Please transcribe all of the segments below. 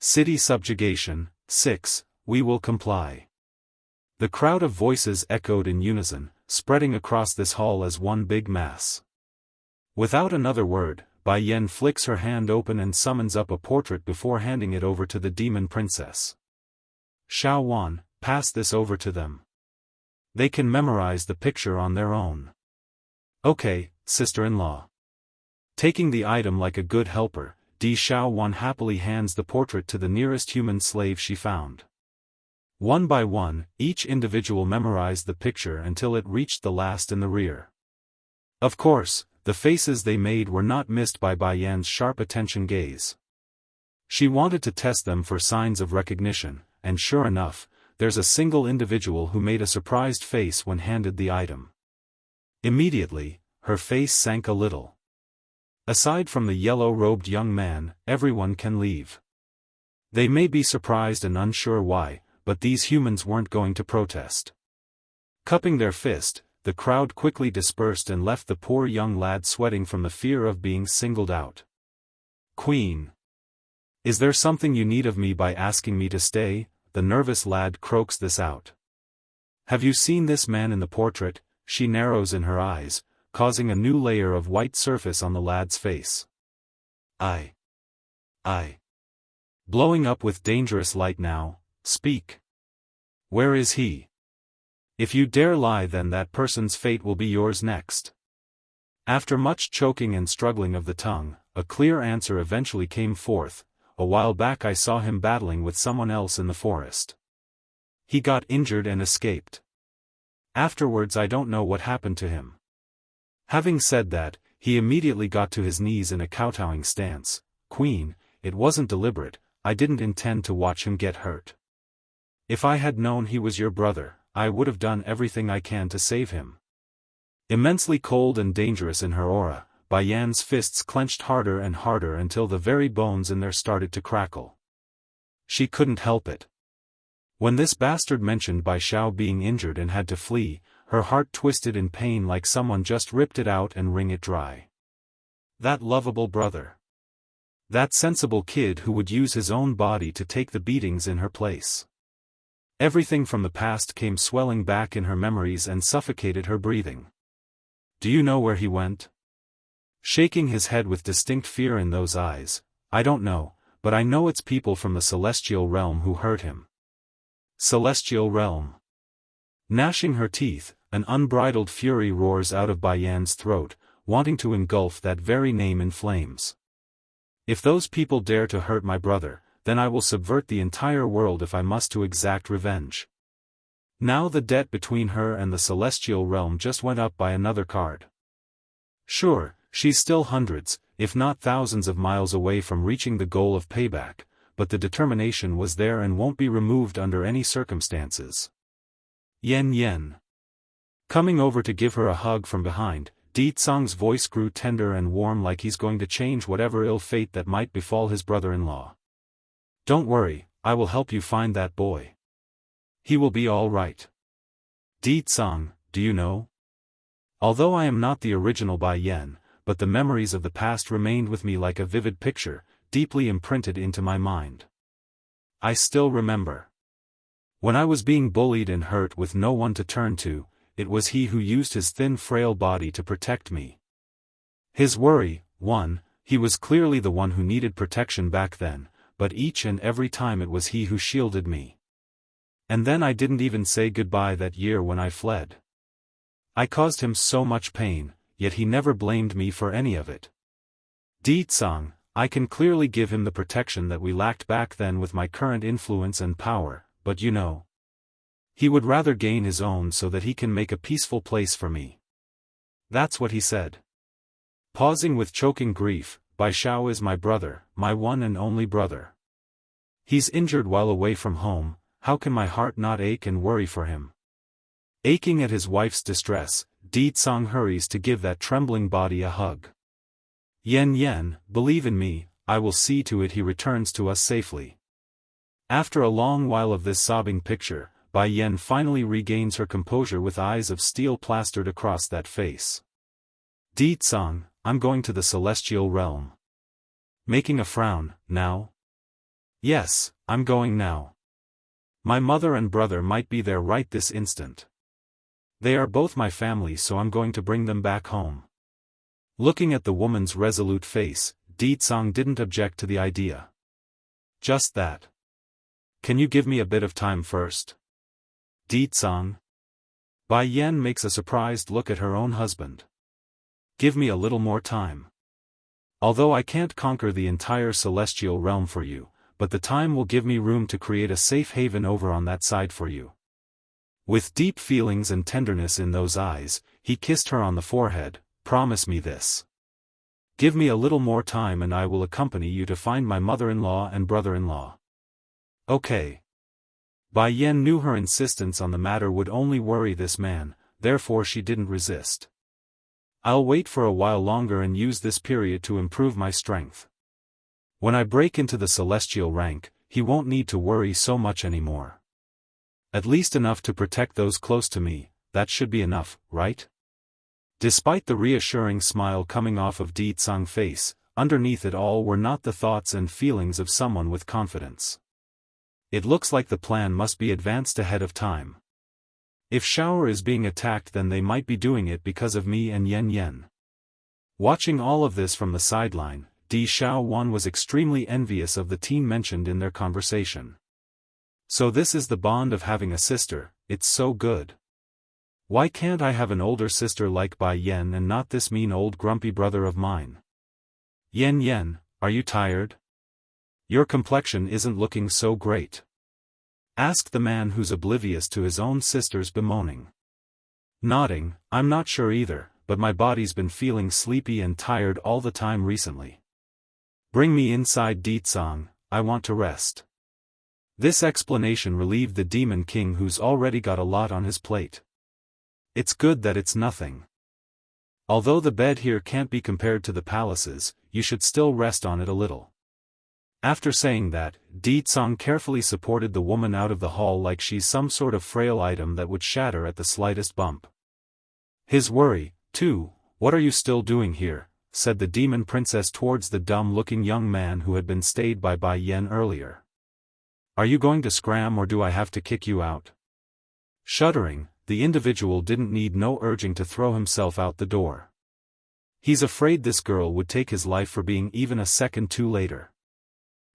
City subjugation. 6. We will comply. The crowd of voices echoed in unison, spreading across this hall as one big mass. Without another word, Bai Yan flicks her hand open and summons up a portrait before handing it over to the demon princess. Xiaofan, pass this over to them. They can memorize the picture on their own. Okay, sister-in-law. Taking the item like a good helper, Xiaofan happily hands the portrait to the nearest human slave she found. One by one, each individual memorized the picture until it reached the last in the rear. Of course, the faces they made were not missed by Bai Yan's sharp attention gaze. She wanted to test them for signs of recognition, and sure enough, there's a single individual who made a surprised face when handed the item. Immediately, her face sank a little. Aside from the yellow-robed young man, everyone can leave. They may be surprised and unsure why, but these humans weren't going to protest. Cupping their fist, the crowd quickly dispersed and left the poor young lad sweating from the fear of being singled out. Queen. Is there something you need of me by asking me to stay? The nervous lad croaks this out. Have you seen this man in the portrait? She narrows in her eyes, causing a new layer of white surface on the lad's face. I. Blowing up with dangerous light now, speak. Where is he? If you dare lie, then that person's fate will be yours next. After much choking and struggling of the tongue, a clear answer eventually came forth. A while back I saw him battling with someone else in the forest. He got injured and escaped. Afterwards I don't know what happened to him. Having said that, he immediately got to his knees in a kowtowing stance. Queen, it wasn't deliberate, I didn't intend to watch him get hurt. If I had known he was your brother, I would have done everything I can to save him. Immensely cold and dangerous in her aura, Bai Yan's fists clenched harder and harder until the very bones in there started to crackle. She couldn't help it. When this bastard mentioned Bai Xiao being injured and had to flee, her heart twisted in pain like someone just ripped it out and wring it dry. That lovable brother. That sensible kid who would use his own body to take the beatings in her place. Everything from the past came swelling back in her memories and suffocated her breathing. Do you know where he went? Shaking his head with distinct fear in those eyes, I don't know, but I know it's people from the celestial realm who hurt him. Celestial realm. Gnashing her teeth, an unbridled fury roars out of Bai Yan's throat, wanting to engulf that very name in flames. If those people dare to hurt my brother, then I will subvert the entire world if I must to exact revenge. Now the debt between her and the celestial realm just went up by another card. Sure, she's still hundreds, if not thousands of miles away from reaching the goal of payback, but the determination was there and won't be removed under any circumstances. Yen. Coming over to give her a hug from behind, Ditsang's voice grew tender and warm like he's going to change whatever ill fate that might befall his brother-in-law. Don't worry, I will help you find that boy. He will be all right. Ditsang, do you know? Although I am not the original Bai Yan, but the memories of the past remained with me like a vivid picture, deeply imprinted into my mind. I still remember. When I was being bullied and hurt with no one to turn to, it was he who used his thin frail body to protect me. His worry, he was clearly the one who needed protection back then, but each and every time it was he who shielded me. And then I didn't even say goodbye that year when I fled. I caused him so much pain, yet he never blamed me for any of it. Ditsang, I can clearly give him the protection that we lacked back then with my current influence and power, but you know. He would rather gain his own so that he can make a peaceful place for me. That's what he said. Pausing with choking grief, Bai Xiao is my brother, my one and only brother. He's injured while away from home, how can my heart not ache and worry for him? Aching at his wife's distress, Ditsang hurries to give that trembling body a hug. Yen, believe in me, I will see to it he returns to us safely. After a long while of this sobbing picture, Bai Yan finally regains her composure with eyes of steel plastered across that face. Ditsang, I'm going to the celestial realm. Making a frown, now? Yes, I'm going now. My mother and brother might be there right this instant. They are both my family, so I'm going to bring them back home. Looking at the woman's resolute face, Di-tsang didn't object to the idea. Just that. Can you give me a bit of time first? Di-tsang. Bai Yan makes a surprised look at her own husband. Give me a little more time. Although I can't conquer the entire celestial realm for you, but the time will give me room to create a safe haven over on that side for you. With deep feelings and tenderness in those eyes, he kissed her on the forehead. Promise me this. Give me a little more time and I will accompany you to find my mother-in-law and brother-in-law. Okay. Bai Yan knew her insistence on the matter would only worry this man, therefore she didn't resist. I'll wait for a while longer and use this period to improve my strength. When I break into the celestial rank, he won't need to worry so much anymore. At least enough to protect those close to me, that should be enough, right? Despite the reassuring smile coming off of Di-tsang's face, underneath it all were not the thoughts and feelings of someone with confidence. It looks like the plan must be advanced ahead of time. If Xiaofan is being attacked, then they might be doing it because of me and Yan Yan. Watching all of this from the sideline, Xiaofan was extremely envious of the team mentioned in their conversation. So this is the bond of having a sister, it's so good. Why can't I have an older sister like Bai Yan and not this mean old grumpy brother of mine? Yan Yan, are you tired? Your complexion isn't looking so great. Asked the man who's oblivious to his own sister's bemoaning. Nodding, I'm not sure either, but my body's been feeling sleepy and tired all the time recently. Bring me inside, Di-tsang, I want to rest. This explanation relieved the Demon King, who's already got a lot on his plate. It's good that it's nothing. Although the bed here can't be compared to the palaces, you should still rest on it a little. After saying that, Di-tsang carefully supported the woman out of the hall like she's some sort of frail item that would shatter at the slightest bump. His worry, too, what are you still doing here, said the demon princess towards the dumb-looking young man who had been stayed by Bai Yan earlier. Are you going to scram or do I have to kick you out? Shuddering, the individual didn't need no urging to throw himself out the door. He's afraid this girl would take his life for being even a second too later.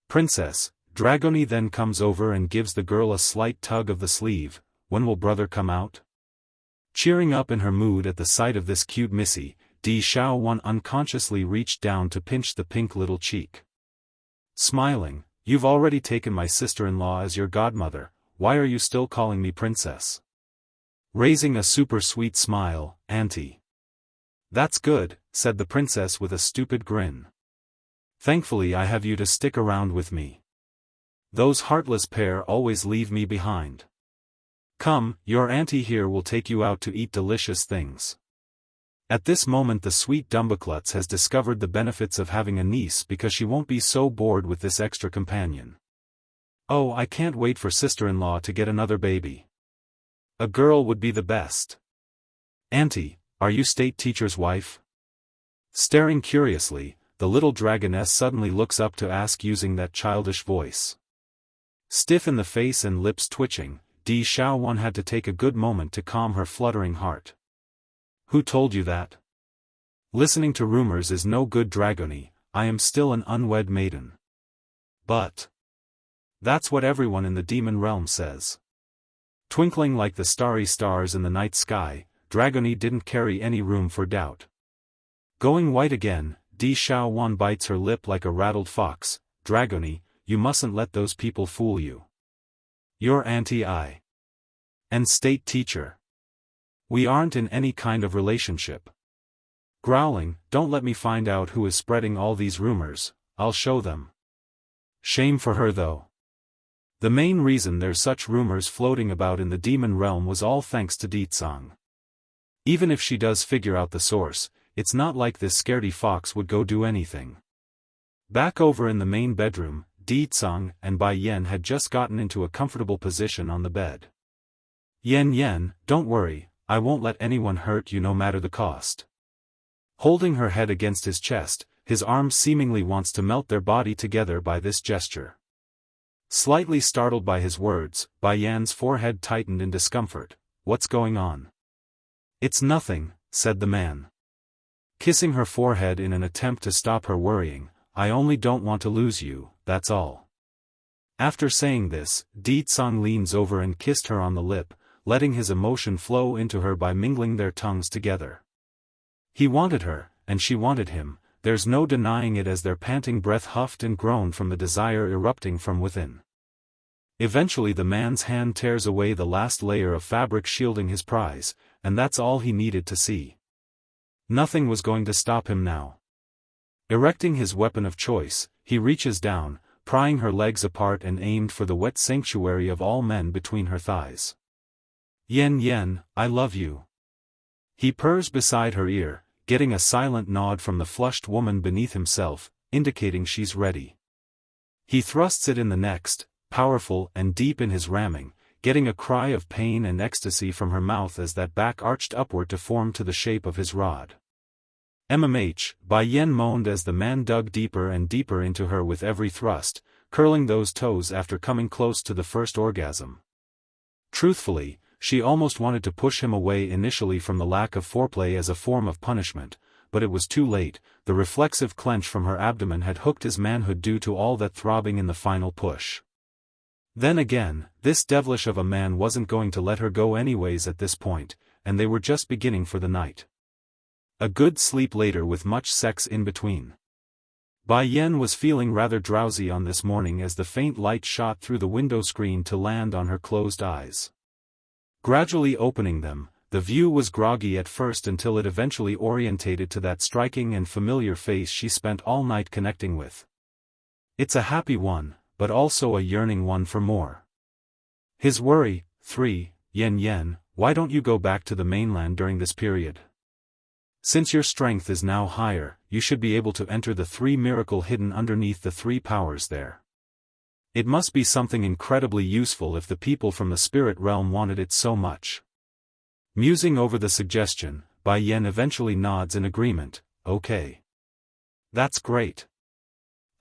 Princess, Dragoni then comes over and gives the girl a slight tug of the sleeve. When will brother come out? Cheering up in her mood at the sight of this cute missy, Xiaofan unconsciously reached down to pinch the pink little cheek. Smiling, you've already taken my sister-in-law as your godmother, why are you still calling me princess? Raising a super sweet smile, Auntie. That's good, said the princess with a stupid grin. Thankfully I have you to stick around with me. Those heartless pair always leave me behind. Come, your auntie here will take you out to eat delicious things. At this moment the sweet Dumbaklutz has discovered the benefits of having a niece because she won't be so bored with this extra companion. Oh, I can't wait for sister-in-law to get another baby. A girl would be the best. Auntie, are you state teacher's wife? Staring curiously, the little dragoness suddenly looks up to ask using that childish voice. Stiff in the face and lips twitching, Xiaofan had to take a good moment to calm her fluttering heart. Who told you that? Listening to rumors is no good, Dragoni, I am still an unwed maiden. But that's what everyone in the demon realm says. Twinkling like the starry stars in the night sky, Dragoni didn't carry any room for doubt. Going white again, Xiaofan bites her lip like a rattled fox. Dragoni, you mustn't let those people fool you. Your auntie I. And state teacher. We aren't in any kind of relationship. Growling, don't let me find out who is spreading all these rumors, I'll show them. Shame for her though. The main reason there's such rumors floating about in the demon realm was all thanks to Di-tsang. Even if she does figure out the source, it's not like this scaredy fox would go do anything. Back over in the main bedroom, Di-tsang and Bai Yan had just gotten into a comfortable position on the bed. Yan Yan, don't worry, I won't let anyone hurt you no matter the cost. Holding her head against his chest, his arms seemingly wants to melt their body together by this gesture. Slightly startled by his words, Bai Yan's forehead tightened in discomfort. What's going on? It's nothing, said the man, kissing her forehead in an attempt to stop her worrying. I only don't want to lose you, that's all. After saying this, Di Tsang leans over and kissed her on the lip, letting his emotion flow into her by mingling their tongues together. He wanted her, and she wanted him, there's no denying it as their panting breath huffed and groaned from the desire erupting from within. Eventually the man's hand tears away the last layer of fabric shielding his prize, and that's all he needed to see. Nothing was going to stop him now. Erecting his weapon of choice, he reaches down, prying her legs apart and aimed for the wet sanctuary of all men between her thighs. Yen Yen, I love you. He purrs beside her ear, getting a silent nod from the flushed woman beneath himself, indicating she's ready. He thrusts it in the next, powerful and deep in his ramming, getting a cry of pain and ecstasy from her mouth as that back arched upward to form to the shape of his rod. Bai Yen moaned as the man dug deeper and deeper into her with every thrust, curling those toes after coming close to the first orgasm. Truthfully, she almost wanted to push him away initially from the lack of foreplay as a form of punishment, but it was too late. The reflexive clench from her abdomen had hooked his manhood due to all that throbbing in the final push. Then again, this devilish of a man wasn't going to let her go anyways at this point, and they were just beginning for the night. A good sleep later with much sex in between. Bai Yen was feeling rather drowsy on this morning as the faint light shot through the window screen to land on her closed eyes. Gradually opening them, the view was groggy at first until it eventually orientated to that striking and familiar face she spent all night connecting with. It's a happy one, but also a yearning one for more. His worry, 3, Yen Yen, why don't you go back to the mainland during this period? Since your strength is now higher, you should be able to enter the 3 miracle hidden underneath the 3 powers there. It must be something incredibly useful if the people from the spirit realm wanted it so much. Musing over the suggestion, Bai Yen eventually nods in agreement. Okay. That's great.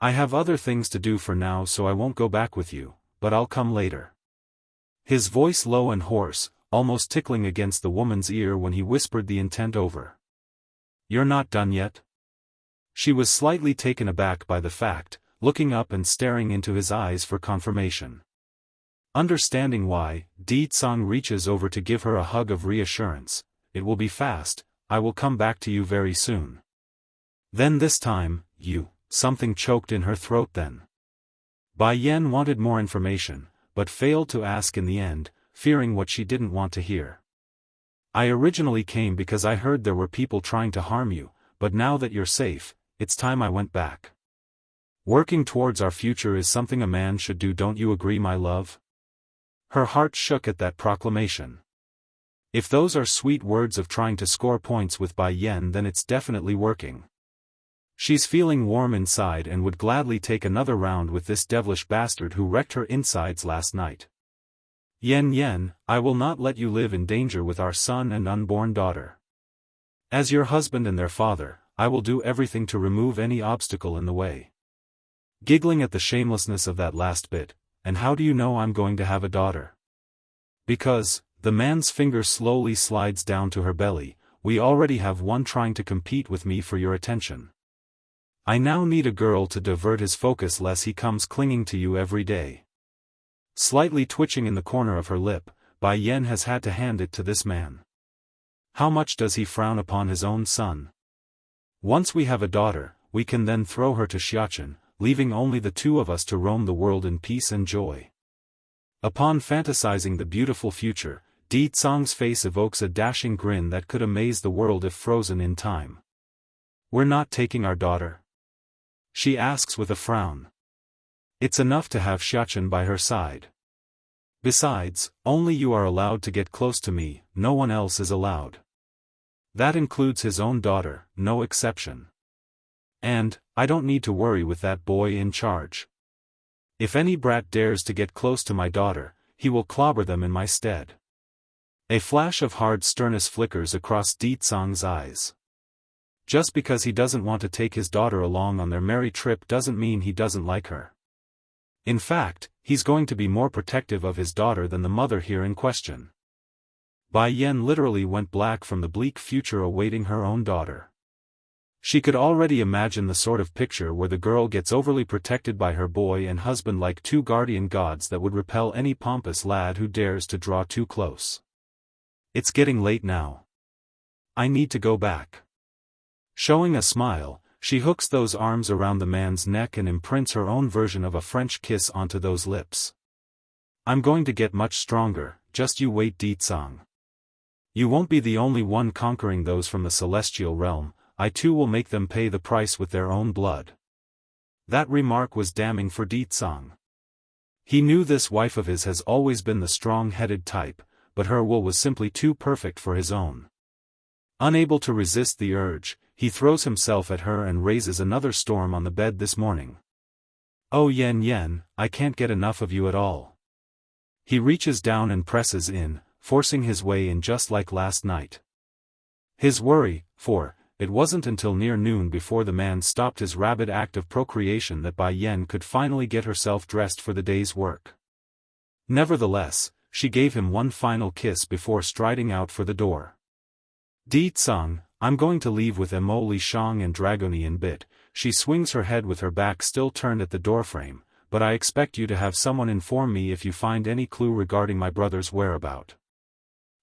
I have other things to do for now, so I won't go back with you, but I'll come later. His voice low and hoarse, almost tickling against the woman's ear when he whispered the intent over. You're not done yet? She was slightly taken aback by the fact, looking up and staring into his eyes for confirmation. Understanding why, Di Tsang reaches over to give her a hug of reassurance. It will be fast, I will come back to you very soon. Then this time, something choked in her throat then. Bai Yen wanted more information, but failed to ask in the end, fearing what she didn't want to hear. I originally came because I heard there were people trying to harm you, but now that you're safe, it's time I went back. Working towards our future is something a man should do, don't you agree, my love? Her heart shook at that proclamation. If those are sweet words of trying to score points with Bai Yen, then it's definitely working. She's feeling warm inside and would gladly take another round with this devilish bastard who wrecked her insides last night. Yen Yen, I will not let you live in danger with our son and unborn daughter. As your husband and their father, I will do everything to remove any obstacle in the way. Giggling at the shamelessness of that last bit, and how do you know I'm going to have a daughter? Because, the man's finger slowly slides down to her belly, we already have one trying to compete with me for your attention. I now need a girl to divert his focus lest he comes clinging to you every day. Slightly twitching in the corner of her lip, Bai Yen has had to hand it to this man. How much does he frown upon his own son? Once we have a daughter, we can then throw her to Xiaofan, leaving only the 2 of us to roam the world in peace and joy. Upon fantasizing the beautiful future, Di Tsang's face evokes a dashing grin that could amaze the world if frozen in time. We're not taking our daughter? She asks with a frown. It's enough to have Xiaofan by her side. Besides, only you are allowed to get close to me, no one else is allowed. That includes his own daughter, no exception. And, I don't need to worry with that boy in charge. If any brat dares to get close to my daughter, he will clobber them in my stead. A flash of hard sternness flickers across Di Tsang's eyes. Just because he doesn't want to take his daughter along on their merry trip doesn't mean he doesn't like her. In fact, he's going to be more protective of his daughter than the mother here in question. Bai Yen literally went black from the bleak future awaiting her own daughter. She could already imagine the sort of picture where the girl gets overly protected by her boy and husband like two guardian gods that would repel any pompous lad who dares to draw too close. It's getting late now. I need to go back. Showing a smile, she hooks those arms around the man's neck and imprints her own version of a French kiss onto those lips. I'm going to get much stronger, just you wait, Ditsang. You won't be the only one conquering those from the celestial realm, I too will make them pay the price with their own blood. That remark was damning for Ditsang. He knew this wife of his has always been the strong-headed type, but her will was simply too perfect for his own. Unable to resist the urge, he throws himself at her and raises another storm on the bed this morning. Oh Yen Yen, I can't get enough of you at all. He reaches down and presses in, forcing his way in just like last night. His worry, for it wasn't until near noon before the man stopped his rabid act of procreation that Bai Yen could finally get herself dressed for the day's work. Nevertheless, she gave him one final kiss before striding out for the door. Ditsang, I'm going to leave with Emo Li Shang and Dragoni in bit. She swings her head with her back still turned at the doorframe, but I expect you to have someone inform me if you find any clue regarding my brother's whereabout.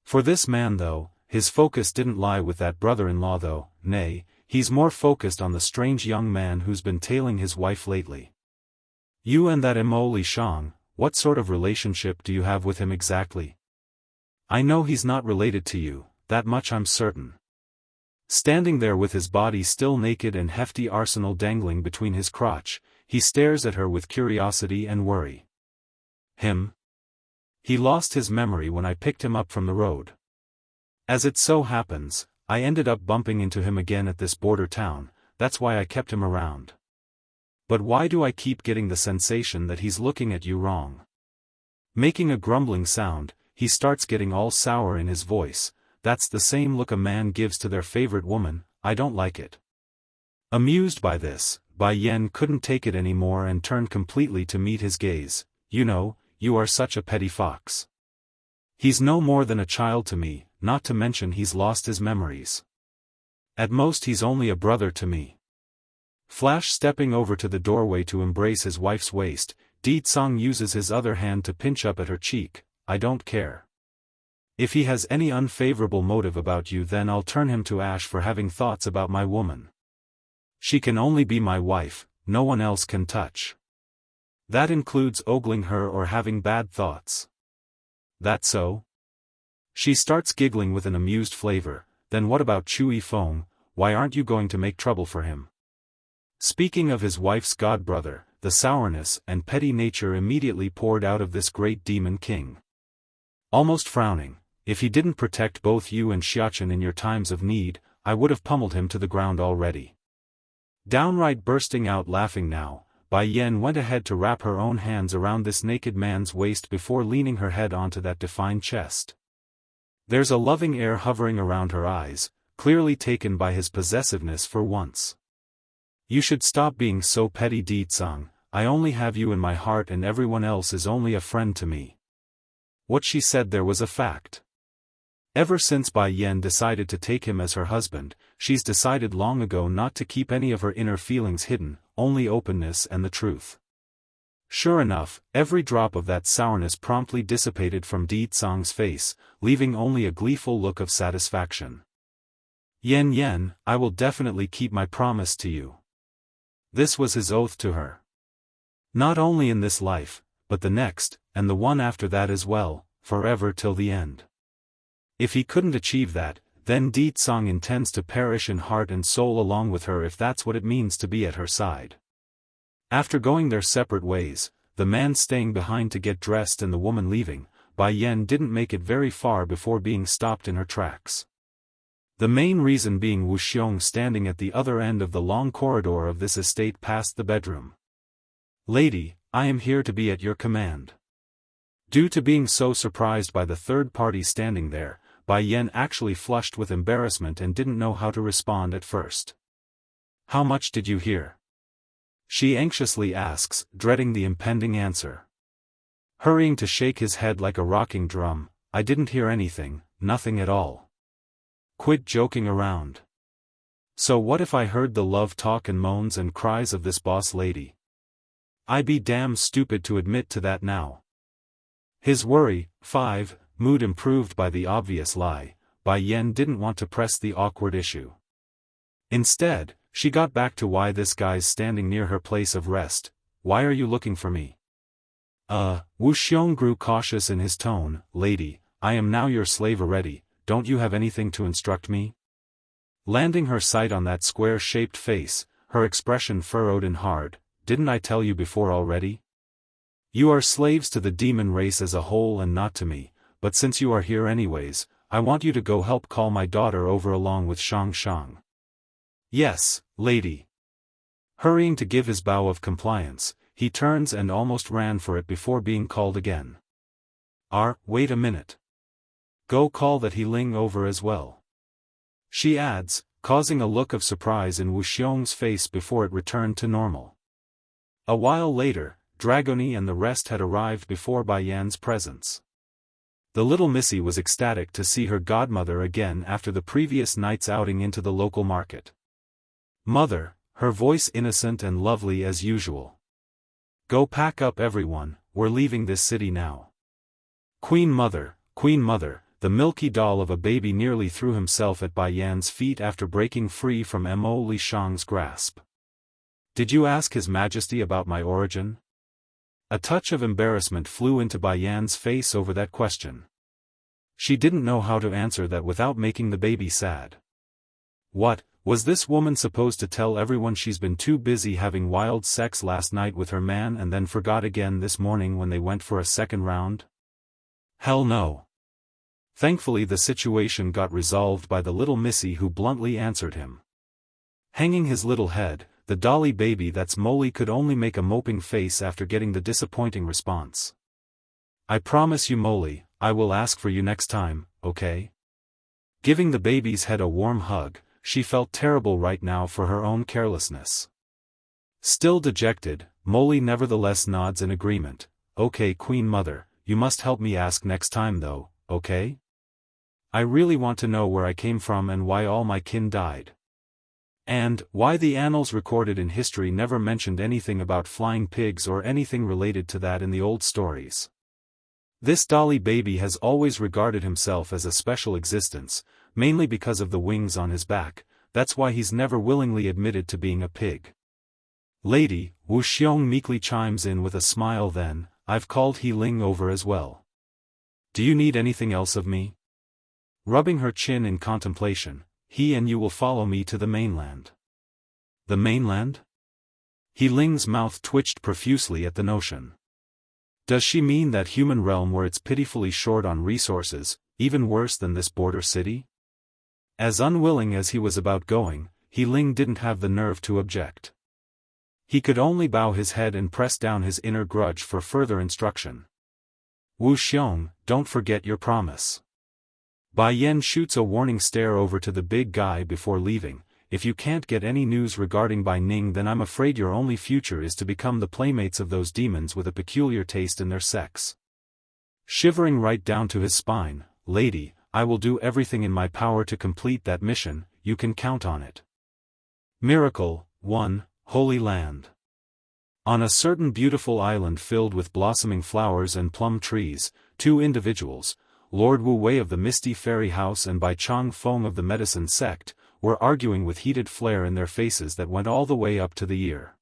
For this man though, his focus didn't lie with that brother-in-law though, nay, he's more focused on the strange young man who's been tailing his wife lately. You and that Emo Li Shang, what sort of relationship do you have with him exactly? I know he's not related to you, that much I'm certain. Standing there with his body still naked and hefty arsenal dangling between his crotch, he stares at her with curiosity and worry. Him? He lost his memory when I picked him up from the road. As it so happens, I ended up bumping into him again at this border town, that's why I kept him around. But why do I keep getting the sensation that he's looking at you wrong? Making a grumbling sound, he starts getting all sour in his voice. That's the same look a man gives to their favorite woman, I don't like it. Amused by this, Bai Yen couldn't take it anymore and turned completely to meet his gaze. You know, you are such a petty fox. He's no more than a child to me, not to mention he's lost his memories. At most he's only a brother to me. Flash stepping over to the doorway to embrace his wife's waist, Ditsang uses his other hand to pinch up at her cheek. I don't care. If he has any unfavorable motive about you then I'll turn him to ash for having thoughts about my woman. She can only be my wife, no one else can touch. That includes ogling her or having bad thoughts. That so? She starts giggling with an amused flavor. Then what about Chui Feng, why aren't you going to make trouble for him? Speaking of his wife's godbrother, the sourness and petty nature immediately poured out of this great demon king. Almost frowning, if he didn't protect both you and Xiaofan in your times of need, I would have pummeled him to the ground already. Downright bursting out laughing now, Bai Yen went ahead to wrap her own hands around this naked man's waist before leaning her head onto that defined chest. There's a loving air hovering around her eyes, clearly taken by his possessiveness for once. You should stop being so petty, Ditsang. I only have you in my heart and everyone else is only a friend to me. What she said there was a fact. Ever since Bai Yen decided to take him as her husband, she's decided long ago not to keep any of her inner feelings hidden, only openness and the truth. Sure enough, every drop of that sourness promptly dissipated from Ditsang's face, leaving only a gleeful look of satisfaction. Yen Yen, I will definitely keep my promise to you. This was his oath to her. Not only in this life, but the next, and the one after that as well, forever till the end. If he couldn't achieve that, then Ditsang intends to perish in heart and soul along with her if that's what it means to be at her side. After going their separate ways, the man staying behind to get dressed and the woman leaving, Bai Yen didn't make it very far before being stopped in her tracks. The main reason being Wuxia standing at the other end of the long corridor of this estate past the bedroom. Lady, I am here to be at your command. Due to being so surprised by the third party standing there, Bai Yen actually flushed with embarrassment and didn't know how to respond at first. How much did you hear? She anxiously asks, dreading the impending answer. hurrying to shake his head like a rocking drum. I didn't hear anything, nothing at all. Quit joking around. So what if I heard the love talk and moans and cries of this boss lady? I be damn stupid to admit to that now. His worry. 5. Mood improved by the obvious lie. Bai Yan didn't want to press the awkward issue. Instead, she got back to why this guy's standing near her place of rest. Why are you looking for me? Wu Xiong grew cautious in his tone. Lady, I am now your slave already, don't you have anything to instruct me? Landing her sight on that square-shaped face, her expression furrowed and hard. Didn't I tell you before already? You are slaves to the demon race as a whole and not to me, but since you are here anyways, I want you to go help call my daughter over along with Shang. Yes, lady. Hurrying to give his bow of compliance, he turns and almost ran for it before being called again. Wait a minute. Go call that He Ling over as well. She adds, causing a look of surprise in Wu Xiong's face before it returned to normal. A while later, Dragoni and the rest had arrived before Bai Yan's presence. The little missy was ecstatic to see her godmother again after the previous night's outing into the local market. Mother, her voice innocent and lovely as usual. Go pack up everyone, we're leaving this city now. Queen Mother, the milky doll of a baby nearly threw himself at Bai Yan's feet after breaking free from Mo Li Shang's grasp. Did you ask His Majesty about my origin? A touch of embarrassment flew into Bai Yan's face over that question. She didn't know how to answer that without making the baby sad. What, was this woman supposed to tell everyone she's been too busy having wild sex last night with her man and then forgot again this morning when they went for a second round? Hell no. Thankfully the situation got resolved by the little missy who bluntly answered him. Hanging his little head, the dolly baby that's Molly could only make a moping face after getting the disappointing response. I promise you Molly, I will ask for you next time, okay? Giving the baby's head a warm hug, she felt terrible right now for her own carelessness. Still dejected, Molly nevertheless nods in agreement. Okay Queen Mother, you must help me ask next time though, okay? I really want to know where I came from and why all my kin died. And, why the annals recorded in history never mentioned anything about flying pigs or anything related to that in the old stories. This dolly baby has always regarded himself as a special existence, mainly because of the wings on his back, that's why he's never willingly admitted to being a pig. Lady, Wu Xiong meekly chimes in with a smile then, I've called He Ling over as well. Do you need anything else of me? Rubbing her chin in contemplation, he and you will follow me to the mainland. The mainland? He Ling's mouth twitched profusely at the notion. Does she mean that human realm where it's pitifully short on resources, even worse than this border city? As unwilling as he was about going, He Ling didn't have the nerve to object. He could only bow his head and press down his inner grudge for further instruction. Wu Xiong, don't forget your promise. Bai Yan shoots a warning stare over to the big guy before leaving. If you can't get any news regarding Bai Ning then I'm afraid your only future is to become the playmates of those demons with a peculiar taste in their sex. Shivering right down to his spine, lady, I will do everything in my power to complete that mission, you can count on it. Miracle 1, Holy Land. On a certain beautiful island filled with blossoming flowers and plum trees, two individuals, Lord Wu Wei of the Misty Fairy House and Bai Chang Feng of the Medicine Sect, were arguing with heated flare in their faces that went all the way up to the ear.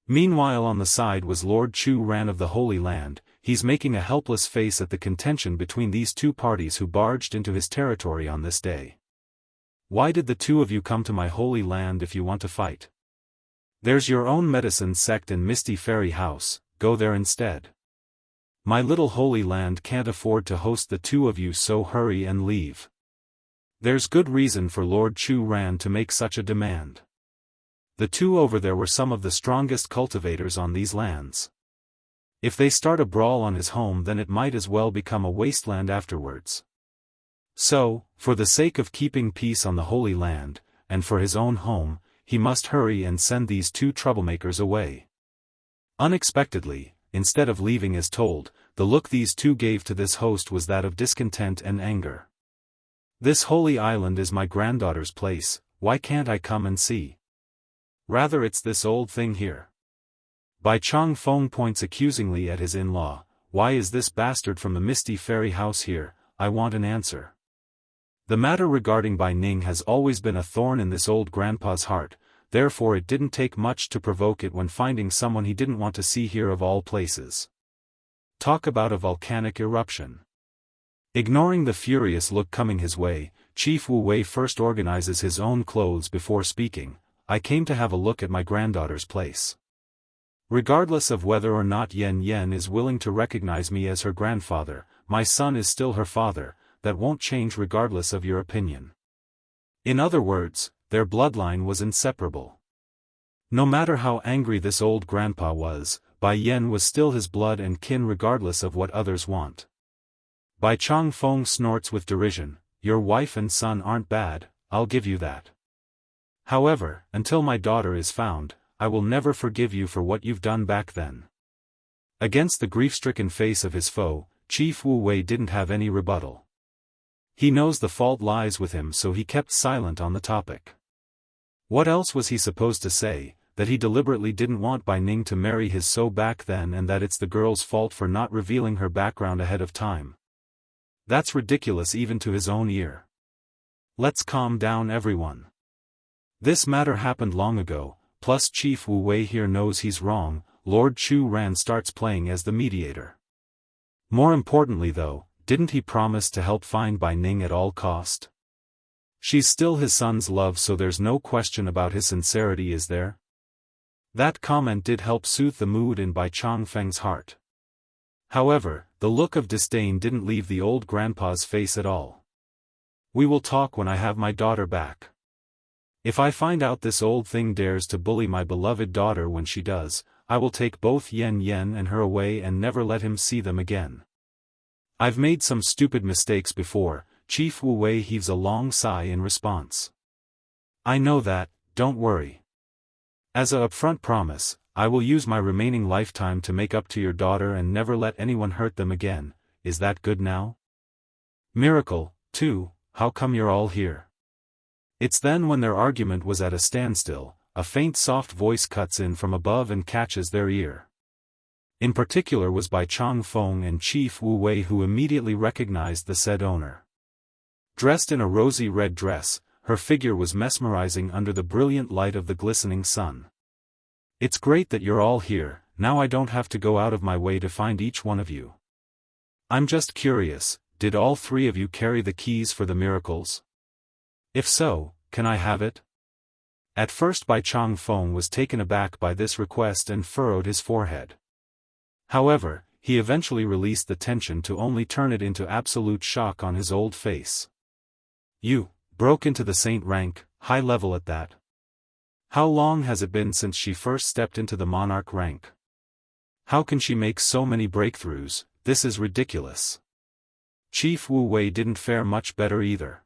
Meanwhile on the side was Lord Chu Ran of the Holy Land. He's making a helpless face at the contention between these two parties who barged into his territory on this day. Why did the two of you come to my holy land if you want to fight? There's your own Medicine Sect and Misty Fairy House, go there instead. My little holy land can't afford to host the two of you, so hurry and leave. There's good reason for Lord Chu Ran to make such a demand. The two over there were some of the strongest cultivators on these lands. If they start a brawl on his home then it might as well become a wasteland afterwards. So, for the sake of keeping peace on the Holy Land, and for his own home, he must hurry and send these two troublemakers away. Unexpectedly, instead of leaving as told, the look these two gave to this host was that of discontent and anger. "This holy island is my granddaughter's place, why can't I come and see? Rather it's this old thing here." Bai Changfeng points accusingly at his in-law. "Why is this bastard from the misty fairy house here? I want an answer." The matter regarding Bai Ning has always been a thorn in this old grandpa's heart, therefore it didn't take much to provoke it when finding someone he didn't want to see here of all places. Talk about a volcanic eruption. Ignoring the furious look coming his way, Chief Wu Wei first organizes his own clothes before speaking. "I came to have a look at my granddaughter's place. Regardless of whether or not Yen Yen is willing to recognize me as her grandfather, my son is still her father, that won't change regardless of your opinion." In other words, their bloodline was inseparable. No matter how angry this old grandpa was, Bai Yen was still his blood and kin regardless of what others want. Bai Changfeng snorts with derision. "Your wife and son aren't bad, I'll give you that. However, until my daughter is found, I will never forgive you for what you've done back then." Against the grief-stricken face of his foe, Chief Wu Wei didn't have any rebuttal. He knows the fault lies with him, so he kept silent on the topic. What else was he supposed to say? That he deliberately didn't want Bai Ning to marry his so back then, and that it's the girl's fault for not revealing her background ahead of time? That's ridiculous even to his own ear. Let's calm down, everyone. This matter happened long ago, plus Chief Wu Wei here knows he's wrong. Lord Chu Ran starts playing as the mediator. More importantly though, didn't he promise to help find Bai Ning at all cost? She's still his son's love, so there's no question about his sincerity, is there? That comment did help soothe the mood in Bai Changfeng's heart. However, the look of disdain didn't leave the old grandpa's face at all. "We will talk when I have my daughter back. If I find out this old thing dares to bully my beloved daughter when she does, I will take both Yen Yen and her away and never let him see them again. I've made some stupid mistakes before." Chief Wu Wei heaves a long sigh in response. "I know that, don't worry. As a upfront promise, I will use my remaining lifetime to make up to your daughter and never let anyone hurt them again. Is that good now?" "Miracle, too, how come you're all here?" It's then when their argument was at a standstill, a faint soft voice cuts in from above and catches their ear. In particular was Bai Changfeng and Chief Wu Wei, who immediately recognized the said owner. Dressed in a rosy red dress, her figure was mesmerizing under the brilliant light of the glistening sun. "It's great that you're all here, now I don't have to go out of my way to find each one of you. I'm just curious, did all three of you carry the keys for the miracles? If so, can I have it?" At first Bai Changfeng was taken aback by this request and furrowed his forehead. However, he eventually released the tension to only turn it into absolute shock on his old face. "You broke into the saint rank, high level at that. How long has it been since she first stepped into the monarch rank? How can she make so many breakthroughs? This is ridiculous." Chief Wu Wei didn't fare much better either.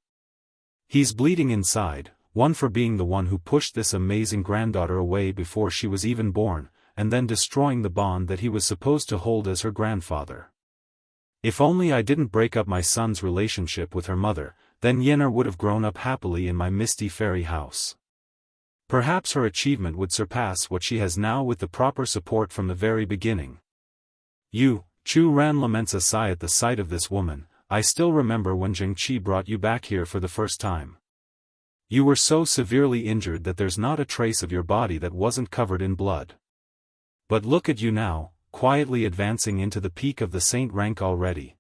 He's bleeding inside, one for being the one who pushed this amazing granddaughter away before she was even born, and then destroying the bond that he was supposed to hold as her grandfather. "If only I didn't break up my son's relationship with her mother, then Yenner would have grown up happily in my misty fairy house. Perhaps her achievement would surpass what she has now with the proper support from the very beginning." Chu Ran laments a sigh at the sight of this woman. "I still remember when Zhengqi brought you back here for the first time. You were so severely injured that there's not a trace of your body that wasn't covered in blood. But look at you now, quietly advancing into the peak of the saint rank already."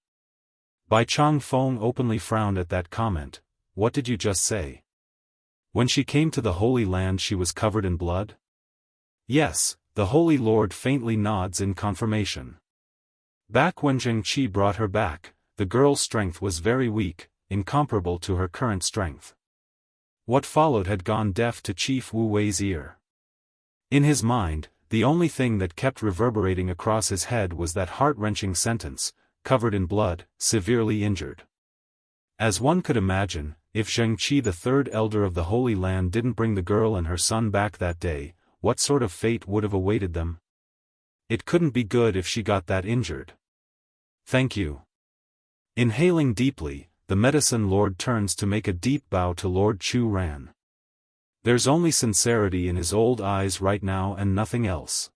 Bai Changfeng openly frowned at that comment. "What did you just say? When she came to the Holy Land she was covered in blood?" "Yes," the Holy Lord faintly nods in confirmation. "Back when Zhengqi brought her back, the girl's strength was very weak, incomparable to her current strength." What followed had gone deaf to Chief Wu Wei's ear. In his mind, the only thing that kept reverberating across his head was that heart-wrenching sentence, "covered in blood, severely injured." As one could imagine, if Zhengqi, the third elder of the Holy Land, didn't bring the girl and her son back that day, what sort of fate would have awaited them? It couldn't be good if she got that injured. Thank you. Inhaling deeply, the medicine lord turns to make a deep bow to Lord Chu Ran. There's only sincerity in his old eyes right now and nothing else.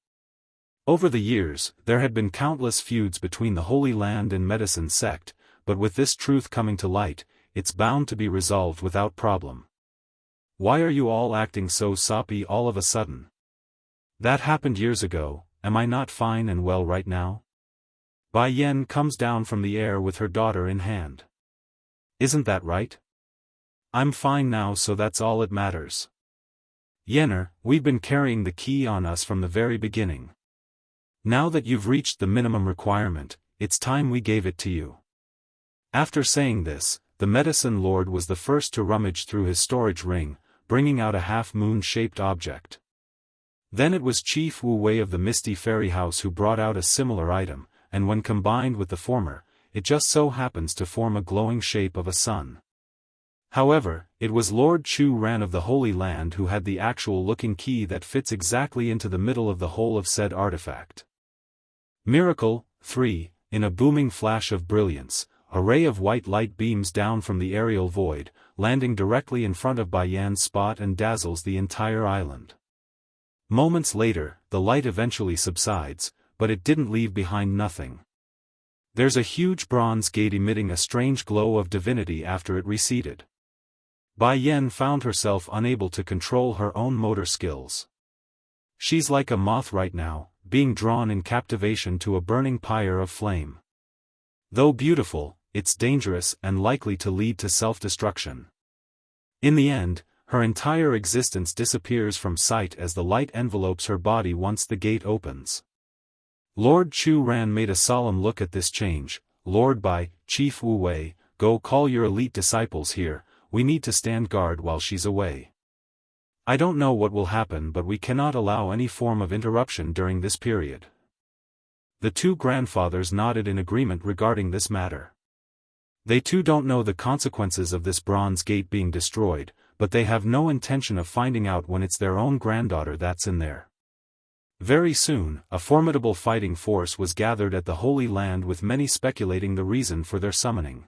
Over the years, there had been countless feuds between the Holy Land and Medicine sect, but with this truth coming to light, it's bound to be resolved without problem. Why are you all acting so soppy all of a sudden? That happened years ago. Am I not fine and well right now? Bai Yen comes down from the air with her daughter in hand. Isn't that right? I'm fine now, so that's all that matters. Yenner, we've been carrying the key on us from the very beginning. Now that you've reached the minimum requirement, it's time we gave it to you. After saying this, the medicine lord was the first to rummage through his storage ring, bringing out a half-moon-shaped object. Then it was Chief Wu Wei of the Misty Fairy House who brought out a similar item, and when combined with the former, it just so happens to form a glowing shape of a sun. However, it was Lord Chu Ran of the Holy Land who had the actual looking key that fits exactly into the middle of the hole of said artifact. Miracle 3, in a booming flash of brilliance, a ray of white light beams down from the aerial void, landing directly in front of Bai Yan's spot and dazzles the entire island. Moments later, the light eventually subsides, but it didn't leave behind nothing. There's a huge bronze gate emitting a strange glow of divinity after it receded. Bai Yan found herself unable to control her own motor skills. She's like a moth right now, being drawn in captivation to a burning pyre of flame. Though beautiful, it's dangerous and likely to lead to self-destruction. In the end, her entire existence disappears from sight as the light envelopes her body once the gate opens. Lord Chu Ran made a solemn look at this change. Lord Bai, Chief Wu Wei, go call your elite disciples here, we need to stand guard while she's away. I don't know what will happen, but we cannot allow any form of interruption during this period. The two grandfathers nodded in agreement regarding this matter. They too don't know the consequences of this bronze gate being destroyed, but they have no intention of finding out when it's their own granddaughter that's in there. Very soon, a formidable fighting force was gathered at the Holy Land, with many speculating the reason for their summoning.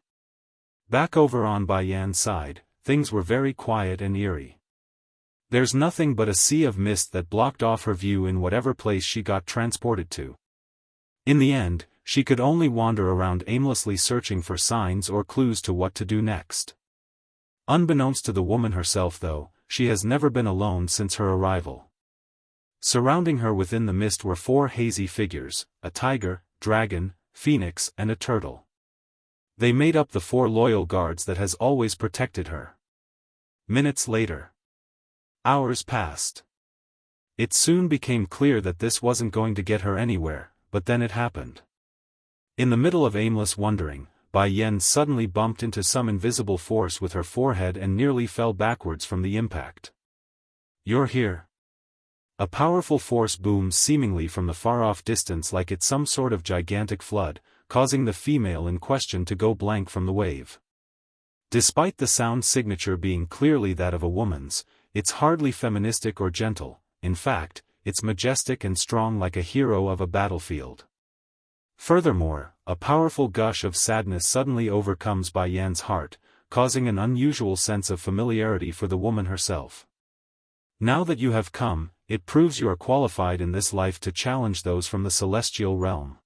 Back over on Bai Yan's side, things were very quiet and eerie. There's nothing but a sea of mist that blocked off her view in whatever place she got transported to. In the end, she could only wander around aimlessly searching for signs or clues to what to do next. Unbeknownst to the woman herself though, she has never been alone since her arrival. Surrounding her within the mist were 4 hazy figures, a tiger, dragon, phoenix and a turtle. They made up the 4 loyal guards that has always protected her. Minutes later. Hours passed. It soon became clear that this wasn't going to get her anywhere, but then it happened. In the middle of aimless wandering, Bai Yan suddenly bumped into some invisible force with her forehead and nearly fell backwards from the impact. You're here. A powerful force booms seemingly from the far-off distance like it's some sort of gigantic flood, causing the female in question to go blank from the wave. Despite the sound signature being clearly that of a woman's, it's hardly feministic or gentle. In fact, it's majestic and strong like a hero of a battlefield. Furthermore, a powerful gush of sadness suddenly overcomes Bai Yan's heart, causing an unusual sense of familiarity for the woman herself. Now that you have come, it proves you are qualified in this life to challenge those from the celestial realm.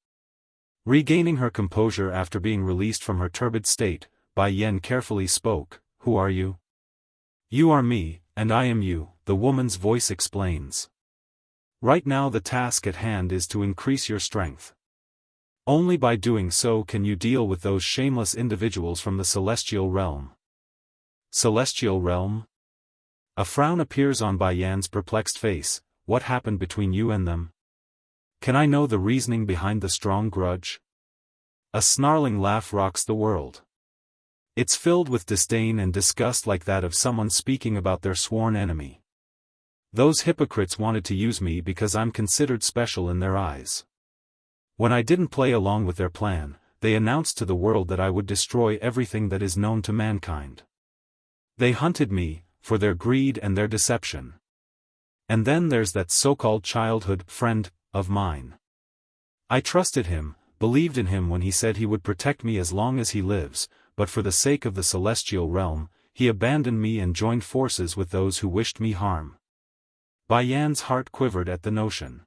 Regaining her composure after being released from her turbid state, Bai Yan carefully spoke, "Who are you?" "You are me, and I am you," the woman's voice explains. "Right now the task at hand is to increase your strength. Only by doing so can you deal with those shameless individuals from the celestial realm." Celestial realm? A frown appears on Bai Yan's perplexed face. What happened between you and them? Can I know the reasoning behind the strong grudge? A snarling laugh rocks the world. It's filled with disdain and disgust like that of someone speaking about their sworn enemy. Those hypocrites wanted to use me because I'm considered special in their eyes. When I didn't play along with their plan, they announced to the world that I would destroy everything that is known to mankind. They hunted me, for their greed and their deception. And then there's that so-called childhood friend of mine. I trusted him, believed in him when he said he would protect me as long as he lives, but for the sake of the celestial realm, he abandoned me and joined forces with those who wished me harm. Bai Yan's heart quivered at the notion.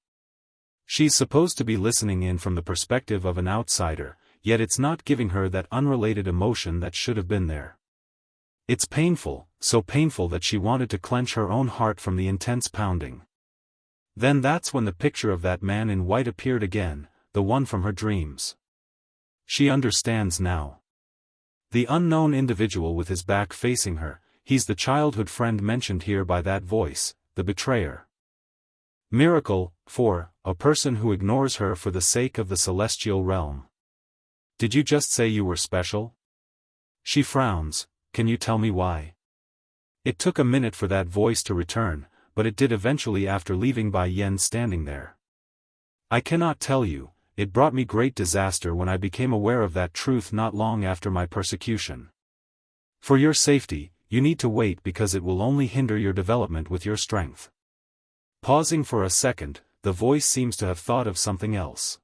She's supposed to be listening in from the perspective of an outsider, yet it's not giving her that unrelated emotion that should have been there. It's painful, so painful that she wanted to clench her own heart from the intense pounding. Then that's when the picture of that man in white appeared again, the one from her dreams. She understands now. The unknown individual with his back facing her, he's the childhood friend mentioned here by that voice, the betrayer. Miracle, for a person who ignores her for the sake of the celestial realm. Did you just say you were special? She frowns. Can you tell me why? It took a minute for that voice to return, but it did eventually after leaving Bai Yan standing there. I cannot tell you. It brought me great disaster when I became aware of that truth not long after my persecution. For your safety, you need to wait because it will only hinder your development with your strength. Pausing for a second, the voice seems to have thought of something else.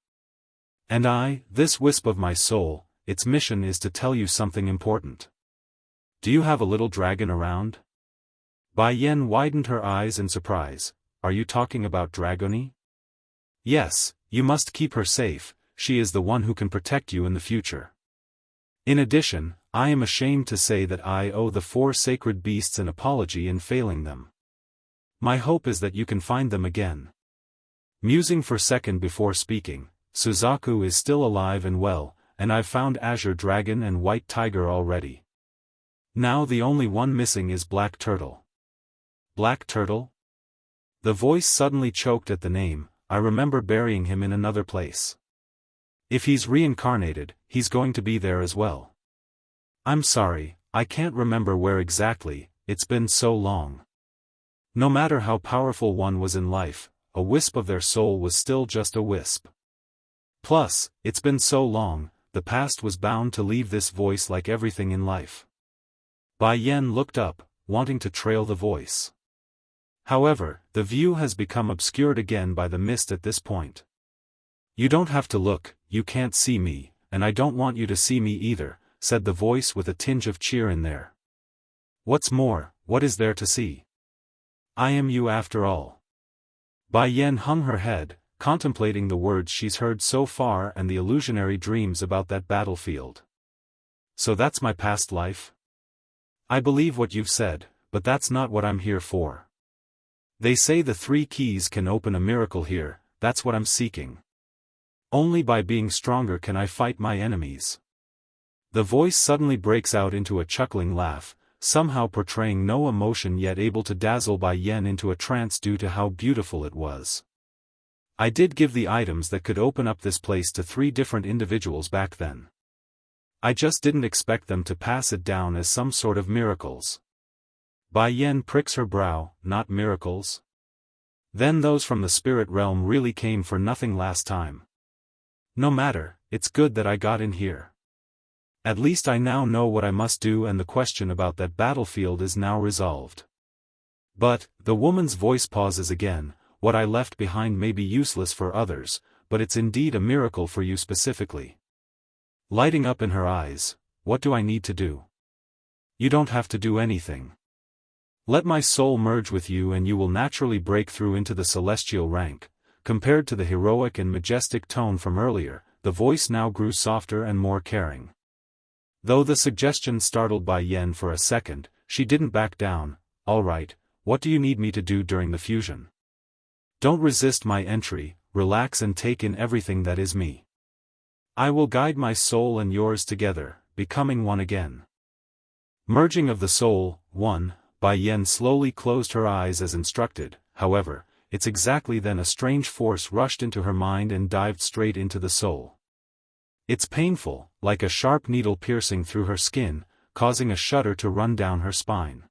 And this wisp of my soul, its mission is to tell you something important. Do you have a little dragon around? Bai Yan widened her eyes in surprise. Are you talking about Dragony? Yes. You must keep her safe, she is the one who can protect you in the future. In addition, I am ashamed to say that I owe the 4 sacred beasts an apology in failing them. My hope is that you can find them again. Musing for a second before speaking, Suzaku is still alive and well, and I've found Azure Dragon and White Tiger already. Now the only one missing is Black Turtle. Black Turtle? The voice suddenly choked at the name. I remember burying him in another place. If he's reincarnated, he's going to be there as well. I'm sorry, I can't remember where exactly, it's been so long. No matter how powerful one was in life, a wisp of their soul was still just a wisp. Plus, it's been so long, the past was bound to leave this voice like everything in life. Bai Yan looked up, wanting to trail the voice. However, the view has become obscured again by the mist at this point. You don't have to look, you can't see me, and I don't want you to see me either, said the voice with a tinge of cheer in there. What's more, what is there to see? I am you after all. Bai Yan hung her head, contemplating the words she's heard so far and the illusionary dreams about that battlefield. So that's my past life? I believe what you've said, but that's not what I'm here for. They say the 3 keys can open a miracle here, that's what I'm seeking. Only by being stronger can I fight my enemies. The voice suddenly breaks out into a chuckling laugh, somehow portraying no emotion yet able to dazzle Bai Yan into a trance due to how beautiful it was. I did give the items that could open up this place to 3 different individuals back then. I just didn't expect them to pass it down as some sort of miracles. Bai Yan pricks her brow, not miracles? Then those from the spirit realm really came for nothing last time. No matter, it's good that I got in here. At least I now know what I must do and the question about that battlefield is now resolved. But, the woman's voice pauses again, what I left behind may be useless for others, but it's indeed a miracle for you specifically. Lighting up in her eyes, what do I need to do? You don't have to do anything. Let my soul merge with you and you will naturally break through into the celestial rank. Compared to the heroic and majestic tone from earlier, the voice now grew softer and more caring. Though the suggestion startled Bai Yan for a second, she didn't back down. All right, what do you need me to do during the fusion? Don't resist my entry, relax and take in everything that is me. I will guide my soul and yours together, becoming one again. Merging of the soul, one. Bai Yan slowly closed her eyes as instructed. However, it's exactly then a strange force rushed into her mind and dived straight into the soul. It's painful, like a sharp needle piercing through her skin, causing a shudder to run down her spine.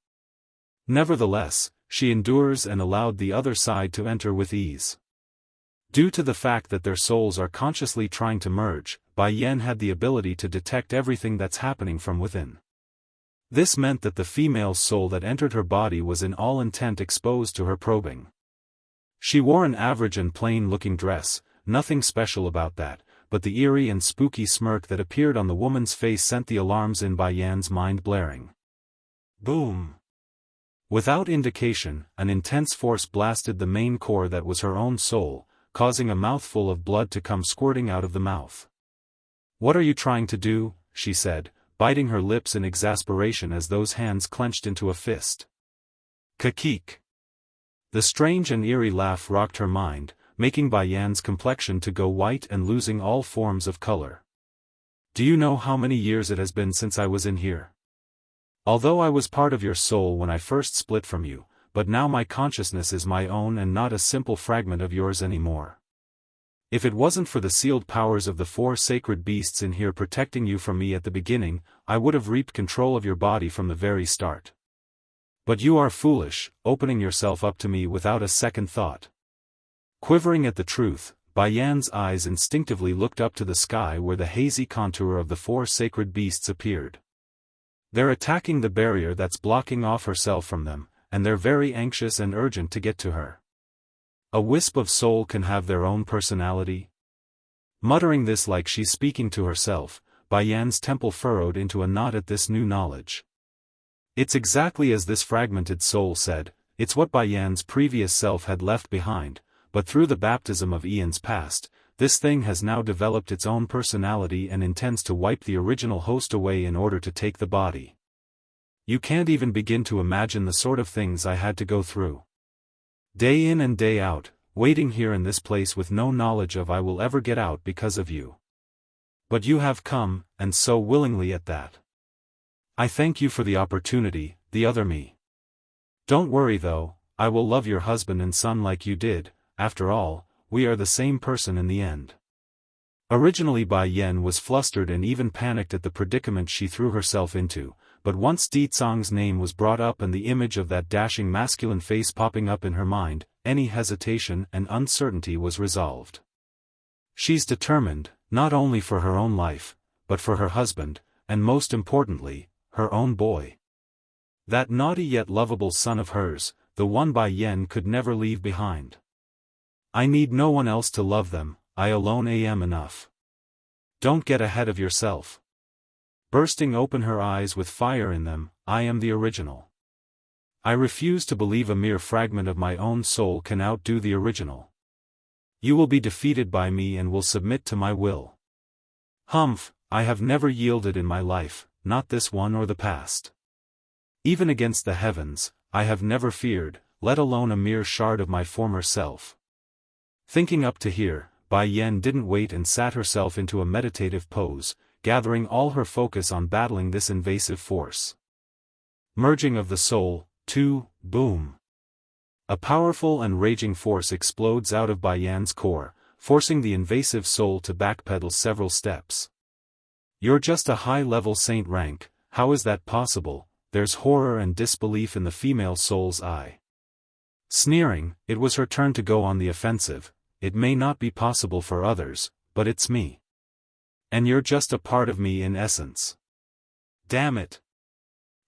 Nevertheless, she endures and allowed the other side to enter with ease. Due to the fact that their souls are consciously trying to merge, Bai Yan had the ability to detect everything that's happening from within. This meant that the female's soul that entered her body was in all intent exposed to her probing. She wore an average and plain-looking dress, nothing special about that, but the eerie and spooky smirk that appeared on the woman's face sent the alarms in Bai Yan's mind blaring. Boom! Without indication, an intense force blasted the main core that was her own soul, causing a mouthful of blood to come squirting out of the mouth. "What are you trying to do?" she said, biting her lips in exasperation as those hands clenched into a fist. Kakik! The strange and eerie laugh rocked her mind, making Bai Yan's complexion to go white and losing all forms of color. "Do you know how many years it has been since I was in here? Although I was part of your soul when I first split from you, but now my consciousness is my own and not a simple fragment of yours anymore. If it wasn't for the sealed powers of the 4 sacred beasts in here protecting you from me at the beginning, I would have reaped control of your body from the very start. But you are foolish, opening yourself up to me without a second thought." Quivering at the truth, Bai Yan's eyes instinctively looked up to the sky where the hazy contour of the 4 sacred beasts appeared. "They're attacking the barrier that's blocking off herself from them, and they're very anxious and urgent to get to her. A wisp of soul can have their own personality." Muttering this like she's speaking to herself, Bai Yan's temple furrowed into a knot at this new knowledge. It's exactly as this fragmented soul said, it's what Bai Yan's previous self had left behind, but through the baptism of eons past, this thing has now developed its own personality and intends to wipe the original host away in order to take the body. You can't even begin to imagine the sort of things I had to go through. Day in and day out, waiting here in this place with no knowledge of I will ever get out because of you. But you have come, and so willingly at that. I thank you for the opportunity, the other me. Don't worry though, I will love your husband and son like you did. After all, we are the same person in the end." Originally Bai Yan was flustered and even panicked at the predicament she threw herself into, but once Di Tsang's name was brought up and the image of that dashing masculine face popping up in her mind, any hesitation and uncertainty was resolved. She's determined, not only for her own life, but for her husband, and most importantly, her own boy. That naughty yet lovable son of hers, the one Bai Yan could never leave behind. "I need no one else to love them, I alone am enough. Don't get ahead of yourself." Bursting open her eyes with fire in them, "I am the original. I refuse to believe a mere fragment of my own soul can outdo the original. You will be defeated by me and will submit to my will. Humph, I have never yielded in my life, not this one or the past. Even against the heavens, I have never feared, let alone a mere shard of my former self." Thinking up to here, Bai Yan didn't wait and sat herself into a meditative pose, gathering all her focus on battling this invasive force. Merging of the soul, 2, boom. A powerful and raging force explodes out of Bai Yan's core, forcing the invasive soul to backpedal several steps. "You're just a high-level saint rank, how is that possible?" There's horror and disbelief in the female soul's eye. Sneering, it was her turn to go on the offensive. "It may not be possible for others, but it's me. And you're just a part of me in essence. Damn it!"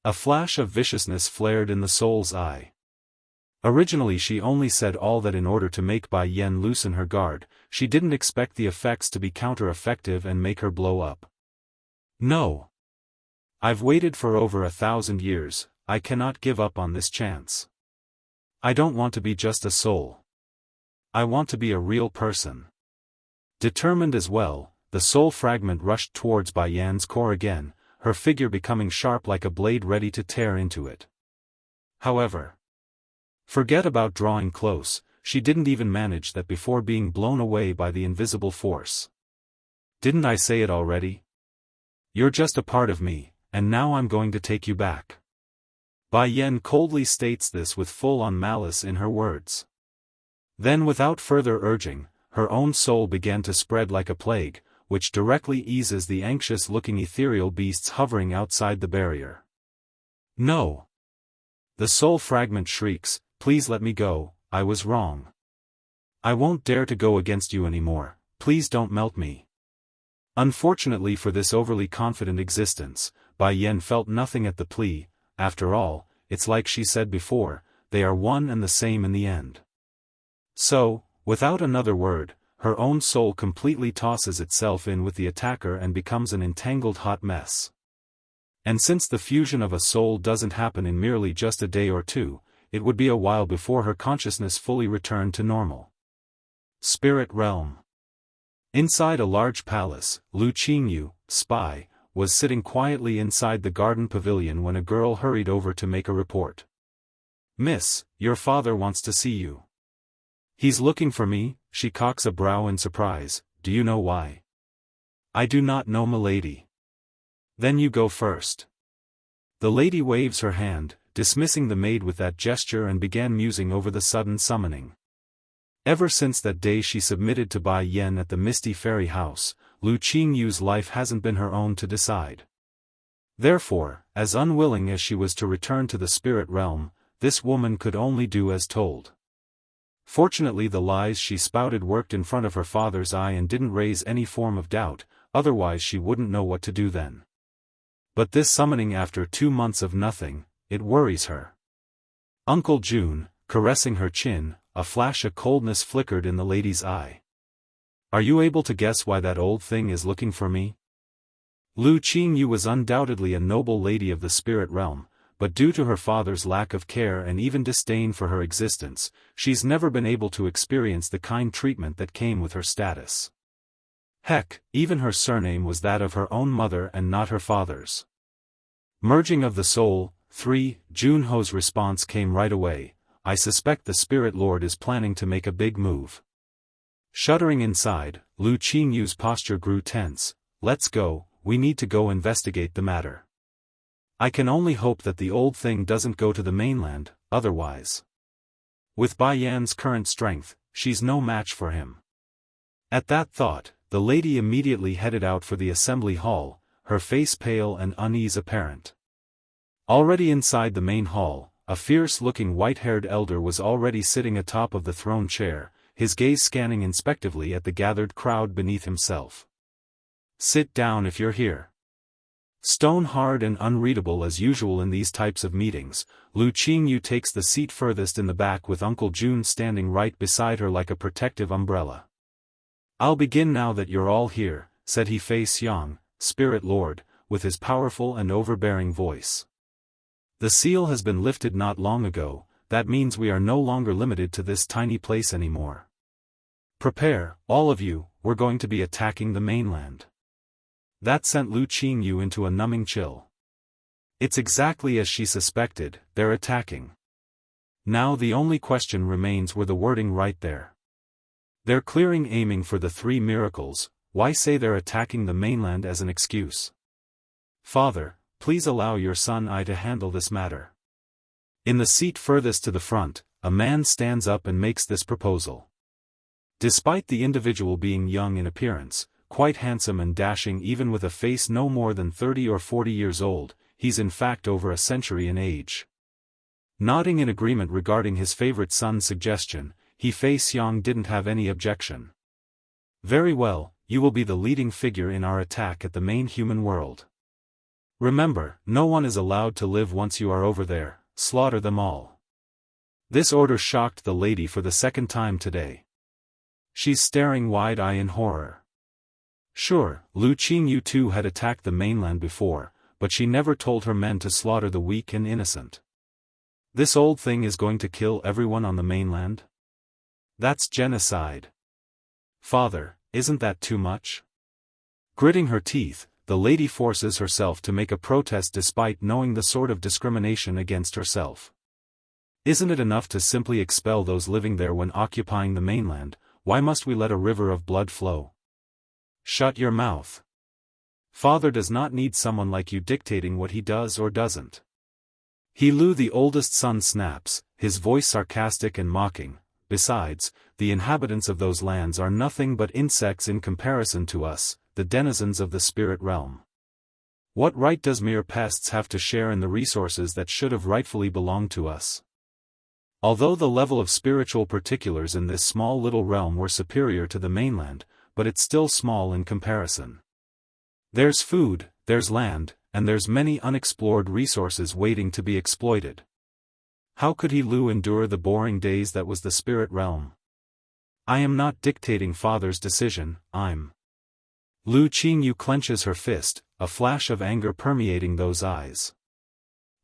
A flash of viciousness flared in the soul's eye. Originally she only said all that in order to make Bai Yan loosen her guard. She didn't expect the effects to be counter-effective and make her blow up. "No. I've waited for over 1,000 years, I cannot give up on this chance. I don't want to be just a soul. I want to be a real person." Determined as well, the soul fragment rushed towards Bai Yan's core again, her figure becoming sharp like a blade ready to tear into it. However, forget about drawing close, she didn't even manage that before being blown away by the invisible force. "Didn't I say it already? You're just a part of me, and now I'm going to take you back." Bai Yan coldly states this with full-on malice in her words. Then without further urging, her own soul began to spread like a plague, which directly eases the anxious-looking ethereal beasts hovering outside the barrier. "No!" The soul fragment shrieks, "Please let me go, I was wrong. I won't dare to go against you anymore, please don't melt me." Unfortunately for this overly confident existence, Bai Yan felt nothing at the plea. After all, it's like she said before, they are one and the same in the end. So, without another word, her own soul completely tosses itself in with the attacker and becomes an entangled hot mess. And since the fusion of a soul doesn't happen in merely just a day or two, it would be a while before her consciousness fully returned to normal. Spirit Realm. Inside a large palace, Lu Qingyu, spy, was sitting quietly inside the garden pavilion when a girl hurried over to make a report. "Miss, your father wants to see you." "He's looking for me," she cocks a brow in surprise. "Do you know why?" "I do not know, milady." "Then you go first." The lady waves her hand, dismissing the maid with that gesture, and began musing over the sudden summoning. Ever since that day she submitted to Bai Yan at the Misty Fairy House, Lu Qingyu's life hasn't been her own to decide. Therefore, as unwilling as she was to return to the spirit realm, this woman could only do as told. Fortunately, the lies she spouted worked in front of her father's eye and didn't raise any form of doubt, otherwise she wouldn't know what to do then. But this summoning after 2 months of nothing, it worries her. Uncle June, caressing her chin, a flash of coldness flickered in the lady's eye. "Are you able to guess why that old thing is looking for me?" Lu Qingyu was undoubtedly a noble lady of the spirit realm, but due to her father's lack of care and even disdain for her existence, she's never been able to experience the kind treatment that came with her status. Heck, even her surname was that of her own mother and not her father's. Merging of the soul. 3. Junho's response came right away. "I suspect the Spirit Lord is planning to make a big move." Shuddering inside, Lu Qingyu's posture grew tense. "Let's go, we need to go investigate the matter. I can only hope that the old thing doesn't go to the mainland, otherwise. With Bai Yan's current strength, she's no match for him." At that thought, the lady immediately headed out for the assembly hall, her face pale and unease apparent. Already inside the main hall, a fierce-looking white-haired elder was already sitting atop of the throne chair, his gaze scanning inspectively at the gathered crowd beneath himself. "Sit down if you're here." Stone-hard and unreadable as usual in these types of meetings, Lu Qingyu takes the seat furthest in the back with Uncle June standing right beside her like a protective umbrella. "I'll begin now that you're all here," said he Fei Xiang, Spirit Lord, with his powerful and overbearing voice. "The seal has been lifted not long ago, that means we are no longer limited to this tiny place anymore. Prepare, all of you, we're going to be attacking the mainland." That sent Lu Qingyu into a numbing chill. It's exactly as she suspected, they're attacking. Now the only question remains, were the wording right there? They're clearing aiming for the 3 miracles, why say they're attacking the mainland as an excuse? "Father, please allow your son I to handle this matter." In the seat furthest to the front, a man stands up and makes this proposal. Despite the individual being young in appearance, quite handsome and dashing even with a face no more than 30 or 40 years old, he's in fact over a century in age. Nodding in agreement regarding his favorite son's suggestion, he Fei Xiang didn't have any objection. "Very well, you will be the leading figure in our attack at the main human world. Remember, no one is allowed to live once you are over there, slaughter them all." This order shocked the lady for the second time today. She's staring wide-eyed in horror. Sure, Lu Qingyu too had attacked the mainland before, but she never told her men to slaughter the weak and innocent. This old thing is going to kill everyone on the mainland? That's genocide. Father, isn't that too much? Gritting her teeth, the lady forces herself to make a protest despite knowing the sort of discrimination against herself. Isn't it enough to simply expel those living there when occupying the mainland? Why must we let a river of blood flow? Shut your mouth. Father does not need someone like you dictating what he does or doesn't. He Lu, the oldest son, snaps, his voice sarcastic and mocking. Besides, the inhabitants of those lands are nothing but insects in comparison to us, the denizens of the spirit realm. What right does mere pests have to share in the resources that should have rightfully belonged to us? Although the level of spiritual particulars in this small little realm were superior to the mainland, but it's still small in comparison. There's food, there's land, and there's many unexplored resources waiting to be exploited. How could he Lu endure the boring days that was the spirit realm? I am not dictating father's decision, I'm. Lu Qingyu clenches her fist, a flash of anger permeating those eyes.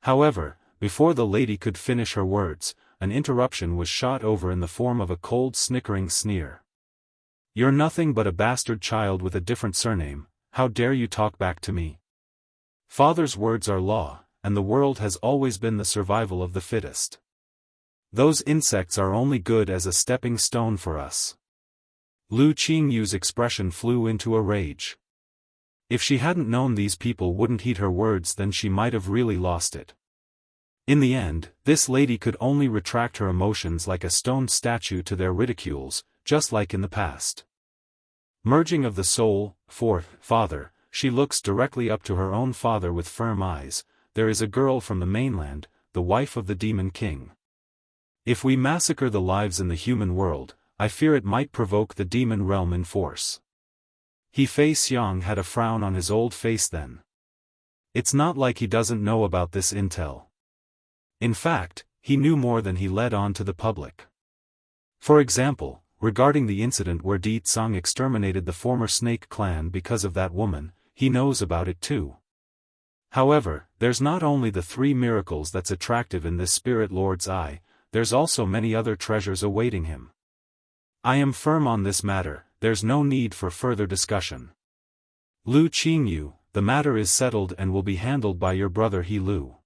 However, before the lady could finish her words, an interruption was shot over in the form of a cold snickering sneer. You're nothing but a bastard child with a different surname, how dare you talk back to me? Father's words are law, and the world has always been the survival of the fittest. Those insects are only good as a stepping stone for us. Lu Qingyu's expression flew into a rage. If she hadn't known these people wouldn't heed her words, then she might have really lost it. In the end, this lady could only retract her emotions like a stone statue to their ridicules, just like in the past. Merging of the soul, fourth, father, she looks directly up to her own father with firm eyes. There is a girl from the mainland, the wife of the demon king. If we massacre the lives in the human world, I fear it might provoke the demon realm in force. He Fei Xiang had a frown on his old face then. It's not like he doesn't know about this intel. In fact, he knew more than he let on to the public. For example, regarding the incident where Di Tsang exterminated the former Snake clan because of that woman, he knows about it too. However, there's not only the 3 miracles that's attractive in this spirit lord's eye, there's also many other treasures awaiting him. I am firm on this matter, there's no need for further discussion. Lu Qingyu, the matter is settled and will be handled by your brother He Lu.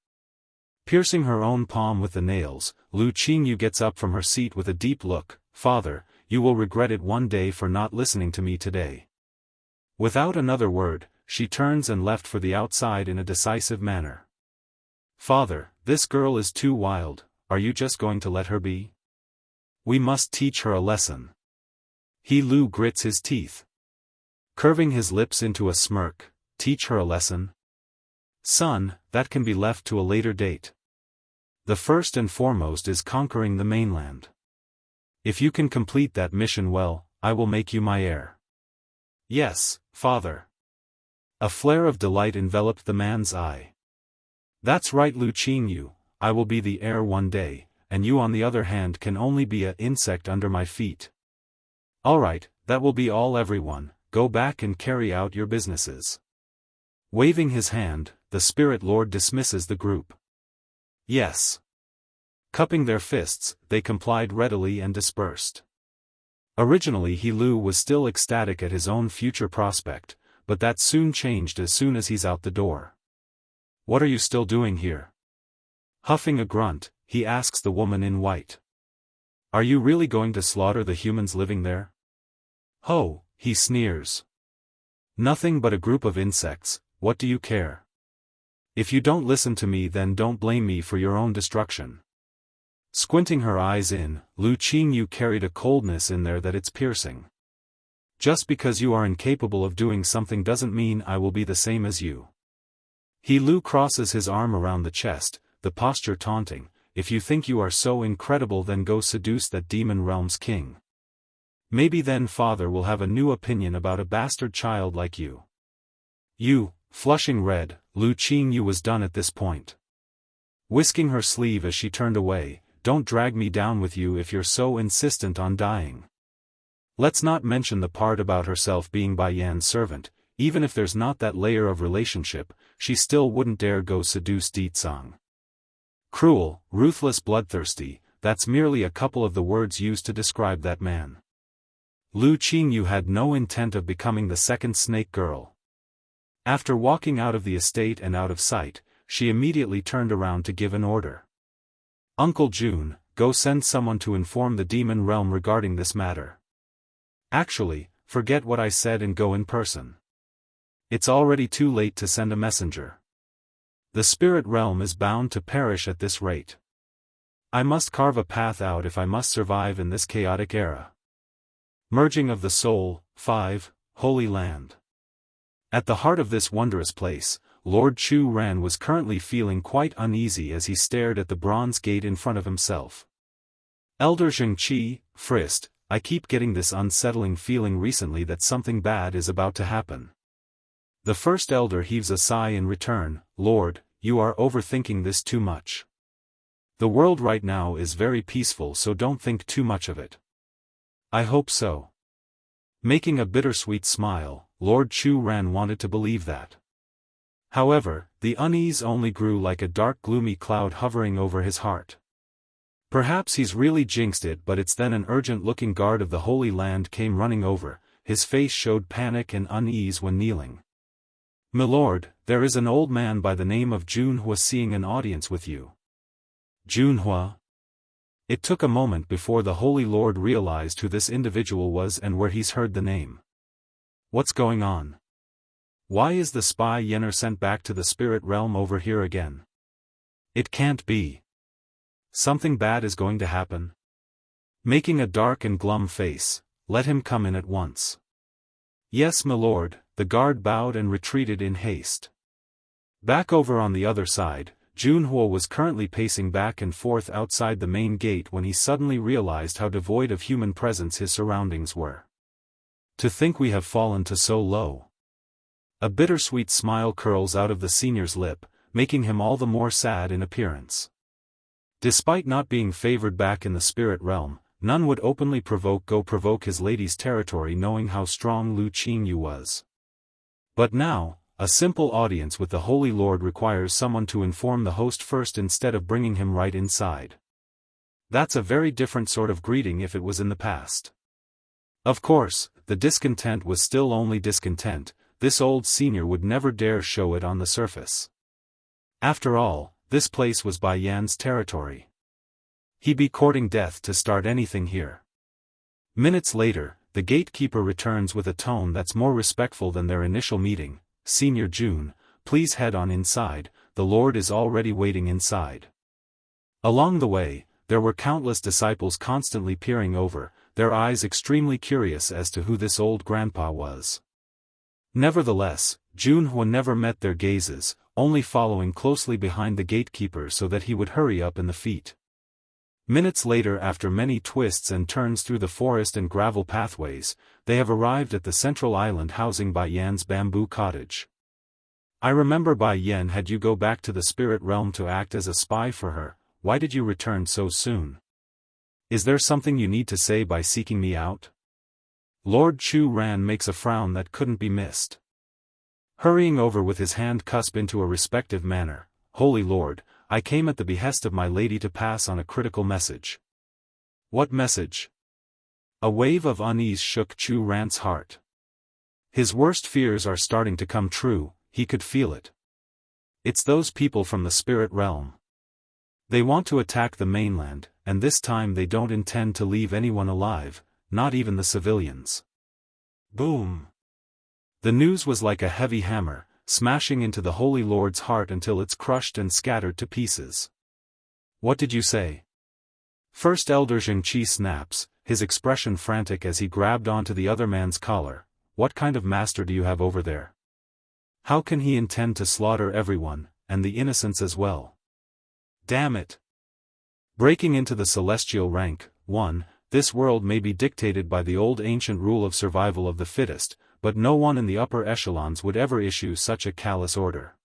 Piercing her own palm with the nails, Lu Qingyu gets up from her seat with a deep look. Father, you will regret it one day for not listening to me today. Without another word, she turns and left for the outside in a decisive manner. Father, this girl is too wild, are you just going to let her be? We must teach her a lesson. He Lu grits his teeth. Curving his lips into a smirk, teach her a lesson? Son, that can be left to a later date. The first and foremost is conquering the mainland. If you can complete that mission well, I will make you my heir. Yes, father. A flare of delight enveloped the man's eye. That's right, Lu Qingyu, I will be the heir one day, and you on the other hand can only be an insect under my feet. Alright, that will be all everyone, go back and carry out your businesses. Waving his hand, the spirit lord dismisses the group. Yes. Cupping their fists, they complied readily and dispersed. Originally He Lu was still ecstatic at his own future prospect, but that soon changed as soon as he's out the door. What are you still doing here? Huffing a grunt, he asks the woman in white. Are you really going to slaughter the humans living there? Ho, he sneers. Nothing but a group of insects, what do you care? If you don't listen to me then don't blame me for your own destruction. Squinting her eyes in, Lu Qingyu carried a coldness in there that it's piercing. Just because you are incapable of doing something doesn't mean I will be the same as you. He Lu crosses his arm around the chest, the posture taunting, if you think you are so incredible then go seduce that demon realm's king. Maybe then father will have a new opinion about a bastard child like you. You, flushing red, Lu Qingyu was done at this point. Whisking her sleeve as she turned away, don't drag me down with you if you're so insistent on dying. Let's not mention the part about herself being Bai Yan's servant, even if there's not that layer of relationship, she still wouldn't dare go seduce Di Tsang. Cruel, ruthless, bloodthirsty, that's merely a couple of the words used to describe that man. Lu Qingyu had no intent of becoming the second snake girl. After walking out of the estate and out of sight, she immediately turned around to give an order. Uncle Jun, go send someone to inform the demon realm regarding this matter. Actually, forget what I said and go in person. It's already too late to send a messenger. The spirit realm is bound to perish at this rate. I must carve a path out if I must survive in this chaotic era. Merging of the soul, 5, Holy Land. At the heart of this wondrous place, Lord Chu Ran was currently feeling quite uneasy as he stared at the bronze gate in front of himself. Elder Zhengqi, Frist, I keep getting this unsettling feeling recently that something bad is about to happen. The first elder heaves a sigh in return. Lord, you are overthinking this too much. The world right now is very peaceful, so don't think too much of it. I hope so. Making a bittersweet smile, Lord Chu Ran wanted to believe that. However, the unease only grew like a dark gloomy cloud hovering over his heart. Perhaps he's really jinxed it, but it's then an urgent-looking guard of the Holy Land came running over. His face showed panic and unease when kneeling. "Milord, there is an old man by the name of Junhua seeking an audience with you." Junhua? It took a moment before the Holy Lord realized who this individual was and where he's heard the name. What's going on? Why is the spy Yenner sent back to the spirit realm over here again? It can't be. Something bad is going to happen. Making a dark and glum face, "Let him come in at once." "Yes, milord," the guard bowed and retreated in haste. Back over on the other side, Junhua was currently pacing back and forth outside the main gate when he suddenly realized how devoid of human presence his surroundings were. To think we have fallen to so low. A bittersweet smile curls out of the senior's lip, making him all the more sad in appearance. Despite not being favored back in the spirit realm, none would openly provoke his lady's territory knowing how strong Lu Qingyu was. But now, a simple audience with the Holy Lord requires someone to inform the host first instead of bringing him right inside. That's a very different sort of greeting if it was in the past. Of course, the discontent was still only discontent. This old senior would never dare show it on the surface. After all, this place was Bai Yan's territory. He'd be courting death to start anything here. Minutes later, the gatekeeper returns with a tone that's more respectful than their initial meeting. "Senior Jun, please head on inside, the Lord is already waiting inside." Along the way, there were countless disciples constantly peering over, their eyes extremely curious as to who this old grandpa was. Nevertheless, Junhua never met their gazes, only following closely behind the gatekeeper so that he would hurry up in the feet. Minutes later, after many twists and turns through the forest and gravel pathways, they have arrived at the central island housing Bai Yan's bamboo cottage. "I remember Bai Yan had you go back to the spirit realm to act as a spy for her. Why did you return so soon? Is there something you need to say by seeking me out?" Lord Chu Ran makes a frown that couldn't be missed. Hurrying over with his hand cusped into a respectful manner, "Holy Lord, I came at the behest of my lady to pass on a critical message." "What message?" A wave of unease shook Chu Ran's heart. His worst fears are starting to come true, he could feel it. It's those people from the spirit realm. They want to attack the mainland, and this time they don't intend to leave anyone alive, not even the civilians. Boom! The news was like a heavy hammer, smashing into the Holy Lord's heart until it's crushed and scattered to pieces. "What did you say?" First Elder Zhengqi snaps, his expression frantic as he grabbed onto the other man's collar. "What kind of master do you have over there? How can he intend to slaughter everyone, and the innocents as well? Damn it!" Breaking into the celestial rank, 1, this world may be dictated by the old ancient rule of survival of the fittest, but no one in the upper echelons would ever issue such a callous order.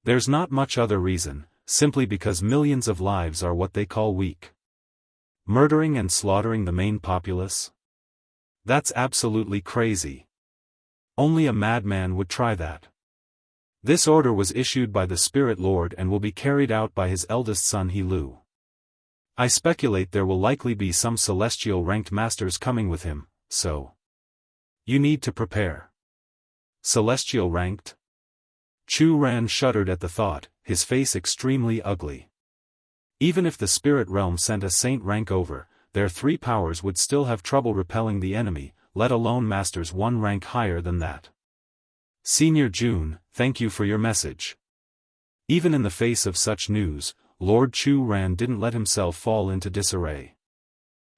There's not much other reason, simply because millions of lives are what they call weak. Murdering and slaughtering the main populace? That's absolutely crazy. Only a madman would try that. This order was issued by the Spirit Lord and will be carried out by his eldest son He-Lu. I speculate there will likely be some celestial ranked masters coming with him, so you need to prepare. Celestial ranked? Chu Ran shuddered at the thought, his face extremely ugly. Even if the spirit realm sent a saint rank over, their 3 powers would still have trouble repelling the enemy, let alone masters 1 rank higher than that. "Senior Jun, thank you for your message." Even in the face of such news, Lord Chu Ran didn't let himself fall into disarray.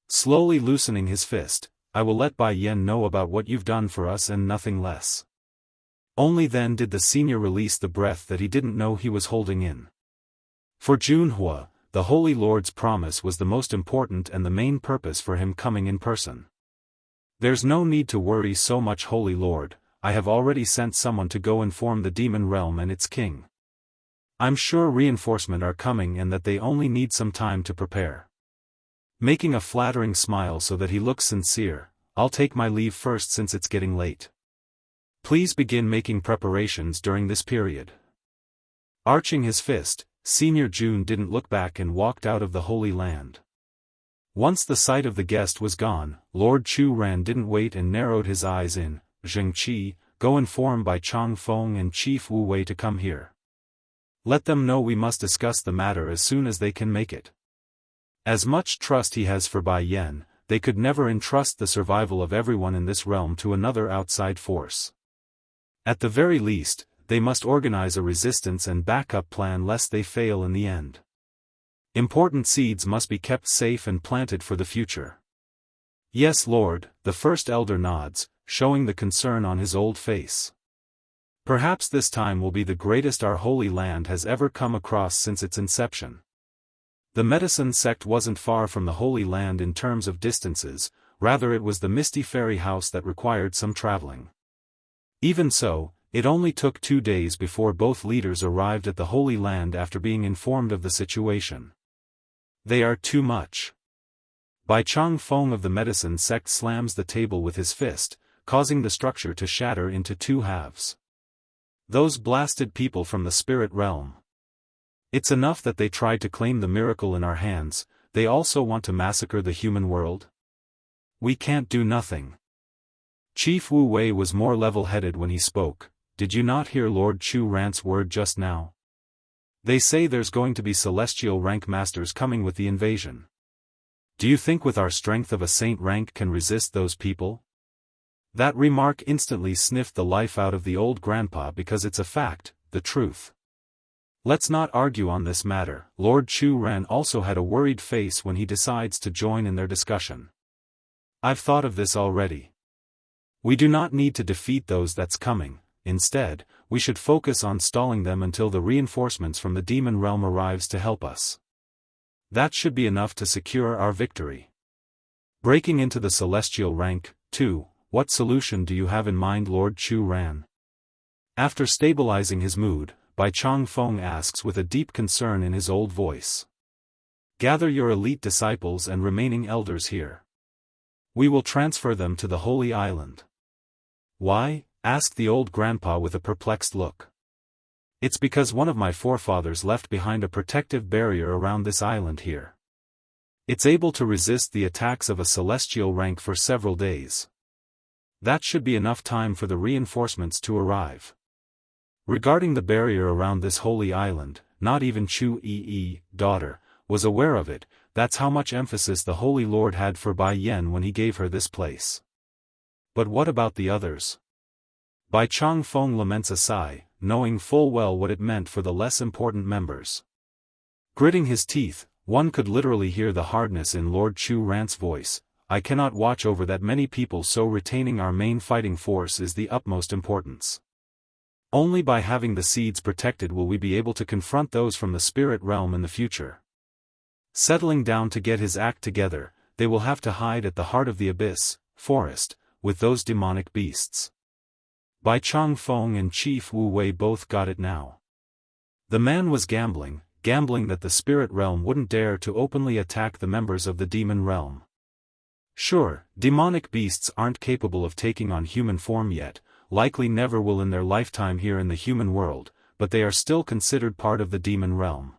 Slowly loosening his fist, "I will let Bai Yan know about what you've done for us and nothing less." Only then did the senior release the breath that he didn't know he was holding in. For Junhua, the Holy Lord's promise was the most important and the main purpose for him coming in person. "There's no need to worry so much, Holy Lord, I have already sent someone to go inform the demon realm and its king. I'm sure reinforcements are coming and that they only need some time to prepare." Making a flattering smile so that he looks sincere, "I'll take my leave first since it's getting late. Please begin making preparations during this period." Arching his fist, Senior June didn't look back and walked out of the Holy Land. Once the sight of the guest was gone, Lord Chu Ran didn't wait and narrowed his eyes in. "Zhengqi, go inform Bai Changfeng and Chief Wu Wei to come here. Let them know we must discuss the matter as soon as they can make it." As much trust he has for Bai Yan, they could never entrust the survival of everyone in this realm to another outside force. At the very least, they must organize a resistance and backup plan lest they fail in the end. Important seeds must be kept safe and planted for the future. "Yes, Lord," the first elder nods, showing the concern on his old face. "Perhaps this time will be the greatest our Holy Land has ever come across since its inception." The medicine sect wasn't far from the Holy Land in terms of distances, rather it was the misty fairy house that required some traveling. Even so, it only took 2 days before both leaders arrived at the Holy Land after being informed of the situation. They are too much. Bai Changfeng of the medicine sect slams the table with his fist, causing the structure to shatter into 2 halves. "Those blasted people from the spirit realm. It's enough that they tried to claim the miracle in our hands, they also want to massacre the human world? We can't do nothing." Chief Wu Wei was more level-headed when he spoke. "Did you not hear Lord Chu Ran's word just now? They say there's going to be celestial rank masters coming with the invasion. Do you think with our strength of a saint rank can resist those people?" That remark instantly sniffed the life out of the old grandpa because it's a fact, the truth. "Let's not argue on this matter." Lord Chu Ran also had a worried face when he decides to join in their discussion. "I've thought of this already. We do not need to defeat those that's coming, instead, we should focus on stalling them until the reinforcements from the demon realm arrives to help us. That should be enough to secure our victory. Breaking into the celestial rank, too. What solution do you have in mind, Lord Chu Ran?" After stabilizing his mood, Bai Changfeng asks with a deep concern in his old voice. "Gather your elite disciples and remaining elders here. We will transfer them to the Holy Island." "Why?" asked the old grandpa with a perplexed look. "It's because one of my forefathers left behind a protective barrier around this island here. It's able to resist the attacks of a celestial rank for several days. That should be enough time for the reinforcements to arrive. Regarding the barrier around this holy island, not even Chu Yi, daughter, was aware of it. That's how much emphasis the Holy Lord had for Bai Yan when he gave her this place. But what about the others?" Bai Changfeng laments a sigh, knowing full well what it meant for the less important members. Gritting his teeth, one could literally hear the hardness in Lord Chu Ran's voice. "I cannot watch over that many people, so retaining our main fighting force is the utmost importance. Only by having the seeds protected will we be able to confront those from the spirit realm in the future." Settling down to get his act together, they will have to hide at the heart of the abyss, forest, with those demonic beasts. Bai Changfeng and Chief Wu Wei both got it now. The man was gambling that the spirit realm wouldn't dare to openly attack the members of the demon realm. Sure, demonic beasts aren't capable of taking on human form yet, likely never will in their lifetime here in the human world, but they are still considered part of the demon realm.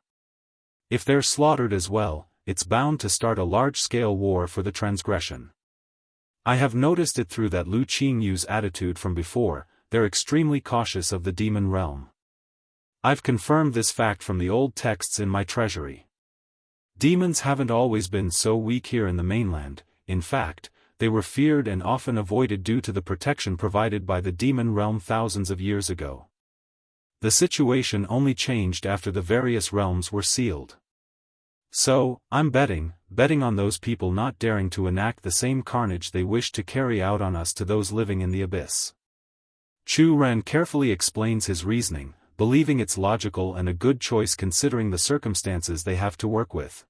If they're slaughtered as well, it's bound to start a large-scale war for the transgression. I have noticed it through that Lu Qingyu's attitude from before. They're extremely cautious of the demon realm. I've confirmed this fact from the old texts in my treasury. Demons haven't always been so weak here in the mainland. In fact, they were feared and often avoided due to the protection provided by the demon realm thousands of years ago. The situation only changed after the various realms were sealed. So, I'm betting on those people not daring to enact the same carnage they wish to carry out on us to those living in the abyss. Chu Ran carefully explains his reasoning, believing it's logical and a good choice considering the circumstances they have to work with.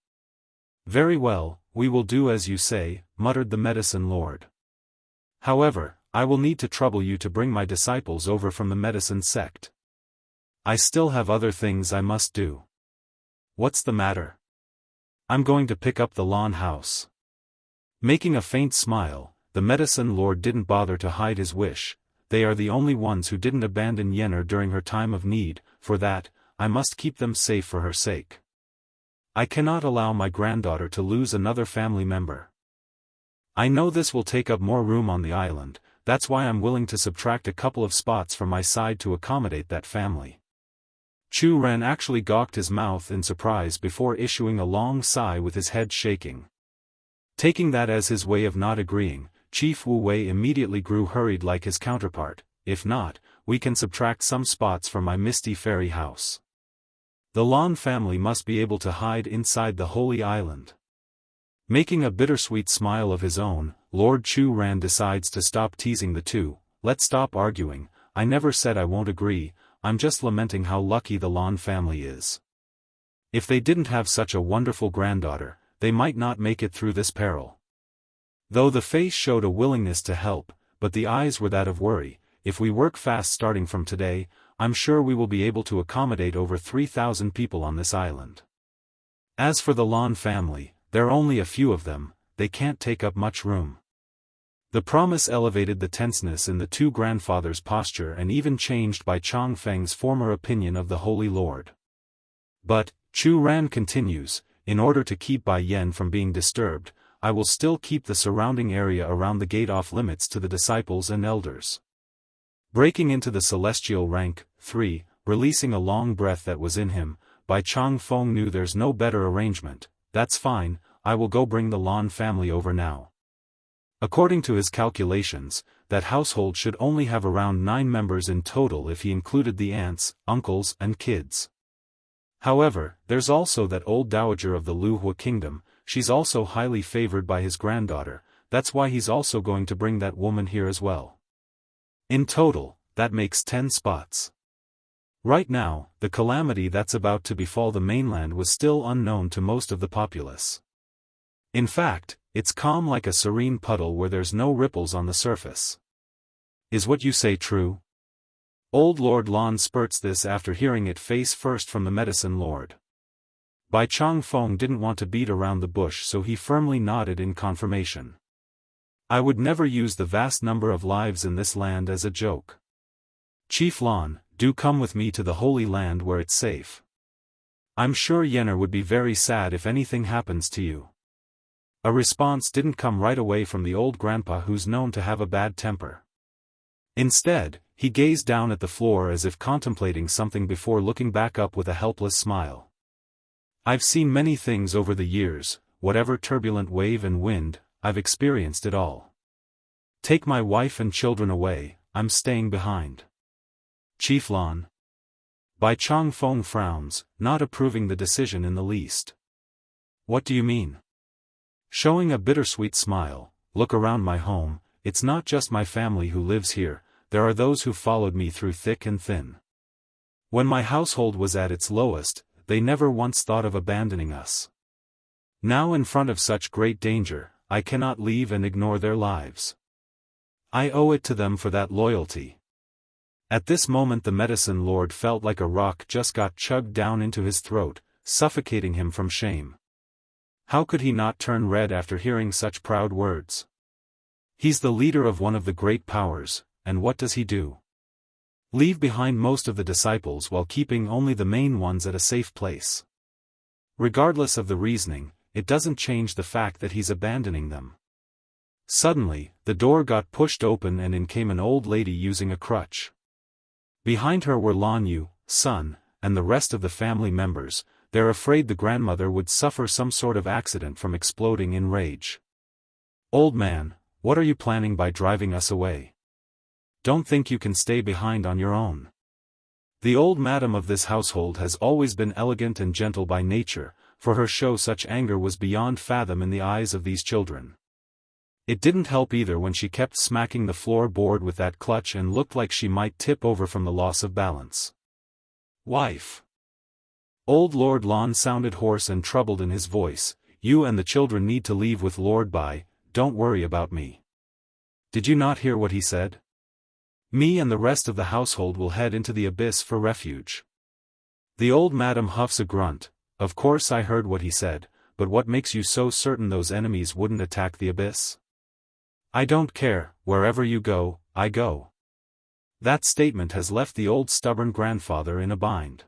"Very well, we will do as you say," muttered the medicine lord. "However, I will need to trouble you to bring my disciples over from the medicine sect. I still have other things I must do." "What's the matter?" I'm going to pick up the lawn house. Making a faint smile, the medicine lord didn't bother to hide his wish. They are the only ones who didn't abandon Yenner during her time of need. For that, I must keep them safe for her sake. I cannot allow my granddaughter to lose another family member. I know this will take up more room on the island, that's why I'm willing to subtract a couple of spots from my side to accommodate that family. Chu Ren actually gawked his mouth in surprise before issuing a long sigh with his head shaking. Taking that as his way of not agreeing, Chief Wu Wei immediately grew hurried like his counterpart. If not, we can subtract some spots from my misty fairy house. The Lan family must be able to hide inside the Holy Island. Making a bittersweet smile of his own, Lord Chu Ran decides to stop teasing the two. Let's stop arguing. I never said I won't agree, I'm just lamenting how lucky the Lan family is. If they didn't have such a wonderful granddaughter, they might not make it through this peril. Though the face showed a willingness to help, but the eyes were that of worry. If we work fast starting from today, I'm sure we will be able to accommodate over 3,000 people on this island. As for the Lan family, there are only a few of them, they can't take up much room. The promise elevated the tenseness in the two grandfathers' posture and even changed Bai Chongfeng's former opinion of the Holy Lord. But, Chu Ran continues, in order to keep Bai Yen from being disturbed, I will still keep the surrounding area around the gate off limits to the disciples and elders. Breaking into the celestial rank, 3, releasing a long breath that was in him, Bai Chongfeng knew there's no better arrangement. That's fine, I will go bring the Lan family over now. According to his calculations, that household should only have around 9 members in total if he included the aunts, uncles and kids. However, there's also that old dowager of the Lu Hua kingdom, she's also highly favored by his granddaughter, that's why he's also going to bring that woman here as well. In total, that makes 10 spots. Right now, the calamity that's about to befall the mainland was still unknown to most of the populace. In fact, it's calm like a serene puddle where there's no ripples on the surface. Is what you say true? Old Lord Lan spurts this after hearing it face first from the medicine lord. Bai Chongfeng didn't want to beat around the bush, so he firmly nodded in confirmation. I would never use the vast number of lives in this land as a joke. Chief Lan, do come with me to the Holy Land where it's safe. I'm sure Yenner would be very sad if anything happens to you. A response didn't come right away from the old grandpa who's known to have a bad temper. Instead, he gazed down at the floor as if contemplating something before looking back up with a helpless smile. I've seen many things over the years, whatever turbulent wave and wind, I've experienced it all. Take my wife and children away, I'm staying behind. Chief Lan. Bai Chongfeng frowns, not approving the decision in the least. What do you mean? Showing a bittersweet smile, look around my home, it's not just my family who lives here, there are those who followed me through thick and thin. When my household was at its lowest, they never once thought of abandoning us. Now in front of such great danger, I cannot leave and ignore their lives. I owe it to them for that loyalty. At this moment the medicine lord felt like a rock just got chugged down into his throat, suffocating him from shame. How could he not turn red after hearing such proud words? He's the leader of one of the great powers, and what does he do? Leave behind most of the disciples while keeping only the main ones at a safe place. Regardless of the reasoning, it doesn't change the fact that he's abandoning them. Suddenly, the door got pushed open and in came an old lady using a crutch. Behind her were Lan Yu, son, and the rest of the family members. They're afraid the grandmother would suffer some sort of accident from exploding in rage. Old man, what are you planning by driving us away? Don't think you can stay behind on your own. The old madam of this household has always been elegant and gentle by nature, for her show such anger was beyond fathom in the eyes of these children. It didn't help either when she kept smacking the floor board with that clutch and looked like she might tip over from the loss of balance. Wife. Old Lord Lan sounded hoarse and troubled in his voice, you and the children need to leave with Lord Bai, don't worry about me. Did you not hear what he said? Me and the rest of the household will head into the abyss for refuge. The old madam huffs a grunt, of course I heard what he said, but what makes you so certain those enemies wouldn't attack the abyss? I don't care, wherever you go, I go. That statement has left the old stubborn grandfather in a bind.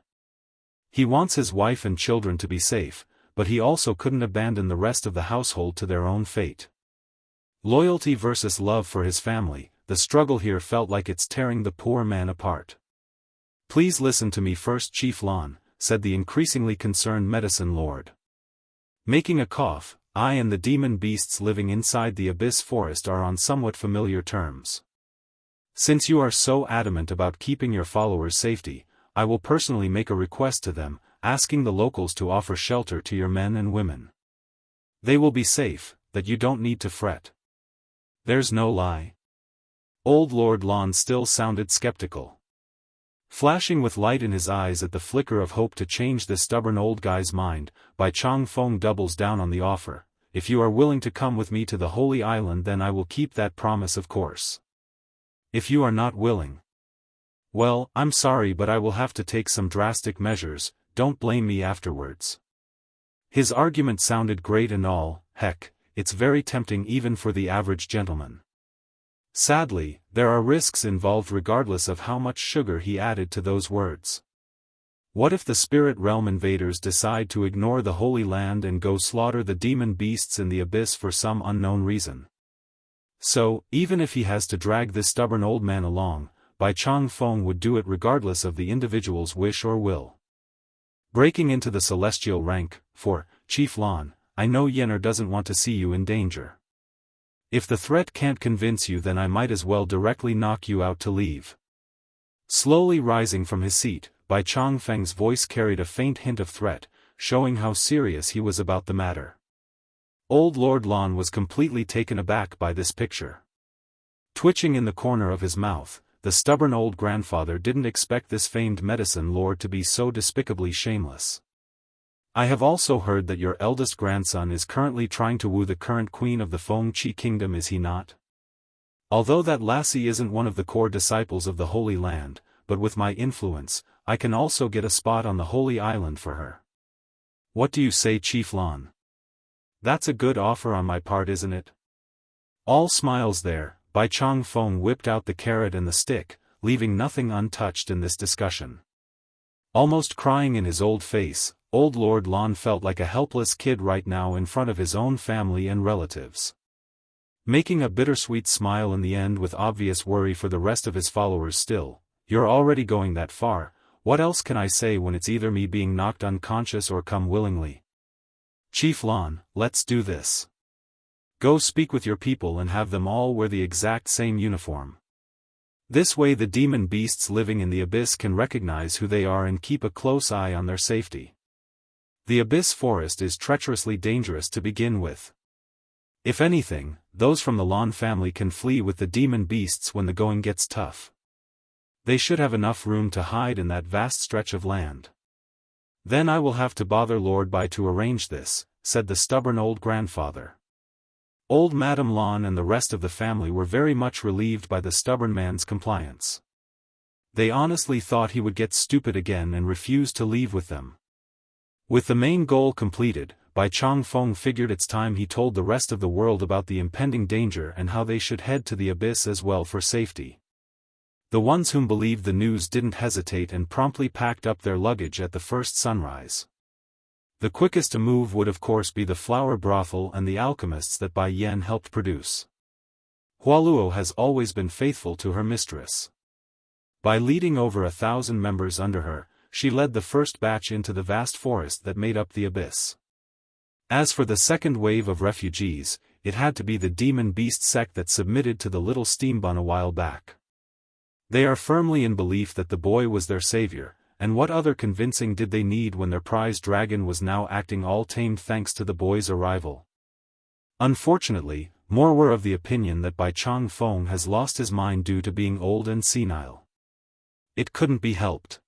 He wants his wife and children to be safe, but he also couldn't abandon the rest of the household to their own fate. Loyalty versus love for his family, the struggle here felt like it's tearing the poor man apart. Please listen to me first, Chief Lan, said the increasingly concerned medicine lord. Making a cough, I and the demon beasts living inside the abyss forest are on somewhat familiar terms. Since you are so adamant about keeping your followers' safety, I will personally make a request to them, asking the locals to offer shelter to your men and women. They will be safe, that you don't need to fret. There's no lie. Old Lord Lan still sounded skeptical. Flashing with light in his eyes at the flicker of hope to change this stubborn old guy's mind, Bai Chang Feng doubles down on the offer. If you are willing to come with me to the Holy Island, then I will keep that promise, of course. If you are not willing, well, I'm sorry, but I will have to take some drastic measures. Don't blame me afterwards. His argument sounded great and all, heck, it's very tempting even for the average gentleman. Sadly, there are risks involved regardless of how much sugar he added to those words. What if the spirit realm invaders decide to ignore the Holy Land and go slaughter the demon beasts in the abyss for some unknown reason? So, even if he has to drag this stubborn old man along, Bai Chang Feng would do it regardless of the individual's wish or will. Breaking into the celestial rank, for, Chief Lan, I know Yenner doesn't want to see you in danger. If the threat can't convince you, then I might as well directly knock you out to leave. Slowly rising from his seat, Bai Chang Feng's voice carried a faint hint of threat, showing how serious he was about the matter. Old Lord Lan was completely taken aback by this picture. Twitching in the corner of his mouth, the stubborn old grandfather didn't expect this famed medicine lord to be so despicably shameless. I have also heard that your eldest grandson is currently trying to woo the current queen of the Feng Qi kingdom, is he not? Although that lassie isn't one of the core disciples of the Holy Land, but with my influence, I can also get a spot on the Holy Island for her. What do you say, Chief Lan? That's a good offer on my part, isn't it? All smiles there, Bai Chang Feng whipped out the carrot and the stick, leaving nothing untouched in this discussion. Almost crying in his old face, old Lord Lan felt like a helpless kid right now in front of his own family and relatives. Making a bittersweet smile in the end with obvious worry for the rest of his followers still, you're already going that far, what else can I say when it's either me being knocked unconscious or come willingly? Chief Lan, let's do this. Go speak with your people and have them all wear the exact same uniform. This way the demon beasts living in the abyss can recognize who they are and keep a close eye on their safety. The abyss forest is treacherously dangerous to begin with. If anything, those from the Lan family can flee with the demon beasts when the going gets tough. They should have enough room to hide in that vast stretch of land. Then I will have to bother Lord Bai to arrange this, said the stubborn old grandfather. Old Madame Lan and the rest of the family were very much relieved by the stubborn man's compliance. They honestly thought he would get stupid again and refuse to leave with them. With the main goal completed, Bai Chang Feng figured it's time he told the rest of the world about the impending danger and how they should head to the abyss as well for safety. The ones whom believed the news didn't hesitate and promptly packed up their luggage at the first sunrise. The quickest to move would of course be the flower brothel and the alchemists that Bai Yan helped produce. Hualuo has always been faithful to her mistress. By leading over 1,000 members under her, she led the first batch into the vast forest that made up the abyss. As for the second wave of refugees, it had to be the demon beast sect that submitted to the little steambun a while back. They are firmly in belief that the boy was their savior, and what other convincing did they need when their prize dragon was now acting all tamed thanks to the boy's arrival? Unfortunately, more were of the opinion that Bai Chang Feng has lost his mind due to being old and senile. It couldn't be helped.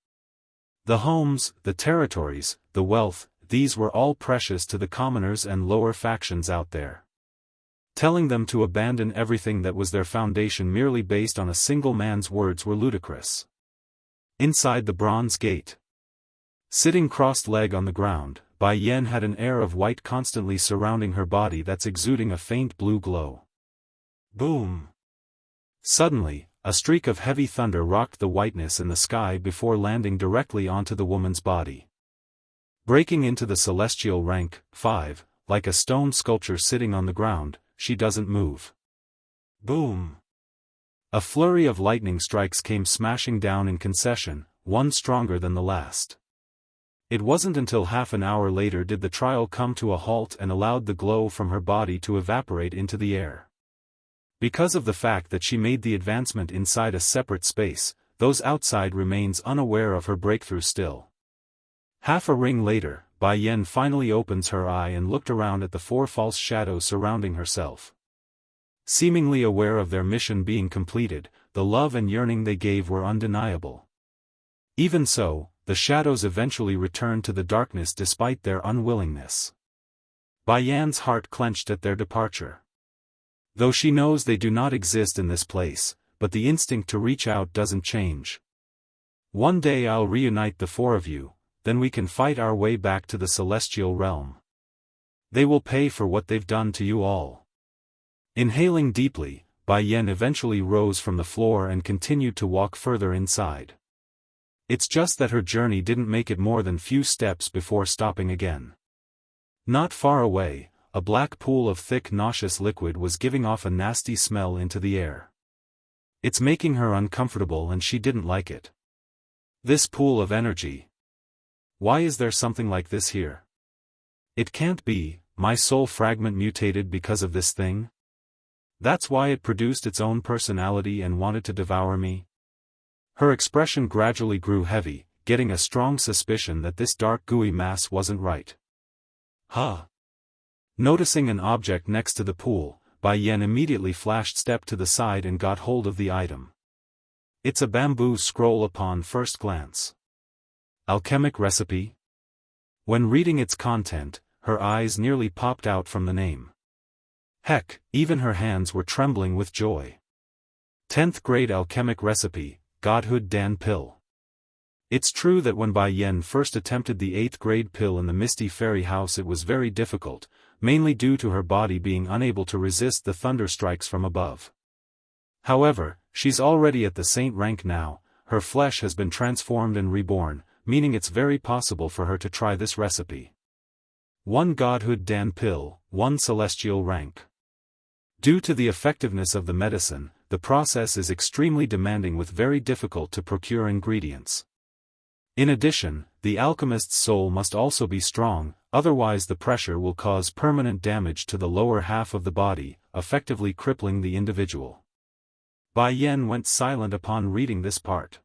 The homes, the territories, the wealth, these were all precious to the commoners and lower factions out there. Telling them to abandon everything that was their foundation merely based on a single man's words were ludicrous. Inside the bronze gate, sitting crossed-legged on the ground, Bai Yen had an air of white constantly surrounding her body that's exuding a faint blue glow. Boom! Suddenly, a streak of heavy thunder rocked the whiteness in the sky before landing directly onto the woman's body. Breaking into the celestial rank, 5, like a stone sculpture sitting on the ground, she doesn't move. Boom! A flurry of lightning strikes came smashing down in succession, one stronger than the last. It wasn't until half an hour later did the trial come to a halt and allowed the glow from her body to evaporate into the air. Because of the fact that she made the advancement inside a separate space, those outside remains unaware of her breakthrough still. Half a ring later, Bai Yen finally opens her eye and looked around at the 4 false shadows surrounding herself. Seemingly aware of their mission being completed, the love and yearning they gave were undeniable. Even so, the shadows eventually returned to the darkness despite their unwillingness. Bai Yan's heart clenched at their departure. Though she knows they do not exist in this place, but the instinct to reach out doesn't change. One day I'll reunite the 4 of you, then we can fight our way back to the celestial realm. They will pay for what they've done to you all. Inhaling deeply, Bai Yen eventually rose from the floor and continued to walk further inside. It's just that her journey didn't make it more than few steps before stopping again. Not far away, a black pool of thick nauseous liquid was giving off a nasty smell into the air. It's making her uncomfortable and she didn't like it. This pool of energy. Why is there something like this here? It can't be, my soul fragment mutated because of this thing? That's why it produced its own personality and wanted to devour me? Her expression gradually grew heavy, getting a strong suspicion that this dark gooey mass wasn't right. Huh? Noticing an object next to the pool, Bai Yen immediately flashed step to the side and got hold of the item. It's a bamboo scroll upon first glance. Alchemic recipe? When reading its content, her eyes nearly popped out from the name. Heck, even her hands were trembling with joy. 10th grade alchemic recipe, Godhood Dan pill. It's true that when Bai Yen first attempted the 8th grade pill in the Misty Fairy House it was very difficult, mainly due to her body being unable to resist the thunder strikes from above. However, she's already at the saint rank now, her flesh has been transformed and reborn, meaning it's very possible for her to try this recipe. 1 Godhood Dan pill, 1 celestial rank. Due to the effectiveness of the medicine, the process is extremely demanding with very difficult to procure ingredients. In addition, the alchemist's soul must also be strong, otherwise the pressure will cause permanent damage to the lower half of the body, effectively crippling the individual. Bai Yen went silent upon reading this part.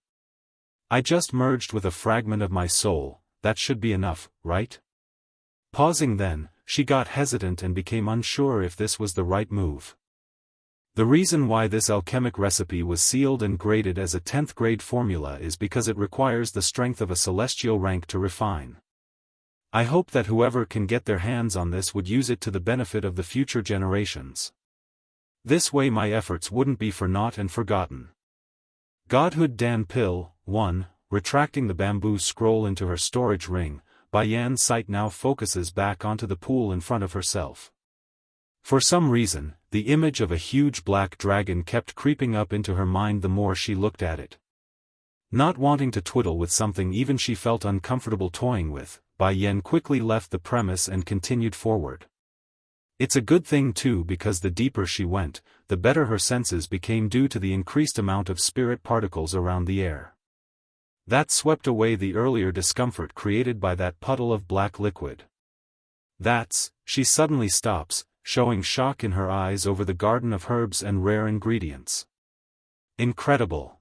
I just merged with a fragment of my soul, that should be enough, right? Pausing then, she got hesitant and became unsure if this was the right move. The reason why this alchemic recipe was sealed and graded as a 10th grade formula is because it requires the strength of a celestial rank to refine. I hope that whoever can get their hands on this would use it to the benefit of the future generations. This way my efforts wouldn't be for naught and forgotten. Godhood Dan pill, 1, retracting the bamboo scroll into her storage ring, Bai Yan's sight now focuses back onto the pool in front of herself. For some reason, the image of a huge black dragon kept creeping up into her mind the more she looked at it. Not wanting to twiddle with something even she felt uncomfortable toying with, Bai Yen quickly left the premise and continued forward. It's a good thing too because the deeper she went, the better her senses became due to the increased amount of spirit particles around the air. That swept away the earlier discomfort created by that puddle of black liquid. She suddenly stops, showing shock in her eyes over the garden of herbs and rare ingredients. Incredible.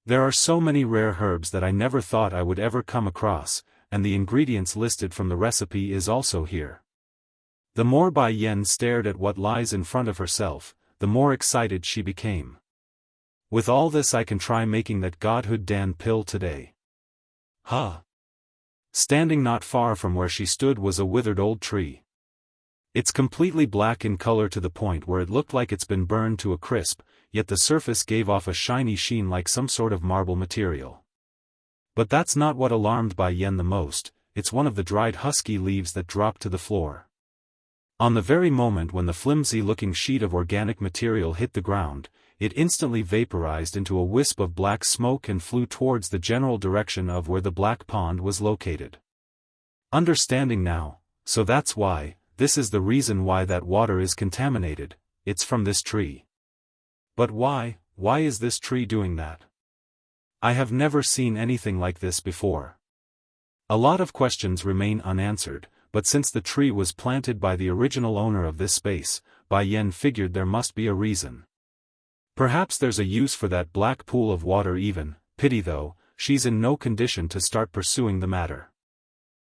There are so many rare herbs that I never thought I would ever come across, and the ingredients listed from the recipe is also here. The more Bai Yen stared at what lies in front of herself, the more excited she became. With all this I can try making that Godhood Dan pill today. Huh? Standing not far from where she stood was a withered old tree. It's completely black in color to the point where it looked like it's been burned to a crisp, yet the surface gave off a shiny sheen like some sort of marble material. But that's not what alarmed Bai Yen the most. it's one of the dried husky leaves that dropped to the floor. On the very moment when the flimsy-looking sheet of organic material hit the ground, it instantly vaporized into a wisp of black smoke and flew towards the general direction of where the black pond was located. Understanding now, so that's why, this is the reason why that water is contaminated, it's from this tree. But why is this tree doing that? I have never seen anything like this before. A lot of questions remain unanswered, but since the tree was planted by the original owner of this space, Bai Yan figured there must be a reason. Perhaps there's a use for that black pool of water even, pity though, she's in no condition to start pursuing the matter.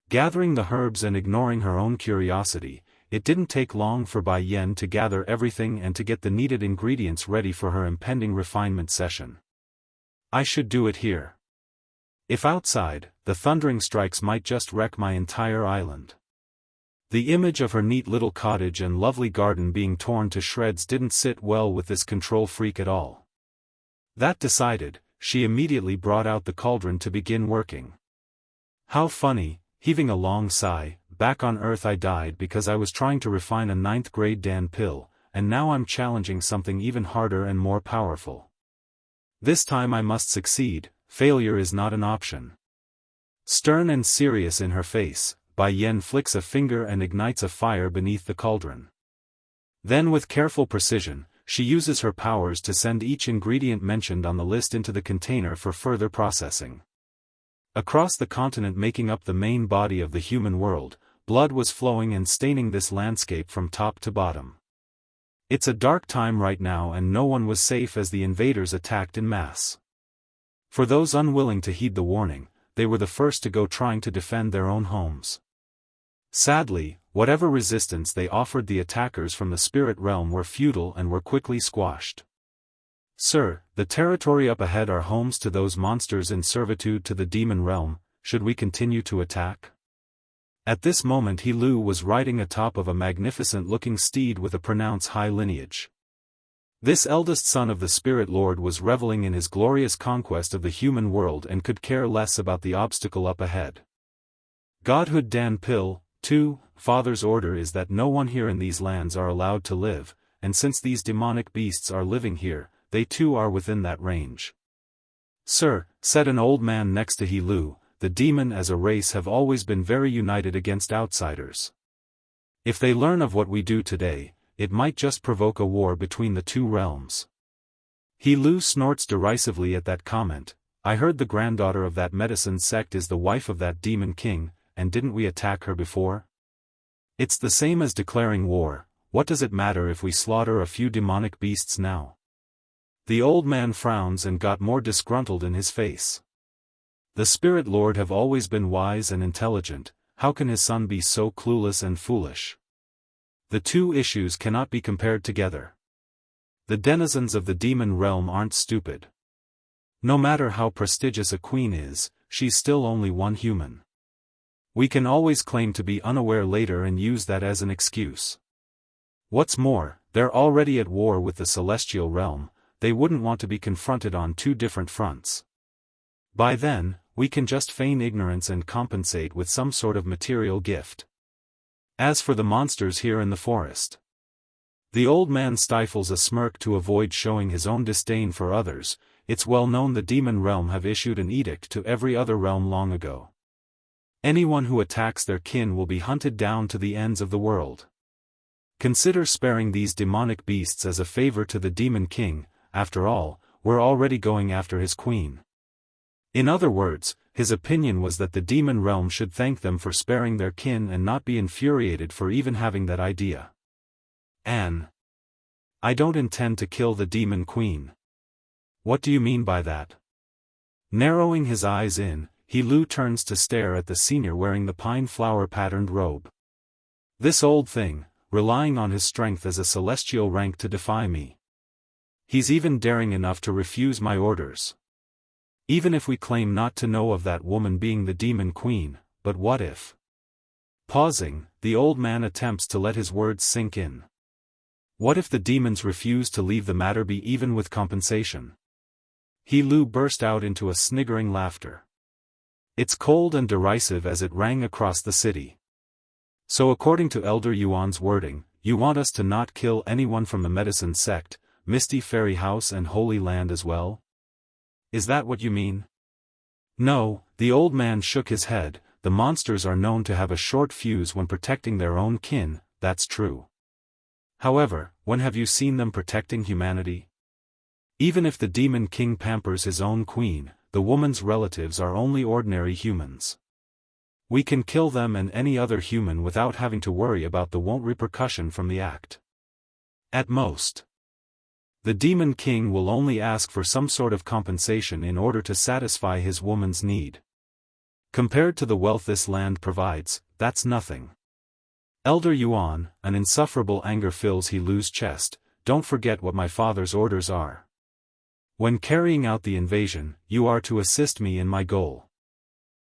Gathering the herbs and ignoring her own curiosity, it didn't take long for Bai Yan to gather everything and to get the needed ingredients ready for her impending refinement session. I should do it here. If outside, the thundering strikes might just wreck my entire island. The image of her neat little cottage and lovely garden being torn to shreds didn't sit well with this control freak at all. That decided, she immediately brought out the cauldron to begin working. How funny, heaving a long sigh, back on Earth I died because I was trying to refine a 9th grade Dan pill, and now I'm challenging something even harder and more powerful. This time I must succeed, failure is not an option. Stern and serious in her face, Bai Yan flicks a finger and ignites a fire beneath the cauldron. Then with careful precision, she uses her powers to send each ingredient mentioned on the list into the container for further processing. Across the continent making up the main body of the human world, blood was flowing and staining this landscape from top to bottom. It's a dark time right now and no one was safe as the invaders attacked in mass. For those unwilling to heed the warning, they were the first to go trying to defend their own homes. Sadly, whatever resistance they offered the attackers from the spirit realm were futile and were quickly squashed. Sir, the territory up ahead are homes to those monsters in servitude to the demon realm, should we continue to attack? At this moment He Lu was riding atop of a magnificent-looking steed with a pronounced high lineage. This eldest son of the Spirit Lord was reveling in his glorious conquest of the human world and could care less about the obstacle up ahead. Godhood Dan Pill, 2, Father's order is that no one here in these lands are allowed to live, and since these demonic beasts are living here, they too are within that range. Sir, said an old man next to He Lu, the demon as a race have always been very united against outsiders. If they learn of what we do today, it might just provoke a war between the two realms. He Lu snorts derisively at that comment. I heard the granddaughter of that medicine sect is the wife of that demon king, and didn't we attack her before? It's the same as declaring war, what does it matter if we slaughter a few demonic beasts now? The old man frowns and got more disgruntled in his face. The Spirit Lord have always been wise and intelligent, how can his son be so clueless and foolish? The two issues cannot be compared together. The denizens of the demon realm aren't stupid. No matter how prestigious a queen is, she's still only one human. We can always claim to be unaware later and use that as an excuse. What's more, they're already at war with the celestial realm, they wouldn't want to be confronted on two different fronts. By then, we can just feign ignorance and compensate with some sort of material gift. As for the monsters here in the forest, the old man stifles a smirk to avoid showing his own disdain for others. It's well known the demon realm have issued an edict to every other realm long ago. Anyone who attacks their kin will be hunted down to the ends of the world. Consider sparing these demonic beasts as a favor to the demon king, after all, we're already going after his queen. In other words, his opinion was that the demon realm should thank them for sparing their kin and not be infuriated for even having that idea. Anne. I don't intend to kill the demon queen. What do you mean by that? Narrowing his eyes in, He Lu turns to stare at the senior wearing the pine flower patterned robe. This old thing, relying on his strength as a celestial rank to defy me. He's even daring enough to refuse my orders. Even if we claim not to know of that woman being the demon queen, but what if? Pausing, the old man attempts to let his words sink in. What if the demons refuse to leave the matter be even with compensation? He Lu burst out into a sniggering laughter. It's cold and derisive as it rang across the city. So according to Elder Yuan's wording, you want us to not kill anyone from the medicine sect, Misty Fairy House and Holy Land as well? Is that what you mean? No, the old man shook his head. The monsters are known to have a short fuse when protecting their own kin, that's true. However, when have you seen them protecting humanity? Even if the Demon King pampers his own queen, the woman's relatives are only ordinary humans. We can kill them and any other human without having to worry about the repercussion from the act. At most. The Demon King will only ask for some sort of compensation in order to satisfy his woman's need. Compared to the wealth this land provides, that's nothing. Elder Yuan, an insufferable anger fills He Lu's chest. Don't forget what my father's orders are. When carrying out the invasion, you are to assist me in my goal.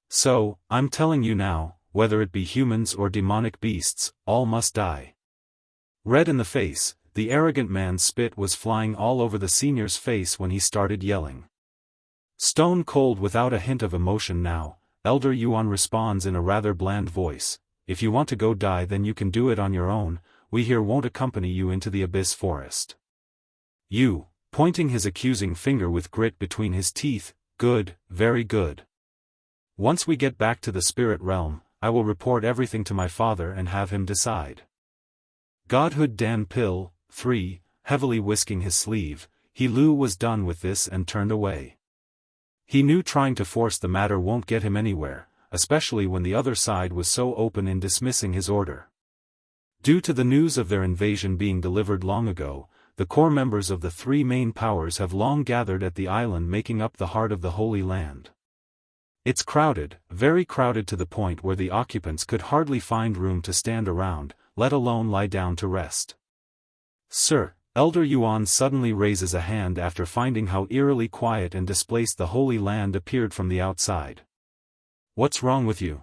So, I'm telling you now, whether it be humans or demonic beasts, all must die. Red in the face, the arrogant man's spit was flying all over the senior's face when he started yelling. Stone cold without a hint of emotion now, Elder Yuan responds in a rather bland voice, if you want to go die then you can do it on your own, we here won't accompany you into the abyss forest. You, pointing his accusing finger with grit between his teeth, good, very good. Once we get back to the spirit realm, I will report everything to my father and have him decide. Godhood Dan Pill, 3, heavily whisking his sleeve, He Lu was done with this and turned away. He knew trying to force the matter won't get him anywhere, especially when the other side was so open in dismissing his order. Due to the news of their invasion being delivered long ago, the core members of the three main powers have long gathered at the island making up the heart of the Holy Land. It's crowded, very crowded to the point where the occupants could hardly find room to stand around, let alone lie down to rest. Sir, Elder Yuan suddenly raises a hand after finding how eerily quiet and displaced the Holy Land appeared from the outside. What's wrong with you?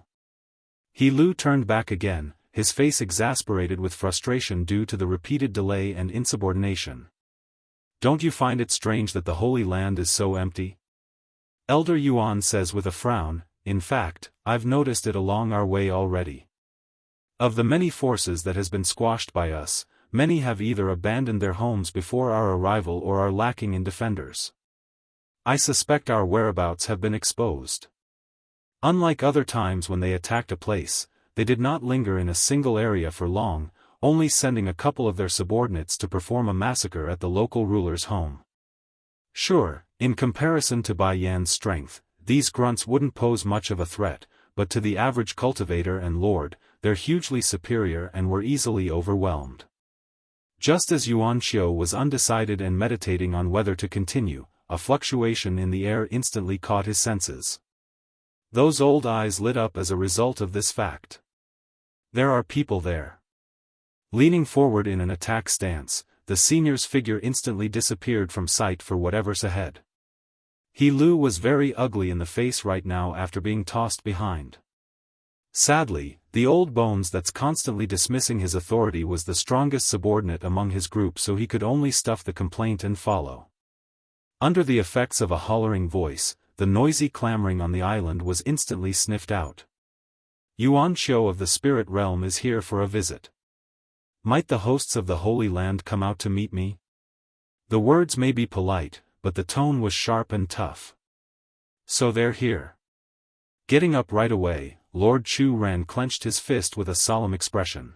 He Lu turned back again, his face exasperated with frustration due to the repeated delay and insubordination. Don't you find it strange that the Holy Land is so empty? Elder Yuan says with a frown, in fact, I've noticed it along our way already. Of the many forces that has been squashed by us, many have either abandoned their homes before our arrival or are lacking in defenders. I suspect our whereabouts have been exposed. Unlike other times when they attacked a place, they did not linger in a single area for long, only sending a couple of their subordinates to perform a massacre at the local ruler's home. Sure, in comparison to Bai Yan's strength, these grunts wouldn't pose much of a threat, but to the average cultivator and lord, they're hugely superior and were easily overwhelmed. Just as Yuan Xiu was undecided and meditating on whether to continue, a fluctuation in the air instantly caught his senses. Those old eyes lit up as a result of this fact. There are people there. Leaning forward in an attack stance, the senior's figure instantly disappeared from sight for whatever's ahead. He Lu was very ugly in the face right now after being tossed behind. Sadly, the old bones that's constantly dismissing his authority was the strongest subordinate among his group, so he could only stuff the complaint and follow. Under the effects of a hollering voice, the noisy clamoring on the island was instantly sniffed out. Yuan Xiu of the spirit realm is here for a visit. Might the hosts of the Holy Land come out to meet me? The words may be polite, but the tone was sharp and tough. So they're here. Getting up right away, Lord Chu Ran clenched his fist with a solemn expression.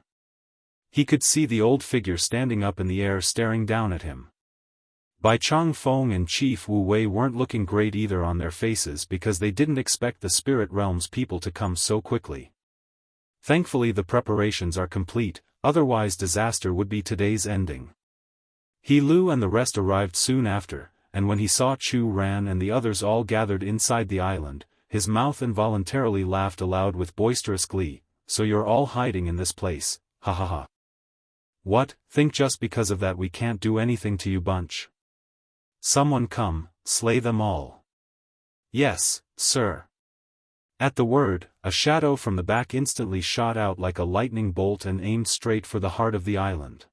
He could see the old figure standing up in the air staring down at him. Bai Chong Feng and Chief Wu Wei weren't looking great either on their faces because they didn't expect the spirit realm's people to come so quickly. Thankfully the preparations are complete, otherwise disaster would be today's ending. He Lu and the rest arrived soon after, and when he saw Chu Ran and the others all gathered inside the island, his mouth involuntarily laughed aloud with boisterous glee. So you're all hiding in this place, ha ha ha. What, think just because of that we can't do anything to you bunch? Someone come, slay them all. Yes, sir. At the word, a shadow from the back instantly shot out like a lightning bolt and aimed straight for the heart of the island.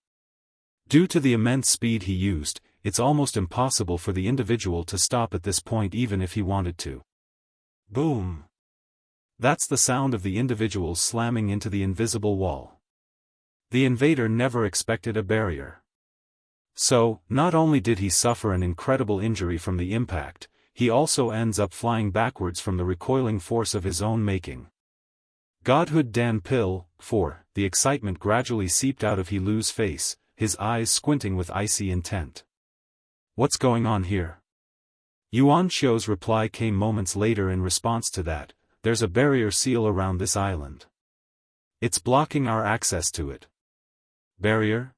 Due to the immense speed he used, it's almost impossible for the individual to stop at this point even if he wanted to. Boom! That's the sound of the individuals slamming into the invisible wall. The invader never expected a barrier. So, not only did he suffer an incredible injury from the impact, he also ends up flying backwards from the recoiling force of his own making. Godhood Dan Pill, 4, the excitement gradually seeped out of He Lu's face, his eyes squinting with icy intent. What's going on here? Yuan Xiu's reply came moments later in response to that. There's a barrier seal around this island. It's blocking our access to it. Barrier?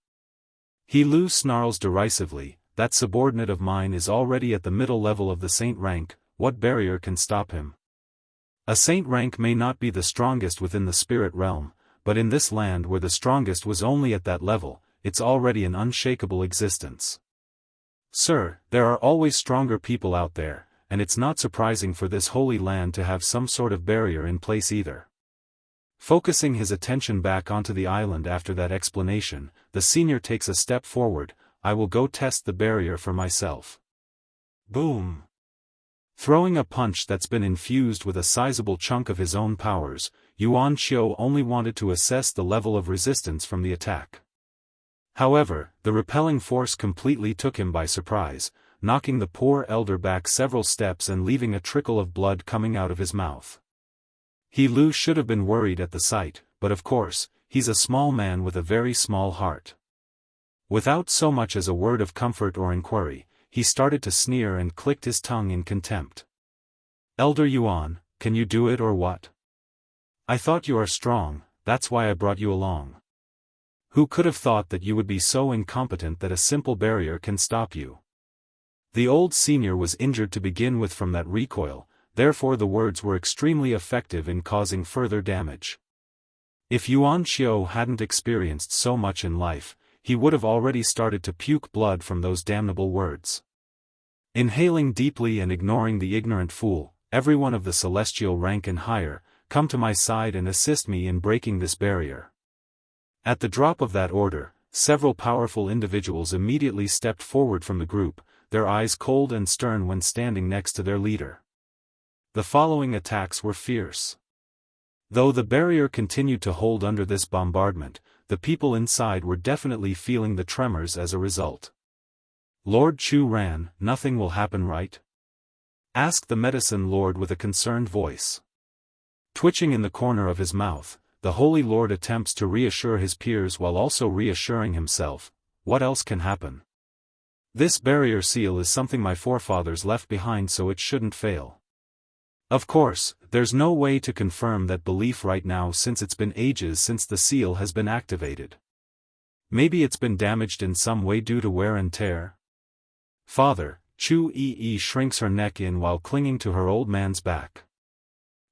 He Lu snarls derisively, that subordinate of mine is already at the middle level of the saint rank, what barrier can stop him? A saint rank may not be the strongest within the spirit realm, but in this land where the strongest was only at that level, it's already an unshakable existence. Sir, there are always stronger people out there, and it's not surprising for this holy land to have some sort of barrier in place either. Focusing his attention back onto the island after that explanation, the senior takes a step forward. I will go test the barrier for myself. Boom! Throwing a punch that's been infused with a sizable chunk of his own powers, Yuan Xiu only wanted to assess the level of resistance from the attack. However, the repelling force completely took him by surprise, knocking the poor elder back several steps and leaving a trickle of blood coming out of his mouth. He Lu should have been worried at the sight, but of course, he's a small man with a very small heart. Without so much as a word of comfort or inquiry, he started to sneer and clicked his tongue in contempt. Elder Yuan, can you do it or what? I thought you are strong, that's why I brought you along. Who could have thought that you would be so incompetent that a simple barrier can stop you? The old senior was injured to begin with from that recoil, therefore the words were extremely effective in causing further damage. If Yuan Xiu hadn't experienced so much in life, he would have already started to puke blood from those damnable words. Inhaling deeply and ignoring the ignorant fool, everyone of the celestial rank and higher, come to my side and assist me in breaking this barrier. At the drop of that order, several powerful individuals immediately stepped forward from the group, their eyes cold and stern when standing next to their leader. The following attacks were fierce. Though the barrier continued to hold under this bombardment, the people inside were definitely feeling the tremors as a result. Lord Chu Ran, nothing will happen, right? Asked the medicine lord with a concerned voice. Twitching in the corner of his mouth, the Holy Lord attempts to reassure his peers while also reassuring himself. What else can happen? This barrier seal is something my forefathers left behind, so it shouldn't fail. Of course, there's no way to confirm that belief right now since it's been ages since the seal has been activated. Maybe it's been damaged in some way due to wear and tear? Father, Chu Yi shrinks her neck in while clinging to her old man's back.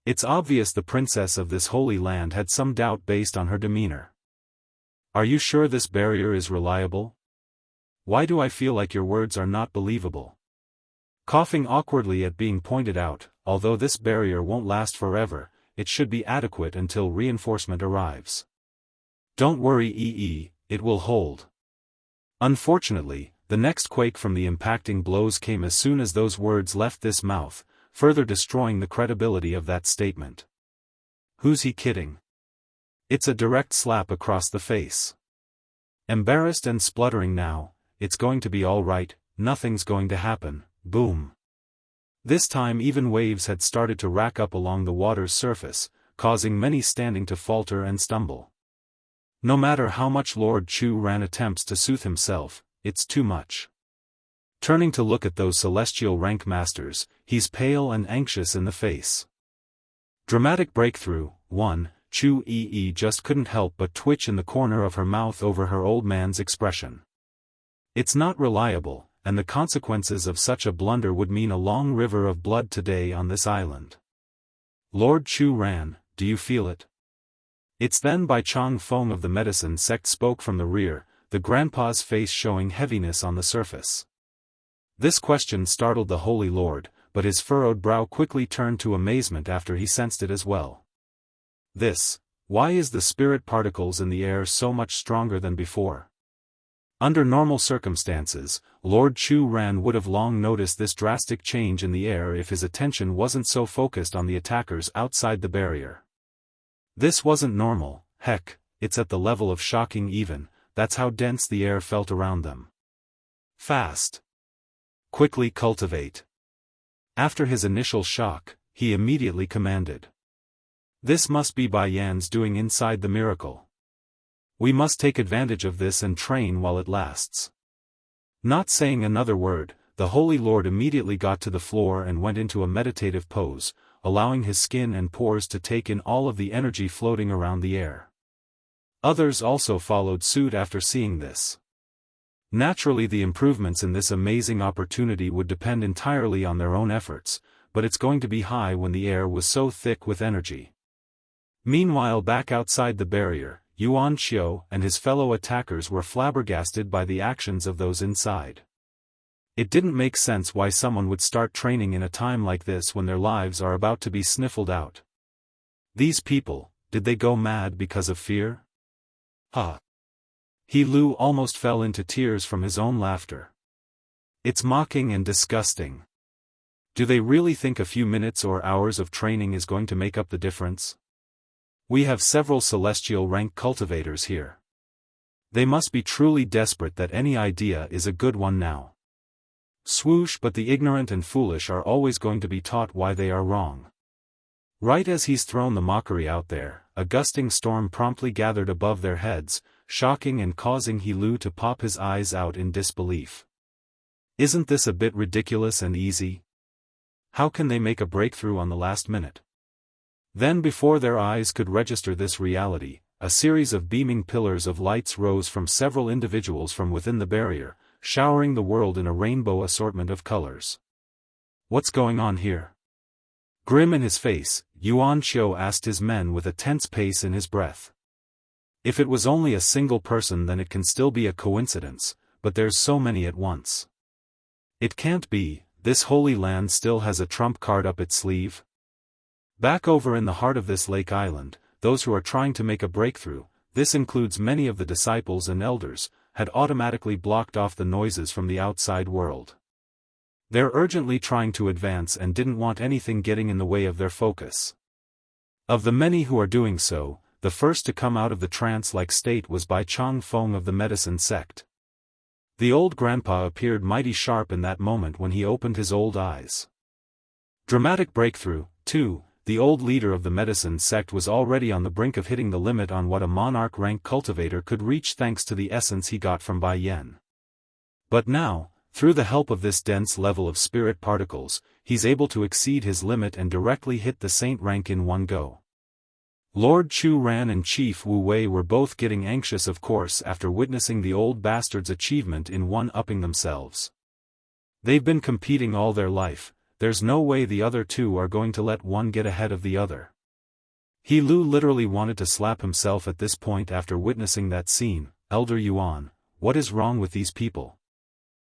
It's obvious the princess of this holy land had some doubt based on her demeanor. Are you sure this barrier is reliable? Why do I feel like your words are not believable? Coughing awkwardly at being pointed out, although this barrier won't last forever, it should be adequate until reinforcement arrives. Don't worry, it will hold. Unfortunately, the next quake from the impacting blows came as soon as those words left this mouth, further destroying the credibility of that statement. Who's he kidding? It's a direct slap across the face. Embarrassed and spluttering now, it's going to be all right, nothing's going to happen, boom. This time even waves had started to rack up along the water's surface, causing many standing to falter and stumble. No matter how much Lord Chu Ran attempts to soothe himself, it's too much. Turning to look at those celestial rank masters, he's pale and anxious in the face. Dramatic breakthrough. 1. Chu Yi just couldn't help but twitch in the corner of her mouth over her old man's expression. It's not reliable, and the consequences of such a blunder would mean a long river of blood today on this island. Lord Chu Ran, do you feel it? It's then Bai Chong Feng of the medicine sect spoke from the rear, the grandpa's face showing heaviness on the surface. This question startled the Holy Lord, but his furrowed brow quickly turned to amazement after he sensed it as well. Why is the spirit particles in the air so much stronger than before? Under normal circumstances, Lord Chu Ran would have long noticed this drastic change in the air if his attention wasn't so focused on the attackers outside the barrier. This wasn't normal, heck, it's at the level of shocking even, that's how dense the air felt around them. Fast. Quickly cultivate. After his initial shock, he immediately commanded. This must be Bai Yan's doing inside the miracle. We must take advantage of this and train while it lasts. Not saying another word, the Holy Lord immediately got to the floor and went into a meditative pose, allowing his skin and pores to take in all of the energy floating around the air. Others also followed suit after seeing this. Naturally, the improvements in this amazing opportunity would depend entirely on their own efforts, but it's going to be high when the air was so thick with energy. Meanwhile, back outside the barrier, Yuan Xiao and his fellow attackers were flabbergasted by the actions of those inside. It didn't make sense why someone would start training in a time like this when their lives are about to be sniffled out. These people, did they go mad because of fear? He Lu almost fell into tears from his own laughter. It's mocking and disgusting. Do they really think a few minutes or hours of training is going to make up the difference? We have several celestial rank cultivators here. They must be truly desperate that any idea is a good one now. Swoosh, but the ignorant and foolish are always going to be taught why they are wrong. Right as he's thrown the mockery out there, a gusting storm promptly gathered above their heads, shocking and causing He Lu to pop his eyes out in disbelief. Isn't this a bit ridiculous and easy? How can they make a breakthrough on the last minute? Then, before their eyes could register this reality, a series of beaming pillars of lights rose from several individuals from within the barrier, showering the world in a rainbow assortment of colors. What's going on here? Grim in his face, Yuan Xiao asked his men with a tense pace in his breath. If it was only a single person, then it can still be a coincidence, but there's so many at once. It can't be, this holy land still has a trump card up its sleeve. Back over in the heart of this lake island, those who are trying to make a breakthrough, this includes many of the disciples and elders, had automatically blocked off the noises from the outside world. They're urgently trying to advance and didn't want anything getting in the way of their focus. Of the many who are doing so, the first to come out of the trance-like state was Bai Chang Feng of the medicine sect. The old grandpa appeared mighty sharp in that moment when he opened his old eyes. Dramatic breakthrough, too. The old leader of the medicine sect was already on the brink of hitting the limit on what a monarch-rank cultivator could reach thanks to the essence he got from Bai Yan. But now, through the help of this dense level of spirit particles, he's able to exceed his limit and directly hit the saint rank in one go. Lord Chu Ran and Chief Wu Wei were both getting anxious, of course, after witnessing the old bastard's achievement in one-upping themselves. They've been competing all their life. There's no way the other two are going to let one get ahead of the other. He Lu literally wanted to slap himself at this point after witnessing that scene. Elder Yuan, what is wrong with these people?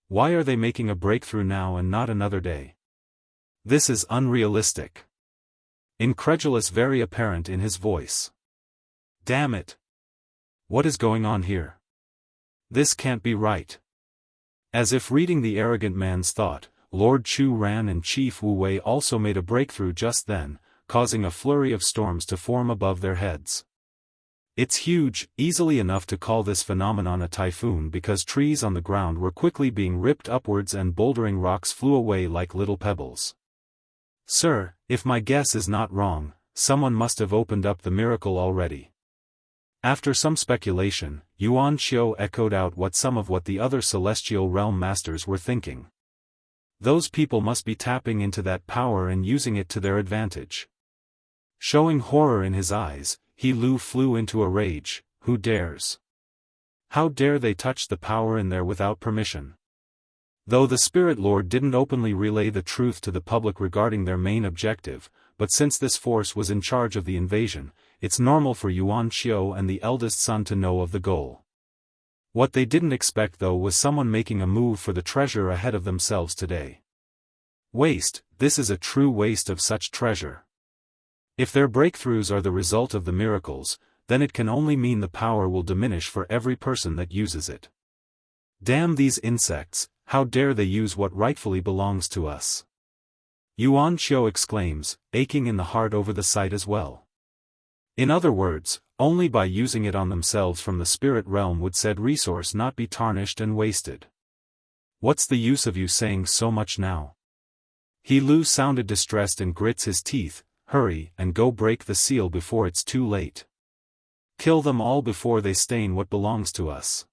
Why are they making a breakthrough now and not another day? This is unrealistic. Incredulous very apparent in his voice. Damn it! What is going on here? This can't be right. As if reading the arrogant man's thought, Lord Chu Ran and Chief Wu Wei also made a breakthrough just then, causing a flurry of storms to form above their heads. It's huge, easily enough to call this phenomenon a typhoon because trees on the ground were quickly being ripped upwards and bouldering rocks flew away like little pebbles. Sir, if my guess is not wrong, someone must have opened up the miracle already. After some speculation, Yuan Xiao echoed out some of what the other celestial realm masters were thinking. Those people must be tapping into that power and using it to their advantage. Showing horror in his eyes, He Lu flew into a rage. Who dares? How dare they touch the power in there without permission? Though the Spirit Lord didn't openly relay the truth to the public regarding their main objective, but since this force was in charge of the invasion, it's normal for Yuan Xiao and the eldest son to know of the goal. What they didn't expect though was someone making a move for the treasure ahead of themselves today. Waste, this is a true waste of such treasure. If their breakthroughs are the result of the miracles, then it can only mean the power will diminish for every person that uses it. Damn these insects, how dare they use what rightfully belongs to us? Yuan Qiu exclaims, aching in the heart over the sight as well. In other words, only by using it on themselves from the spirit realm would said resource not be tarnished and wasted. What's the use of you saying so much now? He Lu sounded distressed and grits his teeth. Hurry and go break the seal before it's too late. Kill them all before they stain what belongs to us.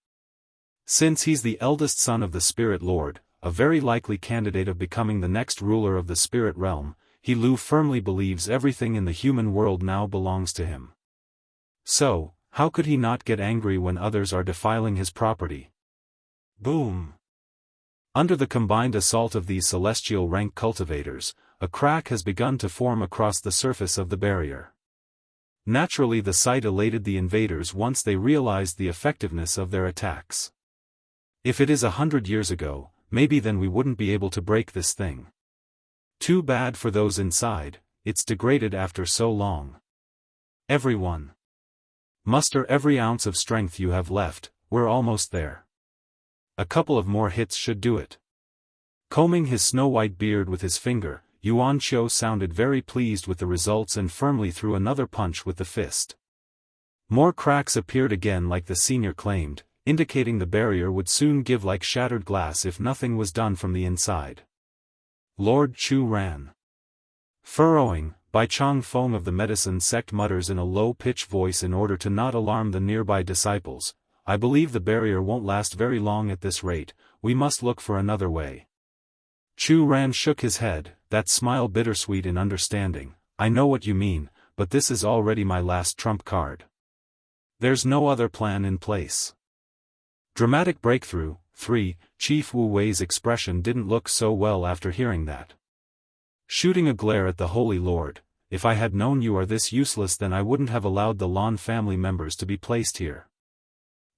Since he's the eldest son of the Spirit Lord, a very likely candidate of becoming the next ruler of the spirit realm, He Lu firmly believes everything in the human world now belongs to him. So, how could he not get angry when others are defiling his property? Boom! Under the combined assault of these celestial rank cultivators, a crack has begun to form across the surface of the barrier. Naturally, the sight elated the invaders once they realized the effectiveness of their attacks. If it is 100 years ago, maybe then we wouldn't be able to break this thing. Too bad for those inside, it's degraded after so long. Everyone, muster every ounce of strength you have left, we're almost there. A couple of more hits should do it. Combing his snow-white beard with his finger, Yuan Qiu sounded very pleased with the results and firmly threw another punch with the fist. More cracks appeared again like the senior claimed, indicating the barrier would soon give like shattered glass if nothing was done from the inside. Lord Chu ran. Furrowing, Bai Chang Feng of the medicine sect mutters in a low-pitched voice in order to not alarm the nearby disciples, I believe the barrier won't last very long at this rate, we must look for another way. Chu Ran shook his head, that smile bittersweet in understanding, I know what you mean, but this is already my last trump card. There's no other plan in place. Dramatic breakthrough. 3. Chief Wu Wei's expression didn't look so well after hearing that. Shooting a glare at the Holy Lord, if I had known you are this useless then I wouldn't have allowed the Lan family members to be placed here.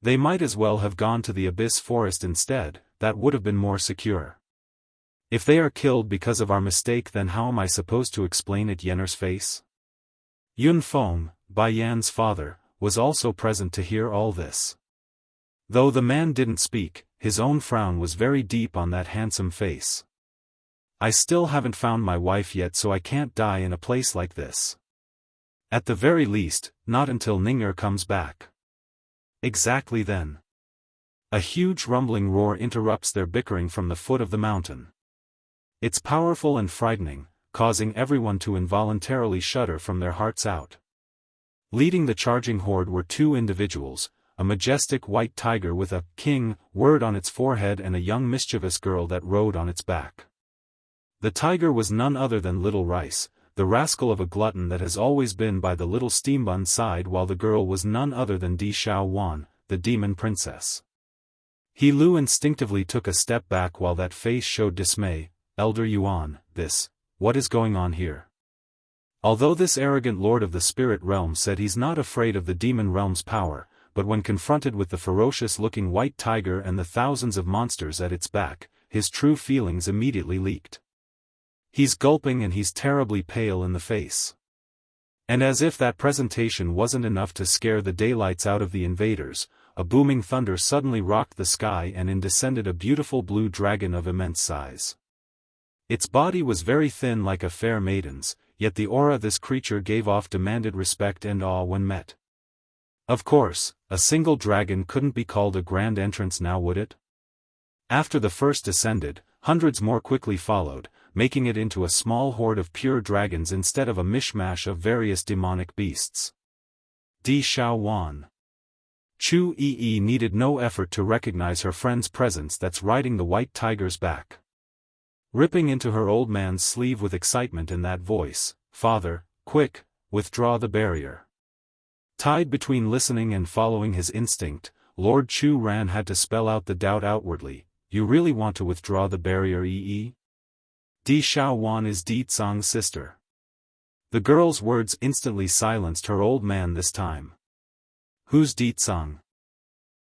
They might as well have gone to the Abyss Forest instead, that would have been more secure. If they are killed because of our mistake then how am I supposed to explain it? Yenner's face? Yun Feng, Bai Yan's father, was also present to hear all this. Though the man didn't speak, his own frown was very deep on that handsome face. I still haven't found my wife yet so I can't die in a place like this. At the very least, not until Ning'er comes back. Exactly then. A huge rumbling roar interrupts their bickering from the foot of the mountain. It's powerful and frightening, causing everyone to involuntarily shudder from their hearts out. Leading the charging horde were two individuals, a majestic white tiger with a king word on its forehead and a young mischievous girl that rode on its back. The tiger was none other than Little Rice, the rascal of a glutton that has always been by the little steambun's side, while the girl was none other than Di Xiaofan, the demon princess. He Lu instinctively took a step back while that face showed dismay. Elder Yuan, what is going on here? Although this arrogant lord of the spirit realm said he's not afraid of the demon realm's power, but when confronted with the ferocious-looking white tiger and the thousands of monsters at its back, his true feelings immediately leaked. He's gulping and he's terribly pale in the face. And as if that presentation wasn't enough to scare the daylights out of the invaders, a booming thunder suddenly rocked the sky and in descended a beautiful blue dragon of immense size. Its body was very thin like a fair maiden's, yet the aura this creature gave off demanded respect and awe when met. Of course, a single dragon couldn't be called a grand entrance now, would it? After the first descended, hundreds more quickly followed, making it into a small horde of pure dragons instead of a mishmash of various demonic beasts. Di Xiaofan. Chu Yi needed no effort to recognize her friend's presence that's riding the white tiger's back. Ripping into her old man's sleeve with excitement in that voice, Father, quick, withdraw the barrier. Tied between listening and following his instinct, Lord Chu Ran had to spell out the doubt outwardly, you really want to withdraw the barrier? Di Xiaofan is Di Tsang's sister. The girl's words instantly silenced her old man this time. Who's Di Tsang?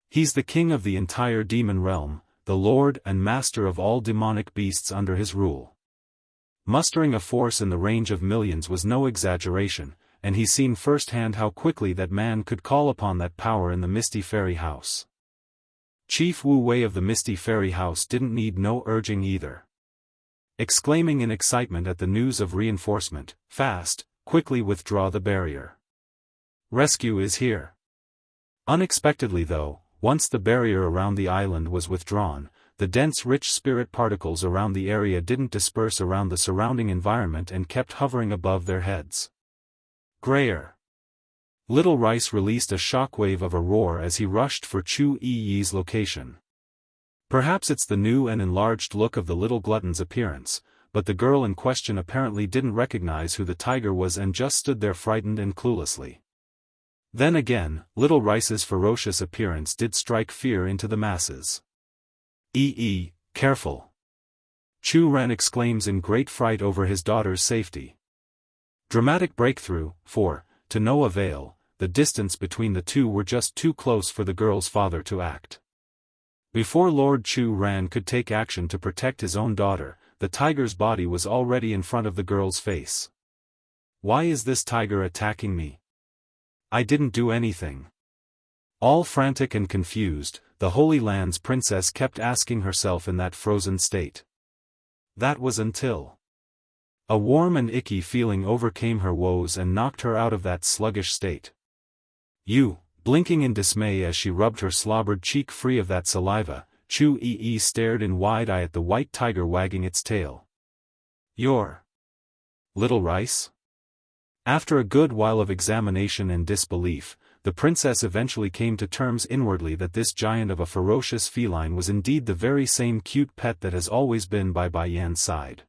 He's the king of the entire demon realm, the lord and master of all demonic beasts under his rule. Mustering a force in the range of millions was no exaggeration, and he's seen firsthand how quickly that man could call upon that power in the misty fairy house. Chief Wu Wei of the Misty Fairy House didn't need no urging either. Exclaiming in excitement at the news of reinforcement, "Fast, quickly withdraw the barrier. Rescue is here." Unexpectedly though, once the barrier around the island was withdrawn, the dense rich spirit particles around the area didn't disperse around the surrounding environment and kept hovering above their heads. Grayer. Little Rice released a shockwave of a roar as he rushed for Chu Yi's location. Perhaps it's the new and enlarged look of the little glutton's appearance, but the girl in question apparently didn't recognize who the tiger was and just stood there frightened and cluelessly. Then again, Little Rice's ferocious appearance did strike fear into the masses. Careful! Chu Ren exclaims in great fright over his daughter's safety. Dramatic breakthrough, for, to no avail, the distance between the two were just too close for the girl's father to act. Before Lord Chu Ren could take action to protect his own daughter, the tiger's body was already in front of the girl's face. Why is this tiger attacking me? I didn't do anything. All frantic and confused, the Holy Land's princess kept asking herself in that frozen state. That was until a warm and icky feeling overcame her woes and knocked her out of that sluggish state. Blinking in dismay as she rubbed her slobbered cheek free of that saliva, Chu Yi stared in wide eye at the white tiger wagging its tail. You're Little Rice? After a good while of examination and disbelief, the princess eventually came to terms inwardly that this giant of a ferocious feline was indeed the very same cute pet that has always been by Bai Yan's side.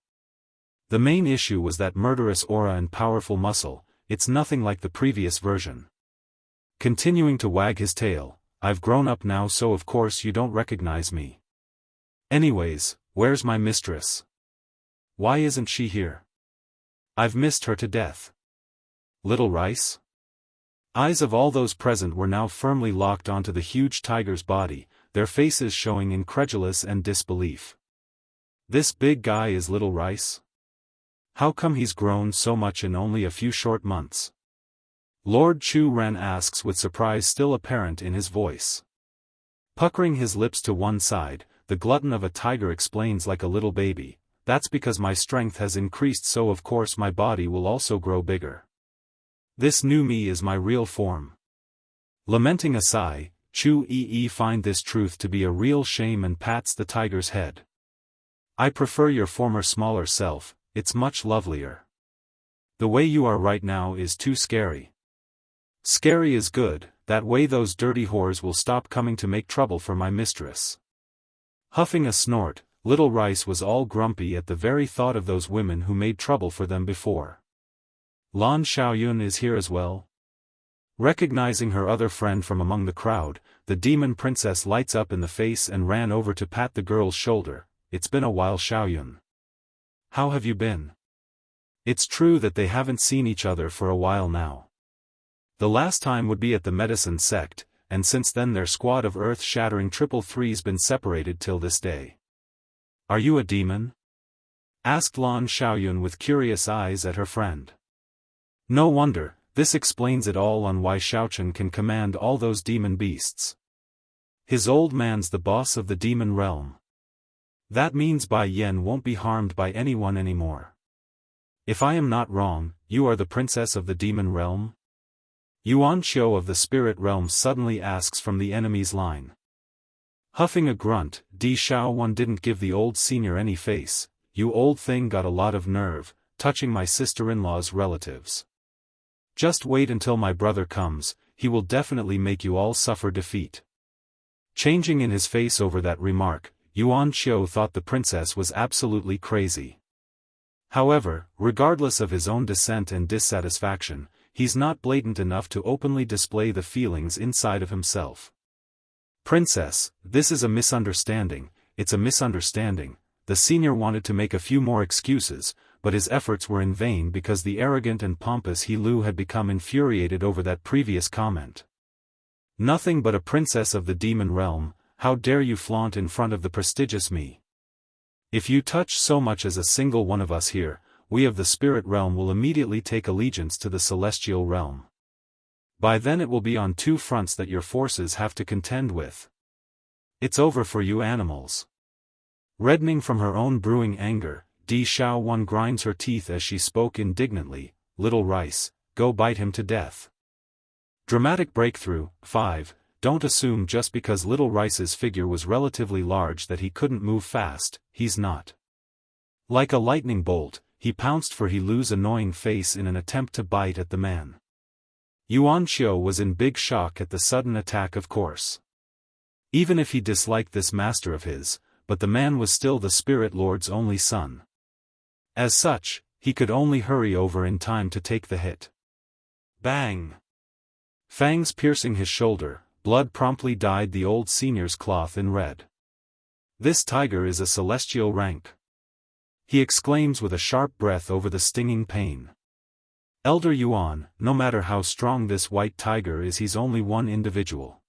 The main issue was that murderous aura and powerful muscle. It's nothing like the previous version. Continuing to wag his tail, I've grown up now, so of course you don't recognize me. Anyways, where's my mistress? Why isn't she here? I've missed her to death. Little Rice? Eyes of all those present were now firmly locked onto the huge tiger's body, their faces showing incredulous and disbelief. This big guy is Little Rice? How come he's grown so much in only a few short months? Lord Chu Ren asks with surprise still apparent in his voice. Puckering his lips to one side, the glutton of a tiger explains like a little baby, that's because my strength has increased, so of course my body will also grow bigger. This new me is my real form. Lamenting a sigh, Chu Yi finds this truth to be a real shame and pats the tiger's head. I prefer your former smaller self, it's much lovelier. The way you are right now is too scary. Scary is good, that way those dirty whores will stop coming to make trouble for my mistress. Huffing a snort, Little Rice was all grumpy at the very thought of those women who made trouble for them before. Lan Xiaoyun is here as well? Recognizing her other friend from among the crowd, the demon princess lights up in the face and ran over to pat the girl's shoulder. It's been a while, Xiaoyun. How have you been? It's true that they haven't seen each other for a while now. The last time would be at the medicine sect, and since then their squad of earth-shattering 333's been separated till this day. Are you a demon? Asked Lan Xiaoyun with curious eyes at her friend. No wonder, this explains it all on why Xiaochen can command all those demon beasts. His old man's the boss of the demon realm. That means Bai Yan won't be harmed by anyone anymore. If I am not wrong, you are the princess of the demon realm? Yuan Qiu of the spirit realm suddenly asks from the enemy's line. Huffing a grunt, Di Xiaowan didn't give the old senior any face. You old thing got a lot of nerve, touching my sister-in-law's relatives. Just wait until my brother comes, he will definitely make you all suffer defeat. Changing in his face over that remark, Yuan Qiu thought the princess was absolutely crazy. However, regardless of his own dissent and dissatisfaction, he's not blatant enough to openly display the feelings inside of himself. Princess, this is a misunderstanding, it's a misunderstanding. The senior wanted to make a few more excuses, but his efforts were in vain because the arrogant and pompous He Lu had become infuriated over that previous comment. Nothing but a princess of the demon realm, how dare you flaunt in front of the prestigious me? If you touch so much as a single one of us here, we of the spirit realm will immediately take allegiance to the celestial realm. By then it will be on two fronts that your forces have to contend with. It's over for you animals. Reddening from her own brewing anger, Xiaofan grinds her teeth as she spoke indignantly, "Little Rice, go bite him to death." Dramatic breakthrough. 5. Don't assume just because Little Rice's figure was relatively large that he couldn't move fast. He's not. Like a lightning bolt, he pounced for Helu's annoying face in an attempt to bite at the man. Yuan Xiao was in big shock at the sudden attack, of course. Even if he disliked this master of his, but the man was still the Spirit Lord's only son. As such, he could only hurry over in time to take the hit. Bang! Fangs piercing his shoulder, blood promptly dyed the old senior's cloth in red. "This tiger is a celestial rank," he exclaims with a sharp breath over the stinging pain. "Elder Yuan, no matter how strong this white tiger is, he's only one individual.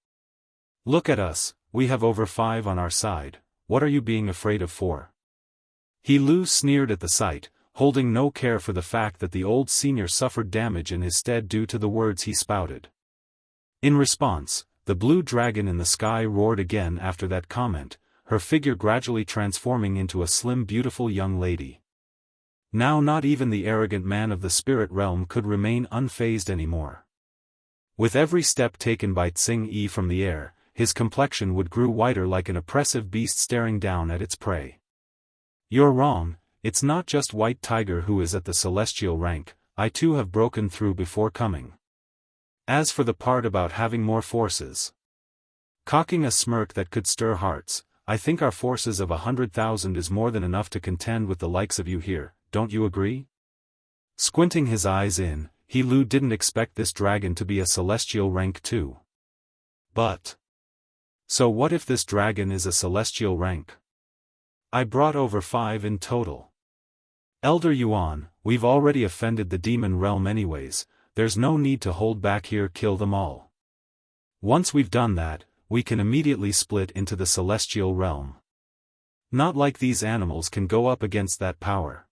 Look at us, we have over 5 on our side, what are you being afraid of for?" Helu sneered at the sight, holding no care for the fact that the old senior suffered damage in his stead due to the words he spouted. In response, the blue dragon in the sky roared again after that comment, her figure gradually transforming into a slim, beautiful young lady. Now not even the arrogant man of the spirit realm could remain unfazed anymore. With every step taken by Tsing-Yi from the air, his complexion would grow whiter like an oppressive beast staring down at its prey. "You're wrong, it's not just White Tiger who is at the celestial rank, I too have broken through before coming. As for the part about having more forces," cocking a smirk that could stir hearts, "I think our forces of 100,000 is more than enough to contend with the likes of you here, don't you agree?" Squinting his eyes in, Helu didn't expect this dragon to be a celestial rank too. But so what if this dragon is a celestial rank? I brought over 5 in total. Elder Yuan, we've already offended the demon realm anyways, there's no need to hold back here, kill them all. Once we've done that, we can immediately split into the celestial realm. Not like these animals can go up against that power.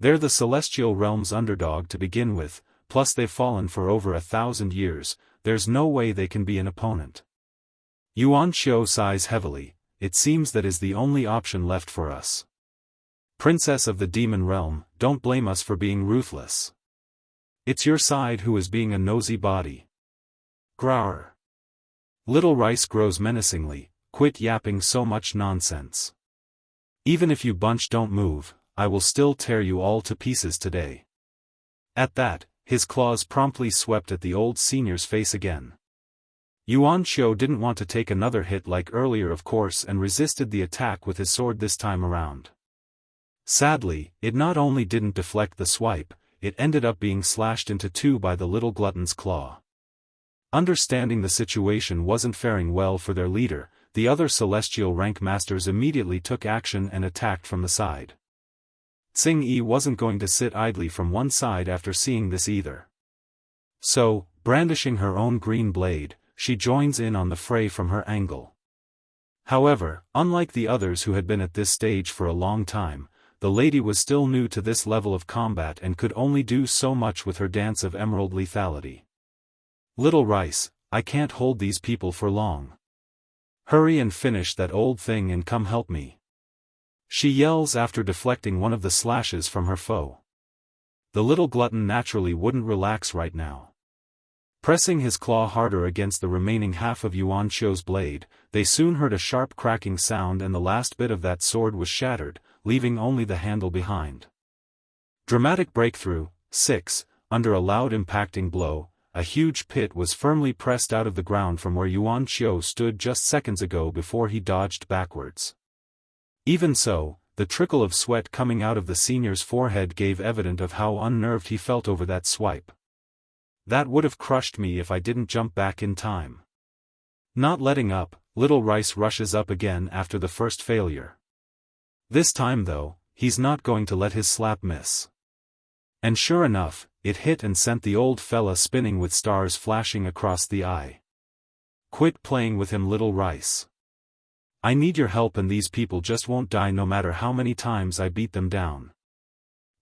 They're the celestial realm's underdog to begin with, plus they've fallen for over 1,000 years, there's no way they can be an opponent. Yuan Xiao sighs heavily, it seems that is the only option left for us. Princess of the demon realm, don't blame us for being ruthless. It's your side who is being a nosy body. Grower. Little Rice grows menacingly, quit yapping so much nonsense. Even if you bunch don't move, I will still tear you all to pieces today. At that, his claws promptly swept at the old senior's face again. Yuan Xiao didn't want to take another hit like earlier of course and resisted the attack with his sword this time around. Sadly, it not only didn't deflect the swipe, it ended up being slashed into 2 by the little glutton's claw. Understanding the situation wasn't faring well for their leader, the other celestial rank masters immediately took action and attacked from the side. Tsing-Yi wasn't going to sit idly from one side after seeing this either. So, brandishing her own green blade, she joins in on the fray from her angle. However, unlike the others who had been at this stage for a long time, the lady was still new to this level of combat and could only do so much with her dance of emerald lethality. Little Rice, I can't hold these people for long. Hurry and finish that old thing and come help me. She yells after deflecting one of the slashes from her foe. The little glutton naturally wouldn't relax right now. Pressing his claw harder against the remaining half of Yuan Xiao's blade, they soon heard a sharp cracking sound and the last bit of that sword was shattered, leaving only the handle behind. Dramatic breakthrough. 6. Under a loud impacting blow, a huge pit was firmly pressed out of the ground from where Yuan Xiao stood just seconds ago before he dodged backwards. Even so, the trickle of sweat coming out of the senior's forehead gave evidence of how unnerved he felt over that swipe. That would have crushed me if I didn't jump back in time. Not letting up, Little Rice rushes up again after the first failure. This time though, he's not going to let his slap miss. And sure enough, it hit and sent the old fella spinning with stars flashing across the eye. Quit playing with him, Little Rice. I need your help and these people just won't die no matter how many times I beat them down.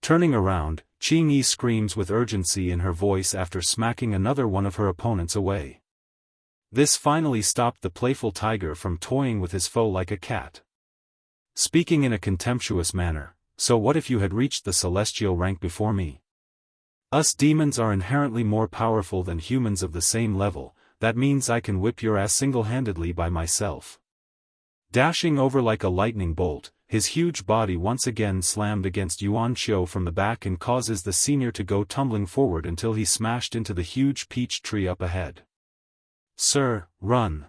Turning around, Qing-Yi screams with urgency in her voice after smacking another one of her opponents away. This finally stopped the playful tiger from toying with his foe like a cat. Speaking in a contemptuous manner, so what if you had reached the celestial rank before me? Us demons are inherently more powerful than humans of the same level, that means I can whip your ass single-handedly by myself. Dashing over like a lightning bolt, his huge body once again slammed against Yuan Xiao from the back and causes the senior to go tumbling forward until he smashed into the huge peach tree up ahead. Sir, run.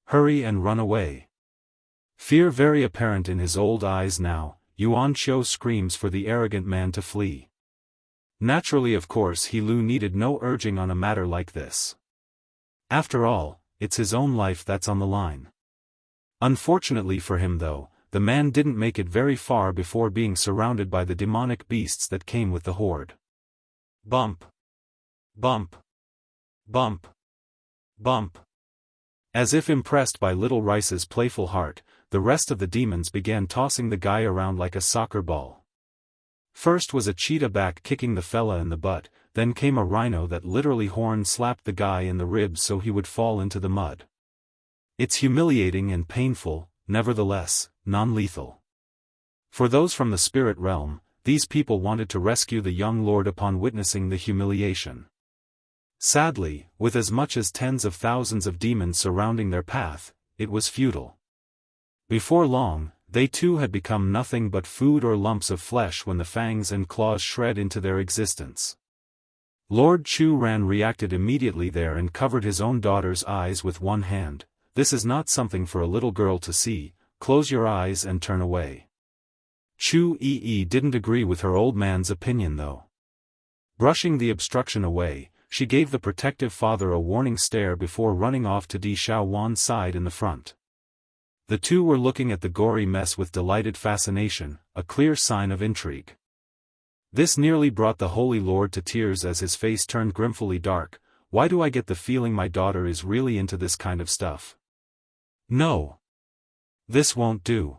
Hurry and run away. Fear very apparent in his old eyes now, Yuan Xiao screams for the arrogant man to flee. Naturally, of course, He Lu needed no urging on a matter like this. After all, it's his own life that's on the line. Unfortunately for him though, the man didn't make it very far before being surrounded by the demonic beasts that came with the horde. Bump. Bump. Bump. Bump. As if impressed by Little Rice's playful heart, the rest of the demons began tossing the guy around like a soccer ball. First was a cheetah back kicking the fella in the butt, then came a rhino that literally horn-slapped the guy in the ribs so he would fall into the mud. It's humiliating and painful, nevertheless, non-lethal. For those from the spirit realm, these people wanted to rescue the young lord upon witnessing the humiliation. Sadly, with as much as tens of thousands of demons surrounding their path, it was futile. Before long, they too had become nothing but food or lumps of flesh when the fangs and claws shred into their existence. Lord Chu Ran reacted immediately there and covered his own daughter's eyes with one hand. This is not something for a little girl to see, close your eyes and turn away. Chu Yi didn't agree with her old man's opinion though. Brushing the obstruction away, she gave the protective father a warning stare before running off to Di Xiaowan's side in the front. The two were looking at the gory mess with delighted fascination, a clear sign of intrigue. This nearly brought the Holy Lord to tears as his face turned grimfully dark. Why do I get the feeling my daughter is really into this kind of stuff? No. This won't do.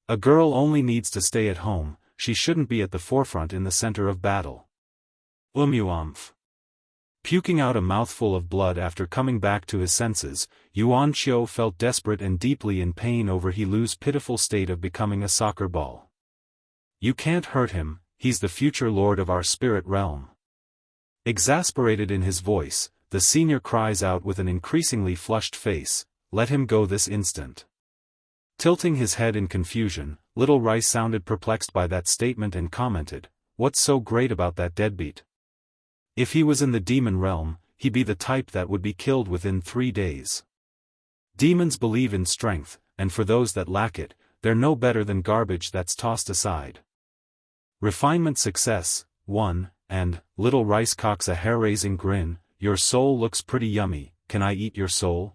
A girl only needs to stay at home, she shouldn't be at the forefront in the center of battle. Umumph. Puking out a mouthful of blood after coming back to his senses, Yuan Xiao felt desperate and deeply in pain over He Lu's pitiful state of becoming a soccer ball. You can't hurt him, he's the future lord of our spirit realm. Exasperated in his voice, the senior cries out with an increasingly flushed face, let him go this instant. Tilting his head in confusion, Little Rice sounded perplexed by that statement and commented, what's so great about that deadbeat? If he was in the demon realm, he'd be the type that would be killed within 3 days. Demons believe in strength, and for those that lack it, they're no better than garbage that's tossed aside. Refinement success, 1, and, Little Rice cocks a hair-raising grin, your soul looks pretty yummy, can I eat your soul?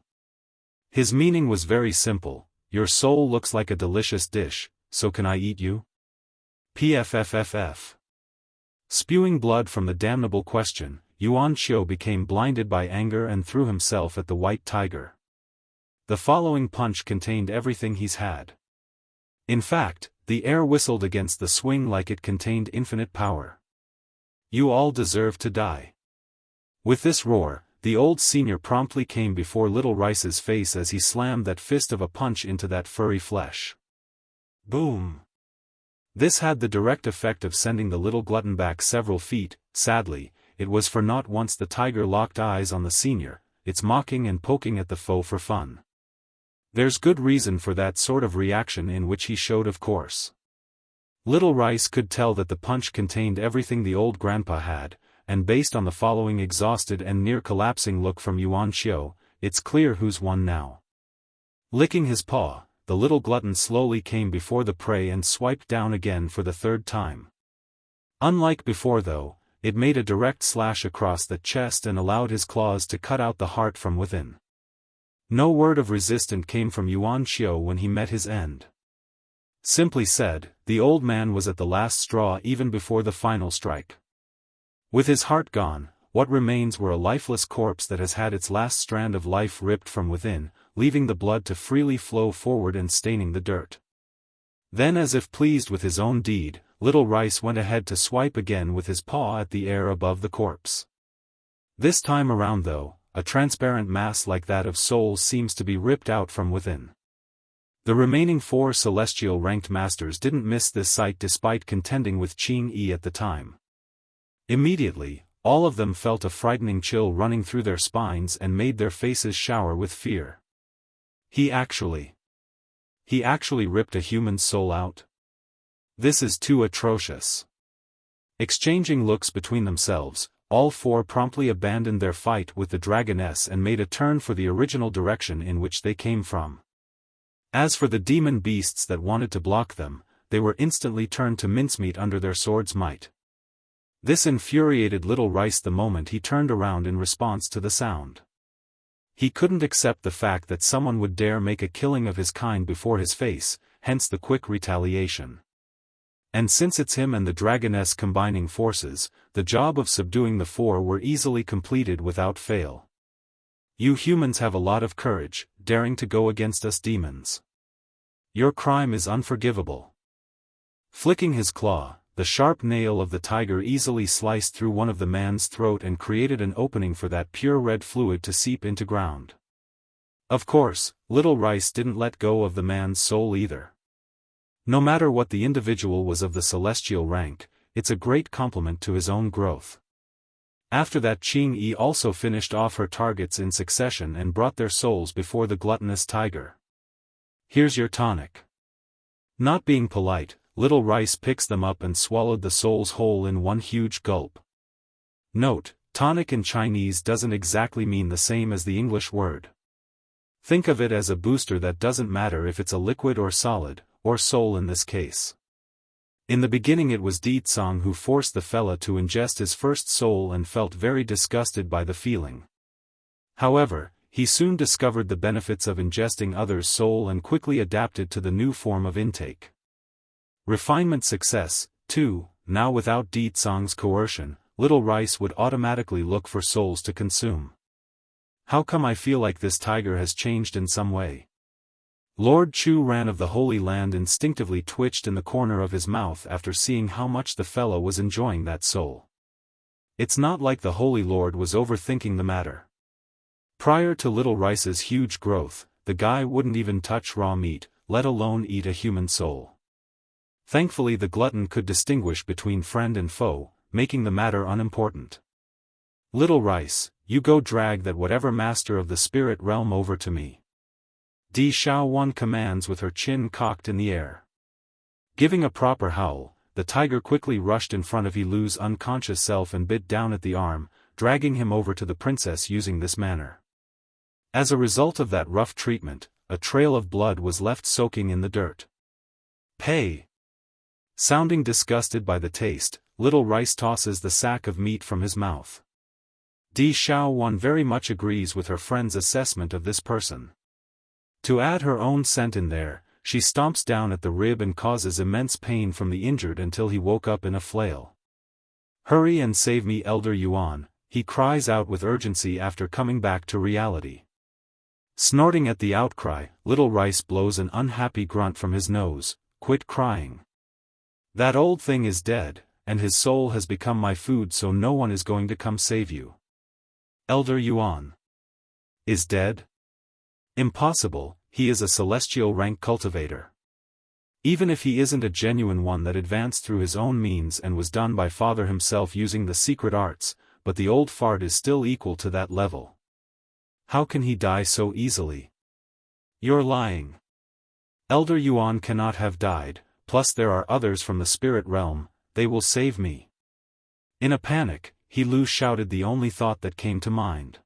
His meaning was very simple, your soul looks like a delicious dish, so can I eat you? PFFFF. Spewing blood from the damnable question, Yuan Xiao became blinded by anger and threw himself at the white tiger. The following punch contained everything he's had. In fact, the air whistled against the swing like it contained infinite power. You all deserve to die. With this roar, the old senior promptly came before Little Rice's face as he slammed that fist of a punch into that furry flesh. Boom! This had the direct effect of sending the little glutton back several feet. Sadly, it was for not once the tiger locked eyes on the senior, it's mocking and poking at the foe for fun. There's good reason for that sort of reaction in which he showed of course. Little Rice could tell that the punch contained everything the old grandpa had, and based on the following exhausted and near-collapsing look from Yuan Xiao, it's clear who's won now. Licking his paw, the little glutton slowly came before the prey and swiped down again for the 3rd time. Unlike before though, it made a direct slash across the chest and allowed his claws to cut out the heart from within. No word of resistance came from Yuan Xiao when he met his end. Simply said, the old man was at the last straw even before the final strike. With his heart gone, what remains were a lifeless corpse that has had its last strand of life ripped from within, leaving the blood to freely flow forward and staining the dirt. Then as if pleased with his own deed, Little Rice went ahead to swipe again with his paw at the air above the corpse. This time around though, a transparent mass like that of souls seems to be ripped out from within. The remaining 4 celestial ranked masters didn't miss this sight despite contending with Qing Yi at the time. Immediately, all of them felt a frightening chill running through their spines and made their faces shower with fear. He actually ripped a human's soul out? This is too atrocious. Exchanging looks between themselves, all 4 promptly abandoned their fight with the dragoness and made a turn for the original direction in which they came from. As for the demon beasts that wanted to block them, they were instantly turned to mincemeat under their sword's might. This infuriated Little Rice the moment he turned around in response to the sound. He couldn't accept the fact that someone would dare make a killing of his kind before his face, hence the quick retaliation. And since it's him and the dragoness combining forces, the job of subduing the 4 were easily completed without fail. You humans have a lot of courage, daring to go against us demons. Your crime is unforgivable. Flicking his claw, the sharp nail of the tiger easily sliced through one of the man's throat and created an opening for that pure red fluid to seep into ground. Of course, Little Rice didn't let go of the man's soul either. No matter what the individual was of the celestial rank, it's a great compliment to his own growth. After that, Qing Yi also finished off her targets in succession and brought their souls before the gluttonous tiger. Here's your tonic. Not being polite, Little Rice picks them up and swallowed the souls whole in one huge gulp. Note, tonic in Chinese doesn't exactly mean the same as the English word. Think of it as a booster that doesn't matter if it's a liquid or solid, or soul in this case. In the beginning it was Di Tsang who forced the fella to ingest his first soul and felt very disgusted by the feeling. However, he soon discovered the benefits of ingesting others' soul and quickly adapted to the new form of intake. Refinement success, too. Now without Di Tsang's coercion, Little Rice would automatically look for souls to consume. How come I feel like this tiger has changed in some way? Lord Chu Ran of the Holy Land instinctively twitched in the corner of his mouth after seeing how much the fellow was enjoying that soul. It's not like the Holy Lord was overthinking the matter. Prior to Little Rice's huge growth, the guy wouldn't even touch raw meat, let alone eat a human soul. Thankfully the glutton could distinguish between friend and foe, making the matter unimportant. Little Rice, you go drag that whatever master of the spirit realm over to me. Di Xiaofan commands with her chin cocked in the air. Giving a proper howl, the tiger quickly rushed in front of He Lu's unconscious self and bit down at the arm, dragging him over to the princess using this manner. As a result of that rough treatment, a trail of blood was left soaking in the dirt. Pay! Sounding disgusted by the taste, Little Rice tosses the sack of meat from his mouth. Di Xiaofan very much agrees with her friend's assessment of this person. To add her own scent in there, she stomps down at the rib and causes immense pain from the injured until he woke up in a flail. Hurry and save me, Elder Yuan, he cries out with urgency after coming back to reality. Snorting at the outcry, Little Rice blows an unhappy grunt from his nose. Quit crying. That old thing is dead, and his soul has become my food, so no one is going to come save you. Elder Yuan is dead? Impossible, he is a celestial rank cultivator. Even if he isn't a genuine one that advanced through his own means and was done by Father himself using the secret arts, but the old fart is still equal to that level. How can he die so easily? You're lying. Elder Yuan cannot have died, plus there are others from the spirit realm, they will save me. In a panic, He Lu shouted the only thought that came to mind.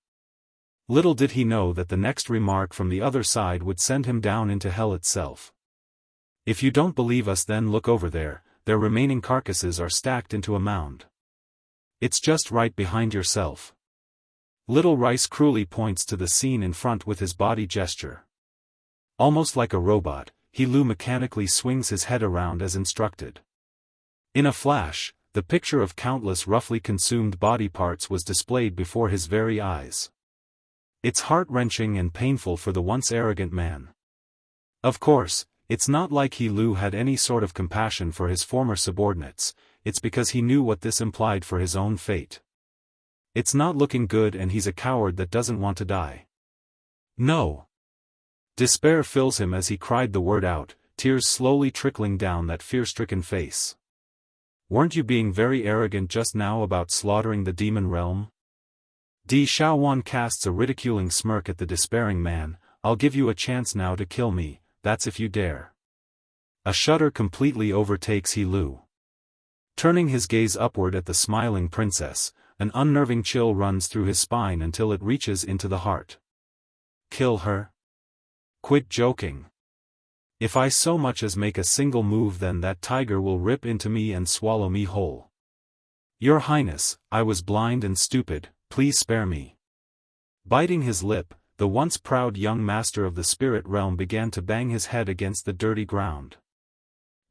Little did he know that the next remark from the other side would send him down into hell itself. If you don't believe us, then look over there, their remaining carcasses are stacked into a mound. It's just right behind yourself. Little Rice cruelly points to the scene in front with his body gesture. Almost like a robot, He Lu mechanically swings his head around as instructed. In a flash, the picture of countless roughly consumed body parts was displayed before his very eyes. It's heart-wrenching and painful for the once arrogant man. Of course, it's not like He Lu had any sort of compassion for his former subordinates, it's because he knew what this implied for his own fate. It's not looking good and he's a coward that doesn't want to die. No. Despair fills him as he cried the word out, tears slowly trickling down that fear-stricken face. Weren't you being very arrogant just now about slaughtering the demon realm? Di Xiaofan casts a ridiculing smirk at the despairing man. I'll give you a chance now to kill me, that's if you dare. A shudder completely overtakes He Lu. Turning his gaze upward at the smiling princess, an unnerving chill runs through his spine until it reaches into the heart. Kill her? Quit joking. If I so much as make a single move, then that tiger will rip into me and swallow me whole. Your Highness, I was blind and stupid, please spare me. Biting his lip, the once proud young master of the spirit realm began to bang his head against the dirty ground.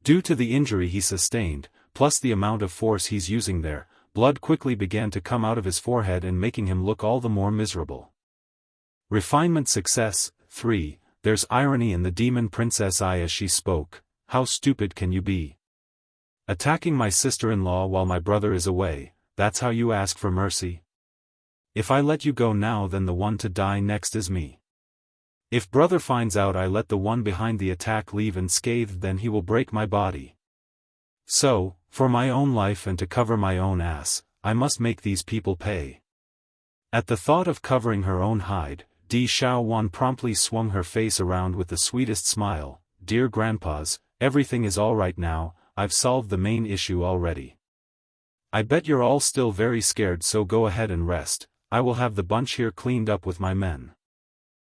Due to the injury he sustained, plus the amount of force he's using there, blood quickly began to come out of his forehead and making him look all the more miserable. Refinement success. 3. There's irony in the demon princess' eye as she spoke. How stupid can you be? Attacking my sister-in-law while my brother is away, that's how you ask for mercy? If I let you go now, then the one to die next is me. If brother finds out I let the one behind the attack leave unscathed, then he will break my body. So, for my own life and to cover my own ass, I must make these people pay. At the thought of covering her own hide, Di Xiaofan promptly swung her face around with the sweetest smile. Dear grandpas, everything is all right now, I've solved the main issue already. I bet you're all still very scared, so go ahead and rest. I will have the bunch here cleaned up with my men.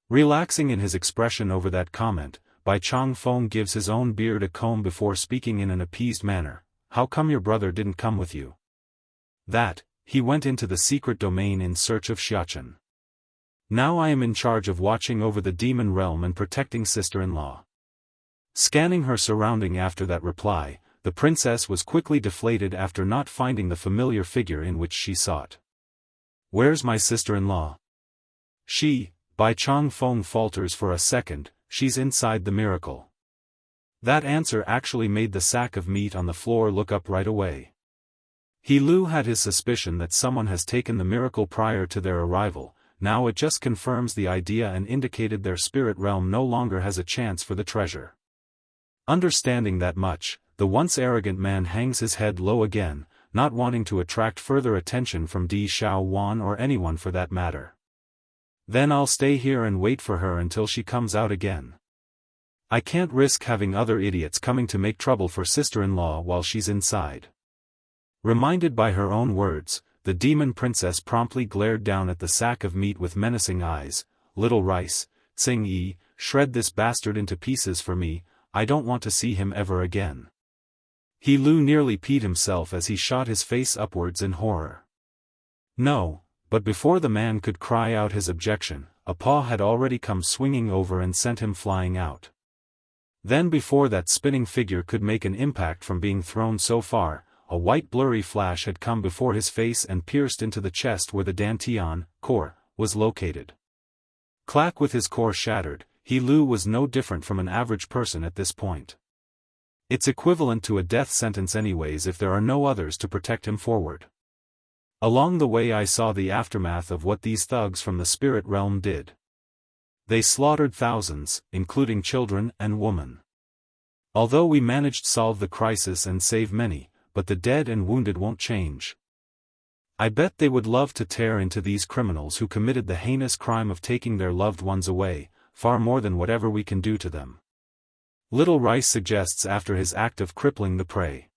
Relaxing in his expression over that comment, Bai Changfeng gives his own beard a comb before speaking in an appeased manner. How come your brother didn't come with you? That, he went into the secret domain in search of Xiaofan. Now I am in charge of watching over the demon realm and protecting sister-in-law. Scanning her surrounding after that reply, the princess was quickly deflated after not finding the familiar figure in which she sought. Where's my sister-in-law? Bai Changfeng falters for a second. She's inside the miracle. That answer actually made the sack of meat on the floor look up right away. He Lu had his suspicion that someone has taken the miracle prior to their arrival. Now it just confirms the idea and indicated their spirit realm no longer has a chance for the treasure. Understanding that much, the once arrogant man hangs his head low again, not wanting to attract further attention from Di Xiaofan or anyone for that matter. Then I'll stay here and wait for her until she comes out again. I can't risk having other idiots coming to make trouble for sister-in-law while she's inside. Reminded by her own words, the demon princess promptly glared down at the sack of meat with menacing eyes. Little Rice, Tsing Yi, shred this bastard into pieces for me, I don't want to see him ever again. He Lu nearly peed himself as he shot his face upwards in horror. No, but before the man could cry out his objection, a paw had already come swinging over and sent him flying out. Then before that spinning figure could make an impact from being thrown so far, a white blurry flash had come before his face and pierced into the chest where the dantian, core, was located. Clack! With his core shattered, He Lu was no different from an average person at this point. It's equivalent to a death sentence anyways if there are no others to protect him forward. Along the way I saw the aftermath of what these thugs from the spirit realm did. They slaughtered thousands, including children and women. Although we managed to solve the crisis and save many, but the dead and wounded won't change. I bet they would love to tear into these criminals who committed the heinous crime of taking their loved ones away, far more than whatever we can do to them. Little Rice suggests after his act of crippling the prey.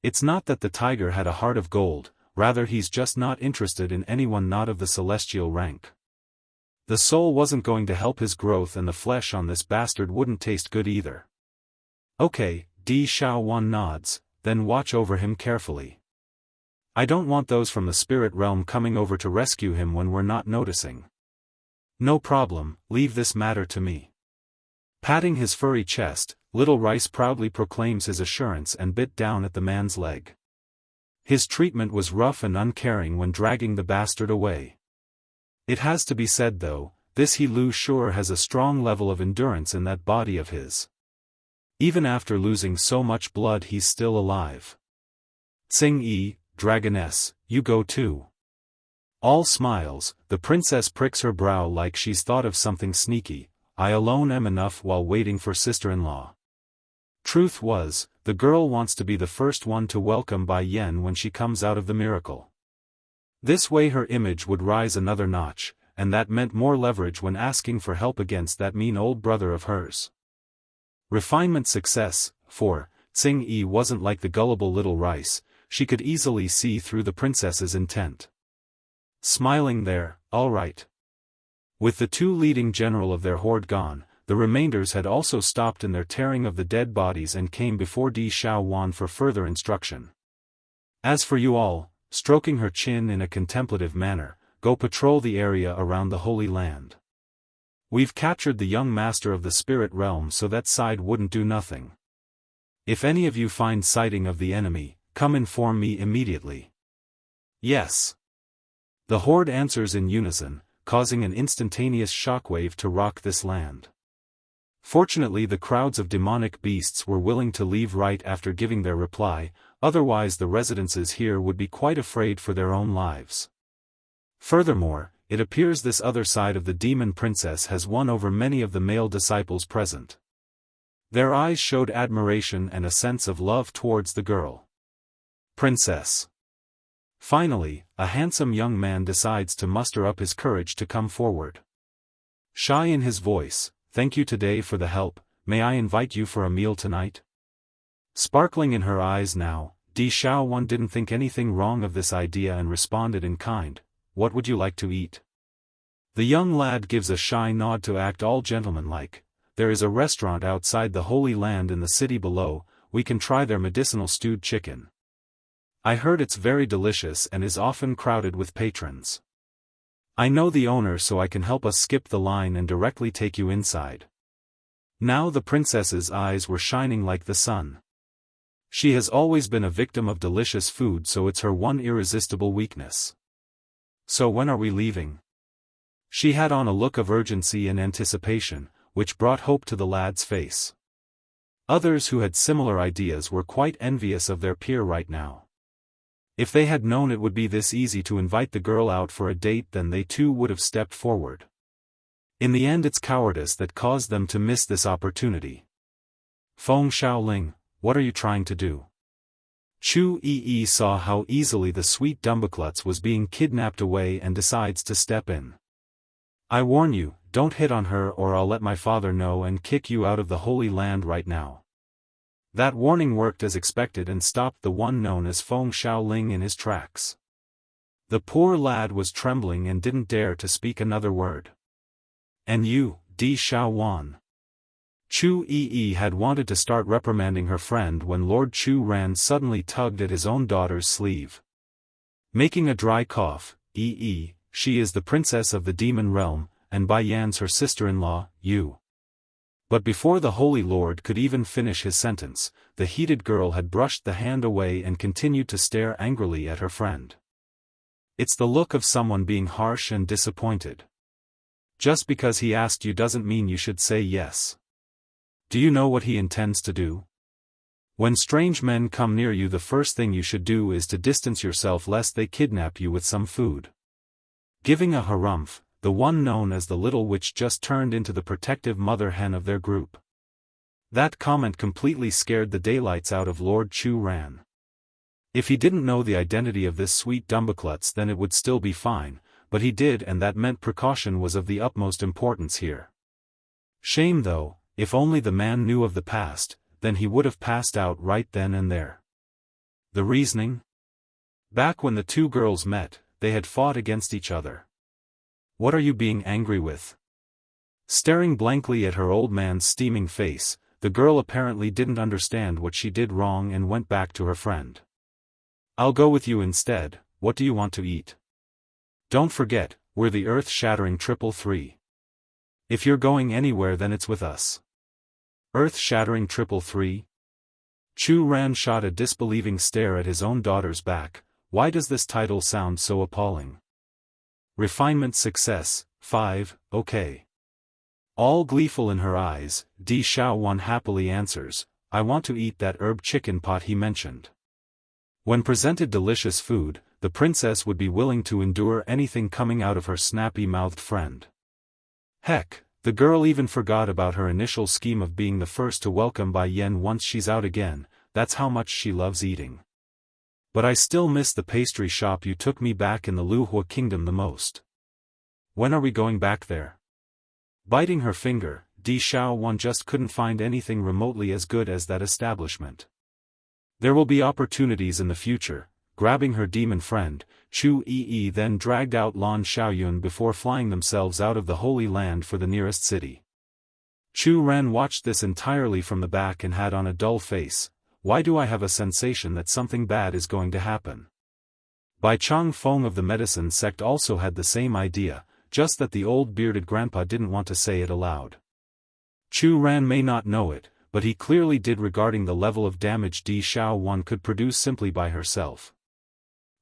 It's not that the tiger had a heart of gold, rather he's just not interested in anyone not of the celestial rank. The soul wasn't going to help his growth and the flesh on this bastard wouldn't taste good either. Okay, Di Xiaofan nods, then watch over him carefully. I don't want those from the spirit realm coming over to rescue him when we're not noticing. No problem, leave this matter to me. Patting his furry chest, Little Rice proudly proclaims his assurance and bit down at the man's leg. His treatment was rough and uncaring when dragging the bastard away. It has to be said though, this He Lu sure has a strong level of endurance in that body of his. Even after losing so much blood he's still alive. Tsing Yi, Dragoness, you go too. All smiles, the princess pricks her brow like she's thought of something sneaky. I alone am enough while waiting for sister-in-law. Truth was, the girl wants to be the first one to welcome Bai Yan when she comes out of the miracle. This way her image would rise another notch, and that meant more leverage when asking for help against that mean old brother of hers. Refinement success, for Tsing Yi wasn't like the gullible little rice, she could easily see through the princess's intent. Smiling there, all right. With the two leading general of their horde gone, the remainders had also stopped in their tearing of the dead bodies and came before Di Xiaowan for further instruction. As for you all, stroking her chin in a contemplative manner, go patrol the area around the Holy Land. We've captured the young master of the spirit realm, so that side wouldn't do nothing. If any of you find sighting of the enemy, come inform me immediately. Yes. The horde answers in unison, causing an instantaneous shockwave to rock this land. Fortunately, the crowds of demonic beasts were willing to leave right after giving their reply, otherwise the residences here would be quite afraid for their own lives. Furthermore, it appears this other side of the demon princess has won over many of the male disciples present. Their eyes showed admiration and a sense of love towards the girl. Princess. Finally, a handsome young man decides to muster up his courage to come forward. Shy in his voice, thank you today for the help, may I invite you for a meal tonight? Sparkling in her eyes now, Di Xiaowan didn't think anything wrong of this idea and responded in kind, what would you like to eat? The young lad gives a shy nod to act all gentlemanlike. There is a restaurant outside the Holy Land in the city below, we can try their medicinal stewed chicken. I heard it's very delicious and is often crowded with patrons. I know the owner, so I can help us skip the line and directly take you inside. Now the princess's eyes were shining like the sun. She has always been a victim of delicious food, so it's her one irresistible weakness. So when are we leaving? She had on a look of urgency and anticipation, which brought hope to the lad's face. Others who had similar ideas were quite envious of their peer right now. If they had known it would be this easy to invite the girl out for a date, then they too would have stepped forward. In the end, it's cowardice that caused them to miss this opportunity. Feng Shaoling, what are you trying to do? Chu Yi saw how easily the sweet Dumbaklutz was being kidnapped away and decides to step in. I warn you, don't hit on her or I'll let my father know and kick you out of the Holy Land right now. That warning worked as expected and stopped the one known as Feng Shaoling in his tracks. The poor lad was trembling and didn't dare to speak another word. And you, Di Xiaowan. Chu Yi had wanted to start reprimanding her friend when Lord Chu Ran suddenly tugged at his own daughter's sleeve. Making a dry cough, Yi, she is the princess of the demon realm, and Bai Yan's her sister-in-law, you. But before the Holy Lord could even finish his sentence, the heated girl had brushed the hand away and continued to stare angrily at her friend. It's the look of someone being harsh and disappointed. Just because he asked you doesn't mean you should say yes. Do you know what he intends to do? When strange men come near you, the first thing you should do is to distance yourself lest they kidnap you with some food. Giving a harumph, the one known as the Little Witch just turned into the protective mother hen of their group. That comment completely scared the daylights out of Lord Chu Ran. If he didn't know the identity of this sweet Dumbaklutz, then it would still be fine, but he did, and that meant precaution was of the utmost importance here. Shame though, if only the man knew of the past, then he would have passed out right then and there. The reasoning? Back when the two girls met, they had fought against each other. What are you being angry with? Staring blankly at her old man's steaming face, the girl apparently didn't understand what she did wrong and went back to her friend. I'll go with you instead, what do you want to eat? Don't forget, we're the earth-shattering 333. If you're going anywhere then it's with us. Earth-shattering 333? Chu Ran shot a disbelieving stare at his own daughter's back. Why does this title sound so appalling? Refinement success, 5, okay. All gleeful in her eyes, Di Xiaowan happily answers, I want to eat that herb chicken pot he mentioned. When presented delicious food, the princess would be willing to endure anything coming out of her snappy-mouthed friend. Heck, the girl even forgot about her initial scheme of being the first to welcome Bai Yan once she's out again. That's how much she loves eating. But I still miss the pastry shop you took me back in the Luhua Kingdom the most. When are we going back there? Biting her finger, Di Xiaofan just couldn't find anything remotely as good as that establishment. There will be opportunities in the future. Grabbing her demon friend, Chu Yi then dragged out Lan Xiaoyun before flying themselves out of the Holy Land for the nearest city. Chu Ran watched this entirely from the back and had on a dull face. Why do I have a sensation that something bad is going to happen? Bai Chang Feng of the medicine sect also had the same idea, just that the old bearded grandpa didn't want to say it aloud. Chu Ran may not know it, but he clearly did regarding the level of damage Di Xiaofan could produce simply by herself.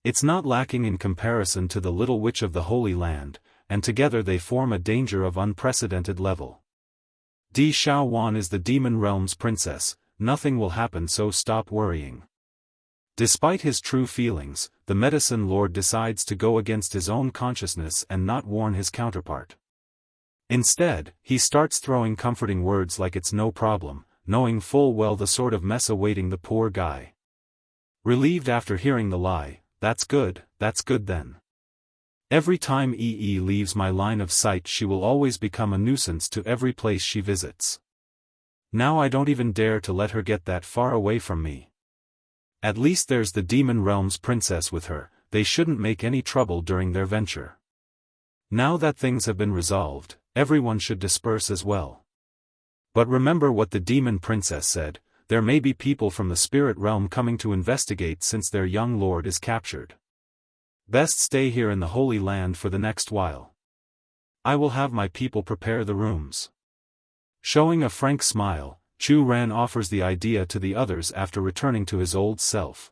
It's not lacking in comparison to the little witch of the Holy Land, and together they form a danger of unprecedented level. Di Xiaofan is the demon realm's princess, nothing will happen, so stop worrying. Despite his true feelings, the medicine lord decides to go against his own consciousness and not warn his counterpart. Instead, he starts throwing comforting words like it's no problem, knowing full well the sort of mess awaiting the poor guy. Relieved after hearing the lie, that's good then. Every time EE leaves my line of sight she will always become a nuisance to every place she visits. Now I don't even dare to let her get that far away from me. At least there's the demon realm's princess with her, they shouldn't make any trouble during their venture. Now that things have been resolved, everyone should disperse as well. But remember what the demon princess said, there may be people from the spirit realm coming to investigate since their young lord is captured. Best stay here in the Holy Land for the next while. I will have my people prepare the rooms. Showing a frank smile, Chu Ran offers the idea to the others after returning to his old self.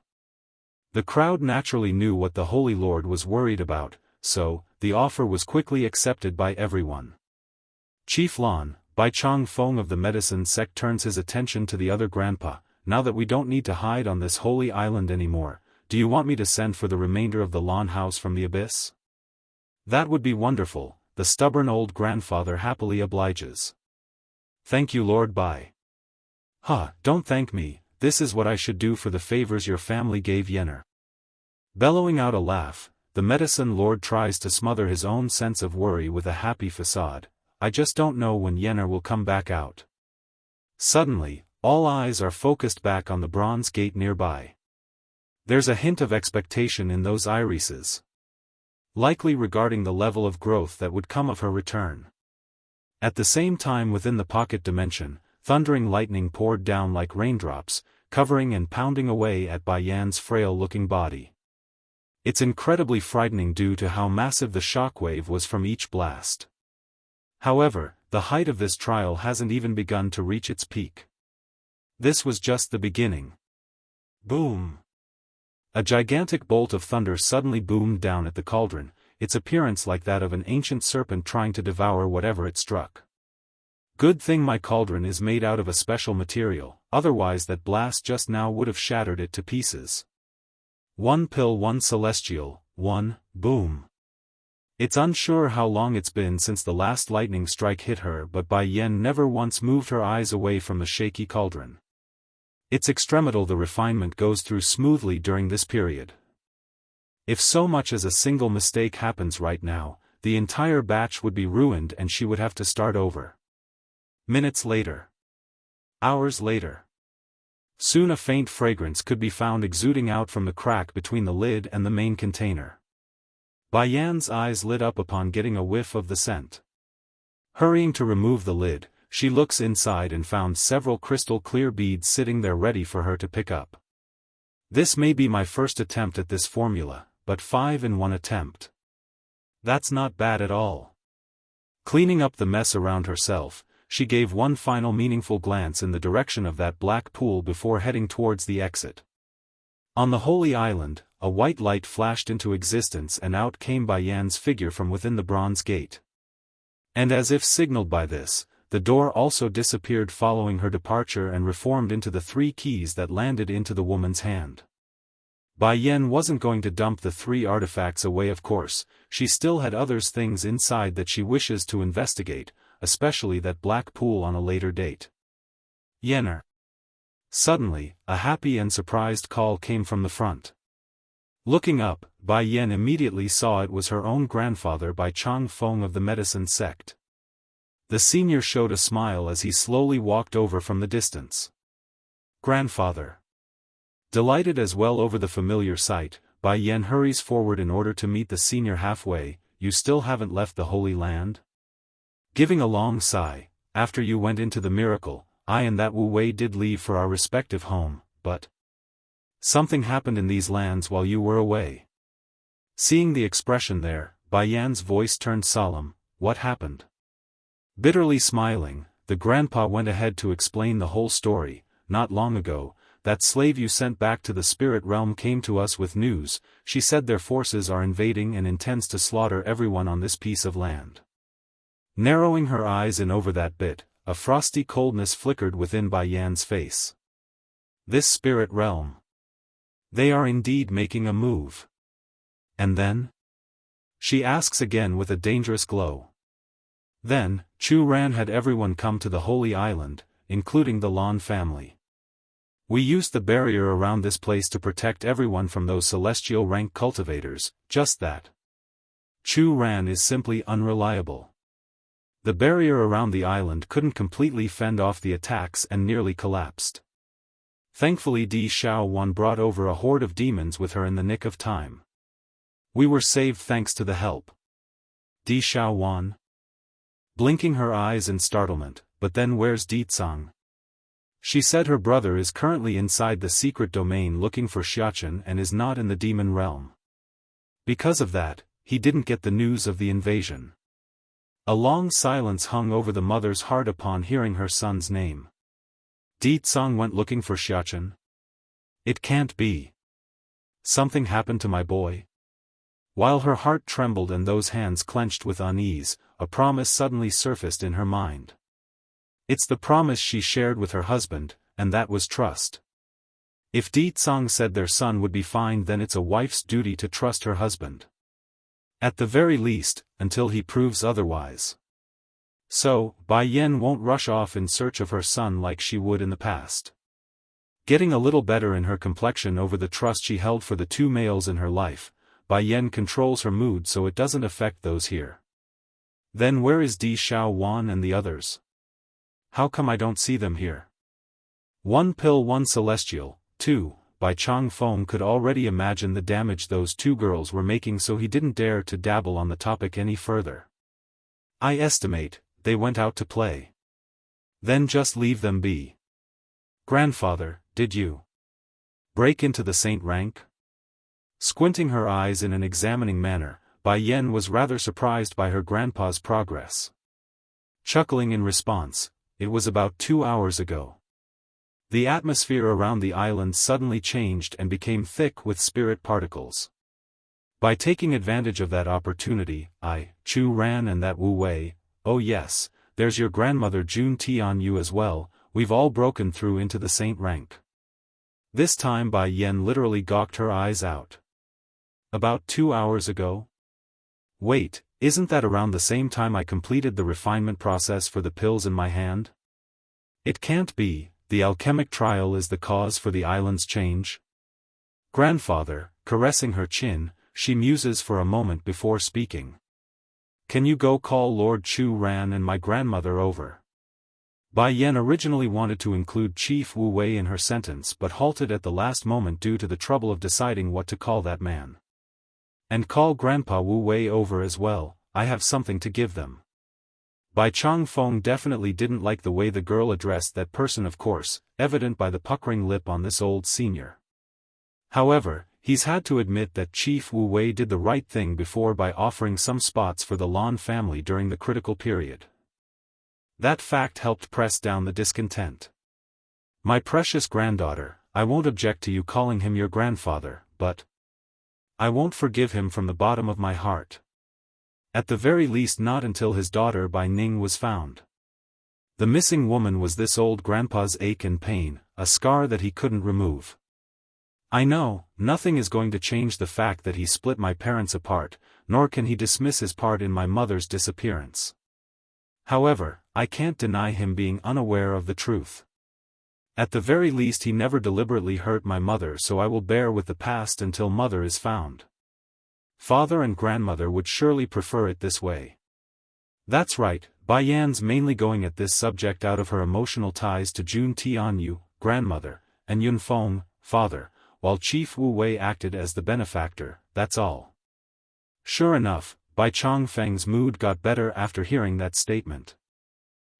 The crowd naturally knew what the Holy Lord was worried about, so, the offer was quickly accepted by everyone. Chief Lan, Bai Chang Feng of the medicine sect turns his attention to the other grandpa. Now that we don't need to hide on this holy island anymore, do you want me to send for the remainder of the Lan house from the abyss? That would be wonderful, the stubborn old grandfather happily obliges. Thank you Lord Bai. Don't thank me, this is what I should do for the favors your family gave Yenner. Bellowing out a laugh, the medicine lord tries to smother his own sense of worry with a happy facade. I just don't know when Yenner will come back out. Suddenly, all eyes are focused back on the bronze gate nearby. There's a hint of expectation in those irises. Likely regarding the level of growth that would come of her return. At the same time within the pocket dimension, thundering lightning poured down like raindrops, covering and pounding away at Bai Yan's frail-looking body. It's incredibly frightening due to how massive the shockwave was from each blast. However, the height of this trial hasn't even begun to reach its peak. This was just the beginning. Boom! A gigantic bolt of thunder suddenly boomed down at the cauldron, its appearance like that of an ancient serpent trying to devour whatever it struck. Good thing my cauldron is made out of a special material, otherwise that blast just now would have shattered it to pieces. One pill, one celestial, one, boom. It's unsure how long it's been since the last lightning strike hit her, but Bai Yan never once moved her eyes away from the shaky cauldron. It's extremal the refinement goes through smoothly during this period. If so much as a single mistake happens right now, the entire batch would be ruined and she would have to start over. Minutes later. Hours later. Soon a faint fragrance could be found exuding out from the crack between the lid and the main container. Bai Yan's eyes lit up upon getting a whiff of the scent. Hurrying to remove the lid, she looks inside and found several crystal-clear beads sitting there ready for her to pick up. This may be my first attempt at this formula, but 5 in one attempt. That's not bad at all. Cleaning up the mess around herself, she gave one final meaningful glance in the direction of that black pool before heading towards the exit. On the Holy Island, a white light flashed into existence and out came Bai Yan's figure from within the bronze gate. And as if signaled by this, the door also disappeared following her departure and reformed into the 3 keys that landed into the woman's hand. Bai Yen wasn't going to dump the 3 artifacts away, of course. She still had things inside that she wishes to investigate, especially that black pool on a later date. Yenner. Suddenly, a happy and surprised call came from the front. Looking up, Bai Yen immediately saw it was her own grandfather, Bai Changfeng of the medicine sect. The senior showed a smile as he slowly walked over from the distance. Grandfather. Delighted as well over the familiar sight, Bai Yen hurries forward in order to meet the senior halfway. You still haven't left the Holy Land? Giving a long sigh, after you went into the miracle, I and that Wu Wei did leave for our respective home, but something happened in these lands while you were away. Seeing the expression there, Bai Yan's voice turned solemn. What happened? Bitterly smiling, the grandpa went ahead to explain the whole story. Not long ago, that slave you sent back to the spirit realm came to us with news. She said their forces are invading and intends to slaughter everyone on this piece of land. Narrowing her eyes in over that bit, a frosty coldness flickered within Bai Yan's face. This spirit realm. They are indeed making a move. And then? She asks again with a dangerous glow. Then, Chu Ran had everyone come to the Holy Island, including the Lan family. We used the barrier around this place to protect everyone from those celestial rank cultivators, just that. Chu Ran is simply unreliable. The barrier around the island couldn't completely fend off the attacks and nearly collapsed. Thankfully Xiaofan brought over a horde of demons with her in the nick of time. We were saved thanks to the help. Xiaofan. Blinking her eyes in startlement, but then where's Ditsang? She said her brother is currently inside the secret domain looking for Xiaofan and is not in the demon realm. Because of that, he didn't get the news of the invasion. A long silence hung over the mother's heart upon hearing her son's name. Ditsang went looking for Xiaofan? It can't be. Something happened to my boy? While her heart trembled and those hands clenched with unease, a promise suddenly surfaced in her mind. It's the promise she shared with her husband, and that was trust. If Ditsang said their son would be fine, then it's a wife's duty to trust her husband. At the very least, until he proves otherwise. So, Bai Yen won't rush off in search of her son like she would in the past. Getting a little better in her complexion over the trust she held for the 2 males in her life, Bai Yen controls her mood so it doesn't affect those here. Then where is Xiaofan and the others? How come I don't see them here? 1 pill 1 celestial, 2, Bai Changfeng could already imagine the damage those 2 girls were making, so he didn't dare to dabble on the topic any further. I estimate, they went out to play. Then just leave them be. Grandfather, did you break into the saint rank? Squinting her eyes in an examining manner, Bai Yen was rather surprised by her grandpa's progress. Chuckling in response, it was about 2 hours ago. The atmosphere around the island suddenly changed and became thick with spirit particles. By taking advantage of that opportunity, I, Chu Ran and that Wu Wei, oh yes, there's your grandmother Jun Tian Yu as well, we've all broken through into the saint rank. This time Bai Yen literally gawked her eyes out. About 2 hours ago? Wait, isn't that around the same time I completed the refinement process for the pills in my hand? It can't be, the alchemic trial is the cause for the island's change? Grandfather, caressing her chin, she muses for a moment before speaking. Can you go call Lord Chu Ran and my grandmother over? Bai Yen originally wanted to include Chief Wu Wei in her sentence but halted at the last moment due to the trouble of deciding what to call that man. And call Grandpa Wu Wei over as well, I have something to give them. Bai Changfeng definitely didn't like the way the girl addressed that person, of course, evident by the puckering lip on this old senior. However, he's had to admit that Chief Wu Wei did the right thing before by offering some spots for the Lan family during the critical period. That fact helped press down the discontent. My precious granddaughter, I won't object to you calling him your grandfather, but I won't forgive him from the bottom of my heart. At the very least not until his daughter Bai Ning was found. The missing woman was this old grandpa's ache and pain, a scar that he couldn't remove. I know, nothing is going to change the fact that he split my parents apart, nor can he dismiss his part in my mother's disappearance. However, I can't deny him being unaware of the truth. At the very least he never deliberately hurt my mother, so I will bear with the past until mother is found. Father and grandmother would surely prefer it this way. That's right, Bai Yan's mainly going at this subject out of her emotional ties to Jun Tianyu, grandmother, and Yun Feng, father, while Chief Wu Wei acted as the benefactor, that's all. Sure enough, Bai Chongfeng's mood got better after hearing that statement.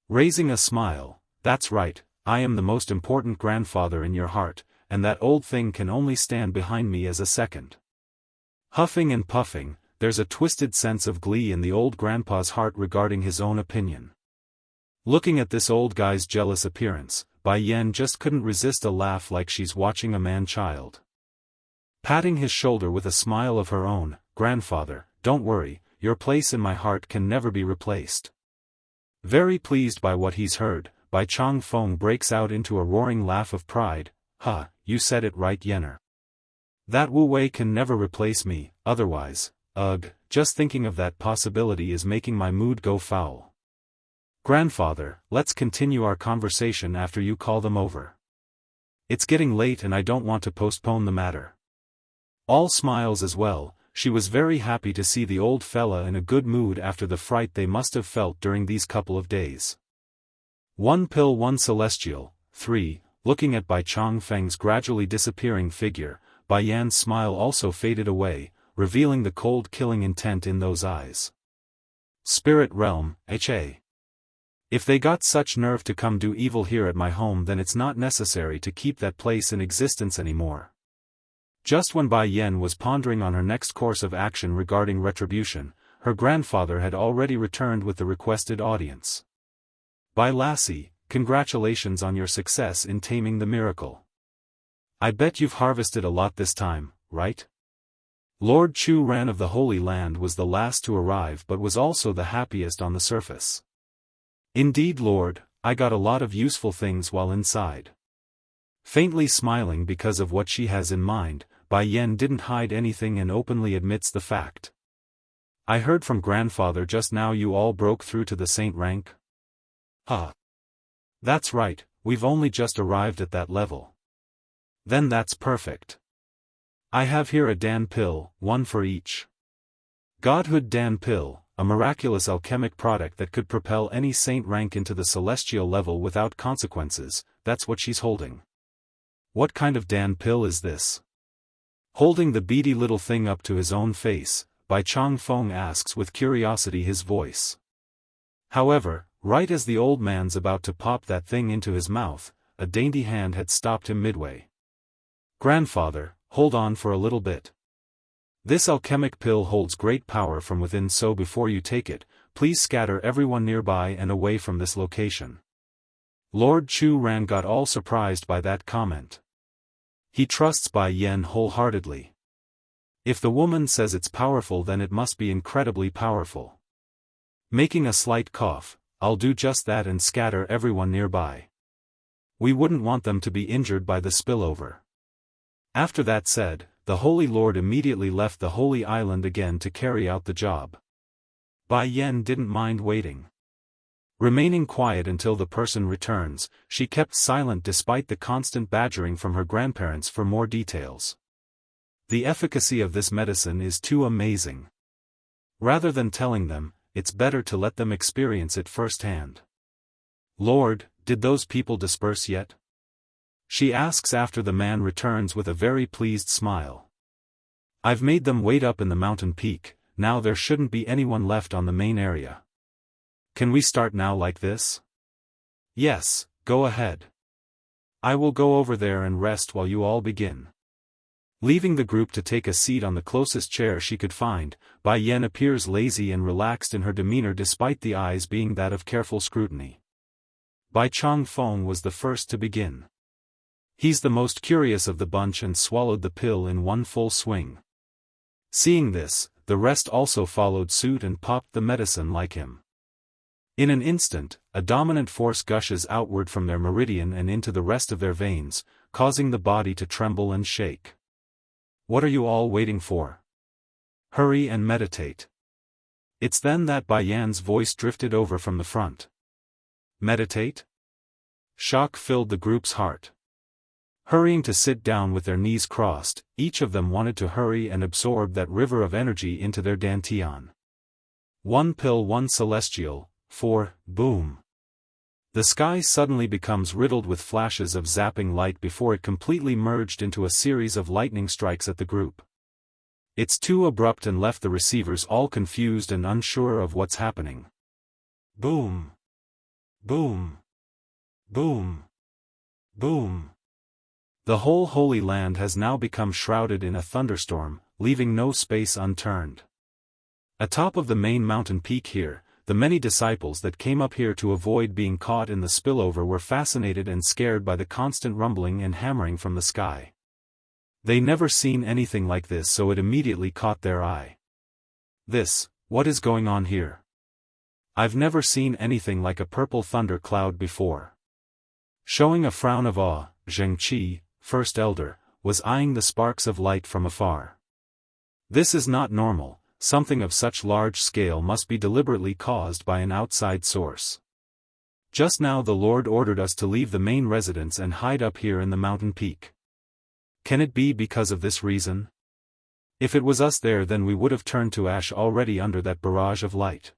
Raising a smile, that's right, I am the most important grandfather in your heart, and that old thing can only stand behind me as a second. Huffing and puffing, there's a twisted sense of glee in the old grandpa's heart regarding his own opinion. Looking at this old guy's jealous appearance, Bai Yan just couldn't resist a laugh like she's watching a man-child. Patting his shoulder with a smile of her own, grandfather, don't worry, your place in my heart can never be replaced. Very pleased by what he's heard, Bai Chongfeng breaks out into a roaring laugh of pride. Ha, you said it right, Yenner. That Wu Wei can never replace me, otherwise, ugh, just thinking of that possibility is making my mood go foul. Grandfather, let's continue our conversation after you call them over. It's getting late and I don't want to postpone the matter. All smiles as well, she was very happy to see the old fella in a good mood after the fright they must have felt during these couple of days. One pill, one celestial. 3. Looking at Bai Chongfeng's gradually disappearing figure, Bai Yan's smile also faded away, revealing the cold killing intent in those eyes. Spirit realm, HA. If they got such nerve to come do evil here at my home, then it's not necessary to keep that place in existence anymore. Just when Bai Yan was pondering on her next course of action regarding retribution, her grandfather had already returned with the requested audience. Bai Lassie, congratulations on your success in taming the miracle. I bet you've harvested a lot this time, right? Lord Chu Ran of the Holy Land was the last to arrive but was also the happiest on the surface. Indeed, Lord, I got a lot of useful things while inside. Faintly smiling because of what she has in mind, Bai Yan didn't hide anything and openly admits the fact. I heard from grandfather just now you all broke through to the saint rank. Huh. That's right, we've only just arrived at that level. Then that's perfect. I have here a Dan pill, one for each. Godhood Dan pill, a miraculous alchemic product that could propel any saint rank into the celestial level without consequences, that's what she's holding. What kind of Dan pill is this? Holding the beady little thing up to his own face, Bai Chongfeng asks with curiosity his voice. However, right as the old man's about to pop that thing into his mouth, a dainty hand had stopped him midway. Grandfather, hold on for a little bit. This alchemic pill holds great power from within, so before you take it, please scatter everyone nearby and away from this location. Lord Chu Ran got all surprised by that comment. He trusts Bai Yan wholeheartedly. If the woman says it's powerful, then it must be incredibly powerful. Making a slight cough, I'll do just that and scatter everyone nearby. We wouldn't want them to be injured by the spillover. After that said, the Holy Lord immediately left the Holy Island again to carry out the job. Bai Yan didn't mind waiting. Remaining quiet until the person returns, she kept silent despite the constant badgering from her grandparents for more details. The efficacy of this medicine is too amazing. Rather than telling them, it's better to let them experience it firsthand. Lord, did those people disperse yet? She asks after the man returns with a very pleased smile. I've made them wait up in the mountain peak, now there shouldn't be anyone left on the main area. Can we start now like this? Yes, go ahead. I will go over there and rest while you all begin. Leaving the group to take a seat on the closest chair she could find, Bai Yan appears lazy and relaxed in her demeanor despite the eyes being that of careful scrutiny. Bai Chongfeng was the first to begin. He's the most curious of the bunch and swallowed the pill in one full swing. Seeing this, the rest also followed suit and popped the medicine like him. In an instant, a dominant force gushes outward from their meridian and into the rest of their veins, causing the body to tremble and shake. What are you all waiting for? Hurry and meditate. It's then that Bai Yan's voice drifted over from the front. Meditate? Shock filled the group's heart. Hurrying to sit down with their knees crossed, each of them wanted to hurry and absorb that river of energy into their dantian. One pill, one celestial, 4, boom. The sky suddenly becomes riddled with flashes of zapping light before it completely merged into a series of lightning strikes at the group. It's too abrupt and left the receivers all confused and unsure of what's happening. Boom. Boom. Boom. Boom. The whole Holy Land has now become shrouded in a thunderstorm, leaving no space unturned. Atop of the main mountain peak here, the many disciples that came up here to avoid being caught in the spillover were fascinated and scared by the constant rumbling and hammering from the sky. They never seen anything like this, so it immediately caught their eye. What is going on here? I've never seen anything like a purple thunder cloud before. Showing a frown of awe, Zhengqi, first elder, was eyeing the sparks of light from afar. This is not normal. Something of such large scale must be deliberately caused by an outside source. Just now the Lord ordered us to leave the main residence and hide up here in the mountain peak. Can it be because of this reason? If it was us there, then we would have turned to ash already under that barrage of light.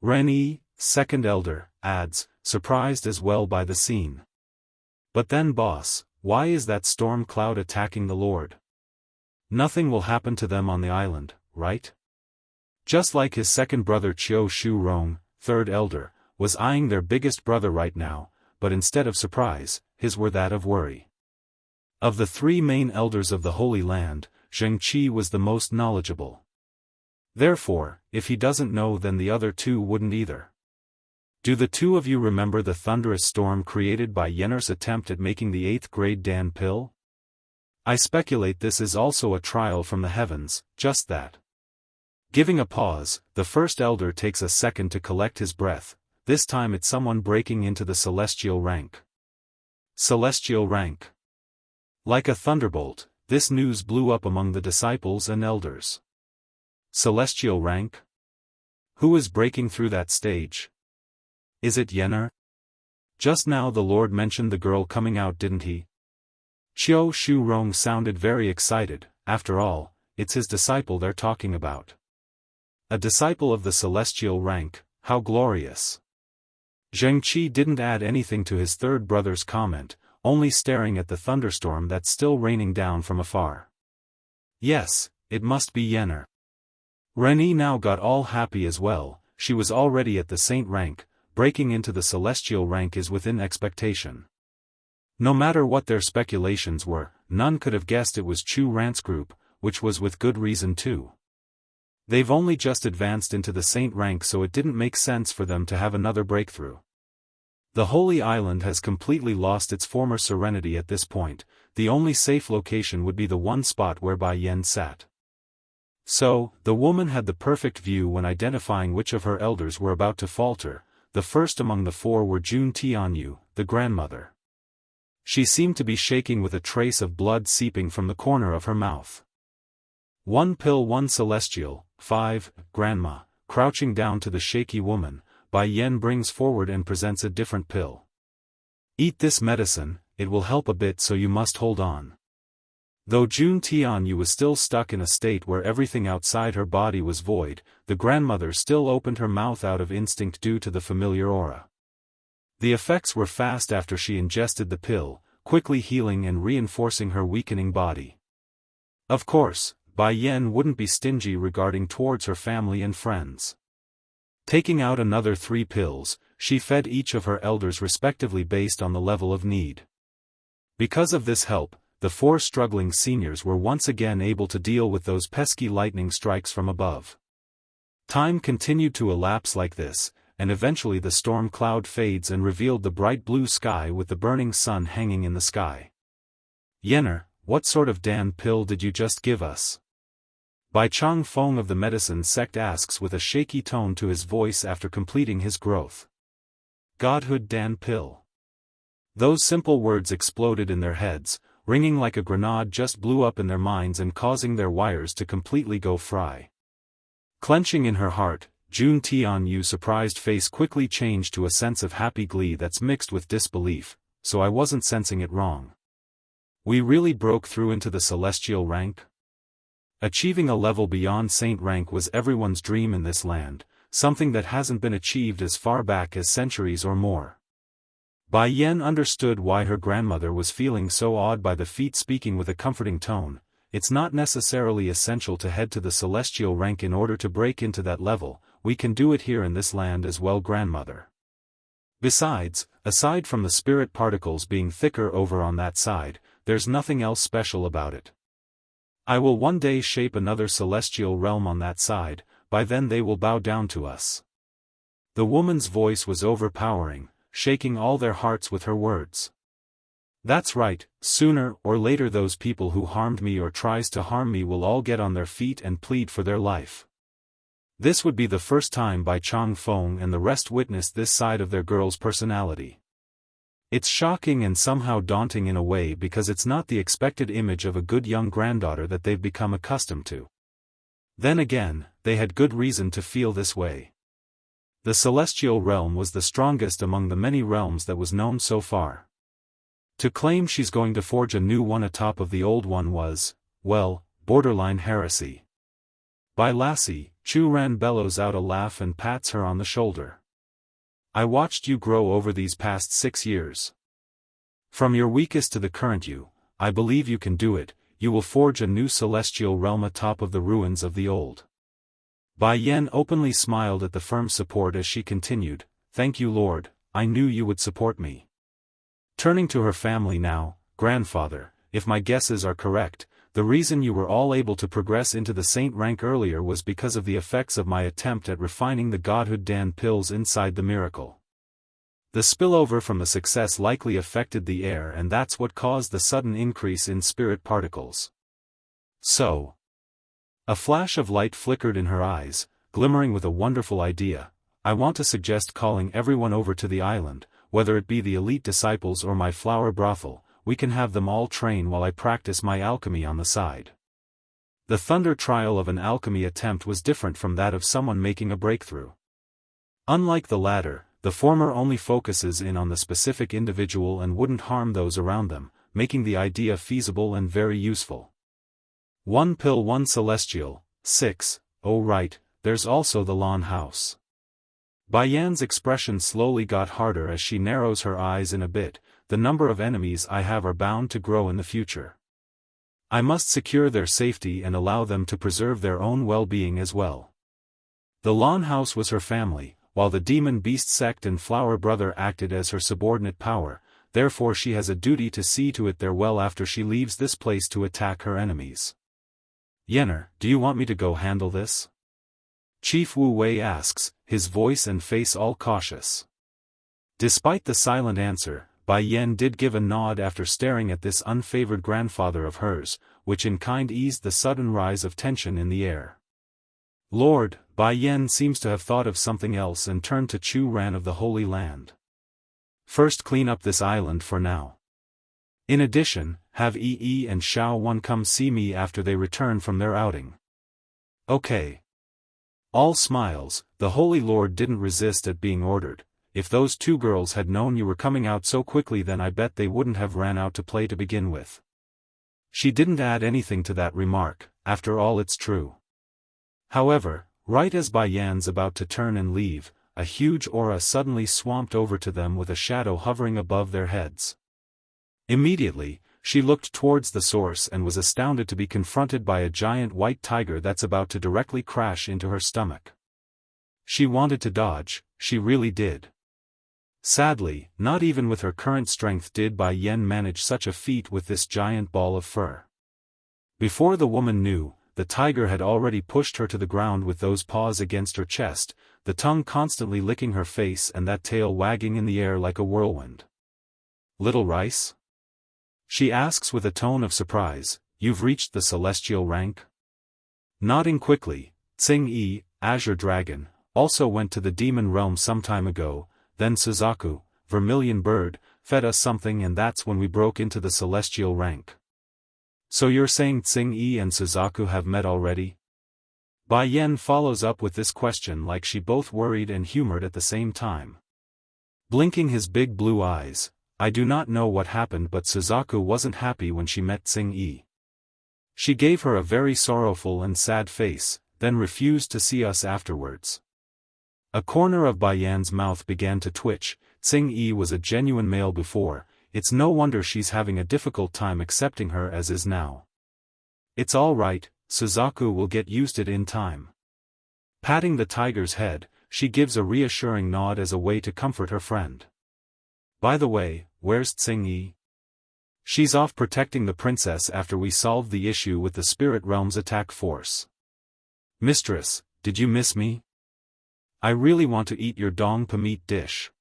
Renyi, second elder, adds, surprised as well by the scene. But then boss, why is that storm cloud attacking the Lord? Nothing will happen to them on the island, right? Just like his second brother Qiu Shu Rong, third elder, was eyeing their biggest brother right now, but instead of surprise, his were that of worry. Of the three main elders of the Holy Land, Zhengqi was the most knowledgeable. Therefore, if he doesn't know, then the other two wouldn't either. Do the two of you remember the thunderous storm created by Yenner's attempt at making the 8th grade Dan pill? I speculate this is also a trial from the heavens, just that. Giving a pause, the first elder takes a second to collect his breath. This time it's someone breaking into the celestial rank. Celestial rank. Like a thunderbolt, this news blew up among the disciples and elders. Celestial rank? Who is breaking through that stage? Is it Yenner? Just now the Lord mentioned the girl coming out, didn't he? Qiu Shu Rong sounded very excited. After all, it's his disciple they're talking about. A disciple of the celestial rank, how glorious. Zhengqi didn't add anything to his third brother's comment, only staring at the thunderstorm that's still raining down from afar. Yes, it must be Yenner. Renyi now got all happy as well. She was already at the saint rank. Breaking into the celestial rank is within expectation. No matter what their speculations were, none could have guessed it was Chu Rant's group, which was with good reason too. They've only just advanced into the saint rank, so it didn't make sense for them to have another breakthrough. The Holy Island has completely lost its former serenity at this point. The only safe location would be the one spot where Bai Yan sat. So, the woman had the perfect view when identifying which of her elders were about to falter. The first among the four were Jun Tianyu, the grandmother. She seemed to be shaking with a trace of blood seeping from the corner of her mouth. One pill, one celestial, 5, grandma, crouching down to the shaky woman, Bai Yan brings forward and presents a different pill. Eat this medicine, it will help a bit, so you must hold on. Though Jun Tianyu was still stuck in a state where everything outside her body was void, the grandmother still opened her mouth out of instinct due to the familiar aura. The effects were fast after she ingested the pill, quickly healing and reinforcing her weakening body. Of course, Bai Yan wouldn't be stingy regarding towards her family and friends. Taking out another 3 pills, she fed each of her elders respectively based on the level of need. Because of this help, the 4 struggling seniors were once again able to deal with those pesky lightning strikes from above. Time continued to elapse like this, and eventually the storm cloud fades and revealed the bright blue sky with the burning sun hanging in the sky. Yenner, what sort of Dan pill did you just give us? Bai Chang Feng of the medicine sect asks with a shaky tone to his voice after completing his growth. Godhood Dan pill. Those simple words exploded in their heads, ringing like a grenade just blew up in their minds and causing their wires to completely go fry. Clenching in her heart, Jun Tianyu's surprised face quickly changed to a sense of happy glee that's mixed with disbelief, so I wasn't sensing it wrong. We really broke through into the celestial rank? Achieving a level beyond saint rank was everyone's dream in this land, something that hasn't been achieved as far back as centuries or more. Bai Yan understood why her grandmother was feeling so awed by the feat. Speaking with a comforting tone, it's not necessarily essential to head to the celestial rank in order to break into that level, we can do it here in this land as well, grandmother. Besides, aside from the spirit particles being thicker over on that side, there's nothing else special about it. I will one day shape another celestial realm on that side, by then they will bow down to us. The woman's voice was overpowering, shaking all their hearts with her words. That's right, sooner or later those people who harmed me or tries to harm me will all get on their feet and plead for their life. This would be the first time Bai Changfeng and the rest witnessed this side of their girl's personality. It's shocking and somehow daunting in a way because it's not the expected image of a good young granddaughter that they've become accustomed to. Then again, they had good reason to feel this way. The celestial realm was the strongest among the many realms that was known so far. To claim she's going to forge a new one atop of the old one was, well, borderline heresy. Bai Lassie, Chu Ran bellows out a laugh and pats her on the shoulder. I watched you grow over these past 6 years. From your weakest to the current you, I believe you can do it, you will forge a new celestial realm atop of the ruins of the old. Bai Yan openly smiled at the firm's support as she continued, thank you Lord, I knew you would support me. Turning to her family now, grandfather, if my guesses are correct, the reason you were all able to progress into the saint rank earlier was because of the effects of my attempt at refining the godhood Dan pills inside the miracle. The spillover from the success likely affected the air and that's what caused the sudden increase in spirit particles. So. A flash of light flickered in her eyes, glimmering with a wonderful idea. I want to suggest calling everyone over to the island, whether it be the elite disciples or my flower brothel. We can have them all train while I practice my alchemy on the side. The thunder trial of an alchemy attempt was different from that of someone making a breakthrough. Unlike the latter, the former only focuses in on the specific individual and wouldn't harm those around them, making the idea feasible and very useful. One pill, one celestial, 6, oh right, there's also the lawn house. Bai Yan's expression slowly got harder as she narrows her eyes in a bit. The number of enemies I have are bound to grow in the future. I must secure their safety and allow them to preserve their own well-being as well. The lawn house was her family, while the demon beast sect and flower brother acted as her subordinate power, therefore she has a duty to see to it they're well after she leaves this place to attack her enemies. Yenner, do you want me to go handle this? Chief Wu Wei asks, his voice and face all cautious. Despite the silent answer, Bai Yan did give a nod after staring at this unfavored grandfather of hers, which in kind eased the sudden rise of tension in the air. Lord, Bai Yan seems to have thought of something else and turned to Chu Ran of the Holy Land. First clean up this island for now. In addition, have Yi and Xiao Wan come see me after they return from their outing. Okay. All smiles, the Holy Lord didn't resist at being ordered. If those two girls had known you were coming out so quickly then I bet they wouldn't have ran out to play to begin with. She didn't add anything to that remark, after all it's true. However, right as Bai Yan's about to turn and leave, a huge aura suddenly swamped over to them with a shadow hovering above their heads. Immediately, she looked towards the source and was astounded to be confronted by a giant white tiger that's about to directly crash into her stomach. She wanted to dodge, she really did. Sadly, not even with her current strength did Bai Yan manage such a feat with this giant ball of fur. Before the woman knew, the tiger had already pushed her to the ground with those paws against her chest, the tongue constantly licking her face and that tail wagging in the air like a whirlwind. Little Rice? She asks with a tone of surprise, you've reached the celestial rank? Nodding quickly, Tsing Yi, Azure Dragon, also went to the demon realm some time ago, then Suzaku, Vermilion Bird, fed us something and that's when we broke into the celestial rank. So you're saying Tsing Yi and Suzaku have met already? Bai Yan follows up with this question like she both worried and humored at the same time. Blinking his big blue eyes, I do not know what happened, but Suzaku wasn't happy when she met Tsing Yi. She gave her a very sorrowful and sad face, then refused to see us afterwards. A corner of Bai Yan's mouth began to twitch. Tsing Yi was a genuine male before, it's no wonder she's having a difficult time accepting her as is now. It's all right, Suzaku will get used to it in time. Patting the tiger's head, she gives a reassuring nod as a way to comfort her friend. By the way, where's Tsing Yi? She's off protecting the princess after we solved the issue with the spirit realm's attack force. Mistress, did you miss me? I really want to eat your dong pamit dish.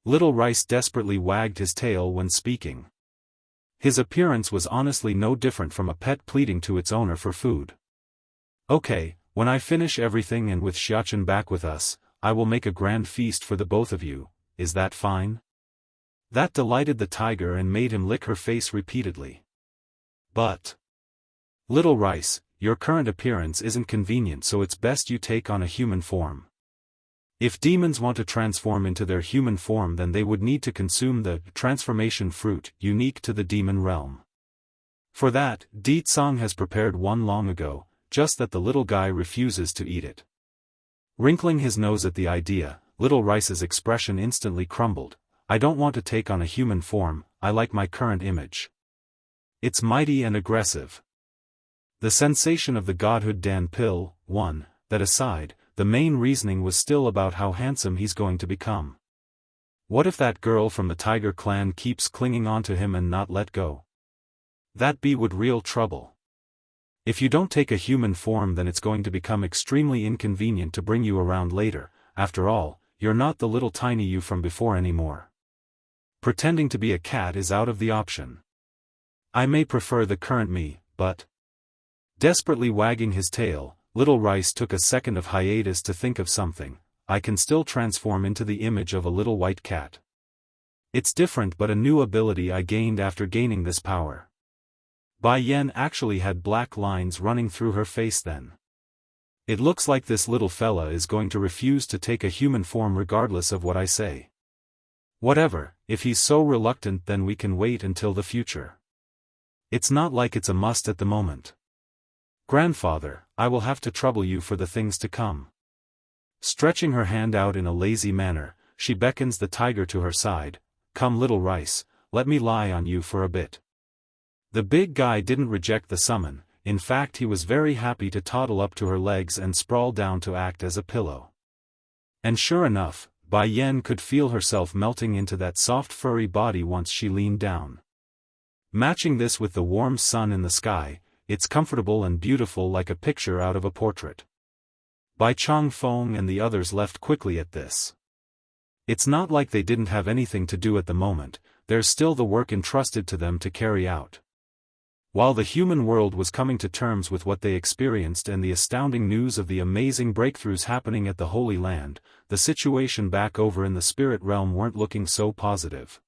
Little Rice desperately wagged his tail when speaking. His appearance was honestly no different from a pet pleading to its owner for food. Okay, when I finish everything and with Xiaofan back with us, I will make a grand feast for the both of you, is that fine? That delighted the tiger and made him lick her face repeatedly. But, Little Rice, your current appearance isn't convenient, so it's best you take on a human form. If demons want to transform into their human form, then they would need to consume the transformation fruit unique to the demon realm. For that, Di Tsang has prepared one long ago, just that the little guy refuses to eat it. Wrinkling his nose at the idea, Little Rice's expression instantly crumbled. I don't want to take on a human form, I like my current image. It's mighty and aggressive. The sensation of the godhood Dan pill, one, that aside, the main reasoning was still about how handsome he's going to become. What if that girl from the Tiger clan keeps clinging on to him and not let go? That be would real trouble. If you don't take a human form, then it's going to become extremely inconvenient to bring you around later. After all, you're not the little tiny you from before anymore. Pretending to be a cat is out of the option. I may prefer the current me, but... Desperately wagging his tail, Little Rice took a second of hiatus to think of something. I can still transform into the image of a little white cat. It's different, but a new ability I gained after gaining this power. Bai Yan actually had black lines running through her face then. It looks like this little fella is going to refuse to take a human form regardless of what I say. Whatever, if he's so reluctant, then we can wait until the future. It's not like it's a must at the moment. Grandfather, I will have to trouble you for the things to come. Stretching her hand out in a lazy manner, she beckons the tiger to her side. Come Little Rice, let me lie on you for a bit. The big guy didn't reject the summon, in fact he was very happy to toddle up to her legs and sprawl down to act as a pillow. And sure enough, Bai Yan could feel herself melting into that soft furry body once she leaned down. Matching this with the warm sun in the sky, it's comfortable and beautiful like a picture out of a portrait. Bai Changfeng and the others left quickly at this. It's not like they didn't have anything to do at the moment, there's still the work entrusted to them to carry out. While the human world was coming to terms with what they experienced and the astounding news of the amazing breakthroughs happening at the Holy Land, the situation back over in the spirit realm weren't looking so positive.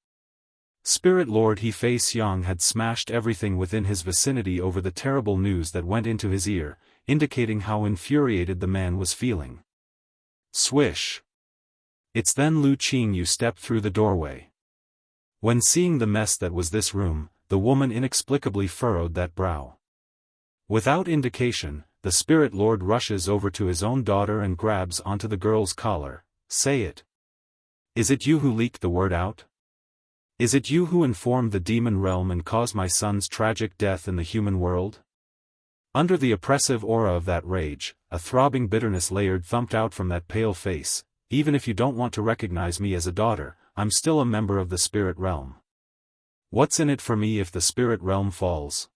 Spirit Lord He Fei Xiang had smashed everything within his vicinity over the terrible news that went into his ear, indicating how infuriated the man was feeling. Swish! It's then Lu Qingyu stepped through the doorway. When seeing the mess that was this room, the woman inexplicably furrowed that brow. Without indication, the Spirit Lord rushes over to his own daughter and grabs onto the girl's collar. Say it. Is it you who leaked the word out? Is it you who informed the demon realm and caused my son's tragic death in the human world? Under the oppressive aura of that rage, a throbbing bitterness thumped out from that pale face. Even if you don't want to recognize me as a daughter, I'm still a member of the spirit realm. What's in it for me if the spirit realm falls?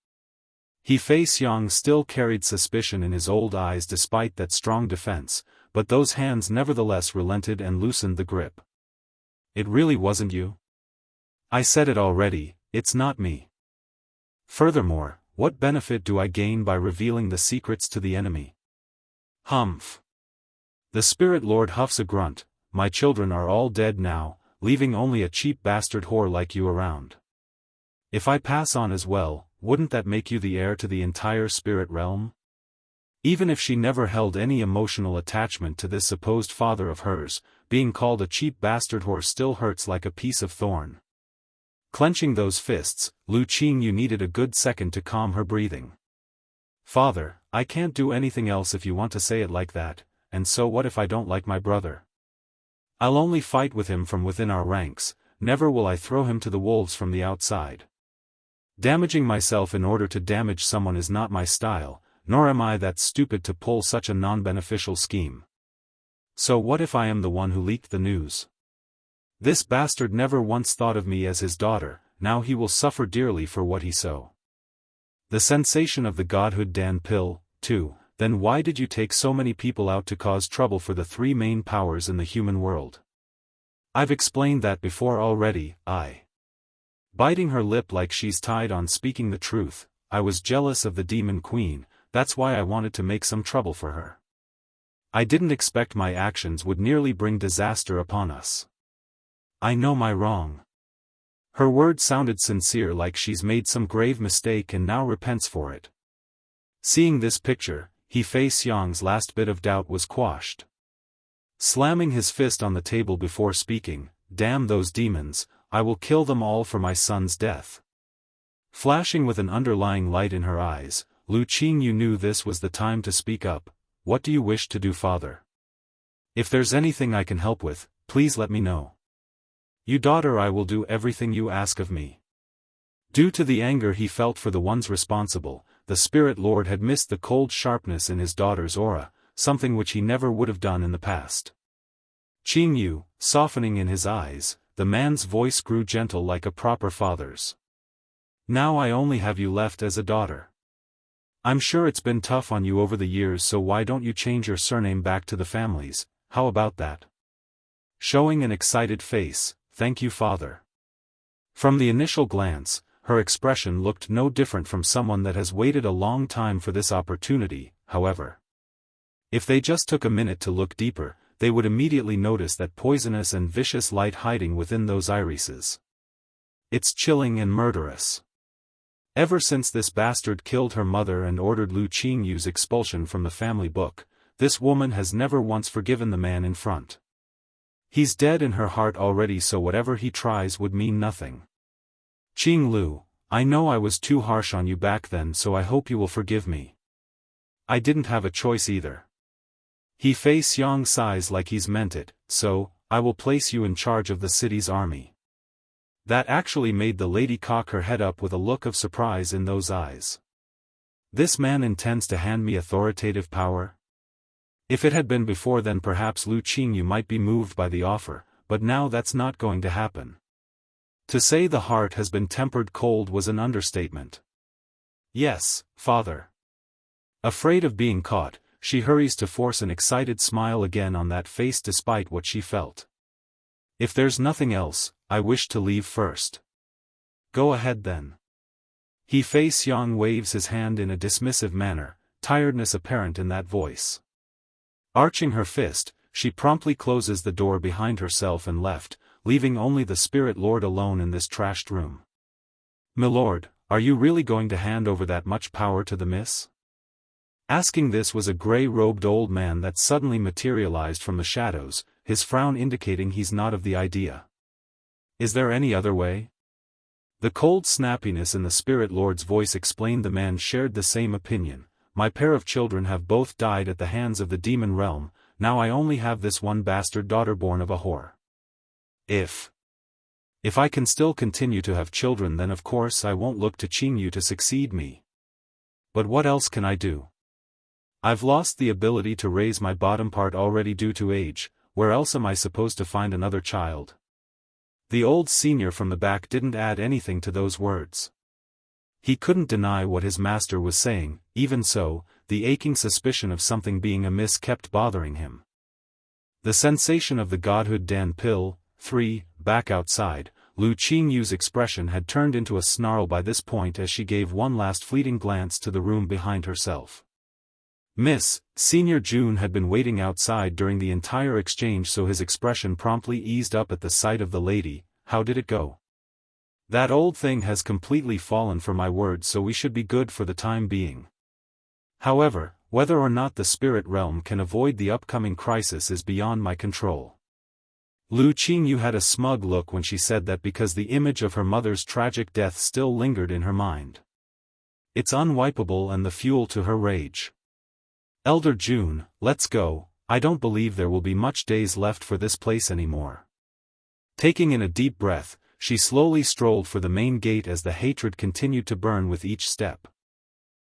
He Fei Xiang still carried suspicion in his old eyes despite that strong defense, but those hands nevertheless relented and loosened the grip. It really wasn't you? I said it already, it's not me. Furthermore, what benefit do I gain by revealing the secrets to the enemy? Humph. The Spirit Lord huffs a grunt. My children are all dead now, leaving only a cheap bastard whore like you around. If I pass on as well, wouldn't that make you the heir to the entire spirit realm? Even if she never held any emotional attachment to this supposed father of hers, being called a cheap bastard whore still hurts like a piece of thorn. Clenching those fists, Lu Qingyu needed a good second to calm her breathing. Father, I can't do anything else if you want to say it like that, and so what if I don't like my brother? I'll only fight with him from within our ranks, never will I throw him to the wolves from the outside. Damaging myself in order to damage someone is not my style, nor am I that stupid to pull such a non-beneficial scheme. So what if I am the one who leaked the news? This bastard never once thought of me as his daughter, now he will suffer dearly for what he so. The sensation of the godhood Dan pill, too. Then why did you take so many people out to cause trouble for the three main powers in the human world? I've explained that before already. Biting her lip like she's tied on speaking the truth, I was jealous of the demon queen, that's why I wanted to make some trouble for her. I didn't expect my actions would nearly bring disaster upon us. I know my wrong. Her words sounded sincere, like she's made some grave mistake and now repents for it. Seeing this picture, He Fei Xiang's last bit of doubt was quashed. Slamming his fist on the table before speaking, "Damn those demons, I will kill them all for my son's death." Flashing with an underlying light in her eyes, Lu Qingyu knew this was the time to speak up. "What do you wish to do, father? If there's anything I can help with, please let me know. You daughter, I will do everything you ask of me." Due to the anger he felt for the ones responsible, the Spirit Lord had missed the cold sharpness in his daughter's aura, something which he never would have done in the past. Qingyu, softening in his eyes, the man's voice grew gentle like a proper father's. "Now I only have you left as a daughter. I'm sure it's been tough on you over the years, so why don't you change your surname back to the family's? How about that?" Showing an excited face, "Thank you, father." From the initial glance, her expression looked no different from someone that has waited a long time for this opportunity. However, if they just took a minute to look deeper, they would immediately notice that poisonous and vicious light hiding within those irises. It's chilling and murderous. Ever since this bastard killed her mother and ordered Lu Qingyu's expulsion from the family book, this woman has never once forgiven the man in front. He's dead in her heart already, so whatever he tries would mean nothing. "Qing Lu, I know I was too harsh on you back then, so I hope you will forgive me. I didn't have a choice either." He Fei Xiang sighs like he's meant it, "So, I will place you in charge of the city's army." That actually made the lady cock her head up with a look of surprise in those eyes. This man intends to hand me authoritative power? If it had been before, then perhaps Lu Qingyu might be moved by the offer, but now that's not going to happen. To say the heart has been tempered cold was an understatement. "Yes, father." Afraid of being caught, she hurries to force an excited smile again on that face despite what she felt. "If there's nothing else, I wish to leave first." "Go ahead then." He Fei Xiang waves his hand in a dismissive manner, tiredness apparent in that voice. Arching her fist, she promptly closes the door behind herself and left, leaving only the Spirit Lord alone in this trashed room. "Milord, are you really going to hand over that much power to the miss?" Asking this was a grey-robed old man that suddenly materialized from the shadows, his frown indicating he's not of the idea. "Is there any other way?" The cold snappiness in the Spirit Lord's voice explained the man shared the same opinion. "My pair of children have both died at the hands of the demon realm, now I only have this one bastard daughter born of a whore. If I can still continue to have children, then of course I won't look to Qingyu to succeed me. But what else can I do? I've lost the ability to raise my bottom part already due to age, where else am I supposed to find another child?" The old senior from the back didn't add anything to those words. He couldn't deny what his master was saying. Even so, the aching suspicion of something being amiss kept bothering him. The sensation of the godhood Dan pill, 3, back outside, Lu Qingyu's expression had turned into a snarl by this point as she gave one last fleeting glance to the room behind herself. Miss, Senior June had been waiting outside during the entire exchange, so his expression promptly eased up at the sight of the lady. "How did it go?" That old thing has completely fallen for my word, so we should be good for the time being. However, whether or not the spirit realm can avoid the upcoming crisis is beyond my control. Lu Qingyu had a smug look when she said that because the image of her mother's tragic death still lingered in her mind. It's unwipeable and the fuel to her rage. Elder June, let's go, I don't believe there will be much days left for this place anymore. Taking in a deep breath, she slowly strolled for the main gate as the hatred continued to burn with each step.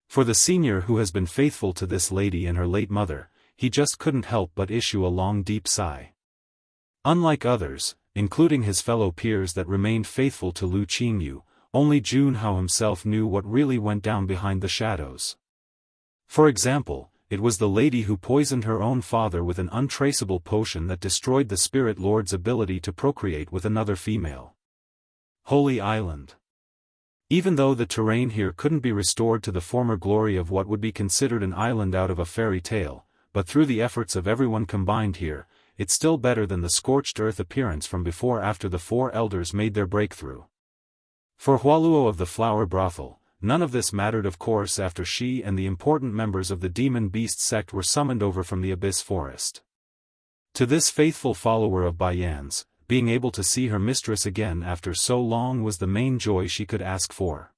For the senior who has been faithful to this lady and her late mother, he just couldn't help but issue a long deep sigh. Unlike others, including his fellow peers that remained faithful to Lu Qingyu, only Junhao himself knew what really went down behind the shadows. For example, it was the lady who poisoned her own father with an untraceable potion that destroyed the Spirit Lord's ability to procreate with another female. Holy Island. Even though the terrain here couldn't be restored to the former glory of what would be considered an island out of a fairy tale, but through the efforts of everyone combined here, it's still better than the scorched earth appearance from before after the four elders made their breakthrough. For Hualuo of the Flower Brothel, none of this mattered of course after she and the important members of the Demon Beast sect were summoned over from the Abyss Forest. To this faithful follower of Bai Yan's, being able to see her mistress again after so long was the main joy she could ask for.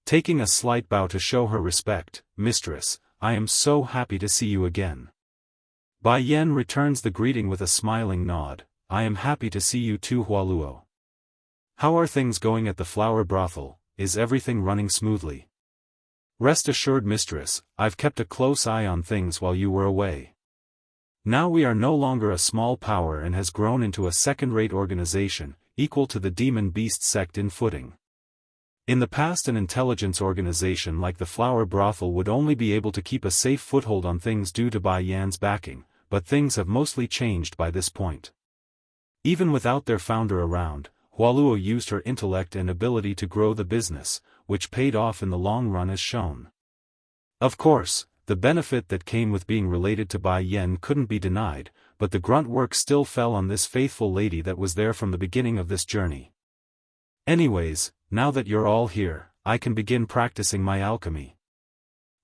Taking a slight bow to show her respect, "Mistress, I am so happy to see you again." Bai Yan returns the greeting with a smiling nod. "I am happy to see you too, Hualuo. How are things going at the Flower Brothel? Is everything running smoothly?" "Rest assured, mistress, I've kept a close eye on things while you were away. Now we are no longer a small power and has grown into a second-rate organization, equal to the Demon Beast sect in footing. In the past an intelligence organization like the Flower Brothel would only be able to keep a safe foothold on things due to Bai Yan's backing, but things have mostly changed by this point. Even without their founder around, Hualuo used her intellect and ability to grow the business, which paid off in the long run as shown. Of course, the benefit that came with being related to Bai Yan couldn't be denied, but the grunt work still fell on this faithful lady that was there from the beginning of this journey. "Anyways, now that you're all here, I can begin practicing my alchemy."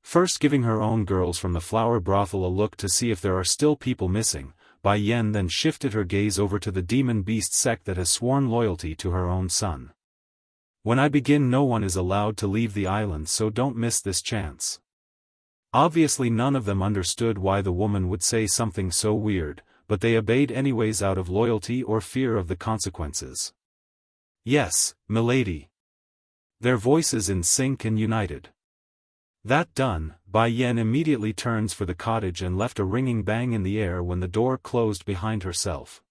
First giving her own girls from the Flower Brothel a look to see if there are still people missing, Bai Yan then shifted her gaze over to the Demon Beast sect that has sworn loyalty to her own son. "When I begin, no one is allowed to leave the island, so don't miss this chance." Obviously none of them understood why the woman would say something so weird, but they obeyed anyways out of loyalty or fear of the consequences. "Yes, milady." Their voices in sync and united. That done, Bai Yan immediately turns for the cottage and left a ringing bang in the air when the door closed behind herself.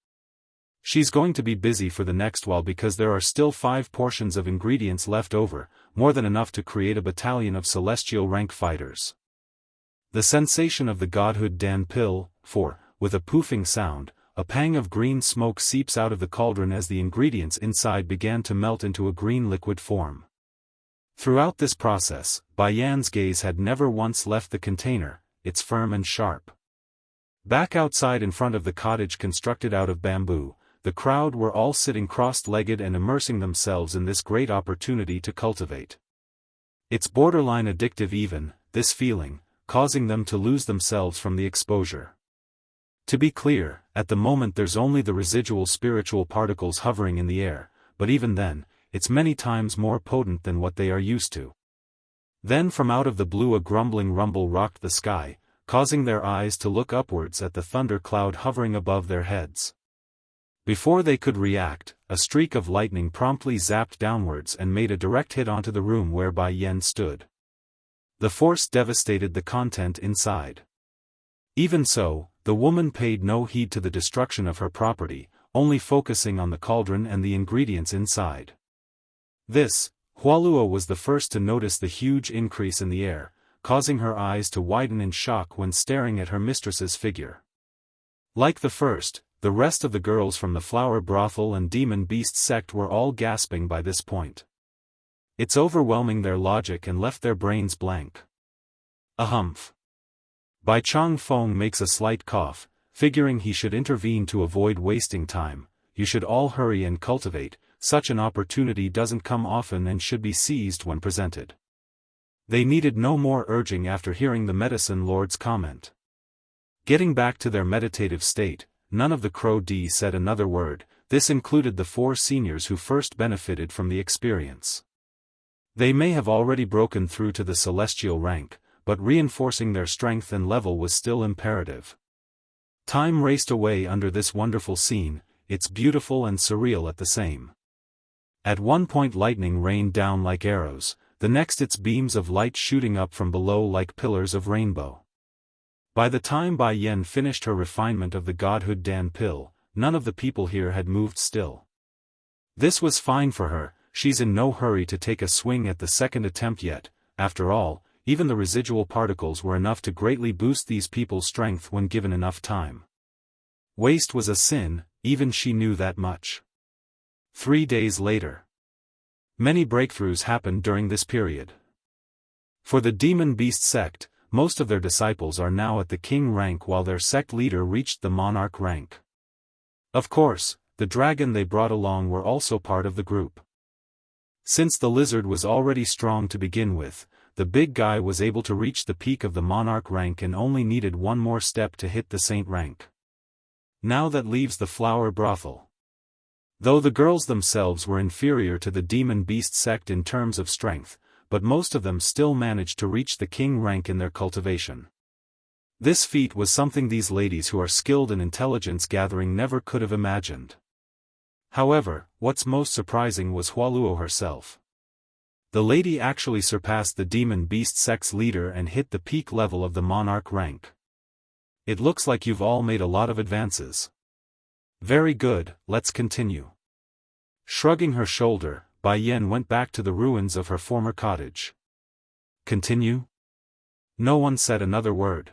She's going to be busy for the next while because there are still 5 portions of ingredients left over, more than enough to create a battalion of celestial rank fighters. The sensation of the godhood Dan pill, for, with a poofing sound, a pang of green smoke seeps out of the cauldron as the ingredients inside began to melt into a green liquid form. Throughout this process, Bai Yan's gaze had never once left the container, it's firm and sharp. Back outside in front of the cottage constructed out of bamboo, the crowd were all sitting cross-legged and immersing themselves in this great opportunity to cultivate. It's borderline addictive even, this feeling, causing them to lose themselves from the exposure. To be clear, at the moment there's only the residual spiritual particles hovering in the air, but even then, it's many times more potent than what they are used to. Then from out of the blue a grumbling rumble rocked the sky, causing their eyes to look upwards at the thunder cloud hovering above their heads. Before they could react, a streak of lightning promptly zapped downwards and made a direct hit onto the room where Bai Yan stood. The force devastated the content inside. Even so, the woman paid no heed to the destruction of her property, only focusing on the cauldron and the ingredients inside. Hualuo was the first to notice the huge increase in the air, causing her eyes to widen in shock when staring at her mistress's figure. Like the first, the rest of the girls from the Flower Brothel and Demon Beast sect were all gasping by this point. It's overwhelming their logic and left their brains blank. A humph. Bai Chang Feng makes a slight cough, figuring he should intervene to avoid wasting time. "You should all hurry and cultivate," such an opportunity doesn't come often and should be seized when presented. They needed no more urging after hearing the medicine lord's comment. Getting back to their meditative state, none of the Crow-D said another word. This included the 4 seniors who first benefited from the experience. They may have already broken through to the celestial rank, but reinforcing their strength and level was still imperative. Time raced away under this wonderful scene. It's beautiful and surreal at the same. At one point lightning rained down like arrows, the next its beams of light shooting up from below like pillars of rainbow. By the time Bai Yan finished her refinement of the godhood Dan pill, none of the people here had moved still. This was fine for her. She's in no hurry to take a swing at the second attempt yet. After all, even the residual particles were enough to greatly boost these people's strength when given enough time. Waste was a sin, even she knew that much. 3 days later. Many breakthroughs happened during this period. For the Demon Beast sect, most of their disciples are now at the king rank while their sect leader reached the monarch rank. Of course, the dragon they brought along were also part of the group. Since the lizard was already strong to begin with, the big guy was able to reach the peak of the monarch rank and only needed one more step to hit the saint rank. Now that leaves the flower brothel. Though the girls themselves were inferior to the demon beast sect in terms of strength, but most of them still managed to reach the king rank in their cultivation. This feat was something these ladies who are skilled in intelligence gathering never could have imagined. However, what's most surprising was Hualuo herself. The lady actually surpassed the demon beast sect's leader and hit the peak level of the monarch rank. It looks like you've all made a lot of advances. Very good, let's continue. Shrugging her shoulder, Bai Yan went back to the ruins of her former cottage. Continue? No one said another word.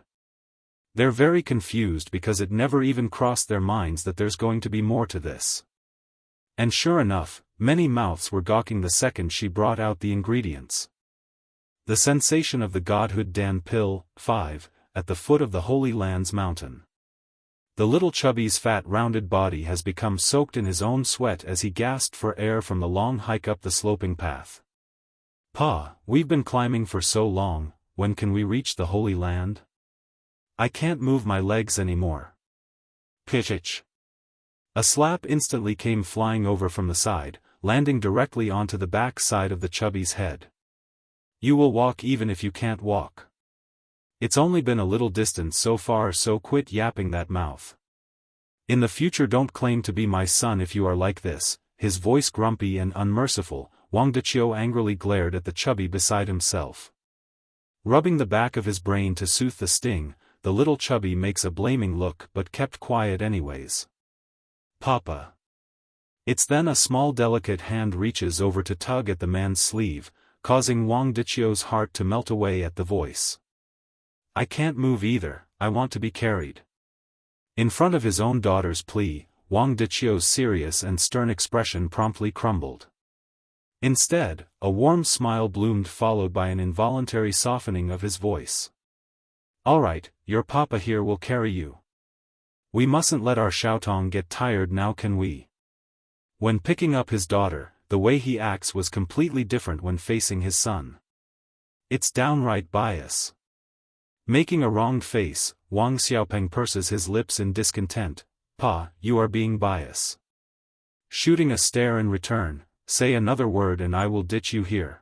They're very confused because it never even crossed their minds that there's going to be more to this. And sure enough, many mouths were gawking the second she brought out the ingredients. The sensation of the godhood Dan pill, 5, at the foot of the Holy Land's mountain. The little chubby's fat rounded body has become soaked in his own sweat as he gasped for air from the long hike up the sloping path. Pa, we've been climbing for so long, when can we reach the Holy Land? I can't move my legs anymore. Pitch. A slap instantly came flying over from the side, landing directly onto the back side of the chubby's head. You will walk even if you can't walk. It's only been a little distance so far, so quit yapping that mouth. In the future don't claim to be my son if you are like this. His voice grumpy and unmerciful, Wang Deqiu angrily glared at the chubby beside himself. Rubbing the back of his brain to soothe the sting, the little chubby makes a blaming look but kept quiet anyways. Papa. It's then a small delicate hand reaches over to tug at the man's sleeve, causing Wang Deqiu's heart to melt away at the voice. I can't move either, I want to be carried. In front of his own daughter's plea, Wang Deqiu's serious and stern expression promptly crumbled. Instead, a warm smile bloomed followed by an involuntary softening of his voice. Alright, your papa here will carry you. We mustn't let our Xiaotong get tired now, can we? When picking up his daughter, the way he acts was completely different when facing his son. It's downright bias. Making a wronged face, Wang Xiaopeng purses his lips in discontent. Pa, you are being bias. Shooting a stare in return, say another word and I will ditch you here.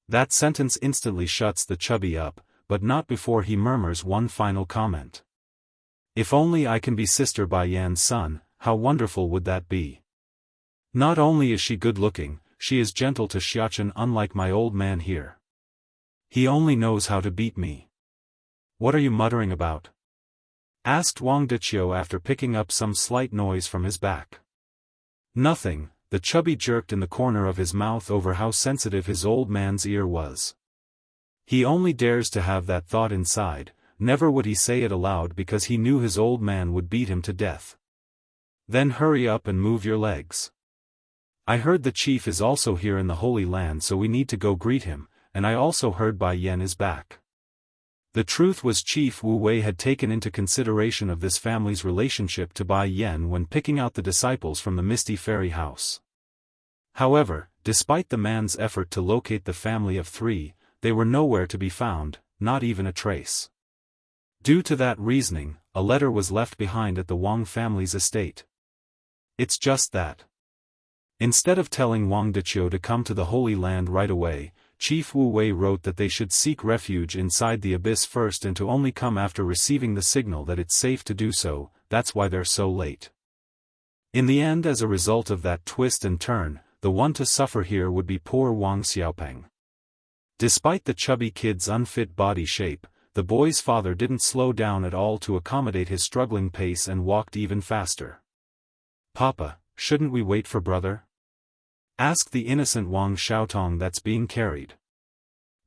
That sentence instantly shuts the chubby up, but not before he murmurs one final comment. If only I can be Sister Bai Yan's son, how wonderful would that be? Not only is she good-looking, she is gentle to Xiachen, unlike my old man here. He only knows how to beat me. What are you muttering about? Asked Wang Deqiu after picking up some slight noise from his back. Nothing, the chubby jerked in the corner of his mouth over how sensitive his old man's ear was. He only dares to have that thought inside, never would he say it aloud because he knew his old man would beat him to death. Then hurry up and move your legs. I heard the chief is also here in the Holy Land, so we need to go greet him, and I also heard Bai Yan is back. The truth was Chief Wu Wei had taken into consideration of this family's relationship to Bai Yan when picking out the disciples from the Misty Fairy House. However, despite the man's effort to locate the family of 3, they were nowhere to be found, not even a trace. Due to that reasoning, a letter was left behind at the Wang family's estate. It's just that. Instead of telling Wang Deqiu to come to the Holy Land right away, Chief Wu Wei wrote that they should seek refuge inside the abyss first and to only come after receiving the signal that it's safe to do so. That's why they're so late. In the end, as a result of that twist and turn, the one to suffer here would be poor Wang Xiaopeng. Despite the chubby kid's unfit body shape, the boy's father didn't slow down at all to accommodate his struggling pace and walked even faster. "Papa, shouldn't we wait for brother?" asked the innocent Wang Xiaotong that's being carried.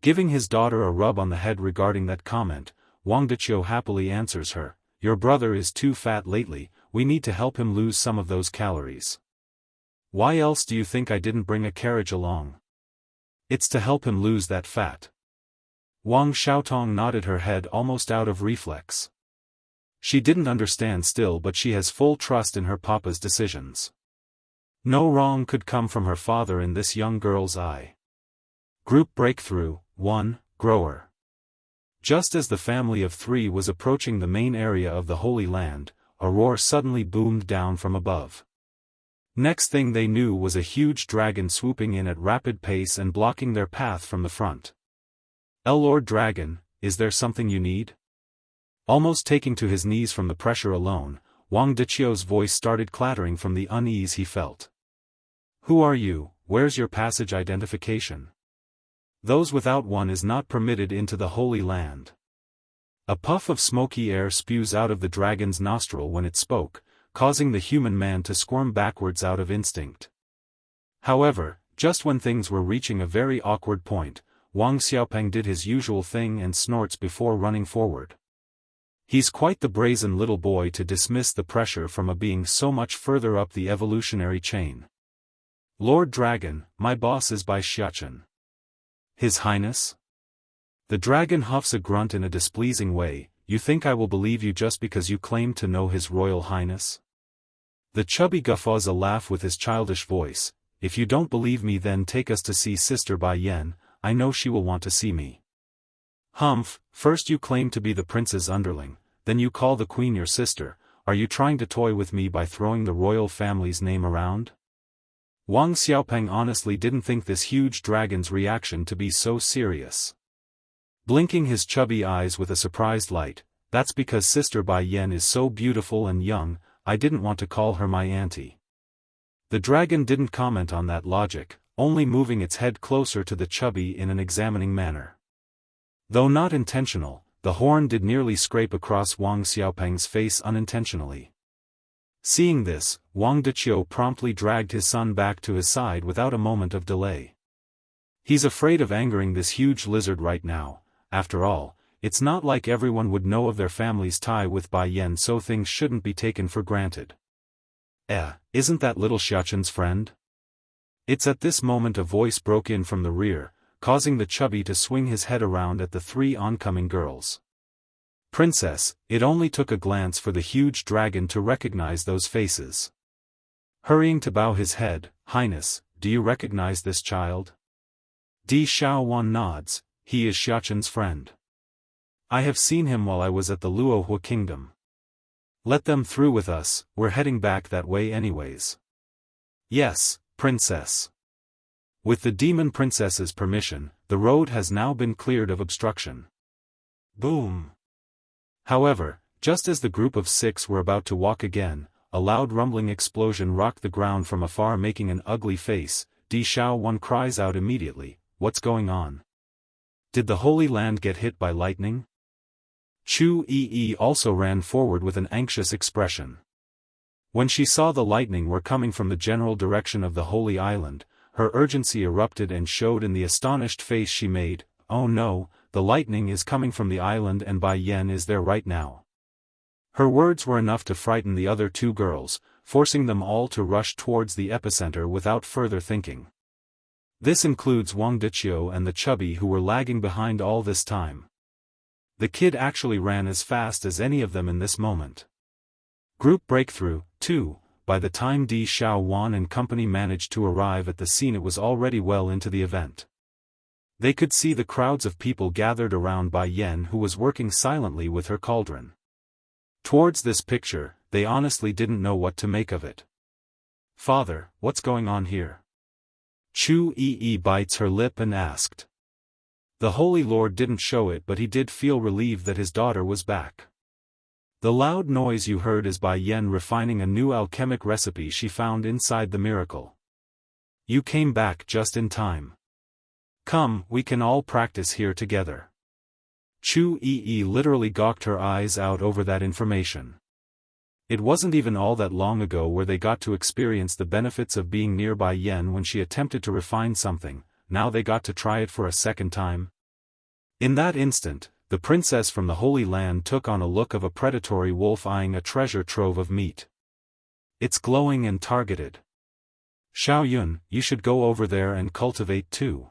Giving his daughter a rub on the head regarding that comment, Wang Deqiu happily answers her, "Your brother is too fat lately, we need to help him lose some of those calories. Why else do you think I didn't bring a carriage along? It's to help him lose that fat." Wang Xiaotong nodded her head almost out of reflex. She didn't understand still, but she has full trust in her papa's decisions. No wrong could come from her father in this young girl's eye. Group Breakthrough 1, Grower. Just as the family of 3 was approaching the main area of the Holy Land, a roar suddenly boomed down from above. Next thing they knew was a huge dragon swooping in at rapid pace and blocking their path from the front. "Lord Dragon, is there something you need?" Almost taking to his knees from the pressure alone, Wang Deqiu's voice started clattering from the unease he felt. "Who are you? Where's your passage identification? Those without one is not permitted into the Holy Land." A puff of smoky air spews out of the dragon's nostril when it spoke, causing the human man to squirm backwards out of instinct. However, just when things were reaching a very awkward point, Wang Xiaopeng did his usual thing and snorts before running forward. He's quite the brazen little boy to dismiss the pressure from a being so much further up the evolutionary chain. "Lord Dragon, my boss is by Xiachen." "His Highness?" The dragon huffs a grunt in a displeasing way. "You think I will believe you just because you claim to know His Royal Highness?" The chubby guffaws a laugh with his childish voice. "If you don't believe me, then take us to see Sister Bai Yan, I know she will want to see me." "Humph, first you claim to be the prince's underling, then you call the queen your sister. Are you trying to toy with me by throwing the royal family's name around?" Wang Xiaopeng honestly didn't think this huge dragon's reaction to be so serious. Blinking his chubby eyes with a surprised light, "That's because Sister Bai Yan is so beautiful and young, I didn't want to call her my auntie." The dragon didn't comment on that logic, only moving its head closer to the chubby in an examining manner. Though not intentional, the horn did nearly scrape across Wang Xiaopeng's face unintentionally. Seeing this, Wang Deqiu promptly dragged his son back to his side without a moment of delay. He's afraid of angering this huge lizard right now. After all, it's not like everyone would know of their family's tie with Bai Yan, so things shouldn't be taken for granted. Isn't that little Xiachen's friend?" It's at this moment a voice broke in from the rear, causing the chubby to swing his head around at the 3 oncoming girls. "Princess," it only took a glance for the huge dragon to recognize those faces. Hurrying to bow his head, "Highness, do you recognize this child?" Di Xiaowan nods. "He is Xiachen's friend. I have seen him while I was at the Luohua kingdom." "Let them through with us, we're heading back that way anyways." "Yes, Princess." With the demon princess's permission, the road has now been cleared of obstruction. Boom. However, just as the group of 6 were about to walk again, a loud rumbling explosion rocked the ground from afar, making an ugly face. Di Xiaowan cries out immediately, "What's going on? Did the Holy Land get hit by lightning?" Chu Yi also ran forward with an anxious expression. When she saw the lightning were coming from the general direction of the Holy Island, her urgency erupted and showed in the astonished face she made. "Oh no, the lightning is coming from the island and Bai Yan is there right now." Her words were enough to frighten the other 2 girls, forcing them all to rush towards the epicenter without further thinking. This includes Wang Deqiu and the chubby who were lagging behind all this time. The kid actually ran as fast as any of them in this moment. Group Breakthrough 2, by the time Di Xiaofan and company managed to arrive at the scene it was already well into the event. They could see the crowds of people gathered around Bai Yan, who was working silently with her cauldron. Towards this picture, they honestly didn't know what to make of it. "Father, what's going on here?" Chu Yi bites her lip and asked. The Holy Lord didn't show it, but he did feel relieved that his daughter was back. The loud noise you heard is Bai Yan refining a new alchemic recipe she found inside the miracle. You came back just in time. Come, we can all practice here together. Chu Yi literally gawked her eyes out over that information. It wasn't even all that long ago where they got to experience the benefits of being near Bai Yan when she attempted to refine something. Now they got to try it for a second time. In that instant, the princess from the Holy Land took on a look of a predatory wolf eyeing a treasure trove of meat. It's glowing and targeted. Xiaoyun, you should go over there and cultivate too.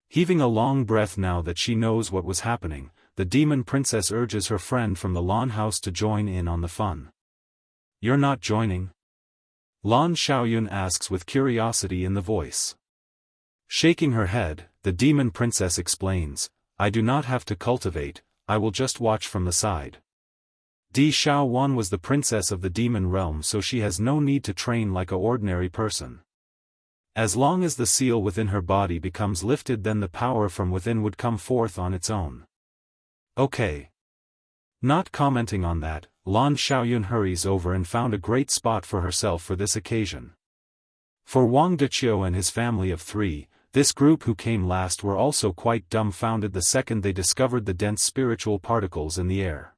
Heaving a long breath now that she knows what was happening, the demon princess urges her friend from the Lan house to join in on the fun. You're not joining? Lan Xiaoyun asks with curiosity in the voice. Shaking her head, the demon princess explains, I do not have to cultivate, I will just watch from the side. Di Xiaowan was the princess of the demon realm, so she has no need to train like an ordinary person. As long as the seal within her body becomes lifted, then the power from within would come forth on its own. Okay. Not commenting on that, Lan Xiaoyun hurries over and found a great spot for herself for this occasion. For Wang Deqiu and his family of 3, this group who came last were also quite dumbfounded the second they discovered the dense spiritual particles in the air.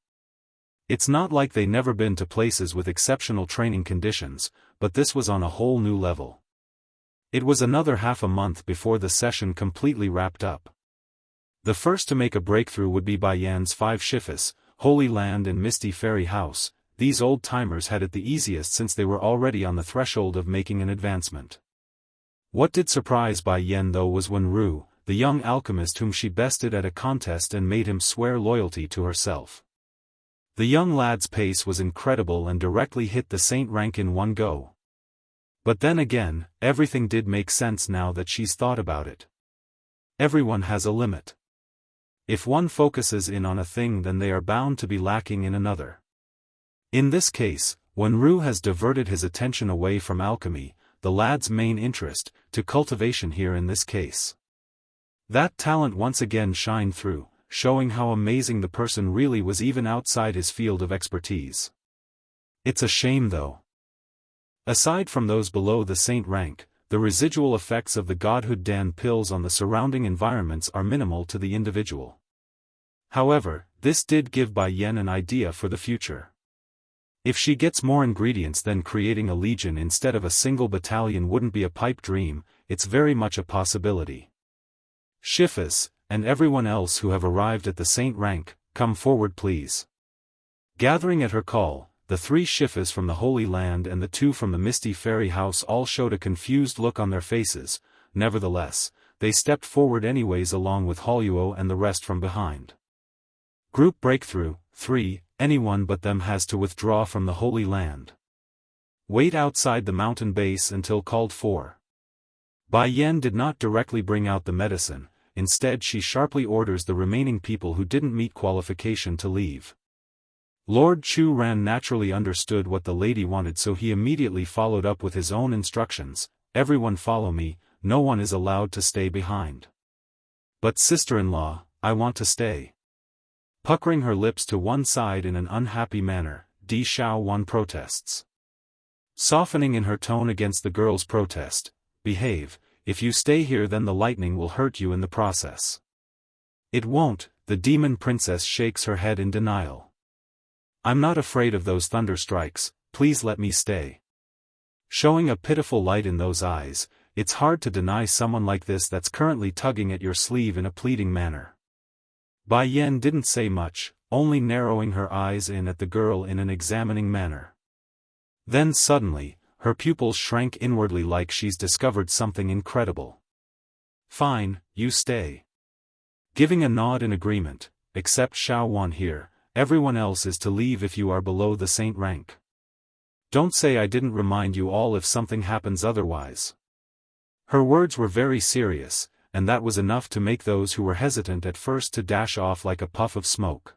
It's not like they never been to places with exceptional training conditions, but this was on a whole new level. It was another half a month before the session completely wrapped up. The first to make a breakthrough would be Bai Yan's 5 Shifas, Holy Land and Misty Fairy House. These old-timers had it the easiest since they were already on the threshold of making an advancement. What did surprise Bai Yan though was Wen Ru, the young alchemist whom she bested at a contest and made him swear loyalty to herself. The young lad's pace was incredible and directly hit the saint rank in one go. But then again, everything did make sense now that she's thought about it. Everyone has a limit. If one focuses in on a thing, then they are bound to be lacking in another. In this case, Wen Ru has diverted his attention away from alchemy, the lad's main interest, to cultivation here in this case. That talent once again shined through, showing how amazing the person really was even outside his field of expertise. It's a shame though. Aside from those below the saint rank, the residual effects of the godhood Dan pills on the surrounding environments are minimal to the individual. However, this did give Bai Yan an idea for the future. If she gets more ingredients, then creating a legion instead of a single battalion wouldn't be a pipe dream, it's very much a possibility. Shifas, and everyone else who have arrived at the saint rank, come forward please. Gathering at her call, the 3 Shifas from the Holy Land and the 2 from the Misty Fairy House all showed a confused look on their faces. Nevertheless, they stepped forward anyways along with Holuo and the rest from behind. Group breakthrough, 3, anyone but them has to withdraw from the Holy Land. Wait outside the mountain base until called for. Bai Yan did not directly bring out the medicine, instead she sharply orders the remaining people who didn't meet qualification to leave. Lord Chu Ran naturally understood what the lady wanted, so he immediately followed up with his own instructions, everyone follow me, no one is allowed to stay behind. But sister-in-law, I want to stay. Puckering her lips to one side in an unhappy manner, Di Xiaowan protests. Softening in her tone against the girl's protest, behave, if you stay here then the lightning will hurt you in the process. It won't, the demon princess shakes her head in denial. I'm not afraid of those thunder strikes, please let me stay. Showing a pitiful light in those eyes, it's hard to deny someone like this that's currently tugging at your sleeve in a pleading manner. Bai Yan didn't say much, only narrowing her eyes in at the girl in an examining manner. Then suddenly, her pupils shrank inwardly like she's discovered something incredible. Fine, you stay. Giving a nod in agreement, except Xiaowan here, everyone else is to leave if you are below the saint rank. Don't say I didn't remind you all if something happens otherwise. Her words were very serious, and that was enough to make those who were hesitant at first to dash off like a puff of smoke.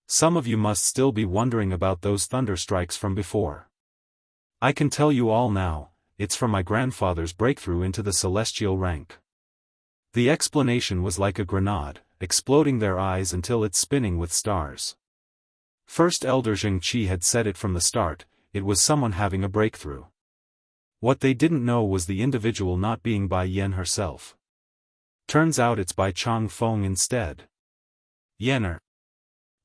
Some of you must still be wondering about those thunderstrikes from before. I can tell you all now, it's from my grandfather's breakthrough into the celestial rank. The explanation was like a grenade, exploding their eyes until it's spinning with stars. First Elder Zhengqi had said it from the start, it was someone having a breakthrough. What they didn't know was the individual not being Bai Yan herself. Turns out it's Bai Changfeng instead. Yener.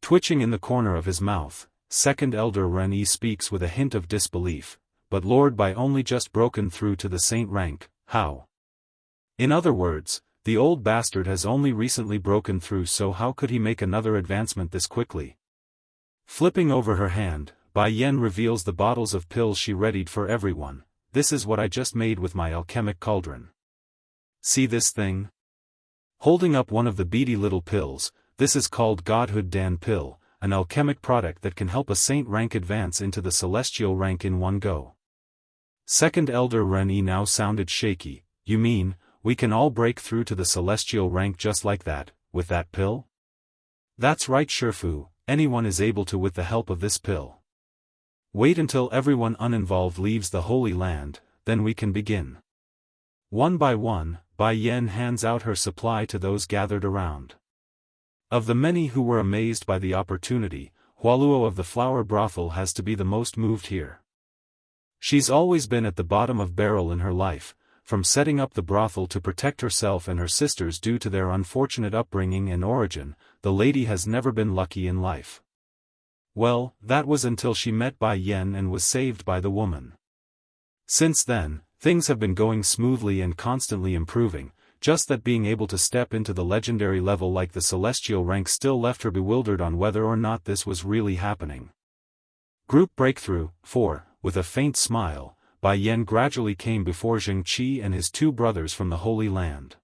Twitching in the corner of his mouth, second Elder Renyi speaks with a hint of disbelief, but Lord Bai only just broken through to the saint rank, how? In other words, the old bastard has only recently broken through, so how could he make another advancement this quickly? Flipping over her hand, Bai Yan reveals the bottles of pills she readied for everyone. This is what I just made with my alchemic cauldron. See this thing? Holding up one of the beady little pills, this is called Godhood Dan Pill, an alchemic product that can help a saint rank advance into the celestial rank in one go. Second Elder Renyi now sounded shaky. You mean, we can all break through to the celestial rank just like that, with that pill? That's right, Shifu, anyone is able to with the help of this pill. Wait until everyone uninvolved leaves the Holy Land, then we can begin. One by one, Bai Yan hands out her supply to those gathered around. Of the many who were amazed by the opportunity, Hualuo of the flower brothel has to be the most moved here. She's always been at the bottom of barrel in her life, from setting up the brothel to protect herself and her sisters due to their unfortunate upbringing and origin. The lady has never been lucky in life. Well, that was until she met Bai Yan and was saved by the woman. Since then, things have been going smoothly and constantly improving, just that being able to step into the legendary level like the celestial rank still left her bewildered on whether or not this was really happening. Group Breakthrough 4, with a faint smile, Bai Yan gradually came before Zhengqi and his two brothers from the Holy Land.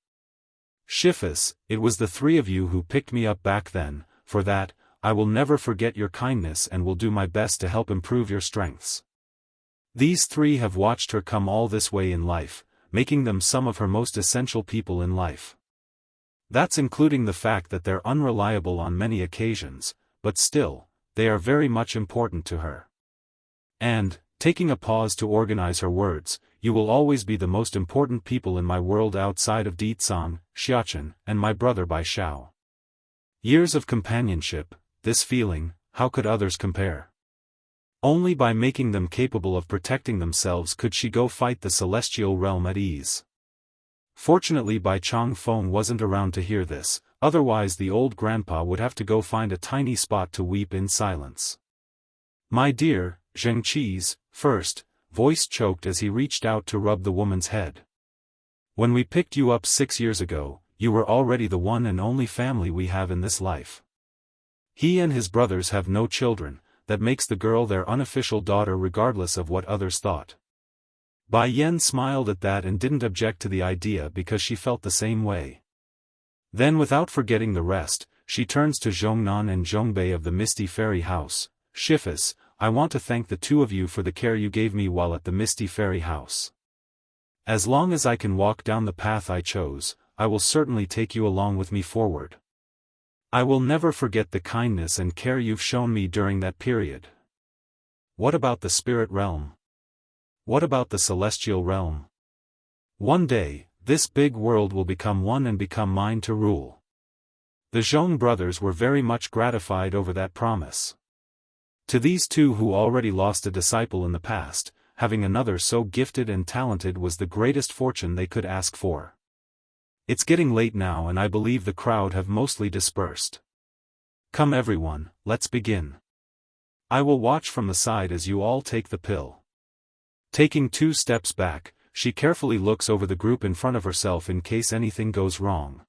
Shifus, it was the three of you who picked me up back then. For that, I will never forget your kindness and will do my best to help improve your strengths. These three have watched her come all this way in life, making them some of her most essential people in life. That's including the fact that they're unreliable on many occasions, but still, they are very much important to her. And, taking a pause to organize her words, you will always be the most important people in my world outside of Ditsang, Xiachen, and my brother Bai Xiao. Years of companionship, this feeling, how could others compare? Only by making them capable of protecting themselves could she go fight the celestial realm at ease. Fortunately Bai Changfeng wasn't around to hear this, otherwise the old grandpa would have to go find a tiny spot to weep in silence. My dear, Zhengqi's first voice choked as he reached out to rub the woman's head. When we picked you up 6 years ago, you were already the one and only family we have in this life. He and his brothers have no children, that makes the girl their unofficial daughter regardless of what others thought. Bai Yan smiled at that and didn't object to the idea because she felt the same way. Then without forgetting the rest, she turns to Zhongnan and Zhongbei of the Misty Fairy House. Shifus, I want to thank the two of you for the care you gave me while at the Misty Fairy House. As long as I can walk down the path I chose, I will certainly take you along with me forward. I will never forget the kindness and care you've shown me during that period. What about the spirit realm? What about the celestial realm? One day, this big world will become one and become mine to rule. The Zhong brothers were very much gratified over that promise. To these two who already lost a disciple in the past, having another so gifted and talented was the greatest fortune they could ask for. It's getting late now and I believe the crowd have mostly dispersed. Come everyone, let's begin. I will watch from the side as you all take the pill. Taking 2 steps back, she carefully looks over the group in front of herself in case anything goes wrong.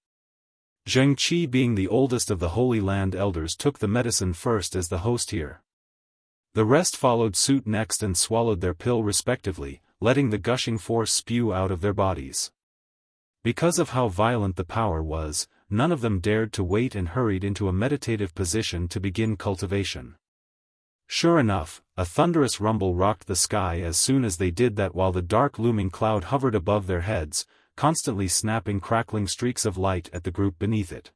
Zhengqi, being the oldest of the Holy Land elders, took the medicine first as the host here. The rest followed suit next and swallowed their pill respectively, letting the gushing force spew out of their bodies. Because of how violent the power was, none of them dared to wait and hurried into a meditative position to begin cultivation. Sure enough, a thunderous rumble rocked the sky as soon as they did that, while the dark looming cloud hovered above their heads, constantly snapping crackling streaks of light at the group beneath it.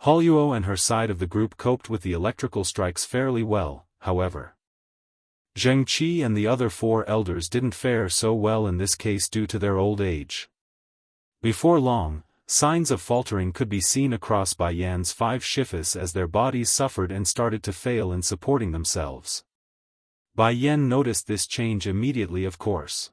Holuo and her side of the group coped with the electrical strikes fairly well, however. Zheng Qi and the other 4 elders didn't fare so well in this case due to their old age. Before long, signs of faltering could be seen across Bai Yan's 5 shifas as their bodies suffered and started to fail in supporting themselves. Bai Yan noticed this change immediately, of course.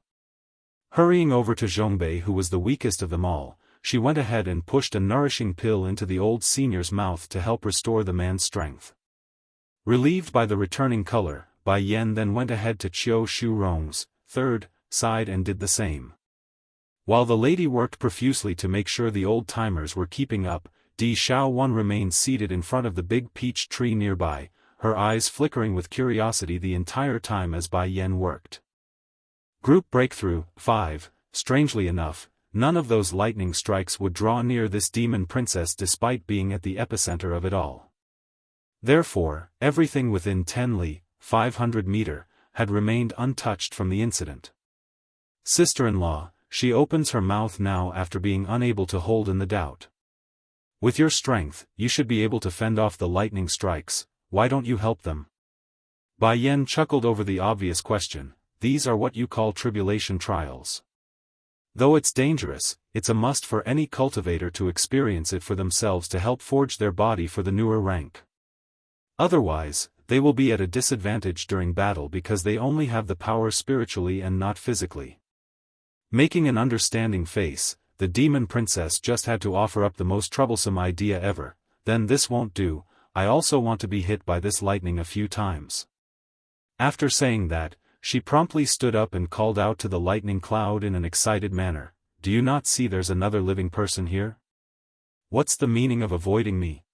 Hurrying over to Zhongbei, who was the weakest of them all, she went ahead and pushed a nourishing pill into the old senior's mouth to help restore the man's strength. Relieved by the returning color, Bai Yan then went ahead to Qiu Shurong's 3rd side and did the same. While the lady worked profusely to make sure the old-timers were keeping up, Di Xiaowan remained seated in front of the big peach tree nearby, her eyes flickering with curiosity the entire time as Bai Yan worked. Group Breakthrough 5. Strangely enough, none of those lightning strikes would draw near this demon princess despite being at the epicenter of it all. Therefore, everything within 10 li, 500 meter, had remained untouched from the incident. Sister-in-law, she opens her mouth now after being unable to hold in the doubt. With your strength, you should be able to fend off the lightning strikes, why don't you help them? Bai Yan chuckled over the obvious question. These are what you call tribulation trials. Though it's dangerous, it's a must for any cultivator to experience it for themselves to help forge their body for the newer rank. Otherwise, they will be at a disadvantage during battle because they only have the power spiritually and not physically. Making an understanding face, the demon princess just had to offer up the most troublesome idea ever. Then this won't do, I also want to be hit by this lightning a few times. After saying that, she promptly stood up and called out to the lightning cloud in an excited manner, do you not see there's another living person here? What's the meaning of avoiding me?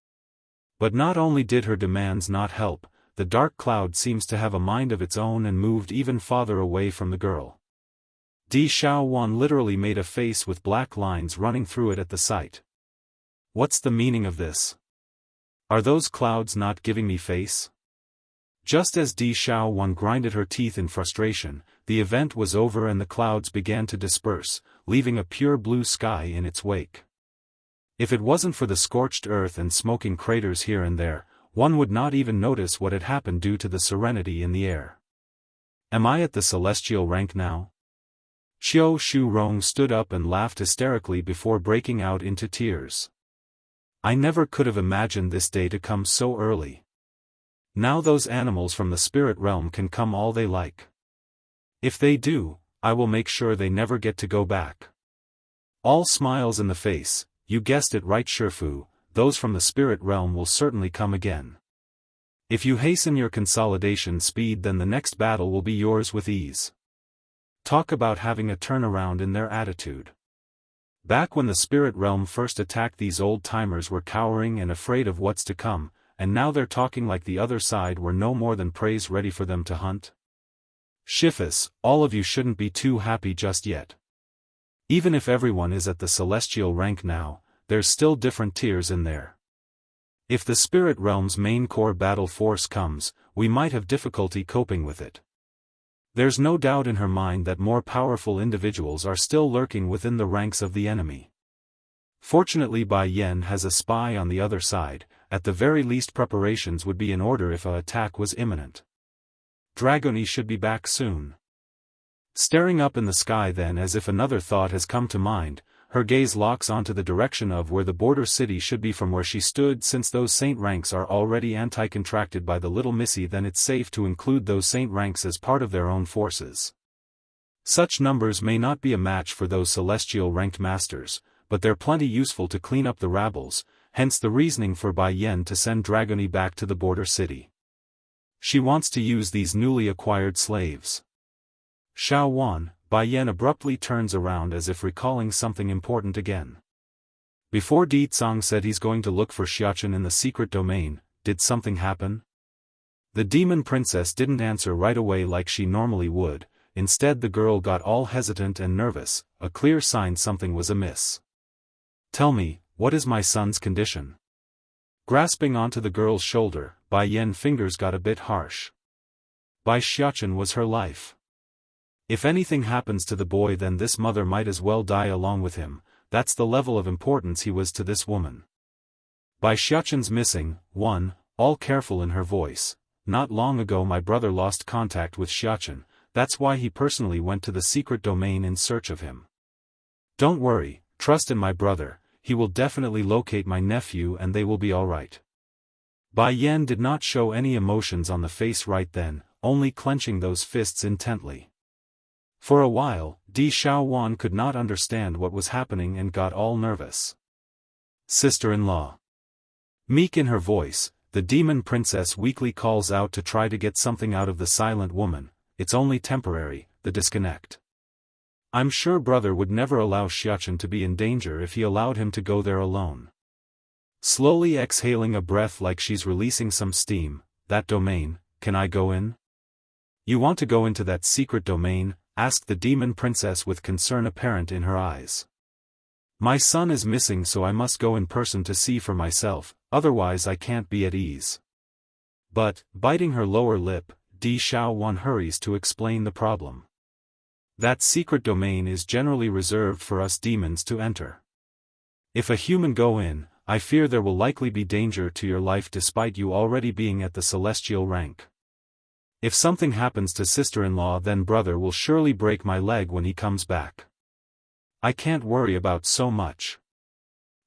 But not only did her demands not help, the dark cloud seems to have a mind of its own and moved even farther away from the girl. Di Xiaowan literally made a face with black lines running through it at the sight. What's the meaning of this? Are those clouds not giving me face? Just as Di Xiaowan grinded her teeth in frustration, the event was over and the clouds began to disperse, leaving a pure blue sky in its wake. If it wasn't for the scorched earth and smoking craters here and there, one would not even notice what had happened due to the serenity in the air. Am I at the celestial rank now? Qiu Shurong stood up and laughed hysterically before breaking out into tears. I never could have imagined this day to come so early. Now those animals from the spirit realm can come all they like. If they do, I will make sure they never get to go back. All smiles in the face, you guessed it right Shifu, those from the spirit realm will certainly come again. If you hasten your consolidation speed, then the next battle will be yours with ease. Talk about having a turnaround in their attitude. Back when the spirit realm first attacked, these old-timers were cowering and afraid of what's to come, and now they're talking like the other side were no more than prey ready for them to hunt. Shifus, all of you shouldn't be too happy just yet. Even if everyone is at the celestial rank now, there's still different tiers in there. If the spirit realm's main core battle force comes, we might have difficulty coping with it. There's no doubt in her mind that more powerful individuals are still lurking within the ranks of the enemy. Fortunately, Bai Yan has a spy on the other side. At the very least preparations would be in order if an attack was imminent. Dragoni should be back soon. Staring up in the sky then as if another thought has come to mind, her gaze locks onto the direction of where the border city should be from where she stood. Since those saint ranks are already anti-contracted by the little missy, then it's safe to include those saint ranks as part of their own forces. Such numbers may not be a match for those celestial ranked masters, but they're plenty useful to clean up the rabbles, hence the reasoning for Bai Yan to send Dragoni back to the border city. She wants to use these newly acquired slaves. Xiaowan, Bai Yan abruptly turns around as if recalling something important again. Before Di Tsang said he's going to look for Xiachen in the secret domain, did something happen? The demon princess didn't answer right away like she normally would. Instead the girl got all hesitant and nervous, a clear sign something was amiss. Tell me, what is my son's condition? Grasping onto the girl's shoulder, Bai Yan's fingers got a bit harsh. Bai Xiaochen was her life. If anything happens to the boy, then this mother might as well die along with him. That's the level of importance he was to this woman. Bai Xiaochen's missing. 1. All careful in her voice. Not long ago my brother lost contact with Xiaochen, that's why he personally went to the secret domain in search of him. Don't worry, trust in my brother, he will definitely locate my nephew and they will be alright. Bai Yan did not show any emotions on the face right then, only clenching those fists intently. For a while, Di Xiaowan could not understand what was happening and got all nervous. Sister-in-law. Meek in her voice, the demon princess weakly calls out to try to get something out of the silent woman. It's only temporary, the disconnect. I'm sure brother would never allow Xiaochen to be in danger if he allowed him to go there alone. Slowly exhaling a breath like she's releasing some steam. That domain, can I go in? You want to go into that secret domain? Asked the demon princess with concern apparent in her eyes. My son is missing, so I must go in person to see for myself, otherwise I can't be at ease. But, biting her lower lip, Di Xiaowan hurries to explain the problem. That secret domain is generally reserved for us demons to enter. If a human go in, I fear there will likely be danger to your life despite you already being at the celestial rank. If something happens to sister-in-law, then brother will surely break my leg when he comes back. I can't worry about so much.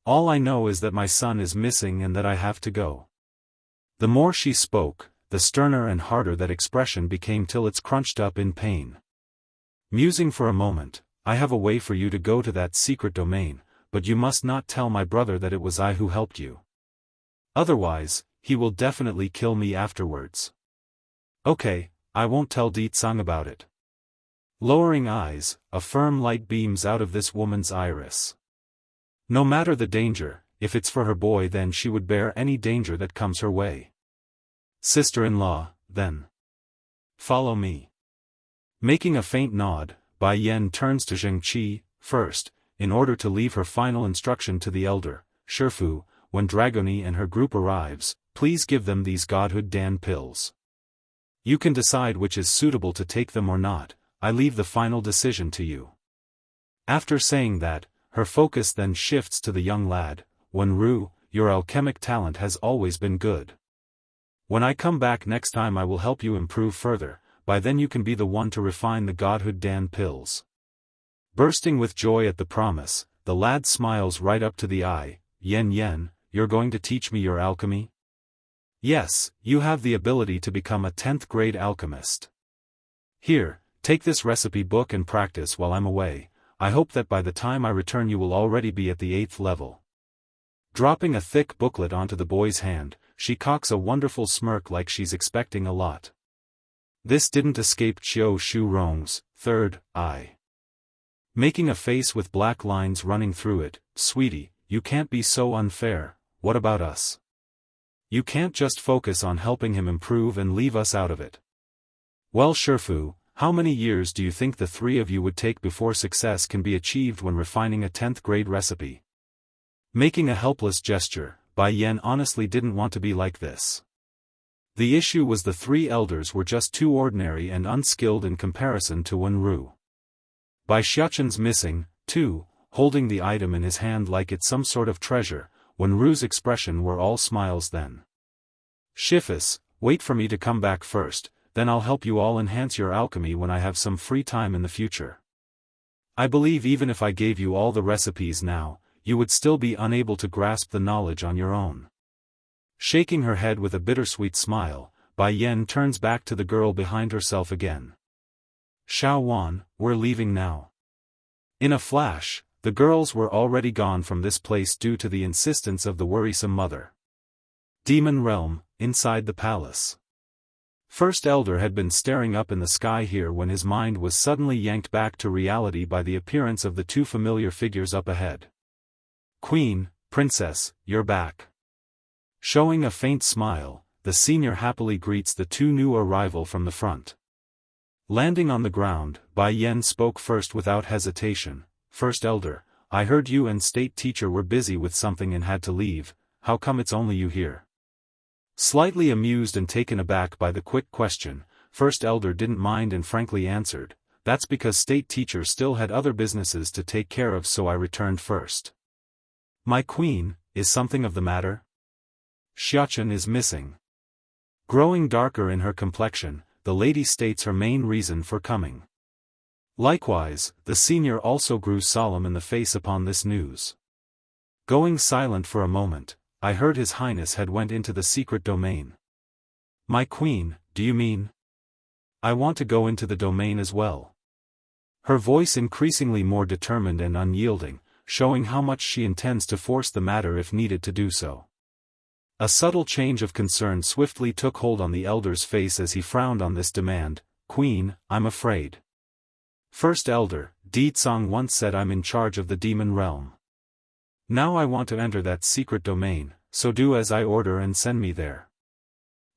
All I know is that my son is missing and that I have to go. The more she spoke, the sterner and harder that expression became till it's crunched up in pain. Musing for a moment, I have a way for you to go to that secret domain, but you must not tell my brother that it was I who helped you. Otherwise, he will definitely kill me afterwards. Okay, I won't tell Di Tsang about it. Lowering eyes, a firm light beams out of this woman's iris. No matter the danger, if it's for her boy, then she would bear any danger that comes her way. Sister-in-law, then. Follow me. Making a faint nod, Bai Yan turns to Zheng Qi, first, in order to leave her final instruction to the elder, Shifu, when Dragoni and her group arrives, please give them these Godhood Dan pills. You can decide which is suitable to take them or not, I leave the final decision to you. After saying that, her focus then shifts to the young lad. Wenru, your alchemic talent has always been good. When I come back next time I will help you improve further, by then you can be the one to refine the Godhood Dan pills. Bursting with joy at the promise, the lad smiles right up to the eye. Yen, you're going to teach me your alchemy? Yes, you have the ability to become a 10th grade alchemist. Here, take this recipe book and practice while I'm away. I hope that by the time I return you will already be at the 8th level. Dropping a thick booklet onto the boy's hand, she cocks a wonderful smirk like she's expecting a lot. This didn't escape Qiu Shurong's third eye. Making a face with black lines running through it, sweetie, you can't be so unfair. What about us? You can't just focus on helping him improve and leave us out of it. Well, Shifu, how many years do you think the three of you would take before success can be achieved when refining a 10th grade recipe? Making a helpless gesture, Bai Yan honestly didn't want to be like this. The issue was the three elders were just too ordinary and unskilled in comparison to Wenru. Bai Xiaochen's missing, too, holding the item in his hand like it's some sort of treasure. Wenru's expression were all smiles then. Shifus, wait for me to come back first, then I'll help you all enhance your alchemy when I have some free time in the future. I believe even if I gave you all the recipes now, you would still be unable to grasp the knowledge on your own. Shaking her head with a bittersweet smile, Bai Yan turns back to the girl behind herself again. Xiaowan, we're leaving now. In a flash, the girls were already gone from this place due to the insistence of the worrisome mother. Demon Realm, inside the palace. First Elder had been staring up in the sky here when his mind was suddenly yanked back to reality by the appearance of the two familiar figures up ahead. Queen, Princess, you're back. Showing a faint smile, the senior happily greets the two new arrival from the front. Landing on the ground, Bai Yan spoke first without hesitation. First Elder, I heard you and state teacher were busy with something and had to leave, how come it's only you here? Slightly amused and taken aback by the quick question, First Elder didn't mind and frankly answered, "That's because State Teacher still had other businesses to take care of, so I returned first." "My queen, is something of the matter?" "Xiaofan is missing." Growing darker in her complexion, the lady states her main reason for coming. Likewise, the senior also grew solemn in the face upon this news. Going silent for a moment, I heard His Highness had went into the secret domain. "My queen, do you mean?" "I want to go into the domain as well." Her voice increasingly more determined and unyielding, showing how much she intends to force the matter if needed to do so. A subtle change of concern swiftly took hold on the elder's face as he frowned on this demand. "Queen, I'm afraid." "First Elder, Di Tsang once said I'm in charge of the demon realm. Now I want to enter that secret domain, so do as I order and send me there."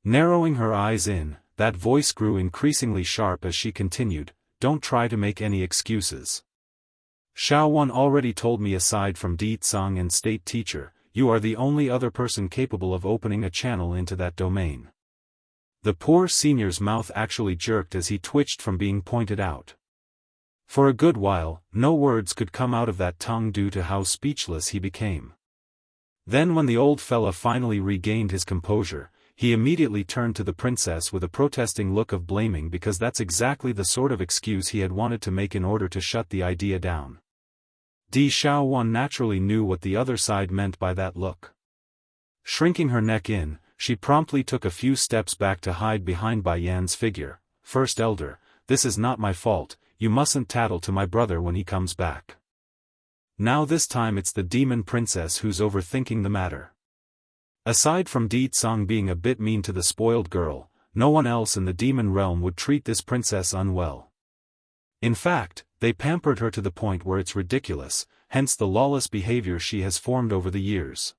Narrowing her eyes in, that voice grew increasingly sharp as she continued, "Don't try to make any excuses. Xiaofan already told me aside from Di Tsang and State Teacher, you are the only other person capable of opening a channel into that domain." The poor senior's mouth actually jerked as he twitched from being pointed out. For a good while, no words could come out of that tongue due to how speechless he became. Then when the old fella finally regained his composure, he immediately turned to the princess with a protesting look of blaming, because that's exactly the sort of excuse he had wanted to make in order to shut the idea down. Di Xiaofan naturally knew what the other side meant by that look. Shrinking her neck in, she promptly took a few steps back to hide behind Bai Yan's figure. "First Elder, this is not my fault. You mustn't tattle to my brother when he comes back." Now this time it's the demon princess who's overthinking the matter. Aside from Di Tsang being a bit mean to the spoiled girl, no one else in the demon realm would treat this princess unwell. In fact, they pampered her to the point where it's ridiculous, hence the lawless behavior she has formed over the years.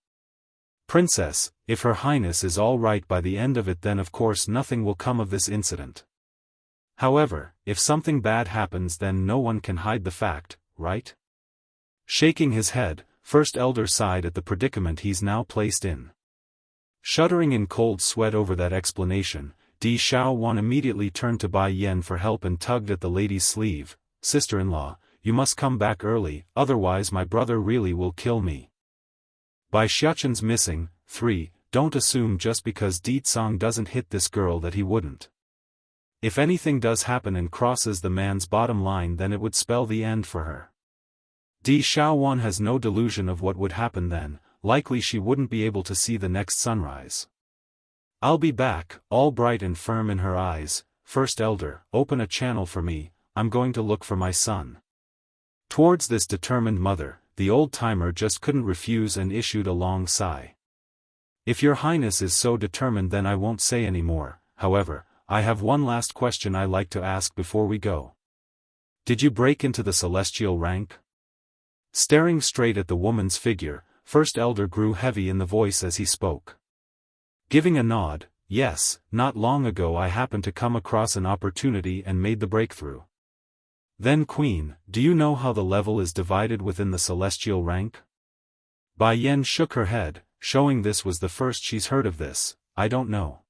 "Princess, if Her Highness is all right by the end of it, then of course nothing will come of this incident. However, if something bad happens, then no one can hide the fact, right?" Shaking his head, First Elder sighed at the predicament he's now placed in. Shuddering in cold sweat over that explanation, Di Xiaofan immediately turned to Bai Yan for help and tugged at the lady's sleeve. "Sister-in-law, you must come back early, otherwise my brother really will kill me." Bai Xiaofan's missing. 3. Don't assume just because Di Tsang doesn't hit this girl that he wouldn't. If anything does happen and crosses the man's bottom line, then it would spell the end for her. Di Xiaofan has no delusion of what would happen then, likely she wouldn't be able to see the next sunrise. "I'll be back," all bright and firm in her eyes. "First Elder, open a channel for me, I'm going to look for my son." Towards this determined mother, the old-timer just couldn't refuse and issued a long sigh. "If Your Highness is so determined, then I won't say any more. However, I have one last question I like to ask before we go. Did you break into the celestial rank?" Staring straight at the woman's figure, First Elder grew heavy in the voice as he spoke. Giving a nod, "Yes, not long ago I happened to come across an opportunity and made the breakthrough." "Then Queen, do you know how the level is divided within the celestial rank?" Bai Yan shook her head, showing this was the first she's heard of this. "I don't know."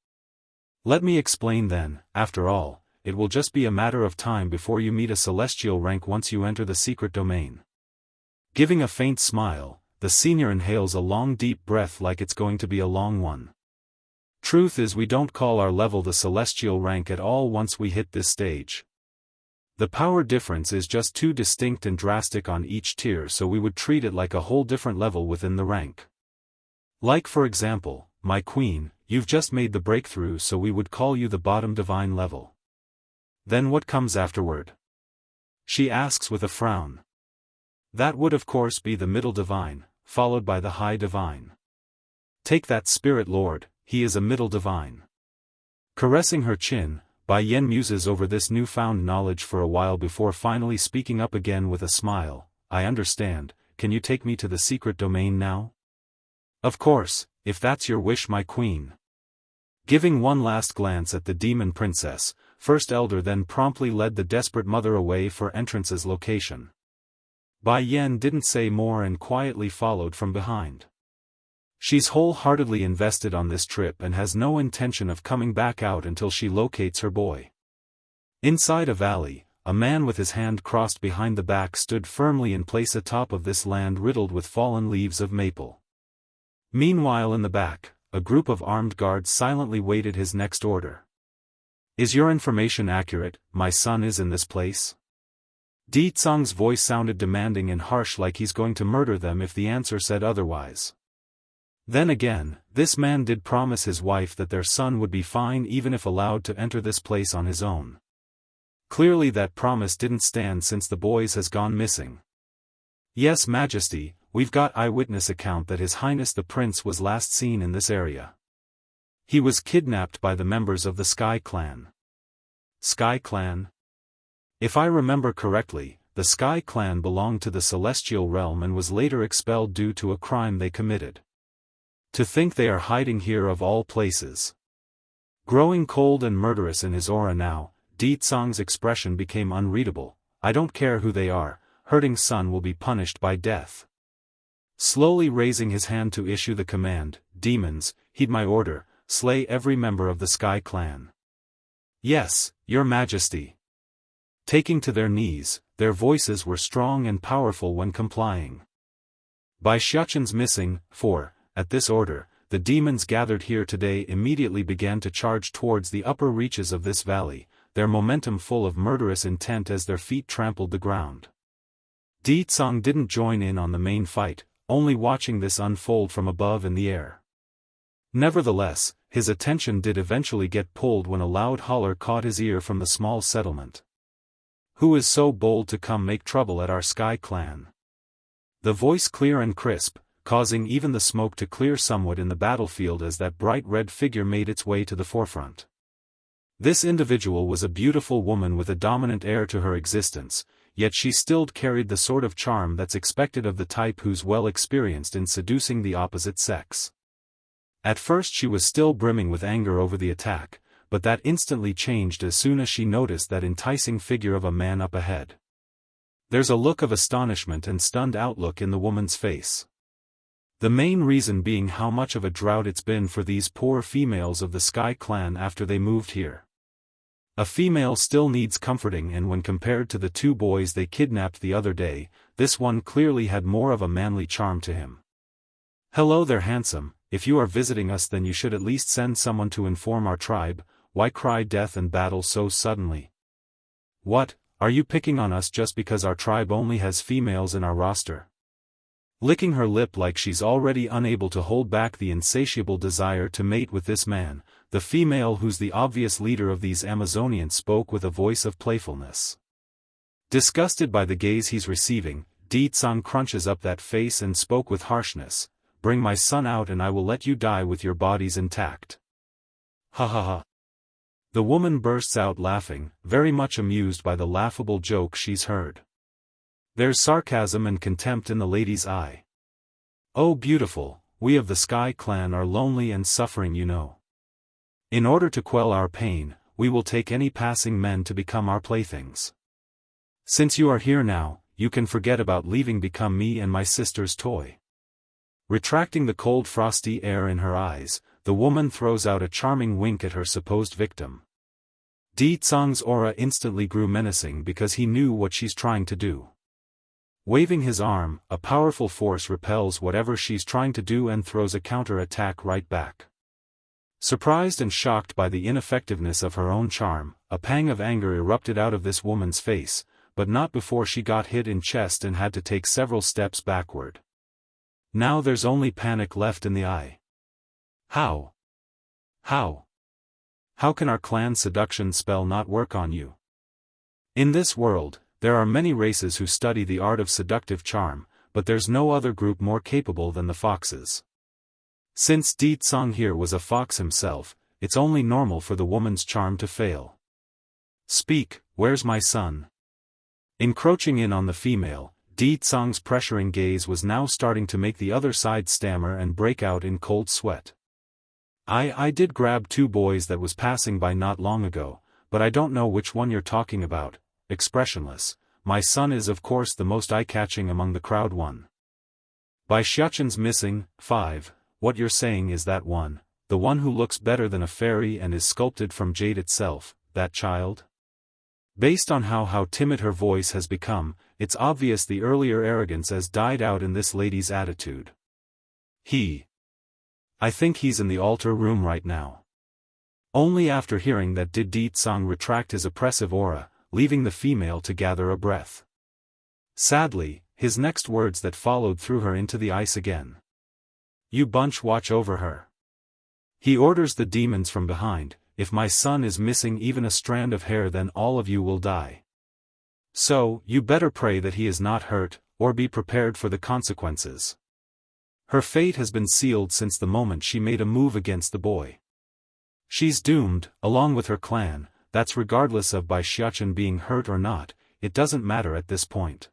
"Let me explain then. After all, it will just be a matter of time before you meet a celestial rank once you enter the secret domain." Giving a faint smile, the senior inhales a long deep breath like it's going to be a long one. "Truth is, we don't call our level the celestial rank at all once we hit this stage. The power difference is just too distinct and drastic on each tier, so we would treat it like a whole different level within the rank. Like for example, my queen, you've just made the breakthrough, so we would call you the bottom divine level." "Then what comes afterward?" she asks with a frown. "That would of course be the middle divine, followed by the high divine. Take that spirit lord, he is a middle divine." Caressing her chin, Bai Yan muses over this newfound knowledge for a while before finally speaking up again with a smile. "I understand. Can you take me to the secret domain now?" "Of course, if that's your wish, my queen." Giving one last glance at the demon princess, First Elder then promptly led the desperate mother away for entrance's location. Bai Yan didn't say more and quietly followed from behind. She's wholeheartedly invested on this trip and has no intention of coming back out until she locates her boy. Inside a valley, a man with his hand crossed behind the back stood firmly in place atop of this land riddled with fallen leaves of maple. Meanwhile in the back, a group of armed guards silently waited his next order. "Is your information accurate? My son is in this place?" Di Tsang's voice sounded demanding and harsh, like he's going to murder them if the answer said otherwise. Then again, this man did promise his wife that their son would be fine even if allowed to enter this place on his own. Clearly that promise didn't stand since the boys has gone missing. "Yes, Majesty, we've got eyewitness account that His Highness the Prince was last seen in this area. He was kidnapped by the members of the Sky Clan." Sky Clan? If I remember correctly, the Sky Clan belonged to the Celestial Realm and was later expelled due to a crime they committed. To think they are hiding here of all places. Growing cold and murderous in his aura now, Di Tsang's expression became unreadable. "I don't care who they are, hurting son will be punished by death." Slowly raising his hand to issue the command, "Demons, heed my order, slay every member of the Sky Clan." "Yes, Your Majesty." Taking to their knees, their voices were strong and powerful when complying. By Xiaofan's missing, for, at this order, the demons gathered here today immediately began to charge towards the upper reaches of this valley, their momentum full of murderous intent as their feet trampled the ground. Di Tsang didn't join in on the main fight, only watching this unfold from above in the air. Nevertheless, his attention did eventually get pulled when a loud holler caught his ear from the small settlement. "Who is so bold to come make trouble at our Sky Clan?" The voice clear and crisp, causing even the smoke to clear somewhat in the battlefield as that bright red figure made its way to the forefront. This individual was a beautiful woman with a dominant air to her existence, yet she still carried the sort of charm that's expected of the type who's well experienced in seducing the opposite sex. At first she was still brimming with anger over the attack, but that instantly changed as soon as she noticed that enticing figure of a man up ahead. There's a look of astonishment and stunned outlook in the woman's face. The main reason being how much of a drought it's been for these poor females of the Sky Clan after they moved here. A female still needs comforting, and when compared to the two boys they kidnapped the other day, this one clearly had more of a manly charm to him. "Hello there, handsome, if you are visiting us then you should at least send someone to inform our tribe. Why cry death and battle so suddenly? What, are you picking on us just because our tribe only has females in our roster?" Licking her lip like she's already unable to hold back the insatiable desire to mate with this man, the female who's the obvious leader of these Amazonians spoke with a voice of playfulness. Disgusted by the gaze he's receiving, Di Tsang crunches up that face and spoke with harshness, "Bring my son out and I will let you die with your bodies intact." "Ha ha ha." The woman bursts out laughing, very much amused by the laughable joke she's heard. There's sarcasm and contempt in the lady's eye. "Oh beautiful, we of the Sky Clan are lonely and suffering, you know. In order to quell our pain, we will take any passing men to become our playthings. Since you are here now, you can forget about leaving, become me and my sister's toy." Retracting the cold frosty air in her eyes, the woman throws out a charming wink at her supposed victim. Di Tsang's aura instantly grew menacing because he knew what she's trying to do. Waving his arm, a powerful force repels whatever she's trying to do and throws a counter-attack right back. Surprised and shocked by the ineffectiveness of her own charm, a pang of anger erupted out of this woman's face, but not before she got hit in chest and had to take several steps backward. Now there's only panic left in the eye. How? How can our clan seduction spell not work on you? In this world, there are many races who study the art of seductive charm, but there's no other group more capable than the foxes. Since Di Tsang here was a fox himself, it's only normal for the woman's charm to fail. "Speak, where's my son?" Encroaching in on the female, Di Tsang's pressuring gaze was now starting to make the other side stammer and break out in cold sweat. I did grab two boys that was passing by not long ago, but I don't know which one you're talking about." Expressionless, "My son is of course the most eye-catching among the crowd one." By Xiaofan's missing, 5, what you're saying is that one, the one who looks better than a fairy and is sculpted from jade itself, that child? Based on how timid her voice has become, it's obvious the earlier arrogance has died out in this lady's attitude. I think he's in the altar room right now. Only after hearing that did Di Tsang retract his oppressive aura, leaving the female to gather a breath. Sadly, his next words that followed threw her into the ice again. You bunch watch over her. He orders the demons from behind, if my son is missing even a strand of hair then all of you will die. So, you better pray that he is not hurt, or be prepared for the consequences. Her fate has been sealed since the moment she made a move against the boy. She's doomed, along with her clan, that's regardless of Bai Xiachen being hurt or not, it doesn't matter at this point.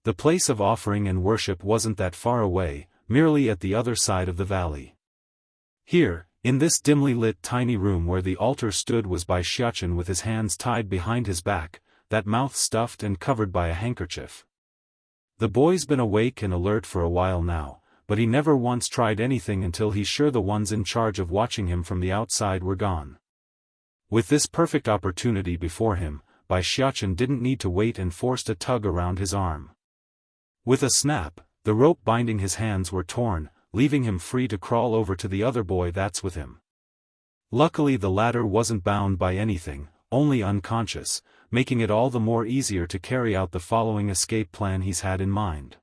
The place of offering and worship wasn't that far away, merely at the other side of the valley. Here, in this dimly lit tiny room where the altar stood was Bai Xiachen with his hands tied behind his back, that mouth stuffed and covered by a handkerchief. The boy's been awake and alert for a while now, but he never once tried anything until he's sure the ones in charge of watching him from the outside were gone. With this perfect opportunity before him, Bai Xiachen didn't need to wait and forced a tug around his arm. With a snap, the rope binding his hands were torn, leaving him free to crawl over to the other boy that's with him. Luckily the latter wasn't bound by anything, only unconscious, making it all the more easier to carry out the following escape plan he's had in mind.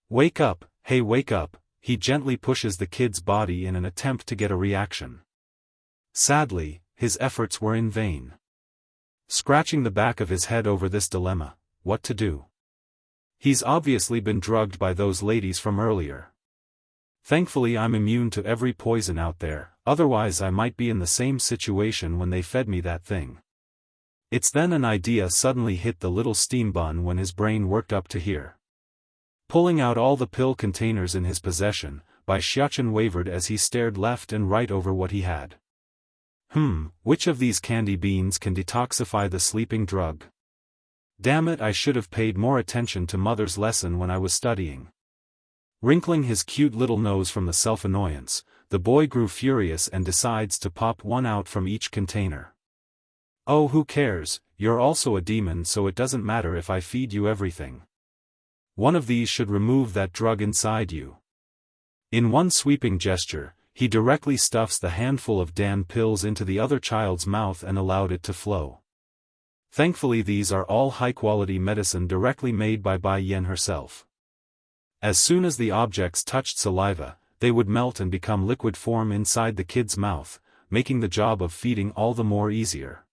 Wake up, hey wake up, he gently pushes the kid's body in an attempt to get a reaction. Sadly, his efforts were in vain. Scratching the back of his head over this dilemma, what to do? He's obviously been drugged by those ladies from earlier. Thankfully I'm immune to every poison out there, otherwise I might be in the same situation when they fed me that thing. It's then an idea suddenly hit the little steam bun when his brain worked up to here. Pulling out all the pill containers in his possession, Bai Xiachen wavered as he stared left and right over what he had. Which of these candy beans can detoxify the sleeping drug? Damn it, I should have paid more attention to Mother's lesson when I was studying. Wrinkling his cute little nose from the self-annoyance, the boy grew furious and decides to pop one out from each container. Oh, who cares, you're also a demon so it doesn't matter if I feed you everything. One of these should remove that drug inside you. In one sweeping gesture, he directly stuffs the handful of Dan pills into the other child's mouth and allowed it to flow. Thankfully these are all high-quality medicine directly made by Bai Yen herself. As soon as the objects touched saliva, they would melt and become liquid form inside the kid's mouth, making the job of feeding all the more easier.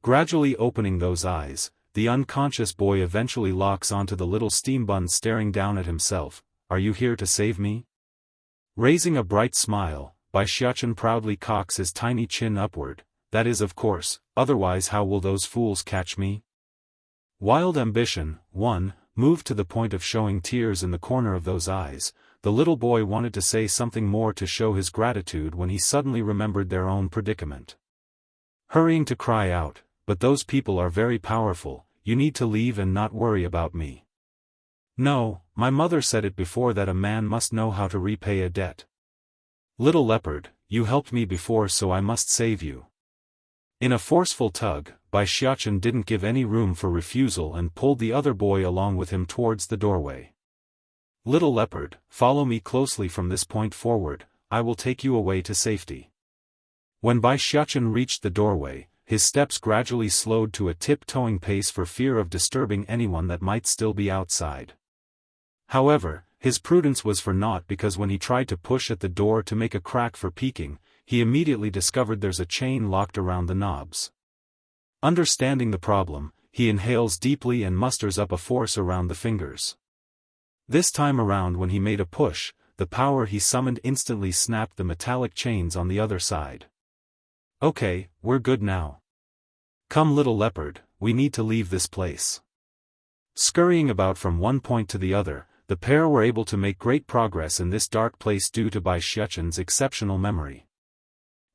Gradually opening those eyes, the unconscious boy eventually locks onto the little steam bun staring down at himself. Are you here to save me? Raising a bright smile, Bai Xiachen proudly cocks his tiny chin upward. That is of course, otherwise how will those fools catch me? Wild ambition, 1, moved to the point of showing tears in the corner of those eyes. The little boy wanted to say something more to show his gratitude when he suddenly remembered their own predicament. Hurrying to cry out, but those people are very powerful, you need to leave and not worry about me. No, my mother said it before that a man must know how to repay a debt. Little leopard, you helped me before so I must save you. In a forceful tug, Bai Xiachen didn't give any room for refusal and pulled the other boy along with him towards the doorway. Little leopard, follow me closely from this point forward, I will take you away to safety. When Bai Xiachen reached the doorway, his steps gradually slowed to a tip-toeing pace for fear of disturbing anyone that might still be outside. However, his prudence was for naught because when he tried to push at the door to make a crack for peeking, he immediately discovered there's a chain locked around the knobs. Understanding the problem, he inhales deeply and musters up a force around the fingers. This time around when he made a push, the power he summoned instantly snapped the metallic chains on the other side. Okay, we're good now. Come little leopard, we need to leave this place. Scurrying about from one point to the other, the pair were able to make great progress in this dark place due to Bai Xiachen's exceptional memory.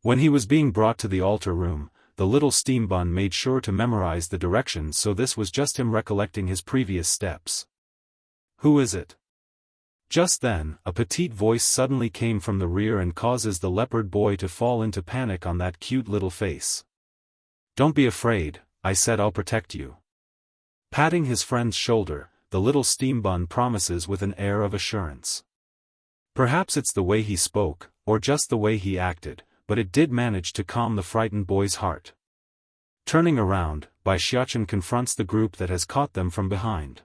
When he was being brought to the altar room, the little steam bun made sure to memorize the directions so this was just him recollecting his previous steps. Who is it? Just then, a petite voice suddenly came from the rear and causes the leopard boy to fall into panic on that cute little face. Don't be afraid, I said I'll protect you. Patting his friend's shoulder, the little steam bun promises with an air of assurance. Perhaps it's the way he spoke, or just the way he acted, but it did manage to calm the frightened boy's heart. Turning around, Bai Xiaochen confronts the group that has caught them from behind.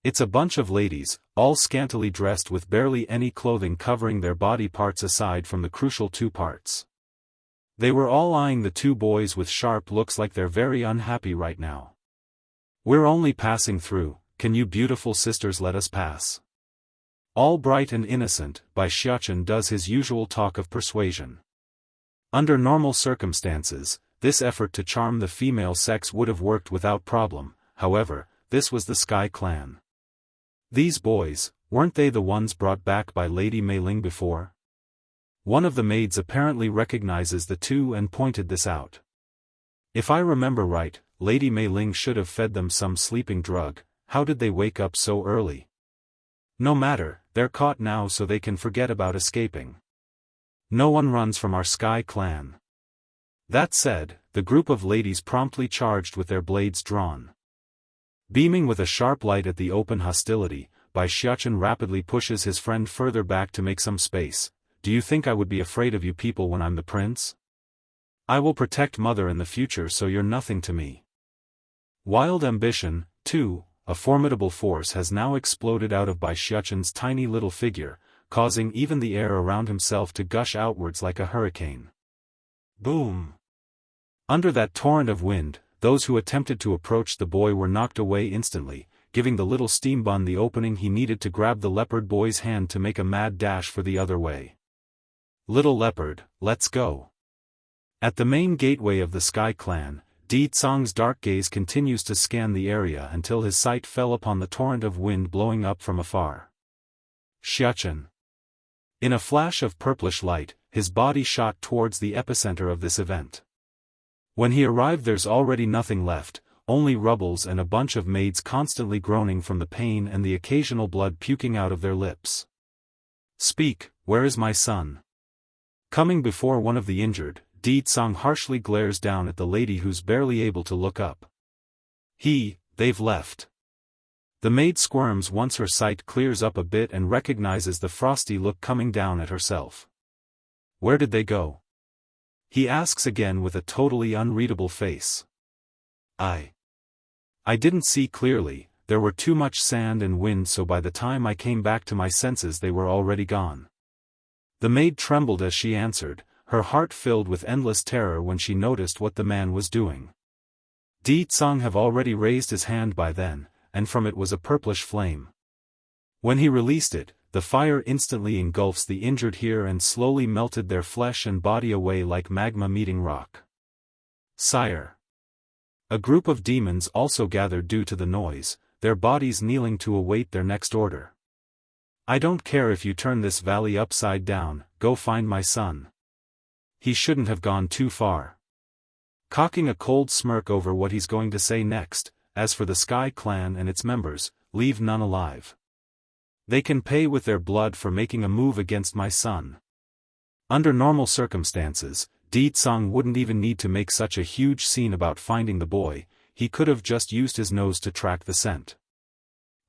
It's a bunch of ladies, all scantily dressed with barely any clothing covering their body parts aside from the crucial two parts. They were all eyeing the two boys with sharp looks like they're very unhappy right now. We're only passing through, can you beautiful sisters let us pass? All bright and innocent, Bai Xiaochen does his usual talk of persuasion. Under normal circumstances, this effort to charm the female sex would have worked without problem, however, this was the Sky Clan. These boys, weren't they the ones brought back by Lady Mei Ling before? One of the maids apparently recognizes the two and pointed this out. If I remember right, Lady Mei Ling should have fed them some sleeping drug. How did they wake up so early? No matter, they're caught now so they can forget about escaping. No one runs from our Sky Clan. That said, the group of ladies promptly charged with their blades drawn. Beaming with a sharp light at the open hostility, Bai Xiaochen rapidly pushes his friend further back to make some space. Do you think I would be afraid of you people when I'm the prince? I will protect mother in the future so you're nothing to me. Wild ambition, too, a formidable force has now exploded out of Bai Xiaochen's tiny little figure, causing even the air around himself to gush outwards like a hurricane. Boom! Under that torrent of wind, those who attempted to approach the boy were knocked away instantly, giving the little steam bun the opening he needed to grab the leopard boy's hand to make a mad dash for the other way. Little leopard, let's go. At the main gateway of the Sky Clan, Di Tsong's dark gaze continues to scan the area until his sight fell upon the torrent of wind blowing up from afar. Xiaochen. In a flash of purplish light, his body shot towards the epicenter of this event. When he arrived there's already nothing left, only rubbles and a bunch of maids constantly groaning from the pain and the occasional blood puking out of their lips. Speak, where is my son? Coming before one of the injured, Di Tsong harshly glares down at the lady who's barely able to look up. They've left. The maid squirms once her sight clears up a bit and recognizes the frosty look coming down at herself. Where did they go? He asks again with a totally unreadable face. I didn't see clearly, there were too much sand and wind so by the time I came back to my senses they were already gone. The maid trembled as she answered, her heart filled with endless terror when she noticed what the man was doing. Di Tsong have already raised his hand by then, and from it was a purplish flame. When he released it, the fire instantly engulfs the injured here and slowly melted their flesh and body away like magma meeting rock. Sire. A group of demons also gathered due to the noise, their bodies kneeling to await their next order. I don't care if you turn this valley upside down, go find my son. He shouldn't have gone too far. Cocking a cold smirk over what he's going to say next, as for the Sky Clan and its members, leave none alive. They can pay with their blood for making a move against my son. Under normal circumstances, Di Tsong wouldn't even need to make such a huge scene about finding the boy, he could have just used his nose to track the scent.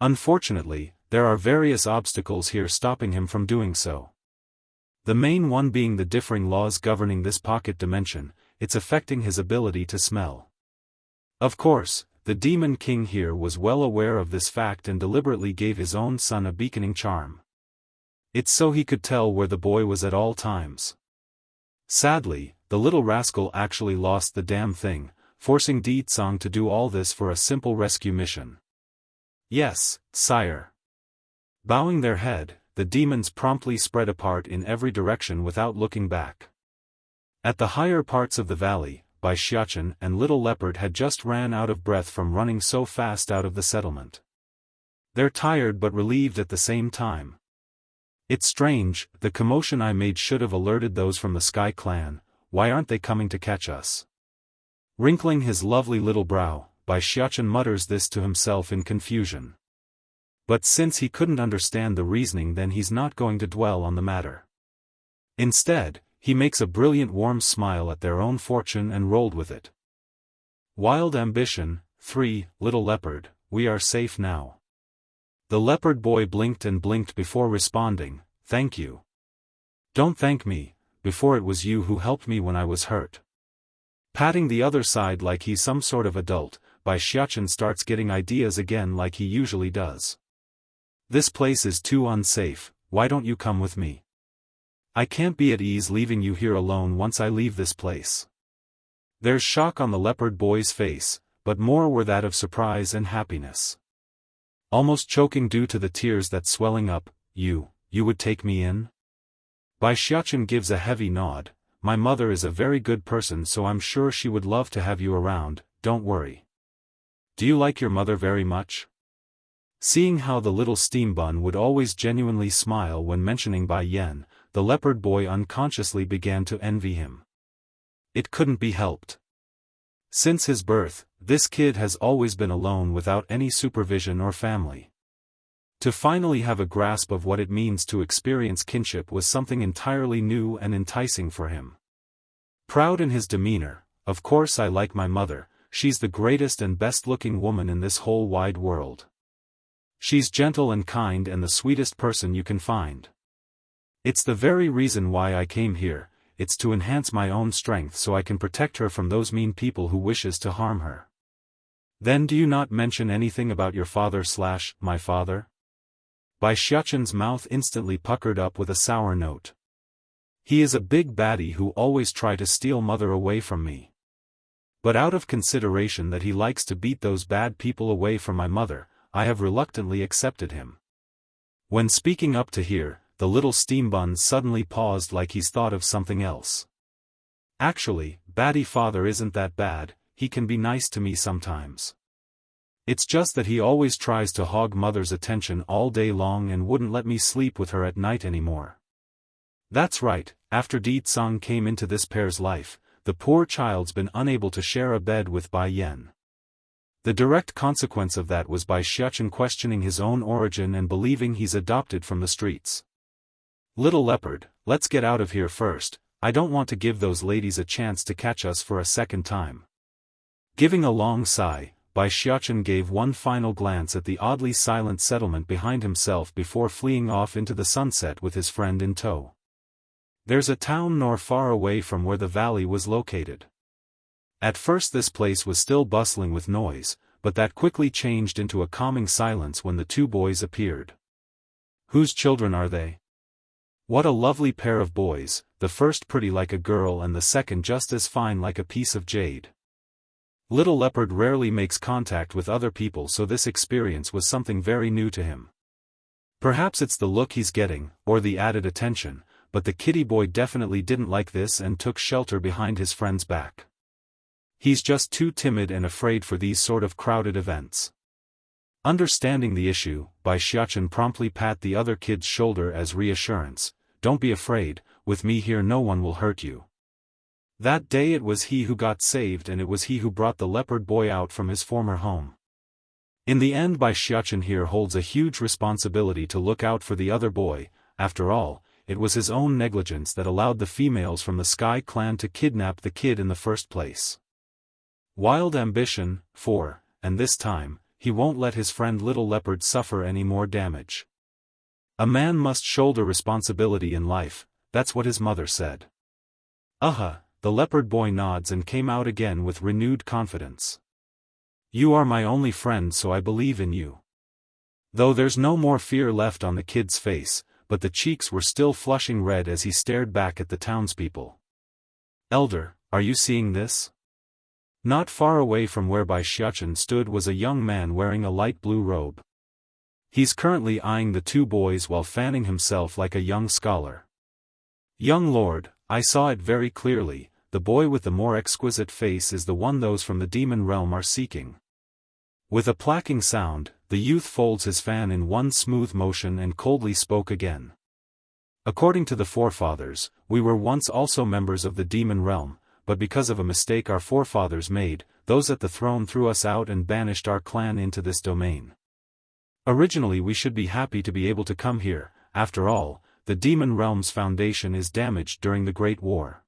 Unfortunately, there are various obstacles here stopping him from doing so. The main one being the differing laws governing this pocket dimension, it's affecting his ability to smell. Of course, the Demon King here was well aware of this fact and deliberately gave his own son a beaconing charm. It's so he could tell where the boy was at all times. Sadly, the little rascal actually lost the damn thing, forcing Di Tsong to do all this for a simple rescue mission. Yes, sire. Bowing their head, the demons promptly spread apart in every direction without looking back. At the higher parts of the valley, Bai Xiaochen and Little Leopard had just ran out of breath from running so fast out of the settlement. They're tired but relieved at the same time. It's strange, the commotion I made should have alerted those from the Sky Clan, why aren't they coming to catch us? Wrinkling his lovely little brow, Bai Xiaochen mutters this to himself in confusion. But since he couldn't understand the reasoning then he's not going to dwell on the matter. Instead, he makes a brilliant warm smile at their own fortune and rolled with it. Wild Ambition, 3, Little Leopard, we are safe now. The leopard boy blinked and blinked before responding, thank you. Don't thank me, before it was you who helped me when I was hurt. Patting the other side like he's some sort of adult, Bai Xiachen starts getting ideas again like he usually does. This place is too unsafe, why don't you come with me? I can't be at ease leaving you here alone once I leave this place. There's shock on the leopard boy's face, but more were that of surprise and happiness. Almost choking due to the tears that's swelling up, you would take me in? Bai Xiachen gives a heavy nod, my mother is a very good person so I'm sure she would love to have you around, don't worry. Do you like your mother very much? Seeing how the little steam bun would always genuinely smile when mentioning Bai Yan, the leopard boy unconsciously began to envy him. It couldn't be helped. Since his birth, this kid has always been alone without any supervision or family. To finally have a grasp of what it means to experience kinship was something entirely new and enticing for him. Proud in his demeanor, of course I like my mother, she's the greatest and best-looking woman in this whole wide world. She's gentle and kind and the sweetest person you can find. It's the very reason why I came here, it's to enhance my own strength so I can protect her from those mean people who wishes to harm her. Then do you not mention anything about your father/my father? Bai Xiachen's mouth instantly puckered up with a sour note. He is a big baddie who always try to steal mother away from me. But out of consideration that he likes to beat those bad people away from my mother, I have reluctantly accepted him. When speaking up to here, the little steam bun suddenly paused like he's thought of something else. Actually, baddie father isn't that bad, he can be nice to me sometimes. It's just that he always tries to hog mother's attention all day long and wouldn't let me sleep with her at night anymore. That's right, after Di Tsang came into this pair's life, the poor child's been unable to share a bed with Bai Yan. The direct consequence of that was Bai Xiachen questioning his own origin and believing he's adopted from the streets. Little leopard, let's get out of here first, I don't want to give those ladies a chance to catch us for a second time. Giving a long sigh, Bai Xiachen gave one final glance at the oddly silent settlement behind himself before fleeing off into the sunset with his friend in tow. There's a town not far away from where the valley was located. At first this place was still bustling with noise, but that quickly changed into a calming silence when the two boys appeared. Whose children are they? What a lovely pair of boys, the first pretty like a girl and the second just as fine like a piece of jade. Little leopard rarely makes contact with other people so this experience was something very new to him. Perhaps it's the look he's getting, or the added attention, but the kitty boy definitely didn't like this and took shelter behind his friend's back. He's just too timid and afraid for these sort of crowded events. Understanding the issue, Bai Xiachen promptly pat the other kid's shoulder as reassurance, don't be afraid, with me here no one will hurt you. That day it was he who got saved and it was he who brought the leopard boy out from his former home. In the end Bai Xiachen here holds a huge responsibility to look out for the other boy, after all, it was his own negligence that allowed the females from the Sky clan to kidnap the kid in the first place. Wild Ambition, 4, and this time, he won't let his friend Little Leopard suffer any more damage. A man must shoulder responsibility in life, that's what his mother said. The leopard boy nods and came out again with renewed confidence. You are my only friend so I believe in you. Though there's no more fear left on the kid's face, but the cheeks were still flushing red as he stared back at the townspeople. Elder, are you seeing this? Not far away from where Bai Xiachen stood was a young man wearing a light blue robe. He's currently eyeing the two boys while fanning himself like a young scholar. Young lord, I saw it very clearly, the boy with the more exquisite face is the one those from the demon realm are seeking. With a placking sound, the youth folds his fan in one smooth motion and coldly spoke again. According to the forefathers, we were once also members of the demon realm, but because of a mistake our forefathers made, those at the throne threw us out and banished our clan into this domain. Originally we should be happy to be able to come here, after all, the demon realm's foundation is damaged during the Great War.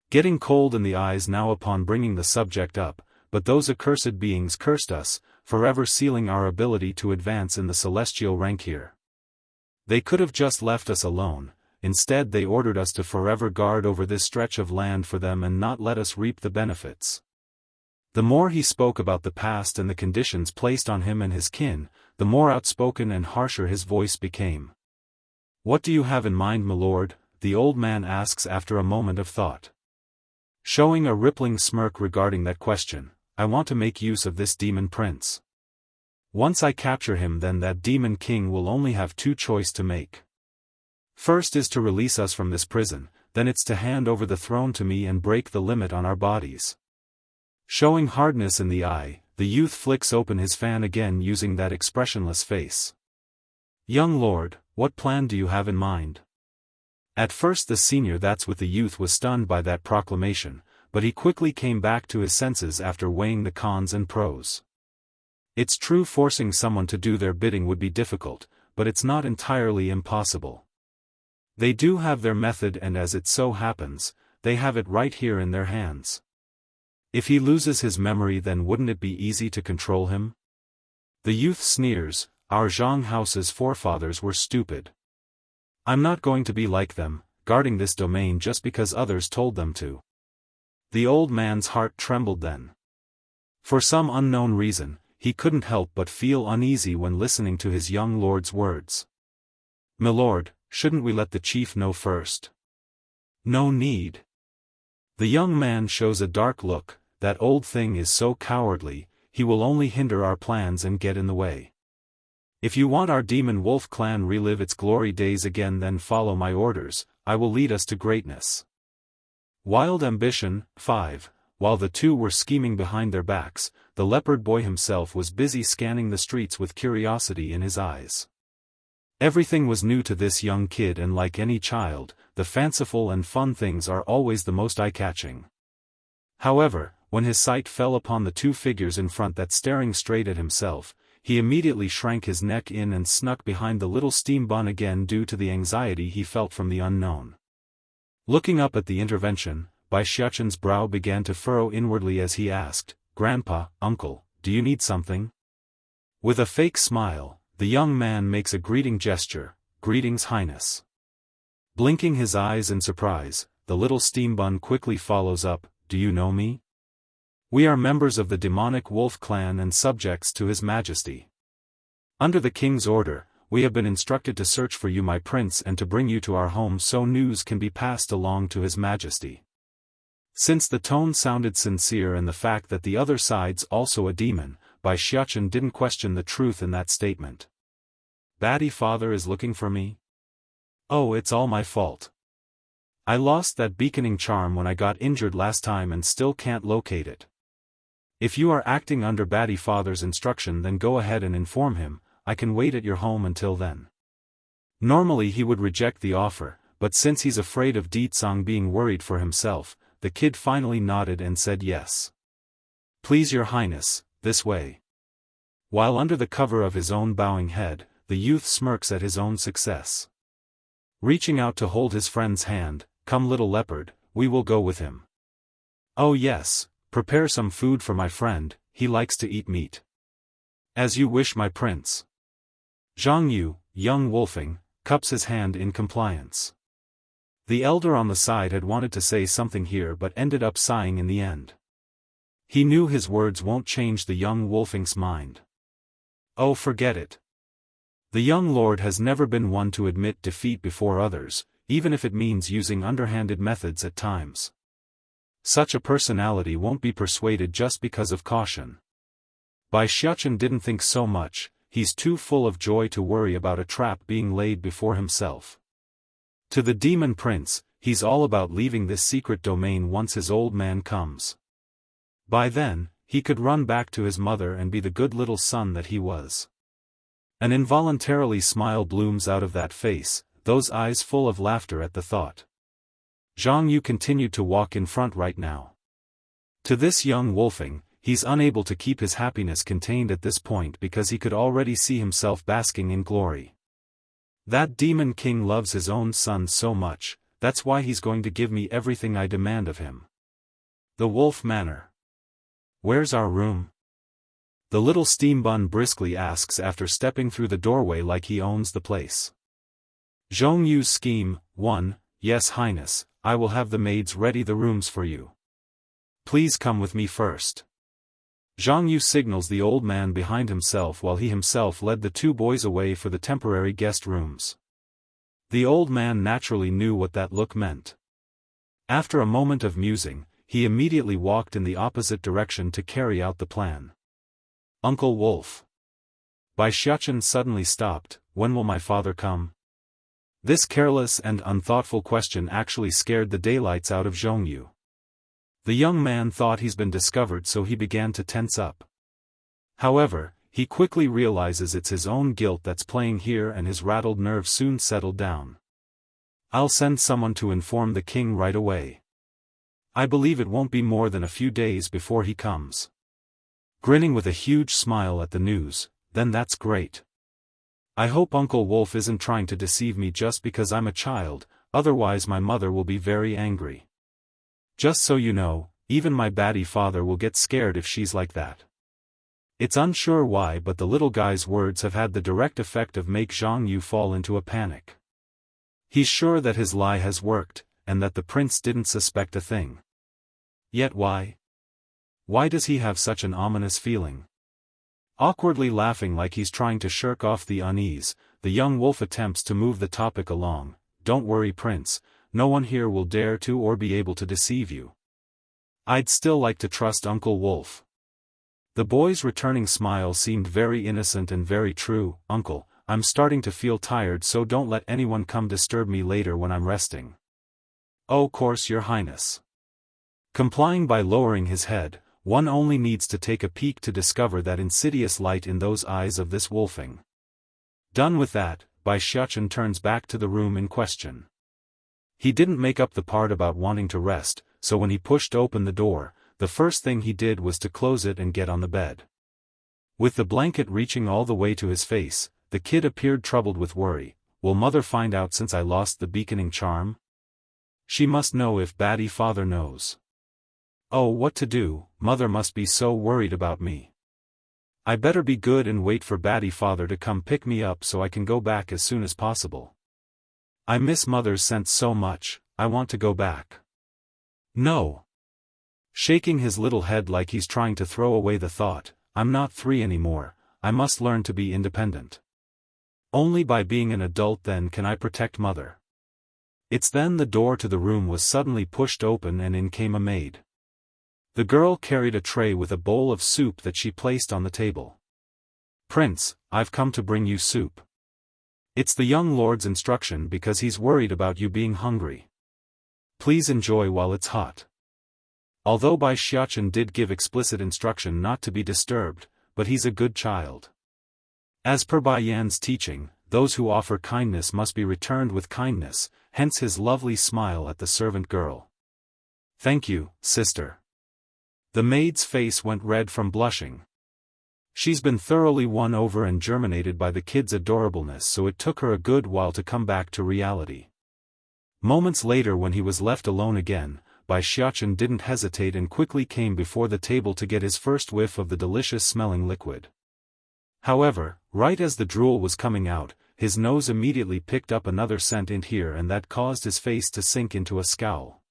Getting cold in the eyes now upon bringing the subject up, but those accursed beings cursed us, forever sealing our ability to advance in the celestial rank here. They could have just left us alone. Instead they ordered us to forever guard over this stretch of land for them and not let us reap the benefits. The more he spoke about the past and the conditions placed on him and his kin, the more outspoken and harsher his voice became. "What do you have in mind, my lord?" the old man asks after a moment of thought. Showing a rippling smirk regarding that question, "I want to make use of this demon prince. Once I capture him, then that demon king will only have two choices to make. First is to release us from this prison, then it's to hand over the throne to me and break the limit on our bodies." Showing hardness in the eye, the youth flicks open his fan again using that expressionless face. "Young lord, what plan do you have in mind?" At first the senior that's with the youth was stunned by that proclamation, but he quickly came back to his senses after weighing the cons and pros. It's true, forcing someone to do their bidding would be difficult, but it's not entirely impossible. They do have their method, and as it so happens, they have it right here in their hands. If he loses his memory, then wouldn't it be easy to control him? The youth sneers, "Our Zhang house's forefathers were stupid. I'm not going to be like them, guarding this domain just because others told them to." The old man's heart trembled then. For some unknown reason, he couldn't help but feel uneasy when listening to his young lord's words. "My lord, shouldn't we let the chief know first?" "No need." The young man shows a dark look. "That old thing is so cowardly, he will only hinder our plans and get in the way. If you want our demon wolf clan relive its glory days again, then follow my orders, I will lead us to greatness." Wild Ambition 5. While the two were scheming behind their backs, the leopard boy himself was busy scanning the streets with curiosity in his eyes. Everything was new to this young kid, and like any child, the fanciful and fun things are always the most eye-catching. However, when his sight fell upon the two figures in front that staring straight at himself, he immediately shrank his neck in and snuck behind the little steam bun again due to the anxiety he felt from the unknown. Looking up at the intervention, Bai Xiaofan's brow began to furrow inwardly as he asked, "Grandpa, uncle, do you need something?" With a fake smile, the young man makes a greeting gesture, "Greetings, Highness." Blinking his eyes in surprise, the little steam bun quickly follows up, "Do you know me? We are members of the demonic wolf clan and subjects to His Majesty. Under the king's order, we have been instructed to search for you, my prince, and to bring you to our home so news can be passed along to His Majesty." Since the tone sounded sincere and the fact that the other side's also a demon, Bai Xiaofan didn't question the truth in that statement. "Batty father is looking for me? Oh, it's all my fault. I lost that beaconing charm when I got injured last time and still can't locate it. If you are acting under Batty father's instruction, then go ahead and inform him, I can wait at your home until then." Normally he would reject the offer, but since he's afraid of Ditsang being worried for himself, the kid finally nodded and said yes. "Please your highness, this way." While under the cover of his own bowing head, the youth smirks at his own success. Reaching out to hold his friend's hand, "Come little leopard, we will go with him." "Oh yes, prepare some food for my friend, he likes to eat meat." "As you wish, my prince." Zhang Yu, young wolfing, cups his hand in compliance. The elder on the side had wanted to say something here but ended up sighing in the end. He knew his words won't change the young wolfing's mind. Oh, forget it. The young lord has never been one to admit defeat before others, even if it means using underhanded methods at times. Such a personality won't be persuaded just because of caution. Bai Xiaofan didn't think so much, he's too full of joy to worry about a trap being laid before himself. To the demon prince, he's all about leaving this secret domain once his old man comes. By then, he could run back to his mother and be the good little son that he was. An involuntarily smile blooms out of that face, those eyes full of laughter at the thought. Zhang Yu continued to walk in front right now. To this young wolfing, he's unable to keep his happiness contained at this point because he could already see himself basking in glory. That demon king loves his own son so much, that's why he's going to give me everything I demand of him. The Wolf Manor. Where's our room? The little steam bun briskly asks after stepping through the doorway like he owns the place. Zhong Yu's scheme. 1. Yes, Highness, I will have the maids ready the rooms for you. Please come with me first. Zhong Yu signals the old man behind himself while he himself led the two boys away for the temporary guest rooms. The old man naturally knew what that look meant. After a moment of musing, he immediately walked in the opposite direction to carry out the plan. Uncle Wolf. Bai Xiaochen suddenly stopped. When will my father come? This careless and unthoughtful question actually scared the daylights out of Zhong Yu. The young man thought he's been discovered, so he began to tense up. However, he quickly realizes it's his own guilt that's playing here and his rattled nerves soon settled down. I'll send someone to inform the king right away. I believe it won't be more than a few days before he comes. Grinning with a huge smile at the news, then that's great. I hope Uncle Wolf isn't trying to deceive me just because I'm a child, otherwise my mother will be very angry. Just so you know, even my batty father will get scared if she's like that. It's unsure why, but the little guy's words have had the direct effect of make Zhong Yu fall into a panic. He's sure that his lie has worked, and that the prince didn't suspect a thing. Yet why? Why does he have such an ominous feeling? Awkwardly laughing like he's trying to shirk off the unease, the young wolf attempts to move the topic along. Don't worry, Prince, no one here will dare to or be able to deceive you. I'd still like to trust Uncle Wolf. The boy's returning smile seemed very innocent and very true. Uncle, I'm starting to feel tired, so don't let anyone come disturb me later when I'm resting. Oh, course, Your Highness. Complying by lowering his head, one only needs to take a peek to discover that insidious light in those eyes of this wolfing. Done with that, Bai Xiaochen turns back to the room in question. He didn't make up the part about wanting to rest, so when he pushed open the door, the first thing he did was to close it and get on the bed. With the blanket reaching all the way to his face, the kid appeared troubled with worry. Will mother find out since I lost the beaconing charm? She must know if batty father knows. Oh, what to do, mother must be so worried about me. I better be good and wait for batty father to come pick me up so I can go back as soon as possible. I miss mother's scent so much, I want to go back. No. Shaking his little head like he's trying to throw away the thought, I'm not 3 anymore, I must learn to be independent. Only by being an adult then can I protect mother. It's then the door to the room was suddenly pushed open and in came a maid. The girl carried a tray with a bowl of soup that she placed on the table. Prince, I've come to bring you soup. It's the young lord's instruction because he's worried about you being hungry. Please enjoy while it's hot. Although Bai Xiaochen did give explicit instruction not to be disturbed, but he's a good child. As per Bai Yan's teaching, those who offer kindness must be returned with kindness, hence his lovely smile at the servant girl. Thank you, sister. The maid's face went red from blushing. She's been thoroughly won over and germinated by the kid's adorableness, so it took her a good while to come back to reality. Moments later, when he was left alone again, Bai Xiaochen didn't hesitate and quickly came before the table to get his first whiff of the delicious-smelling liquid. However, right as the drool was coming out, his nose immediately picked up another scent in here, and that caused his face to sink into a scowl.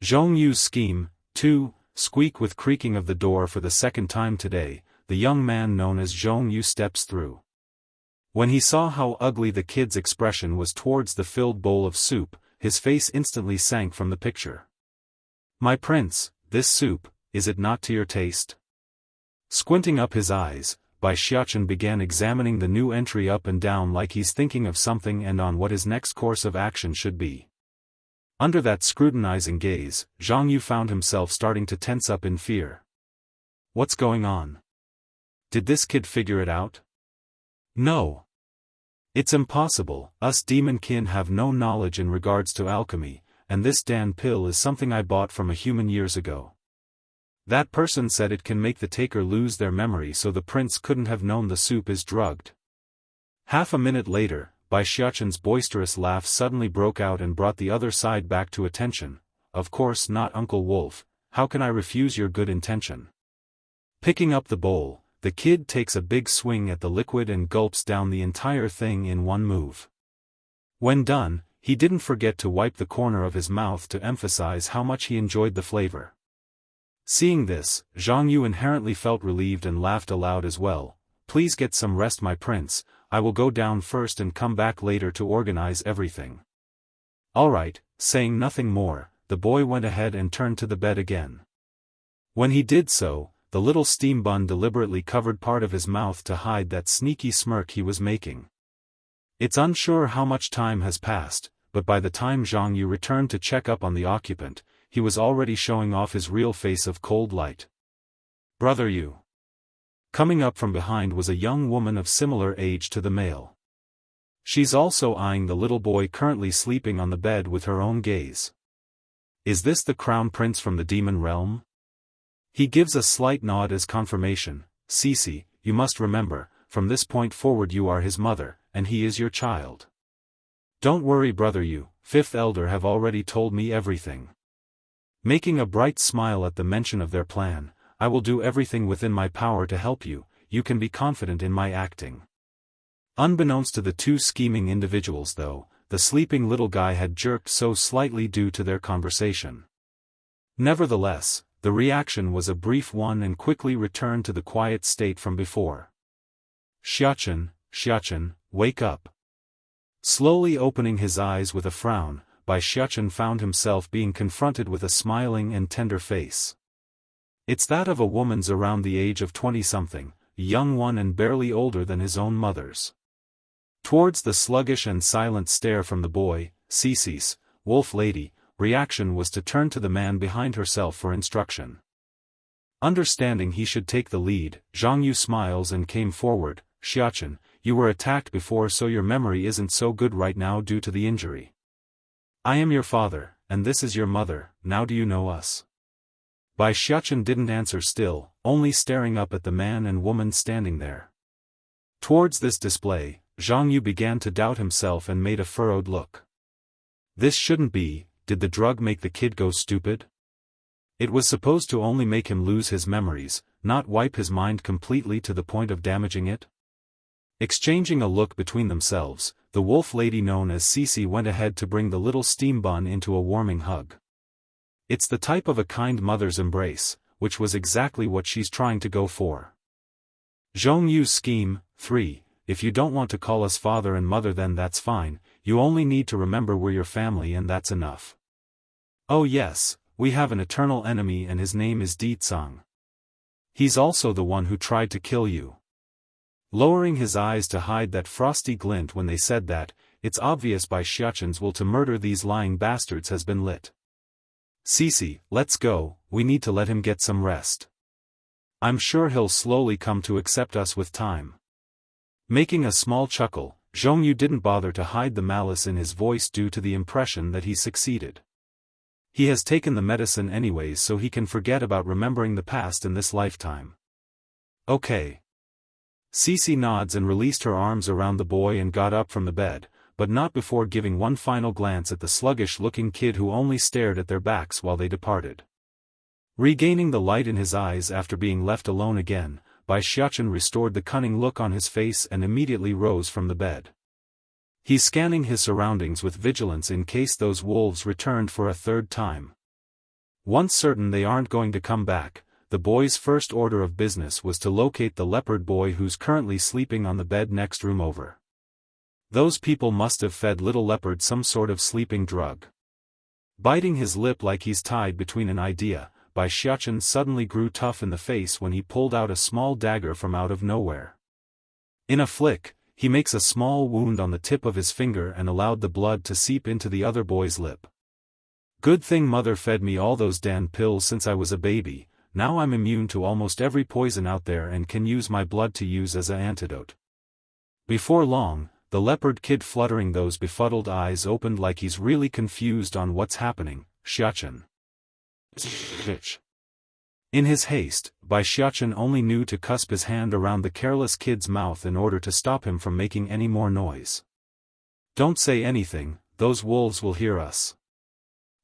Zhong Yu's scheme. 2. Squeak with creaking of the door for the second time today, the young man known as Zhong Yu steps through. When he saw how ugly the kid's expression was towards the filled bowl of soup, his face instantly sank from the picture. My prince, this soup, is it not to your taste? Squinting up his eyes, Bai Xiaochen began examining the new entry up and down like he's thinking of something and on what his next course of action should be. Under that scrutinizing gaze, Zhong Yu found himself starting to tense up in fear. What's going on? Did this kid figure it out? No. It's impossible, us demon kin have no knowledge in regards to alchemy, and this Dan pill is something I bought from a human years ago. That person said it can make the taker lose their memory, so the prince couldn't have known the soup is drugged. Half a minute later, Bai Xiaochen's boisterous laugh suddenly broke out and brought the other side back to attention. Of course not, Uncle Wolf, how can I refuse your good intention? Picking up the bowl, the kid takes a big swing at the liquid and gulps down the entire thing in one move. When done, he didn't forget to wipe the corner of his mouth to emphasize how much he enjoyed the flavor. Seeing this, Zhang Yu inherently felt relieved and laughed aloud as well. "Please get some rest, my prince. I will go down first and come back later to organize everything." "All right." Saying nothing more, the boy went ahead and turned to the bed again. When he did so, the little steam bun deliberately covered part of his mouth to hide that sneaky smirk he was making. It's unsure how much time has passed, but by the time Zhang Yu returned to check up on the occupant, he was already showing off his real face of cold light. "Brother Yu." Coming up from behind was a young woman of similar age to the male. She's also eyeing the little boy currently sleeping on the bed with her own gaze. "Is this the crown prince from the demon realm?" He gives a slight nod as confirmation. "Cici, you must remember, from this point forward you are his mother, and he is your child." "Don't worry, brother Yu, fifth elder have already told me everything." Making a bright smile at the mention of their plan, "I will do everything within my power to help you, you can be confident in my acting." Unbeknownst to the two scheming individuals though, the sleeping little guy had jerked so slightly due to their conversation. Nevertheless, the reaction was a brief one and quickly returned to the quiet state from before. Xiaofan, wake up." Slowly opening his eyes with a frown, Xiaofan found himself being confronted with a smiling and tender face. It's that of a woman's around the age of 20-something, a young one and barely older than his own mother's. Towards the sluggish and silent stare from the boy, Cici's wolf lady reaction was to turn to the man behind herself for instruction. Understanding he should take the lead, Zhang Yu smiles and came forward. "Xiaofan, you were attacked before, so your memory isn't so good right now due to the injury. I am your father, and this is your mother. Now do you know us?" Xiaofan didn't answer, still only staring up at the man and woman standing there. Towards this display, Zhang Yu began to doubt himself and made a furrowed look. This shouldn't be. Did the drug make the kid go stupid? It was supposed to only make him lose his memories, not wipe his mind completely to the point of damaging it. Exchanging a look between themselves, the wolf lady known as Cici went ahead to bring the little steam bun into a warming hug. It's the type of a kind mother's embrace, which was exactly what she's trying to go for. Zhong Yu's scheme. 3. If you don't want to call us father and mother, then that's fine, you only need to remember we're your family and that's enough. Oh yes, we have an eternal enemy and his name is Di Tsang. He's also the one who tried to kill you." Lowering his eyes to hide that frosty glint when they said that, it's obvious Xiaofan's will to murder these lying bastards has been lit. "Cici, let's go, we need to let him get some rest. I'm sure he'll slowly come to accept us with time." Making a small chuckle, Zhong Yu didn't bother to hide the malice in his voice due to the impression that he succeeded. He has taken the medicine anyways, so he can forget about remembering the past in this lifetime. "Okay." Cici nods and released her arms around the boy and got up from the bed, but not before giving one final glance at the sluggish-looking kid who only stared at their backs while they departed. Regaining the light in his eyes after being left alone again, Xiaofan restored the cunning look on his face and immediately rose from the bed. He's scanning his surroundings with vigilance in case those wolves returned for a third time. Once certain they aren't going to come back, the boy's first order of business was to locate the leopard boy who's currently sleeping on the bed next room over. Those people must have fed little leopard some sort of sleeping drug. Biting his lip like he's tied between an idea, Xiaofan suddenly grew tough in the face when he pulled out a small dagger from out of nowhere. In a flick, he makes a small wound on the tip of his finger and allowed the blood to seep into the other boy's lip. "Good thing mother fed me all those damn pills since I was a baby, now I'm immune to almost every poison out there and can use my blood to use as an antidote." Before long, the leopard kid fluttering those befuddled eyes opened like he's really confused on what's happening. "Xiaofan." In his haste, Xiaofan only knew to cusp his hand around the careless kid's mouth in order to stop him from making any more noise. "Don't say anything, those wolves will hear us."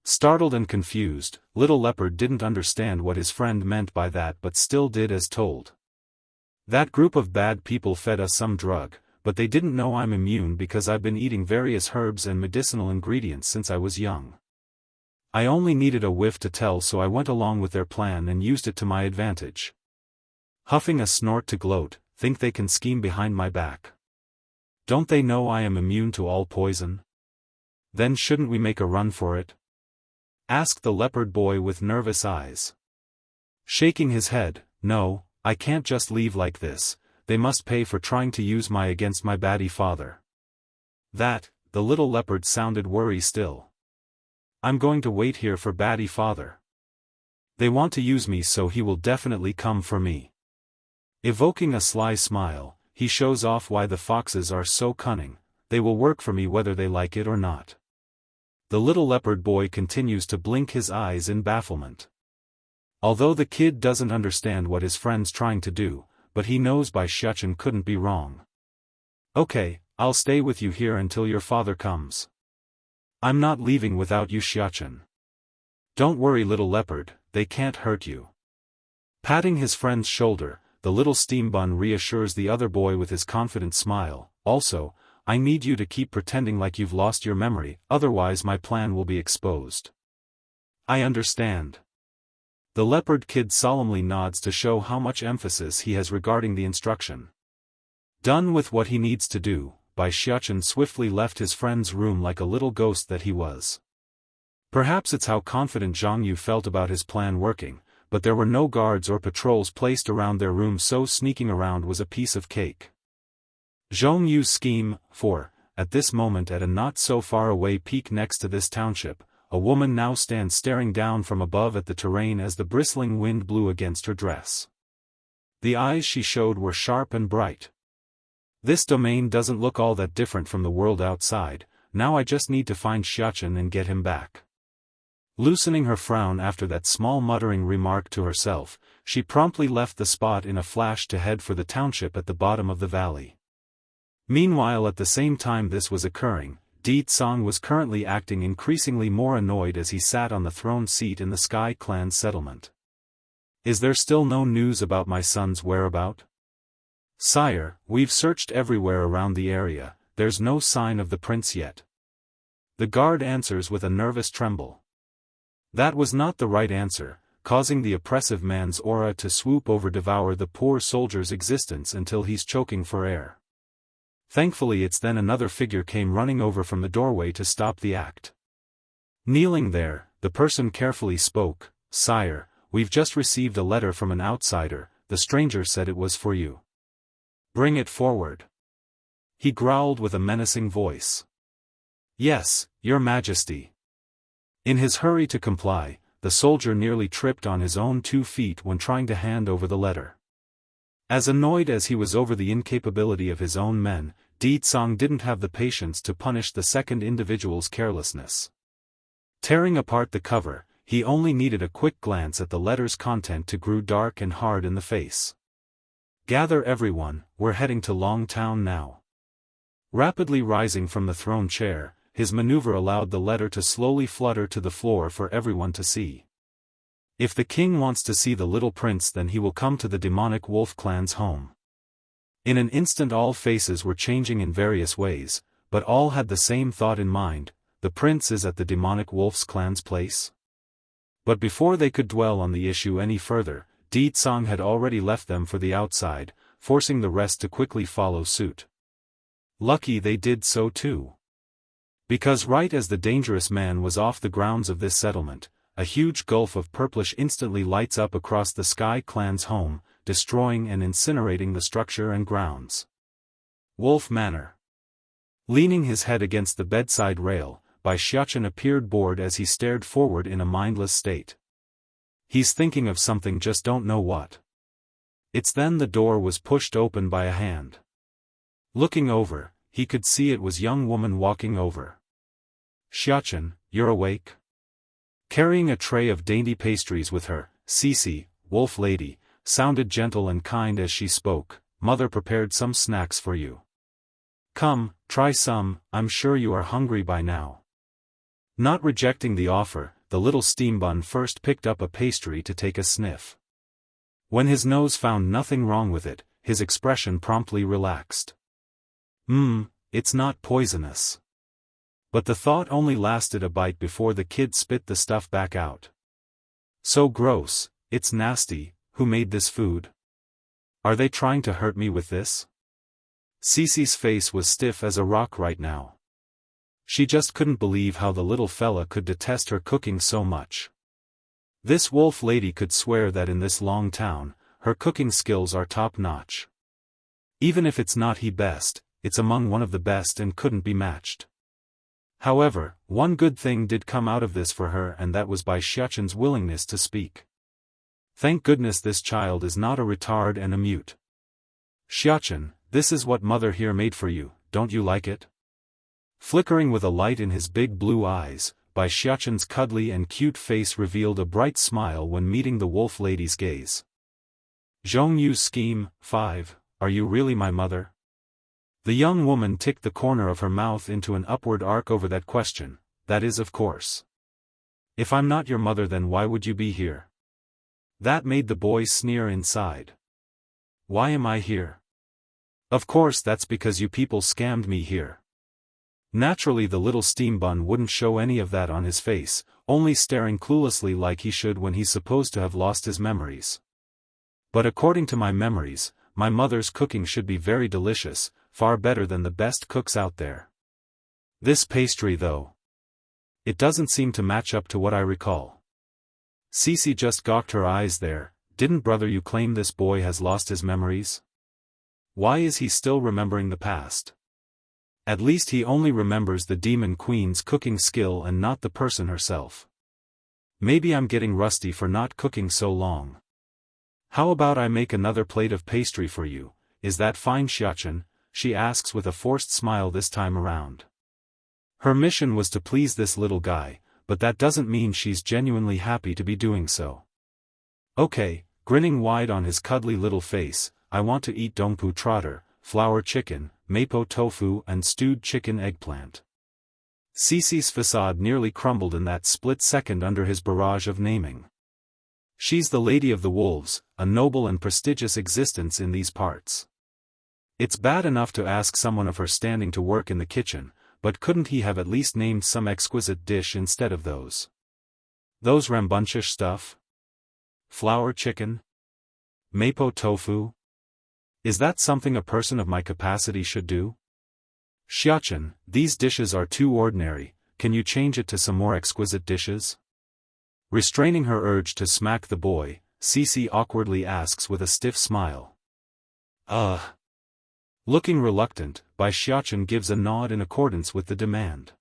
Startled and confused, little leopard didn't understand what his friend meant by that but still did as told. That group of bad people fed us some drug, but they didn't know I'm immune because I've been eating various herbs and medicinal ingredients since I was young. I only needed a whiff to tell, so I went along with their plan and used it to my advantage. Huffing a snort to gloat, think they can scheme behind my back. Don't they know I am immune to all poison? Then shouldn't we make a run for it? Asked the leopard boy with nervous eyes. Shaking his head, no, I can't just leave like this, they must pay for trying to use me against my baddie father. That, the little leopard sounded worry still. I'm going to wait here for baddie father. They want to use me, so he will definitely come for me. Evoking a sly smile, he shows off why the foxes are so cunning, they will work for me whether they like it or not. The little leopard boy continues to blink his eyes in bafflement. Although the kid doesn't understand what his friend's trying to do, but he knows by Xiaofan couldn't be wrong. Okay, I'll stay with you here until your father comes. I'm not leaving without you, Xiaofan. Don't worry, little leopard, they can't hurt you. Patting his friend's shoulder, the little steam bun reassures the other boy with his confident smile. Also, I need you to keep pretending like you've lost your memory, otherwise my plan will be exposed. I understand. The leopard kid solemnly nods to show how much emphasis he has regarding the instruction. Done with what he needs to do, Xiaofan swiftly left his friend's room like a little ghost that he was. Perhaps it's how confident Zhang Yu felt about his plan working, but there were no guards or patrols placed around their room, so sneaking around was a piece of cake. Zhang Yu's scheme, for, at this moment at a not so far away peak next to this township, a woman now stands staring down from above at the terrain as the bristling wind blew against her dress. The eyes she showed were sharp and bright. This domain doesn't look all that different from the world outside, now I just need to find Xiaofan and get him back. Loosening her frown after that small muttering remark to herself, she promptly left the spot in a flash to head for the township at the bottom of the valley. Meanwhile, at the same time this was occurring, Di Tsang was currently acting increasingly more annoyed as he sat on the throne seat in the Sky Clan's settlement. Is there still no news about my son's whereabout? Sire, we've searched everywhere around the area, there's no sign of the prince yet. The guard answers with a nervous tremble. That was not the right answer, causing the oppressive man's aura to swoop over, devour the poor soldier's existence until he's choking for air. Thankfully it's then another figure came running over from the doorway to stop the act. Kneeling there, the person carefully spoke, Sire, we've just received a letter from an outsider, the stranger said it was for you. Bring it forward. He growled with a menacing voice. Yes, Your Majesty. In his hurry to comply, the soldier nearly tripped on his own 2 feet when trying to hand over the letter. As annoyed as he was over the incapability of his own men, Di Tsang didn't have the patience to punish the second individual's carelessness. Tearing apart the cover, he only needed a quick glance at the letter's content to grow dark and hard in the face. Gather everyone, we're heading to Long Town now. Rapidly rising from the throne chair, his maneuver allowed the letter to slowly flutter to the floor for everyone to see. If the king wants to see the little prince, then he will come to the demonic wolf clan's home. In an instant all faces were changing in various ways, but all had the same thought in mind, the prince is at the demonic wolf's clan's place. But before they could dwell on the issue any further, Di Tsang had already left them for the outside, forcing the rest to quickly follow suit. Lucky they did so too. Because right as the dangerous man was off the grounds of this settlement, a huge gulf of purplish instantly lights up across the Sky Clan's home, destroying and incinerating the structure and grounds. Wolf Manor. Leaning his head against the bedside rail, Xiaofan appeared bored as he stared forward in a mindless state. He's thinking of something, just don't know what. It's then the door was pushed open by a hand. Looking over, he could see it was young woman walking over. Xiaofan, you're awake? Carrying a tray of dainty pastries with her, Cici, wolf lady, sounded gentle and kind as she spoke, mother prepared some snacks for you. Come, try some, I'm sure you are hungry by now. Not rejecting the offer, the little steam bun first picked up a pastry to take a sniff. When his nose found nothing wrong with it, his expression promptly relaxed. It's not poisonous. But the thought only lasted a bite before the kid spit the stuff back out. So gross, it's nasty. Who made this food? Are they trying to hurt me with this? Cece's face was stiff as a rock right now. She just couldn't believe how the little fella could detest her cooking so much. This wolf lady could swear that in this long town, her cooking skills are top-notch. Even if it's not the best, it's among one of the best and couldn't be matched. However, one good thing did come out of this for her, and that was by Xiaofan's willingness to speak. Thank goodness this child is not a retard and a mute. Xiaofan, this is what mother here made for you, don't you like it? Flickering with a light in his big blue eyes, Bai Xiaofan's cuddly and cute face revealed a bright smile when meeting the wolf lady's gaze. Zhong Yu's scheme, 5, are you really my mother? The young woman ticked the corner of her mouth into an upward arc over that question, that is of course. If I'm not your mother then why would you be here? That made the boy sneer inside. Why am I here? Of course that's because you people scammed me here. Naturally the little steam bun wouldn't show any of that on his face, only staring cluelessly like he should when he's supposed to have lost his memories. But according to my memories, my mother's cooking should be very delicious, far better than the best cooks out there. This pastry though. It doesn't seem to match up to what I recall. Cece just gawked her eyes there. Didn't brother you claim this boy has lost his memories? Why is he still remembering the past? At least he only remembers the demon queen's cooking skill and not the person herself. Maybe I'm getting rusty for not cooking so long. How about I make another plate of pastry for you, is that fine Xiaofan? She asks with a forced smile this time around. Her mission was to please this little guy, but that doesn't mean she's genuinely happy to be doing so. Okay, grinning wide on his cuddly little face, I want to eat dongpu trotter, flour chicken, mapo tofu and stewed chicken eggplant. Cece's facade nearly crumbled in that split second under his barrage of naming. She's the Lady of the Wolves, a noble and prestigious existence in these parts. It's bad enough to ask someone of her standing to work in the kitchen, but couldn't he have at least named some exquisite dish instead of those? Those rambunctious stuff? Flour chicken? Mapo tofu? Is that something a person of my capacity should do? Xiaofan, these dishes are too ordinary, can you change it to some more exquisite dishes? Restraining her urge to smack the boy, Cece awkwardly asks with a stiff smile. Looking reluctant, Bai Xiaofan gives a nod in accordance with the demand.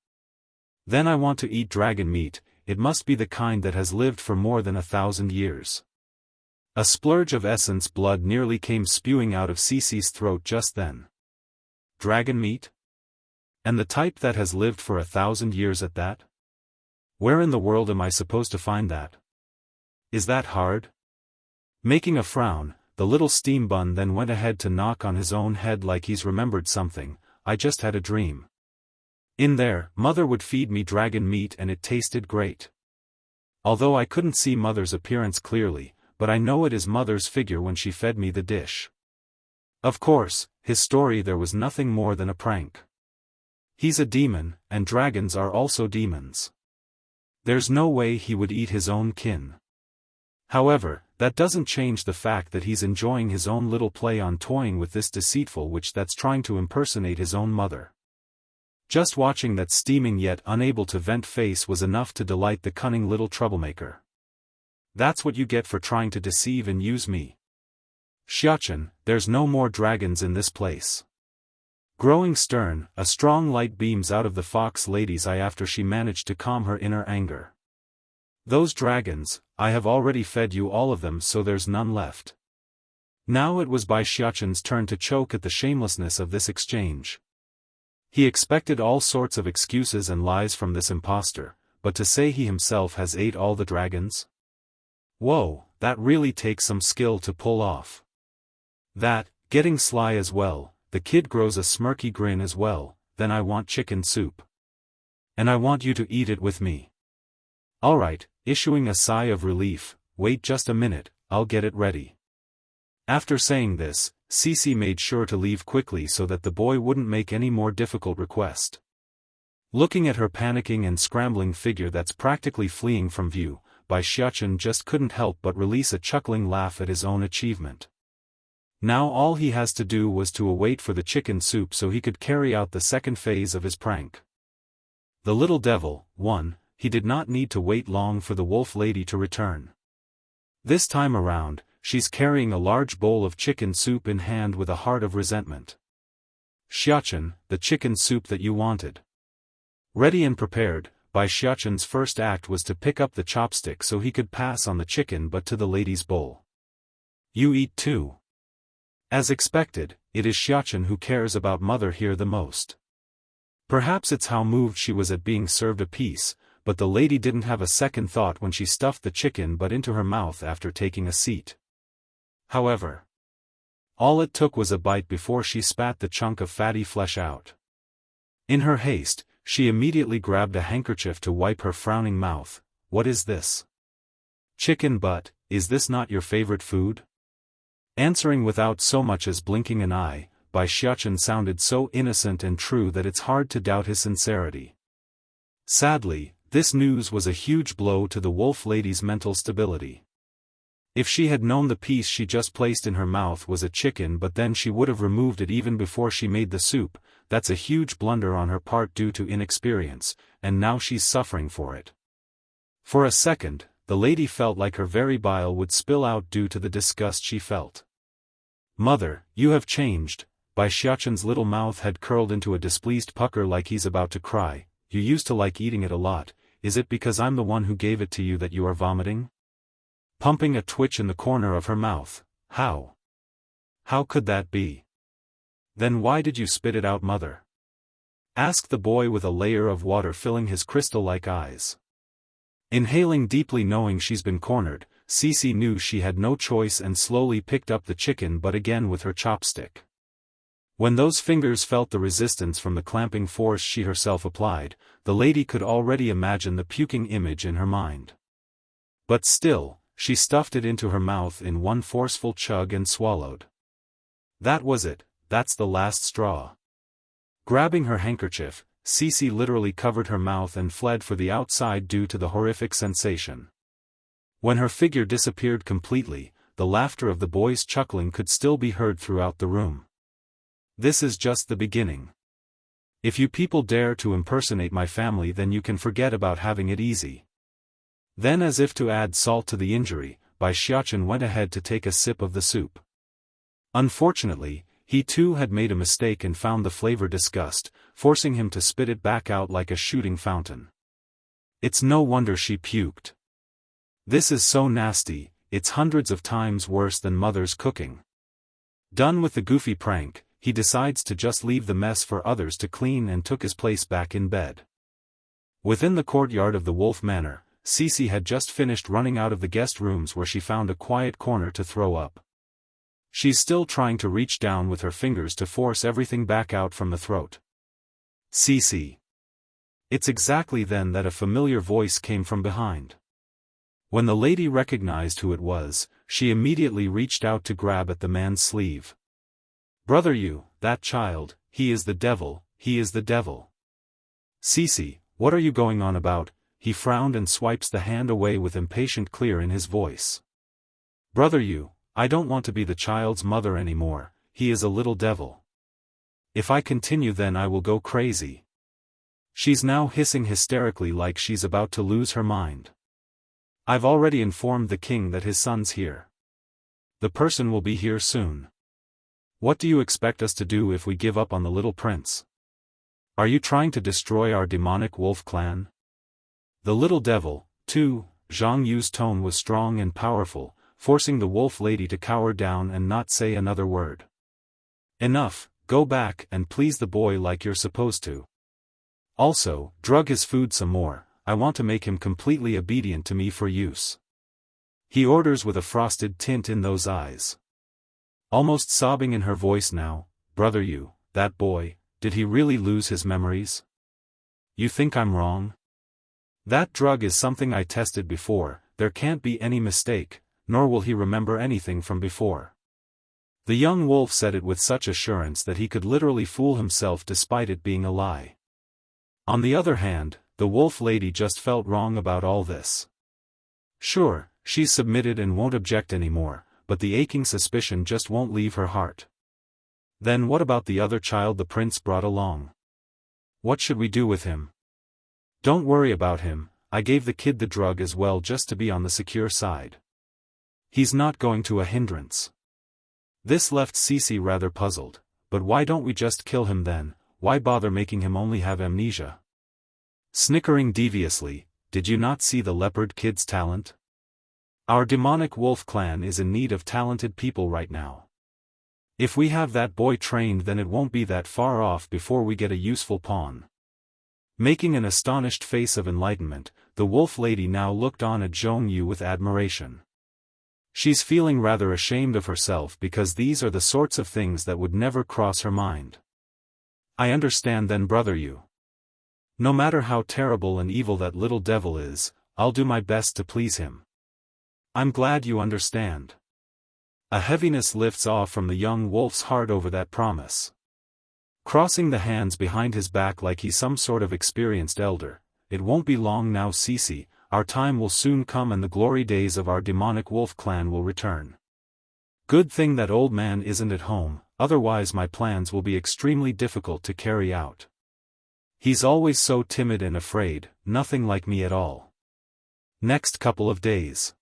Then I want to eat dragon meat, it must be the kind that has lived for more than 1,000 years. A splurge of essence blood nearly came spewing out of Cece's throat just then. Dragon meat? And the type that has lived for 1,000 years at that? Where in the world am I supposed to find that? Is that hard? Making a frown, the little steam bun then went ahead to knock on his own head like he's remembered something. I just had a dream. In there, mother would feed me dragon meat and it tasted great. Although I couldn't see mother's appearance clearly, but I know it is mother's figure when she fed me the dish. Of course, his story there was nothing more than a prank. He's a demon, and dragons are also demons. There's no way he would eat his own kin. However, that doesn't change the fact that he's enjoying his own little play on toying with this deceitful witch that's trying to impersonate his own mother. Just watching that steaming yet unable to vent face was enough to delight the cunning little troublemaker. That's what you get for trying to deceive and use me. Xiaofan, there's no more dragons in this place. Growing stern, a strong light beams out of the fox lady's eye after she managed to calm her inner anger. Those dragons, I have already fed you all of them so there's none left. Now it was Bai Xiaofan's turn to choke at the shamelessness of this exchange. He expected all sorts of excuses and lies from this impostor, but to say he himself has ate all the dragons? Whoa, that really takes some skill to pull off. That, getting sly as well, the kid grows a smirky grin as well, then I want chicken soup. And I want you to eat it with me. Alright, issuing a sigh of relief, wait just a minute, I'll get it ready. After saying this, Cece made sure to leave quickly so that the boy wouldn't make any more difficult request. Looking at her panicking and scrambling figure that's practically fleeing from view, Xiaofan just couldn't help but release a chuckling laugh at his own achievement. Now all he has to do was to await for the chicken soup so he could carry out the second phase of his prank. The little devil, he did not need to wait long for the wolf lady to return. This time around, she's carrying a large bowl of chicken soup in hand with a heart of resentment. Xiaofan, the chicken soup that you wanted. Ready and prepared, Xiaofan's first act was to pick up the chopstick so he could pass on the chicken but to the lady's bowl. You eat too. As expected, it is Xiaofan who cares about mother here the most. Perhaps it's how moved she was at being served a piece, but the lady didn't have a second thought when she stuffed the chicken butt into her mouth after taking a seat. However, all it took was a bite before she spat the chunk of fatty flesh out. In her haste, she immediately grabbed a handkerchief to wipe her frowning mouth. What is this? Chicken butt, is this not your favorite food? Answering without so much as blinking an eye, Xiaofan sounded so innocent and true that it's hard to doubt his sincerity. Sadly, this news was a huge blow to the wolf lady's mental stability. If she had known the piece she just placed in her mouth was a chicken but then she would have removed it even before she made the soup, that's a huge blunder on her part due to inexperience, and now she's suffering for it. For a second, the lady felt like her very bile would spill out due to the disgust she felt. Mother, you have changed. Xiaofan's little mouth had curled into a displeased pucker like he's about to cry. You used to like eating it a lot, is it because I'm the one who gave it to you that you are vomiting? Pumping a twitch in the corner of her mouth. How? How could that be? Then why did you spit it out, mother? Asked the boy with a layer of water filling his crystal-like eyes. Inhaling deeply knowing she's been cornered, Cece knew she had no choice and slowly picked up the chicken butt again with her chopstick. When those fingers felt the resistance from the clamping force she herself applied, the lady could already imagine the puking image in her mind. But still, she stuffed it into her mouth in one forceful chug and swallowed. That was it, that's the last straw. Grabbing her handkerchief, Cece literally covered her mouth and fled for the outside due to the horrific sensation. When her figure disappeared completely, the laughter of the boys chuckling could still be heard throughout the room. This is just the beginning. If you people dare to impersonate my family, then you can forget about having it easy. Then, as if to add salt to the injury, Xiaofan went ahead to take a sip of the soup. Unfortunately, he too had made a mistake and found the flavor disgust, forcing him to spit it back out like a shooting fountain. It's no wonder she puked. This is so nasty, it's hundreds of times worse than mother's cooking. Done with the goofy prank, he decides to just leave the mess for others to clean and took his place back in bed. Within the courtyard of the Wolf Manor, Cece had just finished running out of the guest rooms where she found a quiet corner to throw up. She's still trying to reach down with her fingers to force everything back out from the throat. Cece. It's exactly then that a familiar voice came from behind. When the lady recognized who it was, she immediately reached out to grab at the man's sleeve. Brother, you, that child, he is the devil, he is the devil. Cece, what are you going on about? He frowned and swipes the hand away with impatient clear in his voice. Brother, you, I don't want to be the child's mother anymore, he is a little devil. If I continue then I will go crazy. She's now hissing hysterically like she's about to lose her mind. I've already informed the king that his son's here. The person will be here soon. What do you expect us to do if we give up on the little prince? Are you trying to destroy our demonic wolf clan? The little devil, too. Zhang Yu's tone was strong and powerful, forcing the wolf lady to cower down and not say another word. Enough, go back and please the boy like you're supposed to. Also, drug his food some more, I want to make him completely obedient to me for use. He orders with a frosted tint in those eyes. Almost sobbing in her voice now, brother, you, that boy, did he really lose his memories? You think I'm wrong? That drug is something I tested before, there can't be any mistake, nor will he remember anything from before. The young wolf said it with such assurance that he could literally fool himself despite it being a lie. On the other hand, the wolf lady just felt wrong about all this. Sure, she's submitted and won't object anymore, but the aching suspicion just won't leave her heart. Then what about the other child the prince brought along? What should we do with him? Don't worry about him, I gave the kid the drug as well just to be on the secure side. He's not going to a hindrance. This left Cece rather puzzled, but why don't we just kill him then, why bother making him only have amnesia? Snickering deviously, did you not see the leopard kid's talent? Our demonic wolf clan is in need of talented people right now. If we have that boy trained, then it won't be that far off before we get a useful pawn. Making an astonished face of enlightenment, the wolf lady now looked on at Zhong Yu with admiration. She's feeling rather ashamed of herself because these are the sorts of things that would never cross her mind. I understand then, brother Yu. No matter how terrible and evil that little devil is, I'll do my best to please him. I'm glad you understand. A heaviness lifts off from the young wolf's heart over that promise. Crossing the hands behind his back like he's some sort of experienced elder, it won't be long now, Cece, our time will soon come and the glory days of our demonic wolf clan will return. Good thing that old man isn't at home, otherwise my plans will be extremely difficult to carry out. He's always so timid and afraid, nothing like me at all. Next couple of days.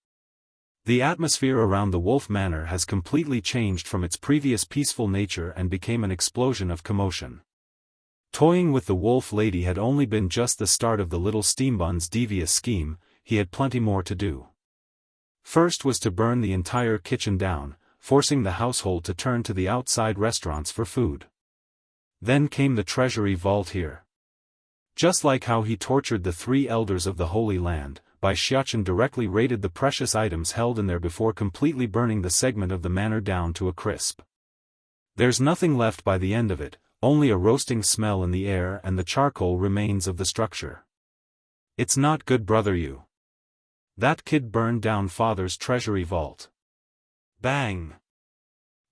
The atmosphere around the Wolf Manor has completely changed from its previous peaceful nature and became an explosion of commotion. Toying with the Wolf Lady had only been just the start of the little steambun's devious scheme, he had plenty more to do. First was to burn the entire kitchen down, forcing the household to turn to the outside restaurants for food. Then came the treasury vault here. Just like how he tortured the 3 elders of the Holy Land, Bai Xiaochen directly raided the precious items held in there before completely burning the segment of the manor down to a crisp. There's nothing left by the end of it, only a roasting smell in the air and the charcoal remains of the structure. It's not good, brother Yu. That kid burned down father's treasury vault. Bang!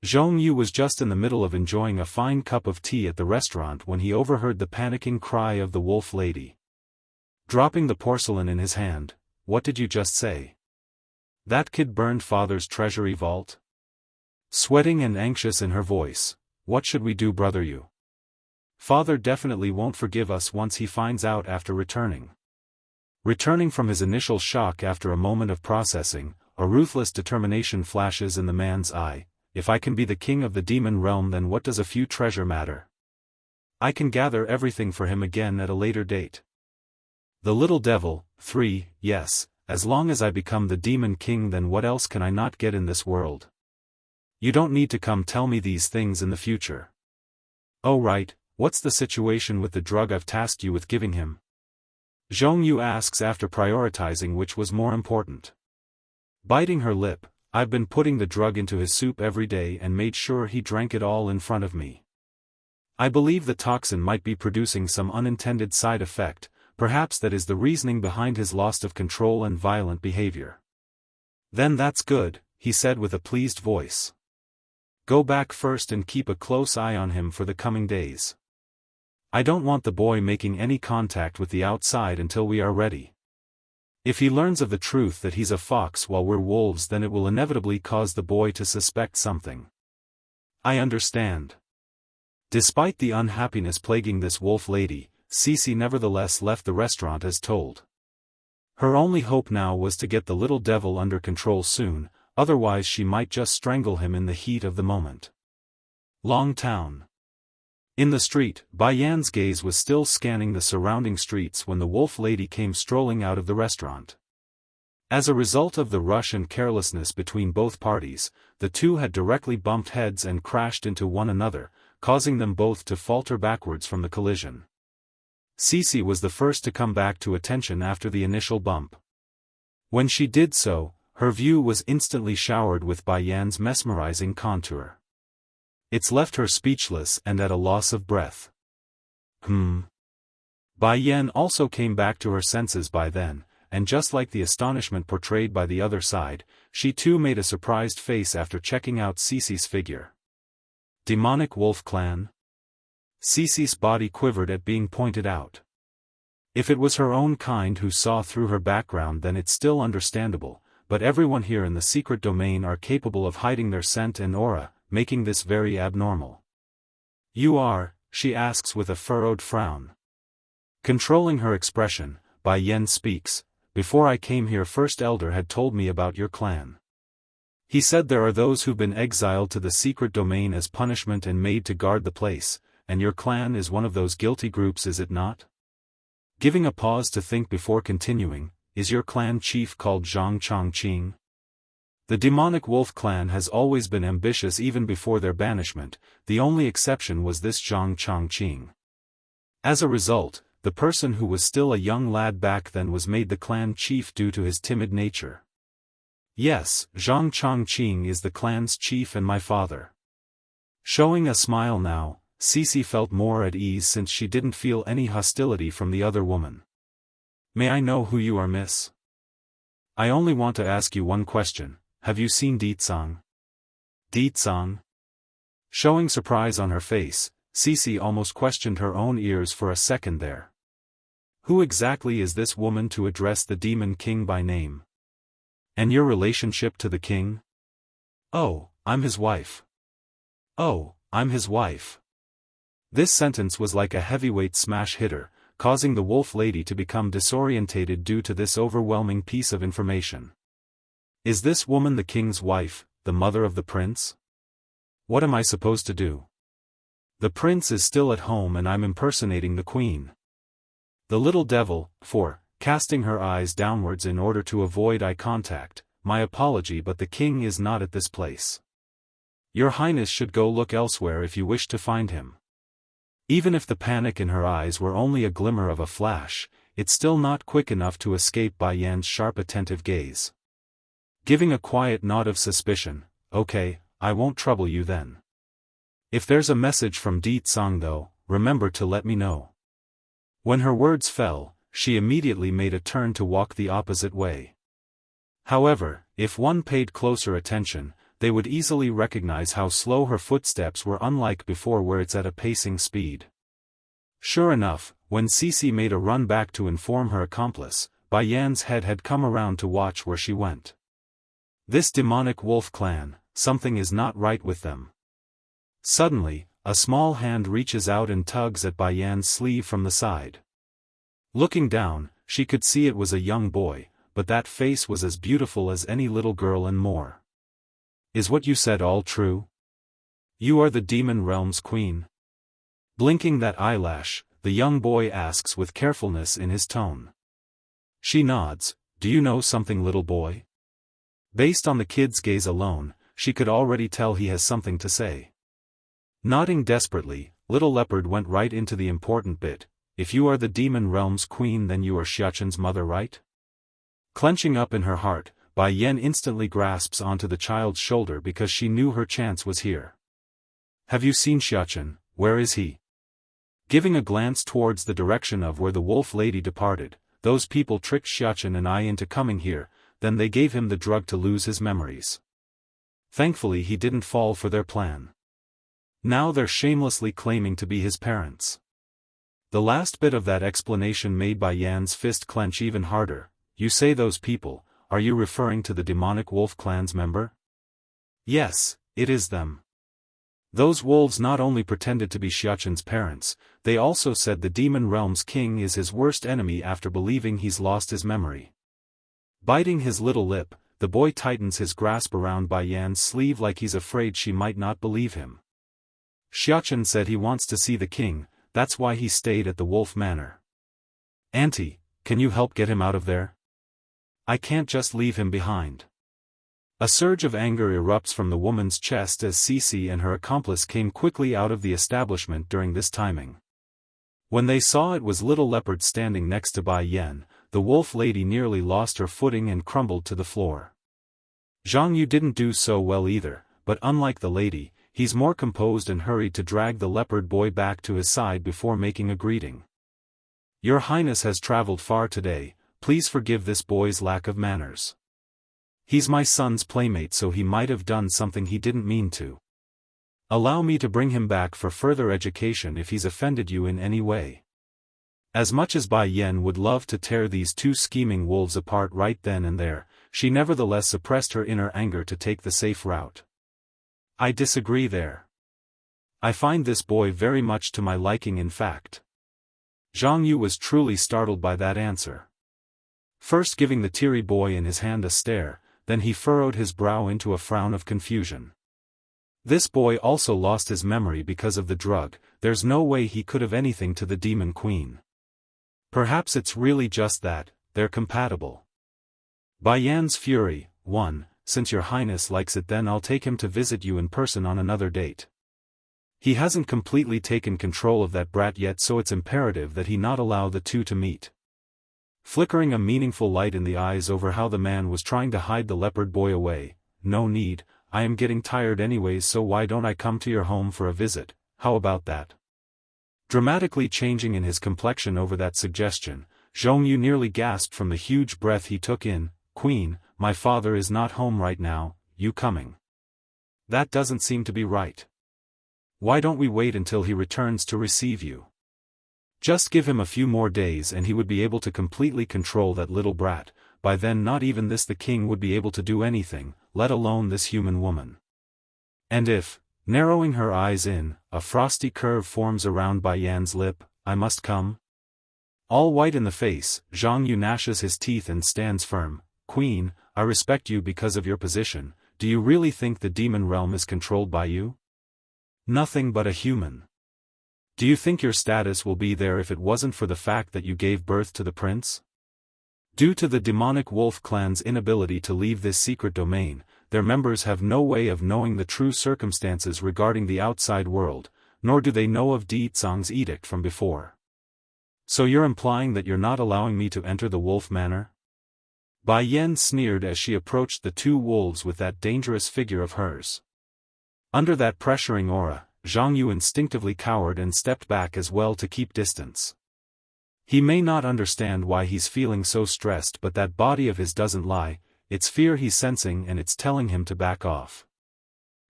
Zhong Yu was just in the middle of enjoying a fine cup of tea at the restaurant when he overheard the panicking cry of the wolf lady. Dropping the porcelain in his hand, what did you just say? That kid burned father's treasury vault? Sweating and anxious in her voice, what should we do, brother Yu? Father definitely won't forgive us once he finds out after returning. Returning from his initial shock after a moment of processing, a ruthless determination flashes in the man's eye. If I can be the king of the demon realm, then what does a few treasure matter? I can gather everything for him again at a later date. The little devil, 3, yes, as long as I become the demon king, then what else can I not get in this world? You don't need to come tell me these things in the future. Oh right, what's the situation with the drug I've tasked you with giving him? Zhong Yu asks after prioritizing which was more important. Biting her lip, I've been putting the drug into his soup every day and made sure he drank it all in front of me. I believe the toxin might be producing some unintended side effect, perhaps that is the reasoning behind his loss of control and violent behavior. Then that's good, he said with a pleased voice. Go back first and keep a close eye on him for the coming days. I don't want the boy making any contact with the outside until we are ready. If he learns of the truth that he's a fox while we're wolves, then it will inevitably cause the boy to suspect something. I understand. Despite the unhappiness plaguing this wolf lady, Cece nevertheless left the restaurant as told. Her only hope now was to get the little devil under control soon, otherwise she might just strangle him in the heat of the moment. Long Town. In the street, Bai Yan's gaze was still scanning the surrounding streets when the wolf lady came strolling out of the restaurant. As a result of the rush and carelessness between both parties, the two had directly bumped heads and crashed into one another, causing them both to falter backwards from the collision. Cece was the first to come back to attention after the initial bump. When she did so, her view was instantly showered with Bai Yan's mesmerizing contour. It's left her speechless and at a loss of breath. Bai Yan also came back to her senses by then, and just like the astonishment portrayed by the other side, she too made a surprised face after checking out Cece's figure. Demonic Wolf Clan? Cece's body quivered at being pointed out. If it was her own kind who saw through her background, then it's still understandable, but everyone here in the secret domain are capable of hiding their scent and aura, making this very abnormal. You are, she asks with a furrowed frown. Controlling her expression, Bai Yan speaks, before I came here First Elder had told me about your clan. He said there are those who've been exiled to the secret domain as punishment and made to guard the place, and your clan is one of those guilty groups, is it not? Giving a pause to think before continuing, is your clan chief called Zhang Chongqing? The demonic wolf clan has always been ambitious even before their banishment, the only exception was this Zhang Chongqing. As a result, the person who was still a young lad back then was made the clan chief due to his timid nature. Yes, Zhang Chongqing is the clan's chief and my father. Showing a smile now, Cece felt more at ease since she didn't feel any hostility from the other woman. May I know who you are, miss? I only want to ask you one question, have you seen Ditsang? Ditsang? Showing surprise on her face, Cece almost questioned her own ears for a second there. Who exactly is this woman to address the Demon King by name? And your relationship to the king? Oh, I'm his wife. Oh, I'm his wife. This sentence was like a heavyweight smash hitter, causing the wolf lady to become disorientated due to this overwhelming piece of information. Is this woman the king's wife, the mother of the prince? What am I supposed to do? The prince is still at home and I'm impersonating the queen. The little devil, casting her eyes downwards in order to avoid eye contact, my apology, but the king is not at this place. Your Highness should go look elsewhere if you wish to find him. Even if the panic in her eyes were only a glimmer of a flash, it's still not quick enough to escape Bai Yan's sharp attentive gaze. Giving a quiet nod of suspicion, okay, I won't trouble you then. If there's a message from Ditsang though, remember to let me know. When her words fell, she immediately made a turn to walk the opposite way. However, if one paid closer attention, they would easily recognize how slow her footsteps were, unlike before where it's at a pacing speed. Sure enough, when Cece made a run back to inform her accomplice, Bai Yan's head had come around to watch where she went. This demonic wolf clan, something is not right with them. Suddenly, a small hand reaches out and tugs at Bai Yan's sleeve from the side. Looking down, she could see it was a young boy, but that face was as beautiful as any little girl and more. Is what you said all true? You are the Demon Realm's queen? Blinking that eyelash, the young boy asks with carefulness in his tone. She nods. Do you know something, little boy? Based on the kid's gaze alone, she could already tell he has something to say. Nodding desperately, Little Leopard went right into the important bit. If you are the Demon Realm's queen, then you are Xiaofan's mother, right? Clenching up in her heart, Bai Yan instantly grasps onto the child's shoulder because she knew her chance was here. Have you seen Xiaofan? Where is he? Giving a glance towards the direction of where the wolf lady departed, those people tricked Xiaofan and I into coming here, then they gave him the drug to lose his memories. Thankfully he didn't fall for their plan. Now they're shamelessly claiming to be his parents. The last bit of that explanation made Bai Yan's fist clench even harder. You say those people, are you referring to the demonic wolf clan's member? Yes, it is them. Those wolves not only pretended to be Xiaofan's parents, they also said the Demon Realm's king is his worst enemy after believing he's lost his memory. Biting his little lip, the boy tightens his grasp around Bai Yan's sleeve like he's afraid she might not believe him. Xiaofan said he wants to see the king, that's why he stayed at the Wolf Manor. Auntie, can you help get him out of there? I can't just leave him behind. A surge of anger erupts from the woman's chest as Cece and her accomplice came quickly out of the establishment during this timing. When they saw it was Little Leopard standing next to Bai Yan, the wolf lady nearly lost her footing and crumbled to the floor. Zhang Yu didn't do so well either, but unlike the lady, he's more composed and hurried to drag the leopard boy back to his side before making a greeting. Your Highness has traveled far today, please forgive this boy's lack of manners. He's my son's playmate, so he might have done something he didn't mean to. Allow me to bring him back for further education if he's offended you in any way. As much as Bai Yan would love to tear these two scheming wolves apart right then and there, she nevertheless suppressed her inner anger to take the safe route. I disagree there. I find this boy very much to my liking, in fact. Zhang Yu was truly startled by that answer. First giving the teary boy in his hand a stare, then he furrowed his brow into a frown of confusion. This boy also lost his memory because of the drug, there's no way he could have anything to the Demon Queen. Perhaps it's really just that, they're compatible. Bai Yan's fury, 1, since your Highness likes it, then I'll take him to visit you in person on another date. He hasn't completely taken control of that brat yet, so it's imperative that he not allow the two to meet. Flickering a meaningful light in the eyes over how the man was trying to hide the leopard boy away, no need, I am getting tired anyways, so why don't I come to your home for a visit, how about that? Dramatically changing in his complexion over that suggestion, Zhong Yu nearly gasped from the huge breath he took in. Queen, my father is not home right now, you coming? That doesn't seem to be right. Why don't we wait until he returns to receive you? Just give him a few more days and he would be able to completely control that little brat. By then not even this the king would be able to do anything, let alone this human woman. And if, narrowing her eyes in, a frosty curve forms around Bai Yan's lip, I must come? All white in the face, Zhang Yu gnashes his teeth and stands firm. Queen, I respect you because of your position, do you really think the demon realm is controlled by you? Nothing but a human. Do you think your status will be there if it wasn't for the fact that you gave birth to the prince? Due to the demonic wolf clan's inability to leave this secret domain, their members have no way of knowing the true circumstances regarding the outside world, nor do they know of Di Zhang's edict from before. So you're implying that you're not allowing me to enter the wolf manor? Bai Yan sneered as she approached the two wolves with that dangerous figure of hers. Under that pressuring aura, Zhang Yu instinctively cowered and stepped back as well to keep distance. He may not understand why he's feeling so stressed, but that body of his doesn't lie, it's fear he's sensing and it's telling him to back off.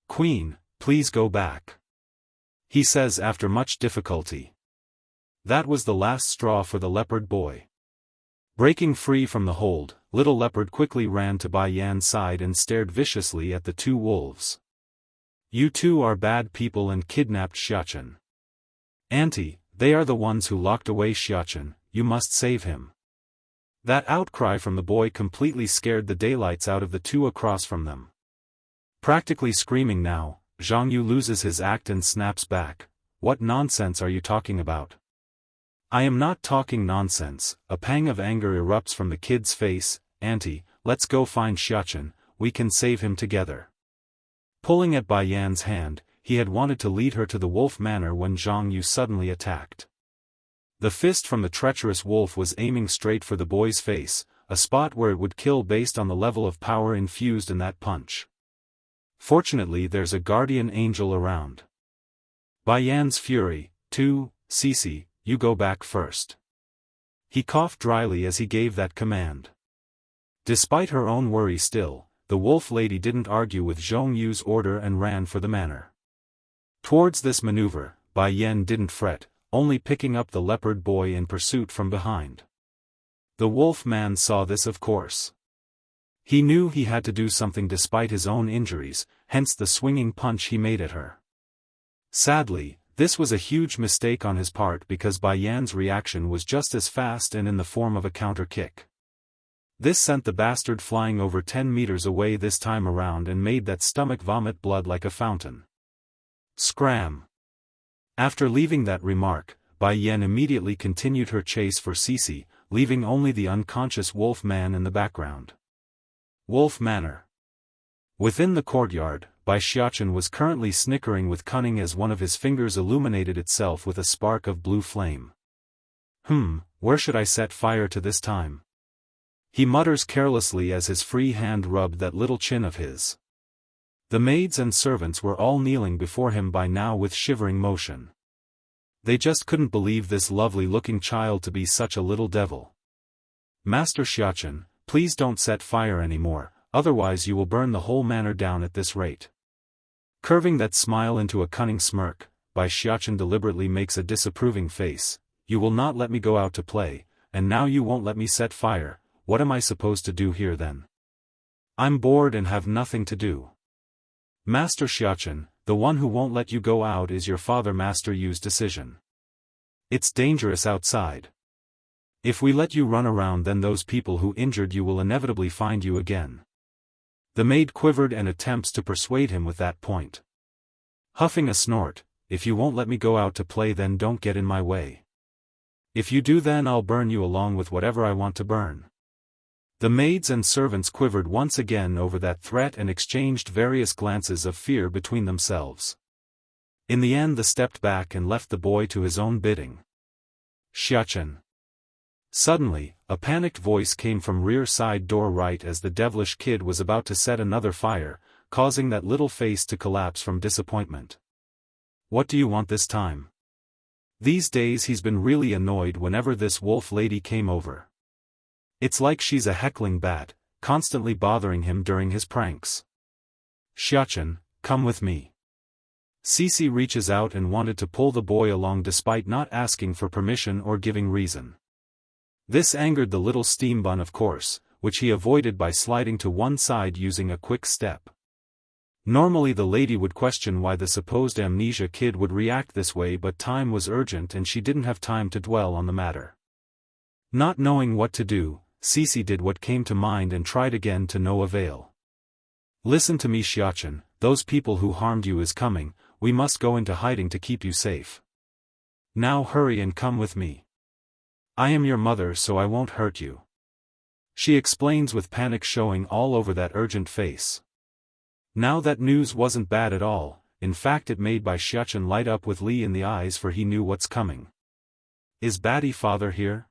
Queen, please go back, he says after much difficulty. That was the last straw for the leopard boy. Breaking free from the hold, little leopard quickly ran to Bai Yan's side and stared viciously at the two wolves. You two are bad people and kidnapped Xiaofan. Auntie, they are the ones who locked away Xiaofan, you must save him. That outcry from the boy completely scared the daylights out of the two across from them. Practically screaming now, Zhang Yu loses his act and snaps back. What nonsense are you talking about? I am not talking nonsense. A pang of anger erupts from the kid's face. Auntie, let's go find Xiaofan, we can save him together. Pulling at Bai Yan's hand, he had wanted to lead her to the wolf manor when Zhang Yu suddenly attacked. The fist from the treacherous wolf was aiming straight for the boy's face, a spot where it would kill based on the level of power infused in that punch. Fortunately there's a guardian angel around. Bai Yan's fury, 2, Cici, you go back first. He coughed dryly as he gave that command. Despite her own worry still, the wolf lady didn't argue with Zhong Yu's order and ran for the manor. Towards this maneuver, Bai Yan didn't fret, only picking up the leopard boy in pursuit from behind. The wolf man saw this, of course. He knew he had to do something despite his own injuries, hence the swinging punch he made at her. Sadly, this was a huge mistake on his part because Bai Yan's reaction was just as fast and in the form of a counter kick. This sent the bastard flying over 10 meters away this time around and made that stomach vomit blood like a fountain. Scram! After leaving that remark, Bai Yan immediately continued her chase for Cici, leaving only the unconscious wolf man in the background. Wolf Manor. Within the courtyard, Bai Xiaofan was currently snickering with cunning as one of his fingers illuminated itself with a spark of blue flame. Where should I set fire to this time? He mutters carelessly as his free hand rubbed that little chin of his. The maids and servants were all kneeling before him by now with shivering motion. They just couldn't believe this lovely-looking child to be such a little devil. Master Xiaofan, please don't set fire anymore, otherwise you will burn the whole manor down at this rate. Curving that smile into a cunning smirk, Bai Xiaofan deliberately makes a disapproving face. You will not let me go out to play, and now you won't let me set fire. What am I supposed to do here then? I'm bored and have nothing to do. Master Xiaofan, the one who won't let you go out is your father. Master Yu's decision. It's dangerous outside. If we let you run around, then those people who injured you will inevitably find you again. The maid quivered and attempts to persuade him with that point. Huffing a snort, if you won't let me go out to play, then don't get in my way. If you do, then I'll burn you along with whatever I want to burn. The maids and servants quivered once again over that threat and exchanged various glances of fear between themselves. In the end, they stepped back and left the boy to his own bidding. Xiaofan. Suddenly, a panicked voice came from rear side door right as the devilish kid was about to set another fire, causing that little face to collapse from disappointment. What do you want this time? These days he's been really annoyed whenever this wolf lady came over. It's like she's a heckling bat, constantly bothering him during his pranks. Xiaofan, come with me. Cici reaches out and wanted to pull the boy along despite not asking for permission or giving reason. This angered the little steam bun, of course, which he avoided by sliding to one side using a quick step. Normally the lady would question why the supposed amnesia kid would react this way, but time was urgent and she didn't have time to dwell on the matter. Not knowing what to do, Cici did what came to mind and tried again to no avail. Listen to me, Xiaofan, those people who harmed you is coming, we must go into hiding to keep you safe. Now hurry and come with me. I am your mother, so I won't hurt you. She explains with panic showing all over that urgent face. Now that news wasn't bad at all, in fact it made Bai Xiaofan light up with Li in the eyes, for he knew what's coming. Is Baddie father here?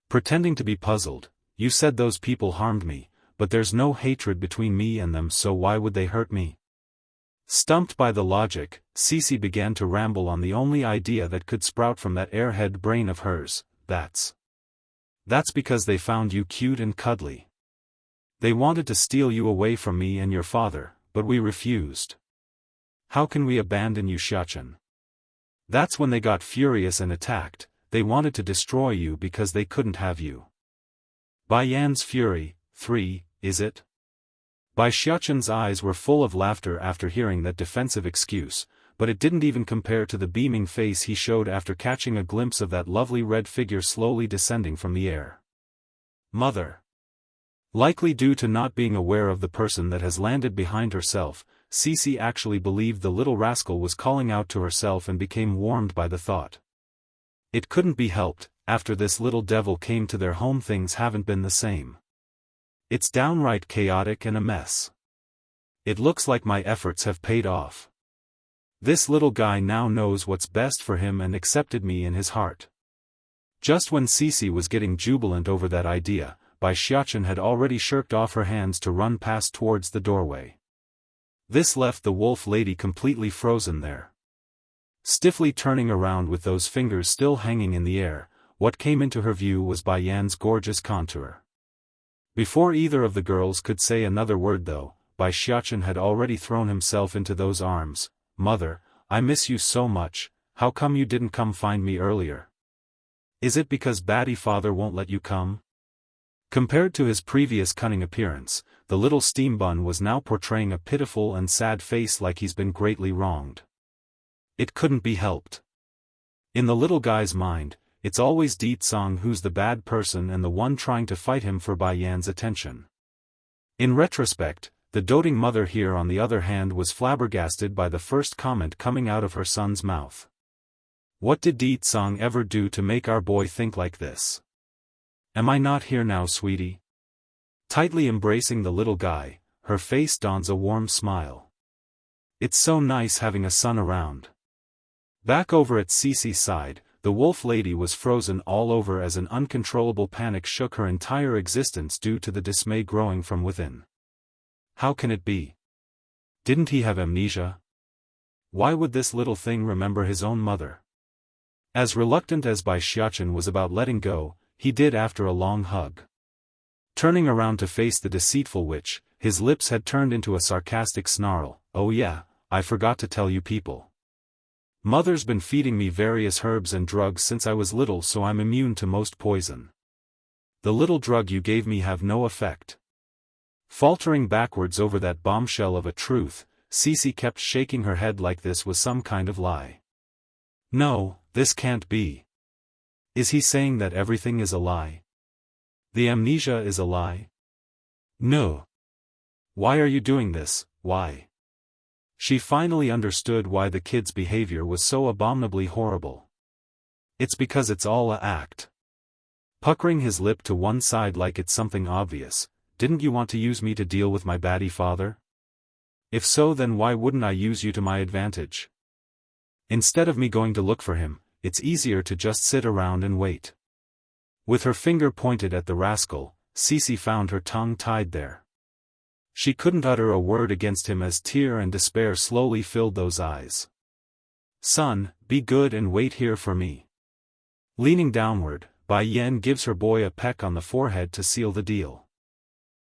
Pretending to be puzzled, you said those people harmed me, but there's no hatred between me and them, so why would they hurt me? Stumped by the logic, Cici began to ramble on the only idea that could sprout from that airhead brain of hers. That's because they found you cute and cuddly. They wanted to steal you away from me and your father, but we refused. How can we abandon you, Xiaofan? That's when they got furious and attacked. They wanted to destroy you because they couldn't have you. Bai Yan's fury, 3, is it? Bai Xiaofan's eyes were full of laughter after hearing that defensive excuse, but it didn't even compare to the beaming face he showed after catching a glimpse of that lovely red figure slowly descending from the air. Mother. Likely due to not being aware of the person that has landed behind herself, Cici actually believed the little rascal was calling out to herself and became warmed by the thought. It couldn't be helped, after this little devil came to their home things haven't been the same. It's downright chaotic and a mess. It looks like my efforts have paid off. This little guy now knows what's best for him and accepted me in his heart. Just when Cici was getting jubilant over that idea, Bai Xiaofan had already shirked off her hands to run past towards the doorway. This left the wolf lady completely frozen there. Stiffly turning around with those fingers still hanging in the air, what came into her view was Bai Yan's gorgeous contour. Before either of the girls could say another word though, Bai Xiaofan had already thrown himself into those arms. Mother, I miss you so much, how come you didn't come find me earlier? Is it because Baddie father won't let you come? Compared to his previous cunning appearance, the little steam bun was now portraying a pitiful and sad face, like he's been greatly wronged. It couldn't be helped. In the little guy's mind, it's always Deet Song who's the bad person and the one trying to fight him for Bai Yan's attention. In retrospect, the doting mother here on the other hand was flabbergasted by the first comment coming out of her son's mouth. What did Deet Song ever do to make our boy think like this? Am I not here now, sweetie? Tightly embracing the little guy, her face dons a warm smile. It's so nice having a son around. Back over at Cici's side, the wolf lady was frozen all over as an uncontrollable panic shook her entire existence due to the dismay growing from within. How can it be? Didn't he have amnesia? Why would this little thing remember his own mother? As reluctant as Xiaofan was about letting go, he did after a long hug. Turning around to face the deceitful witch, his lips had turned into a sarcastic snarl. "Oh yeah, I forgot to tell you people. Mother's been feeding me various herbs and drugs since I was little, so I'm immune to most poison. The little drug you gave me have no effect." Faltering backwards over that bombshell of a truth, Cece kept shaking her head like this was some kind of lie. "No, this can't be. Is he saying that everything is a lie? The amnesia is a lie? No. Why are you doing this, why?" She finally understood why the kid's behavior was so abominably horrible. "It's because it's all a act." Puckering his lip to one side like it's something obvious, "Didn't you want to use me to deal with my baddie father? If so, then why wouldn't I use you to my advantage? Instead of me going to look for him, it's easier to just sit around and wait." With her finger pointed at the rascal, Cece found her tongue tied there. She couldn't utter a word against him as tear and despair slowly filled those eyes. "Son, be good and wait here for me." Leaning downward, Bai Yan gives her boy a peck on the forehead to seal the deal.